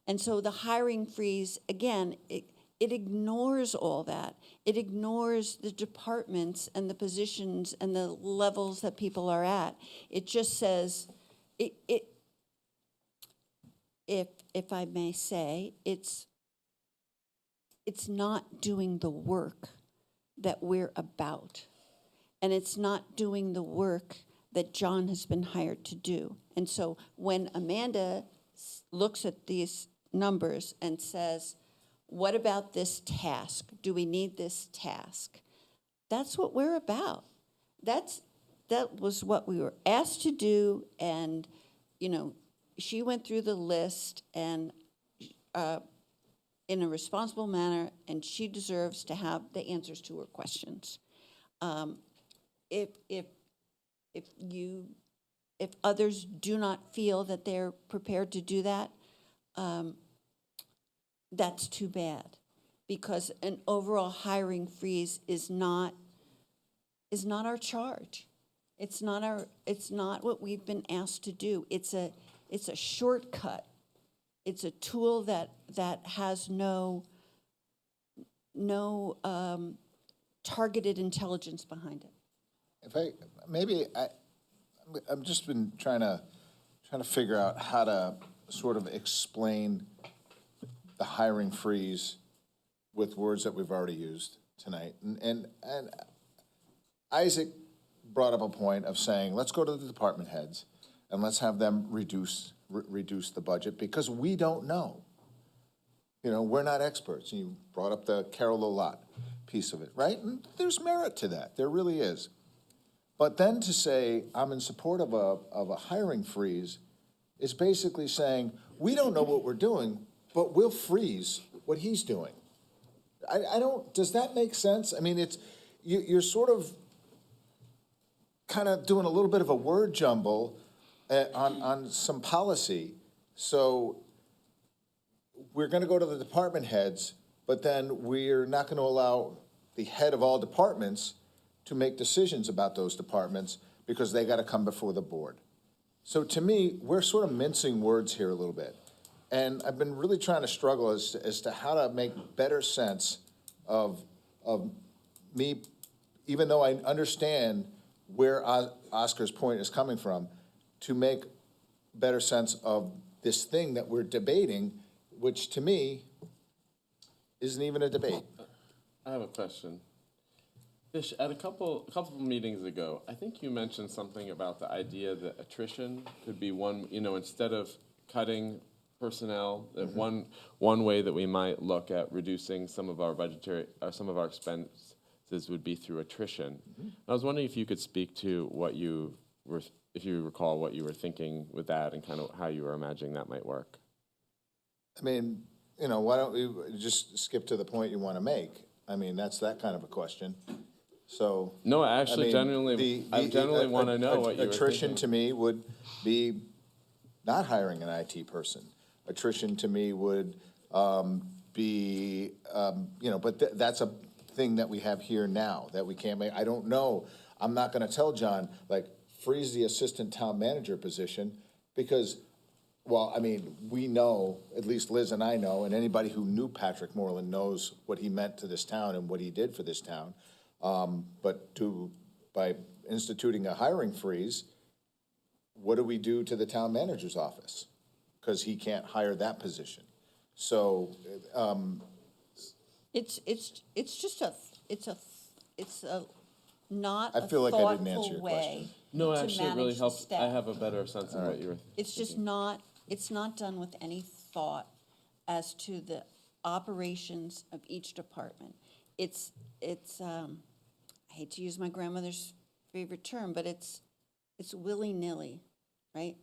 And so the hiring freeze, again, it ignores all that. It ignores the departments and the positions and the levels that people are at. It just says, if I may say, it's not doing the work that we're about. And it's not doing the work that John has been hired to do. And so when Amanda looks at these numbers and says, what about this task? Do we need this task? That's what we're about. That was what we were asked to do, and, she went through the list and in a responsible manner, and she deserves to have the answers to her questions. If others do not feel that they're prepared to do that, that's too bad, because an overall hiring freeze is not our charge. It's not what we've been asked to do. It's a shortcut. It's a tool that has no targeted intelligence behind it. I've just been trying to figure out how to sort of explain the hiring freeze with words that we've already used tonight. And Isaac brought up a point of saying, let's go to the department heads and let's have them reduce the budget, because we don't know. We're not experts. You brought up the Carol Lolott piece of it, right? And there's merit to that. There really is. But then to say I'm in support of a hiring freeze is basically saying we don't know what we're doing, but we'll freeze what he's doing. Does that make sense? I mean, you're sort of kind of doing a little bit of a word jumble on some policy. So we're going to go to the department heads, but then we're not going to allow the head of all departments to make decisions about those departments because they got to come before the board. So to me, we're sort of mincing words here a little bit. And I've been really trying to struggle as to how to make better sense of me, even though I understand where Oscar's point is coming from, to make better sense of this thing that we're debating, which to me isn't even a debate. I have a question. Fish, at a couple of meetings ago, I think you mentioned something about the idea that attrition could be one, instead of cutting personnel, that one way that we might look at reducing some of our some of our expenses would be through attrition. I was wondering if you could speak to what you were, if you recall what you were thinking with that and kind of how you were imagining that might work. I mean, why don't we just skip to the point you want to make? I mean, that's that kind of a question. So no, actually, I genuinely want to know what you were thinking. Attrition to me would be not hiring an IT person. Attrition to me would be, but that's a thing that we have here now that we can't make. I don't know. I'm not going to tell John, freeze the assistant town manager position because, well, I mean, we know, at least Liz and I know, and anybody who knew Patrick Moreland knows what he meant to this town and what he did for this town. But by instituting a hiring freeze, what do we do to the town manager's office? Because he can't hire that position. So it's a not I a feel like I didn't answer thoughtful your way No, to actually, it really manage the helps. I staff. have a better sense of what you were. It's just not, it's not done with any thought as to the operations of each department. It's, I hate to use my grandmother's favorite term, but it's willy-nilly, right?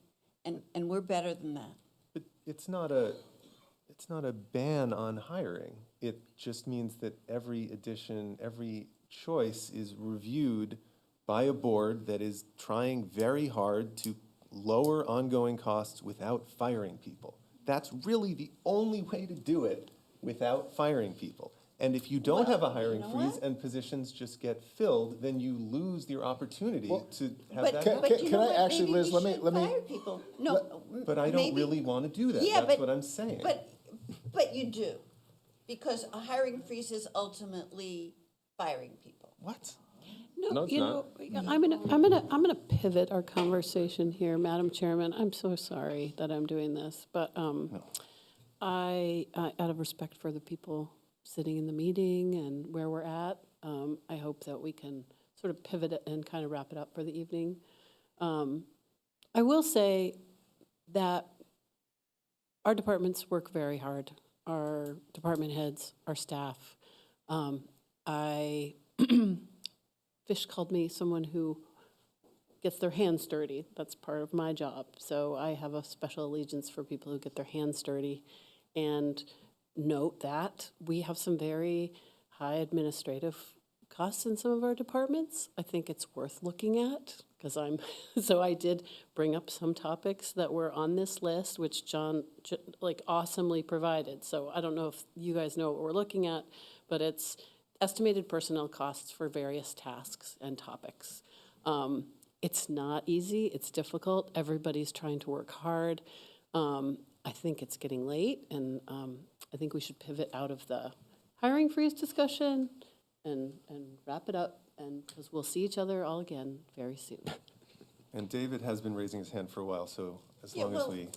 And we're better than that. But it's not a ban on hiring. It just means that every addition, every choice is reviewed by a board that is trying very hard to lower ongoing costs without firing people. That's really the only way to do it without firing people. And if you don't have a hiring freeze and positions just get filled, then you lose your opportunity to have that happen. But you know Can I what? actually, Maybe Liz, we let me- should let me- fire people. No, But I don't maybe- really want to do that. Yeah, That's but- what I'm saying. But you do, because a hiring freeze is ultimately firing people. What? No, it's You not. know, I'm gonna pivot our conversation here, Madam Chairman. I'm so sorry that I'm doing this, but I, out of respect for the people sitting in the meeting and where we're at, I hope that we can sort of pivot it and kind of wrap it up for the evening. I will say that our departments work very hard. Our department heads, our staff. Fish called me someone who gets their hands dirty. That's part of my job. So I have a special allegiance for people who get their hands dirty. And note that we have some very high administrative costs in some of our departments. I think it's worth looking at because so I did bring up some topics that were on this list, which John awesomely provided. So I don't know if you guys know what we're looking at, but it's estimated personnel costs for various tasks and topics. It's not easy, it's difficult, everybody's trying to work hard. I think it's getting late, and I think we should pivot out of the hiring freeze discussion and wrap it up, and because we'll see each other all again very soon. And David has been raising his hand for a while, so as long as we...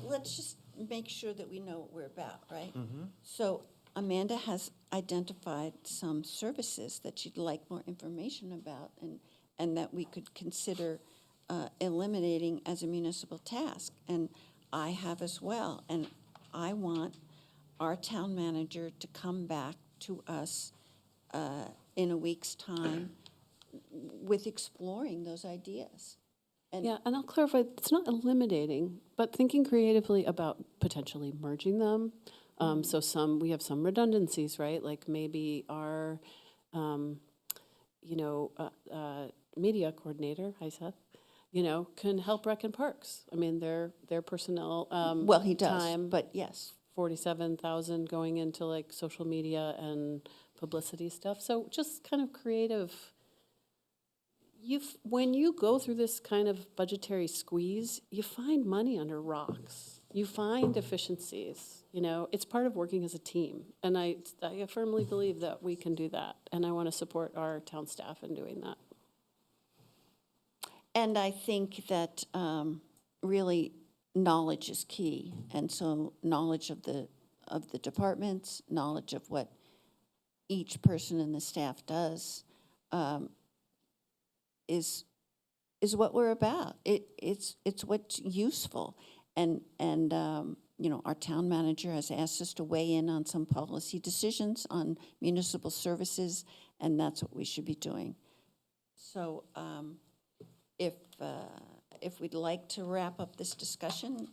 Let's just make sure that we know what we're about, right? Mm-hmm. So Amanda has identified some services that she'd like more information about and that we could consider eliminating as a municipal task. And I have as well. And I want our town manager to come back to us in a week's time with exploring those ideas. Yeah, and I'll clarify, it's not eliminating, but thinking creatively about potentially merging them. So we have some redundancies, right? Like maybe our, media coordinator, hi Seth, can help Rec and Parks. I mean, their personnel. Well, he does, time, but yes. 47,000 going into like social media and publicity stuff. So just kind of creative. When you go through this kind of budgetary squeeze, you find money under rocks. You find efficiencies. It's part of working as a team. And I firmly believe that we can do that. And I want to support our town staff in doing that. And I think that really knowledge is key. And so knowledge of the departments, knowledge of what each person in the staff does is what we're about. It's what's useful. And our town manager has asked us to weigh in on some policy decisions on municipal services, and that's what we should be doing. So if we'd like to wrap up this discussion,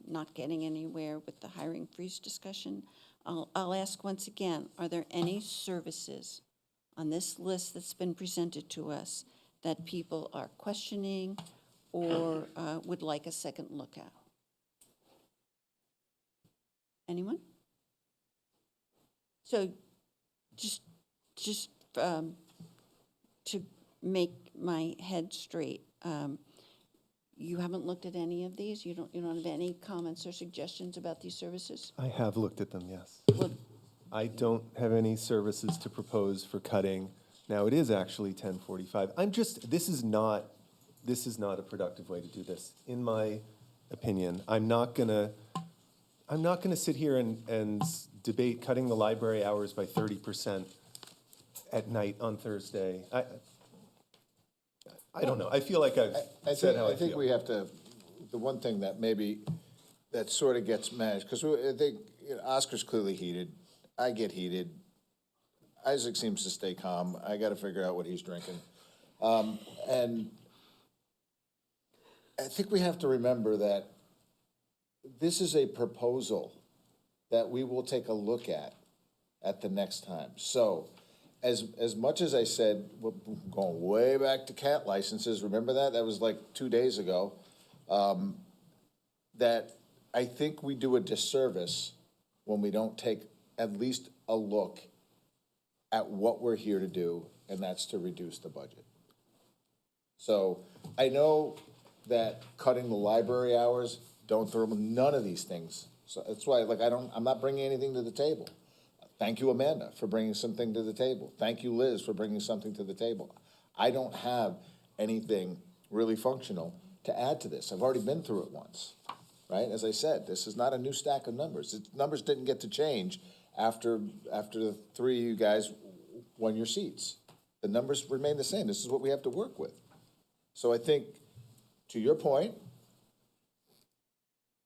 not getting anywhere with the hiring freeze discussion, I'll ask once again, are there any services on this list that's been presented to us that people are questioning or would like a second look at? Anyone? So just to make my head straight, you haven't looked at any of these? You don't have any comments or suggestions about these services? I have looked at them, yes. Well, I don't have any services to propose for cutting. Now, it is actually 10:45. This is not a productive way to do this, in my opinion. I'm not gonna sit here and debate cutting the library hours by 30% at night on Thursday. I don't know. I feel like I've said how I I think feel. we have to, the one thing that maybe, that sort of gets managed, because I think, you know, Oscar's clearly heated. I get heated. Isaac seems to stay calm. I got to figure out what he's drinking. And I think we have to remember that this is a proposal that we will take a look at the next time. So as much as I said, we're going way back to cat licenses, remember that? That was like 2 days ago. That I think we do a disservice when we don't take at least a look at what we're here to do, and that's to reduce the budget. So I know that cutting the library hours, don't throw none of these things. So that's why, like, I'm not bringing anything to the table. Thank you, Amanda, for bringing something to the table. Thank you, Liz, for bringing something to the table. I don't have anything really functional to add to this. I've already been through it once, right? As I said, this is not a new stack of numbers. Numbers didn't get to change after the three of you guys won your seats. The numbers remain the same. This is what we have to work with. So I think, to your point,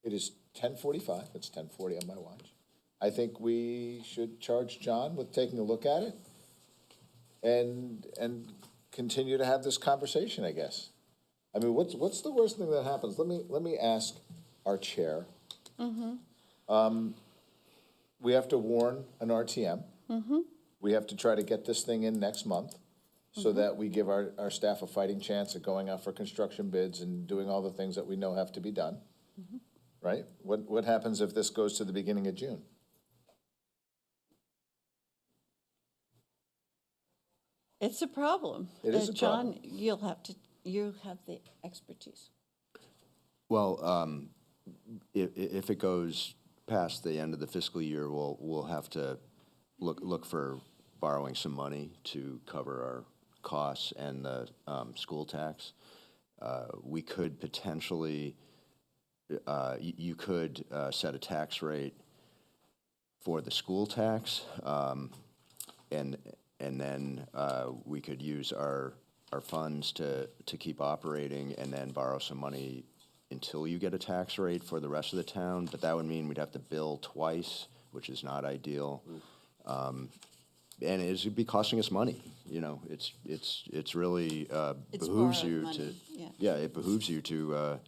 it is 10:45. It's 10:40 on my watch. I think we should charge John with taking a look at it and continue to have this conversation, I guess. I mean, what's the worst thing that happens? Let me ask our chair. We have to warn an RTM. We have to try to get this thing in next month so that we give our staff a fighting chance at going out for construction bids and doing all the things that we know have to be done. Right? What happens if this goes to the beginning of June? It's a problem. It is a problem. John, you have the expertise. Well, if it goes past the end of the fiscal year, we'll have to look for borrowing some money to cover our costs and the school tax. We could potentially, you could set a tax rate for the school tax, and then we could use our funds to keep operating and then borrow some money until you get a tax rate for the rest of the town, but that would mean we'd have to bill twice, which is not ideal. And it would be costing us money, you know, it's really behooves borrowed you money, to, yeah. it behooves you to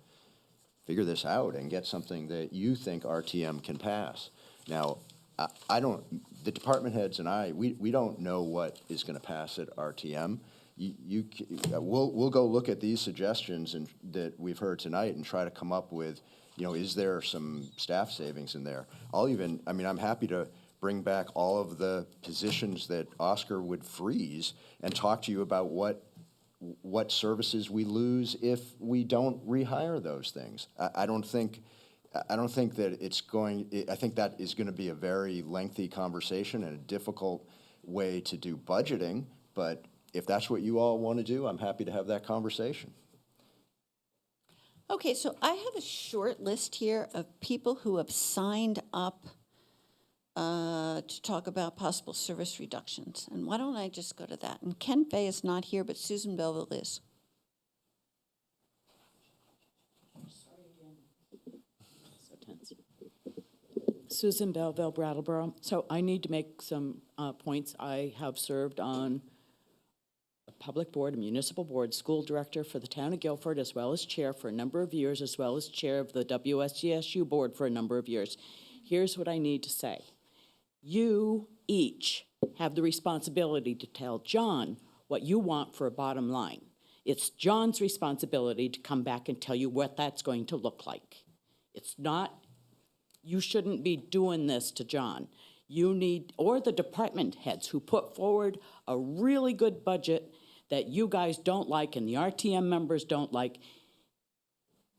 figure this out and get something that you think RTM can pass. Now, I don't, the department heads and we don't know what is gonna pass at RTM. We'll go look at these suggestions that we've heard tonight and try to come up with, you know, is there some staff savings in there? I'm happy to bring back all of the positions that Oscar would freeze and talk to you about what services we lose if we don't rehire those things. I don't think that I think that is going to be a very lengthy conversation and a difficult way to do budgeting, but if that's what you all want to do, I'm happy to have that conversation. Okay, so I have a short list here of people who have signed up to talk about possible service reductions. And why don't I just go to that? And Ken Fay is not here, but Susan Belleville is. Susan Belleville, Brattleboro. So I need to make some points. I have served on a public board, a municipal board, school director for the town of Guilford, as well as chair for a number of years, as well as chair of the WSGSU board for a number of years. Here's what I need to say. You each have the responsibility to tell John what you want for a bottom line. It's John's responsibility to come back and tell you what that's going to look like. It's not, you shouldn't be doing this to John. You need, or the department heads who put forward a really good budget that you guys don't like and the RTM members don't like.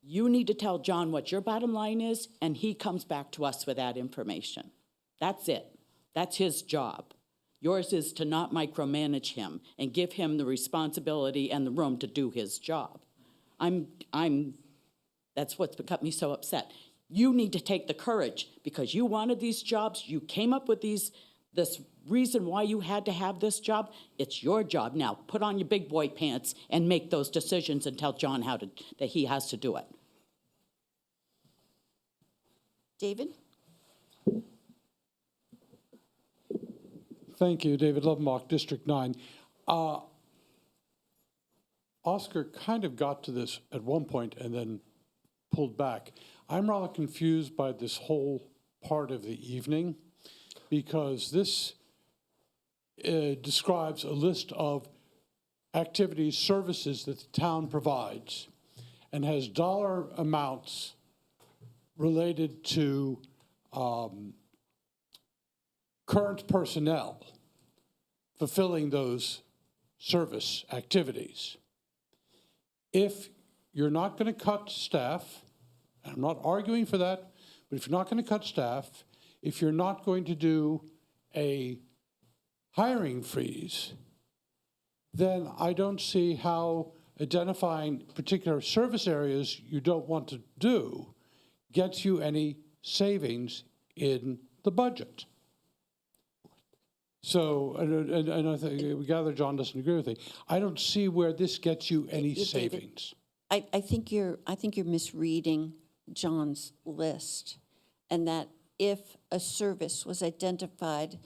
You need to tell John what your bottom line is, and he comes back to us with that information. That's it. That's his job. Yours is to not micromanage him and give him the responsibility and the room to do his job. That's what's got me so upset. You need to take the courage because you wanted these jobs. You came up with this reason why you had to have this job, it's your job now. Put on your big boy pants and make those decisions and tell John that he has to do it. David? Thank you, David Lovemock, District 9. Oscar kind of got to this at one point and then pulled back. I'm rather confused by this whole part of the evening because this describes a list of activities, services that the town provides and has dollar amounts related to current personnel fulfilling those service activities. If you're not going to cut staff, and I'm not arguing for that, but if you're not going to cut staff, if you're not going to do a hiring freeze, then I don't see how identifying particular service areas you don't want to do gets you any savings in the budget. So, and I think we gather John doesn't agree with me. I don't see where this gets you any savings. I think you're misreading John's list, and that if a service was identified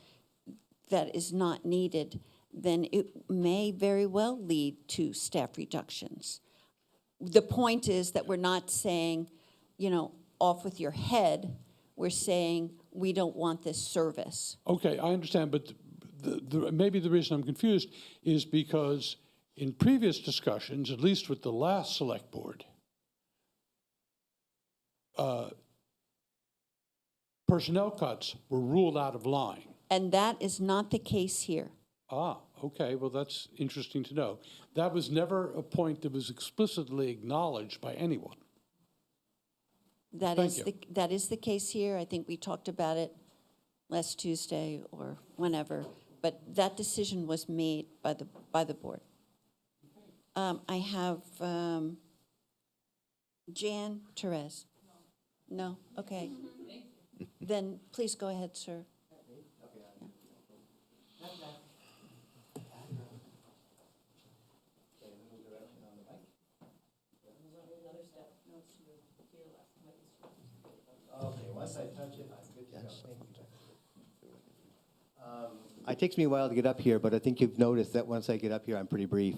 that is not needed, then it may very well lead to staff reductions. The point is that we're not saying, off with your head. We're saying we don't want this service. Okay, I understand, but maybe the reason I'm confused is because in previous discussions, at least with the last select board, personnel cuts were ruled out of line. And that is not the case here. Ah, okay, well, that's interesting to know. That was never a point that was explicitly acknowledged by anyone. That is the case here. I think we talked about it last Tuesday or whenever, but that decision was made by the board. I have Jan Therese. No? Okay. Then please go ahead, sir. Okay, once I touch it, I'm good to go. It takes me a while to get up here, but I think you've noticed that once I get up here, I'm pretty brief.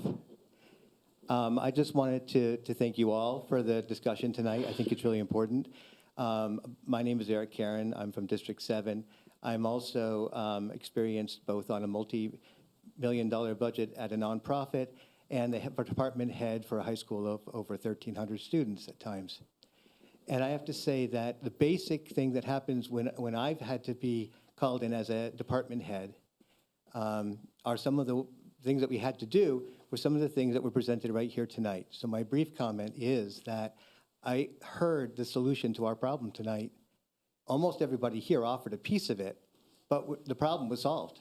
I just wanted to thank you all for the discussion tonight. I think it's really important. My name is Eric Karen. I'm from District 7. I'm also experienced both on a multi-million-dollar budget at a nonprofit and the department head for a high school of over 1,300 students at times. And I have to say that the basic thing that happens when I've had to be called in as a department head are some of the things that we had to do were some of the things that were presented right here tonight. So my brief comment is that I heard the solution to our problem tonight. Almost everybody here offered a piece of it, but the problem was solved.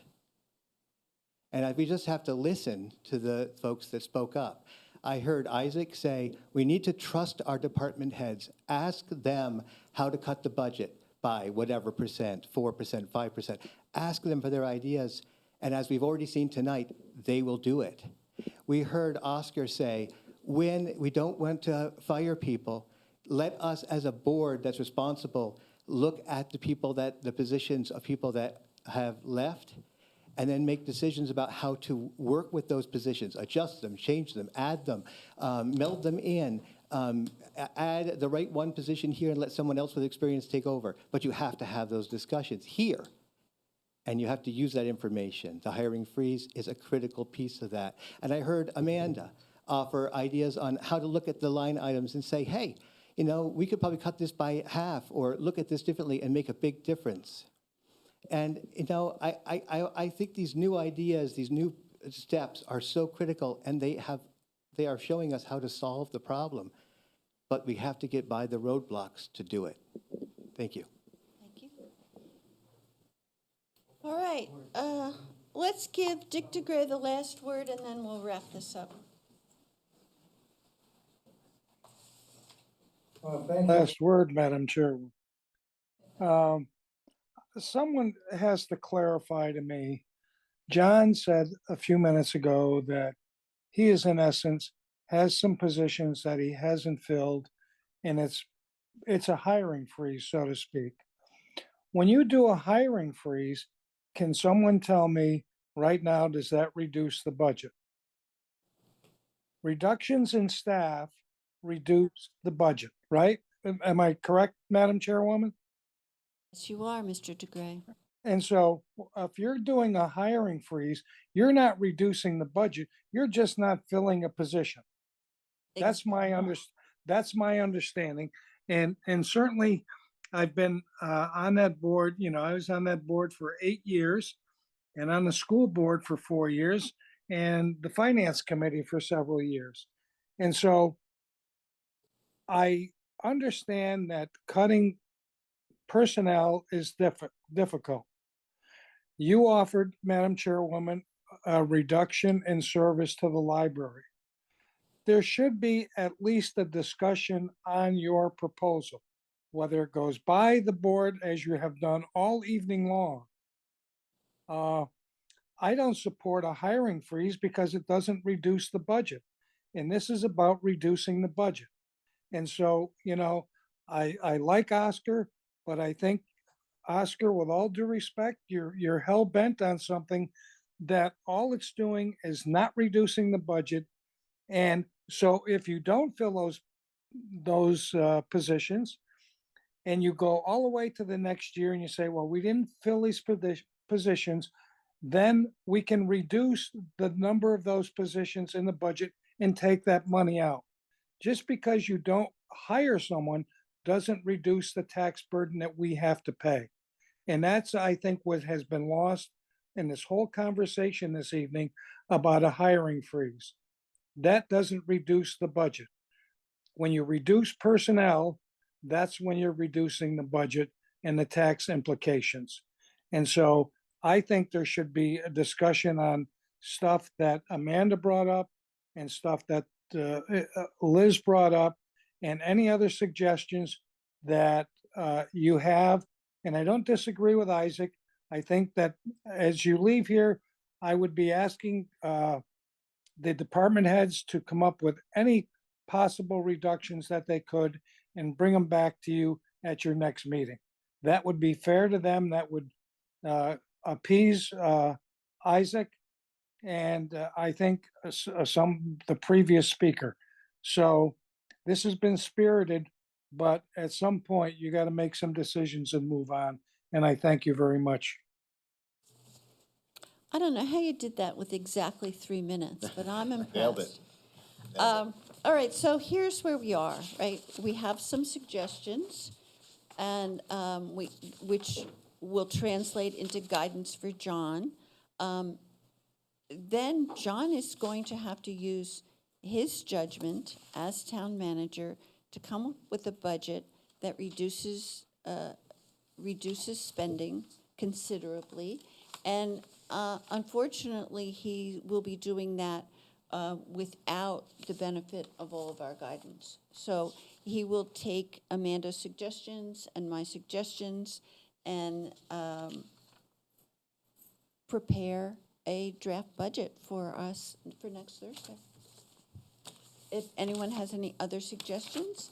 And we just have to listen to the folks that spoke up. I heard Isaac say, we need to trust our department heads. Ask them how to cut the budget by whatever percent, 4%, 5%. Ask them for their ideas. And as we've already seen tonight, they will do it. We heard Oscar say, when we don't want to fire people, let us as a board that's responsible look at the positions of people that have left, and then make decisions about how to work with those positions, adjust them, change them, add them, meld them in, add the right one position here and let someone else with experience take over. But you have to have those discussions here, and you have to use that information. The hiring freeze is a critical piece of that. And I heard Amanda offer ideas on how to look at the line items and say, hey, we could probably cut this by half or look at this differently and make a big difference. And, I think these new ideas, these new steps are so critical, and they are showing us how to solve the problem. But we have to get by the roadblocks to do it. Thank you. Thank you. All right. Let's give Dick DeGray the last word, and then we'll wrap this up. Last word, Madam Chairman. Someone has to clarify to me John said a few minutes ago that he is in essence has some positions that he hasn't filled, and it's a hiring freeze, so to speak. When you do a hiring freeze, can someone tell me right now, does that reduce the budget? Reductions in staff reduce the budget, right? Am I correct, Madam Chairwoman? Yes, you are, Mr. DeGray. And so if you're doing a hiring freeze, you're not reducing the budget, you're just not filling a position. That's that's my understanding. And certainly I've been on that board, I was on that board for 8 years and on the school board for 4 years and the finance committee for several years. And so I understand that cutting personnel is difficult. You offered, Madam Chairwoman, a reduction in service to the library. There should be at least a discussion on your proposal, whether it goes by the board as you have done all evening long. I don't support a hiring freeze because it doesn't reduce the budget. And this is about reducing the budget. And so, I like Oscar, but I think Oscar, with all due respect, you're hell bent on something that all it's doing is not reducing the budget. And so if you don't fill those positions and you go all the way to the next year and you say, well, we didn't fill these positions, then we can reduce the number of those positions in the budget and take that money out. Just because you don't hire someone doesn't reduce the tax burden that we have to pay. And that's, I think, what has been lost in this whole conversation this evening about a hiring freeze. That doesn't reduce the budget. When you reduce personnel, that's when you're reducing the budget and the tax implications. And so I think there should be a discussion on stuff that Amanda brought up and stuff that Liz brought up and any other suggestions that you have. And I don't disagree with Isaac. I think that as you leave here, I would be asking the department heads to come up with any possible reductions that they could and bring them back to you at your next meeting. That would be fair to them. That would appease Isaac and I think the previous speaker. So this has been spirited, but at some point you got to make some decisions and move on. And I thank you very much. I don't know how you did that with exactly 3 minutes, but I'm impressed. Nailed it. All right, so here's where we are, right? We have some suggestions, and which will translate into guidance for John. Then John is going to have to use his judgment as town manager to come up with a budget that reduces spending considerably. And unfortunately, he will be doing that without the benefit of all of our guidance. So he will take Amanda's suggestions and my suggestions and prepare a draft budget for us for next Thursday. If anyone has any other suggestions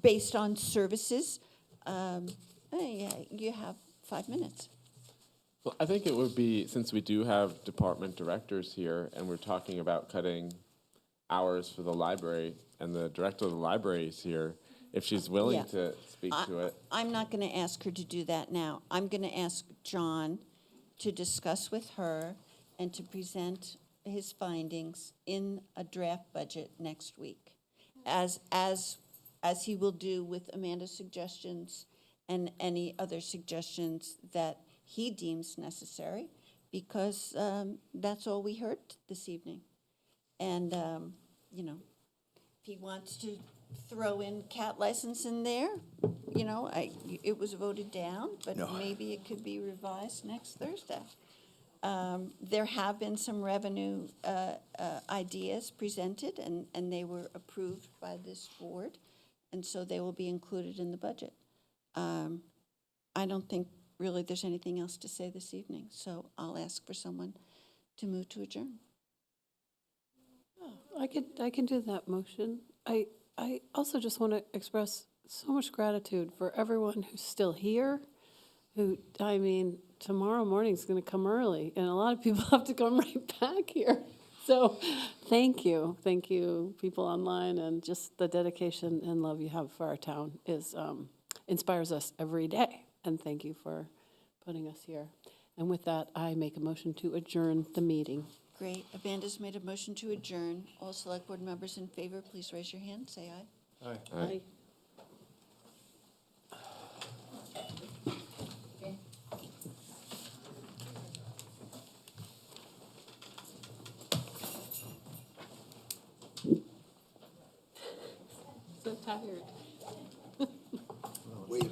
based on services, yeah, you have 5 minutes. Well, I think it would be, since we do have department directors here and we're talking about cutting hours for the library and the director of the library is here, if she's willing to speak to it. I'm not going to ask her to do that now. I'm going to ask John to discuss with her and to present his findings in a draft budget next week, as he will do with Amanda's suggestions and any other suggestions that he deems necessary, because that's all we heard this evening. And, if he wants to throw in cat license in there, it was voted down, but maybe it could be revised next Thursday. There have been some revenue ideas presented, and they were approved by this board, and so they will be included in the budget. I don't think really there's anything else to say this evening. So I'll ask for someone to move to adjourn. I can do that motion. I also just want to express so much gratitude for everyone who's still here, I mean, tomorrow morning's going to come early, and a lot of people have to come right back here. So thank you, people online, and just the dedication and love you have for our town inspires us every day. And thank you for putting us here. And with that, I make a motion to adjourn the meeting. Great. Amanda's made a motion to adjourn. All select board members in favor, please raise your hand. Say aye. Aye. Aye. So tired. Wait.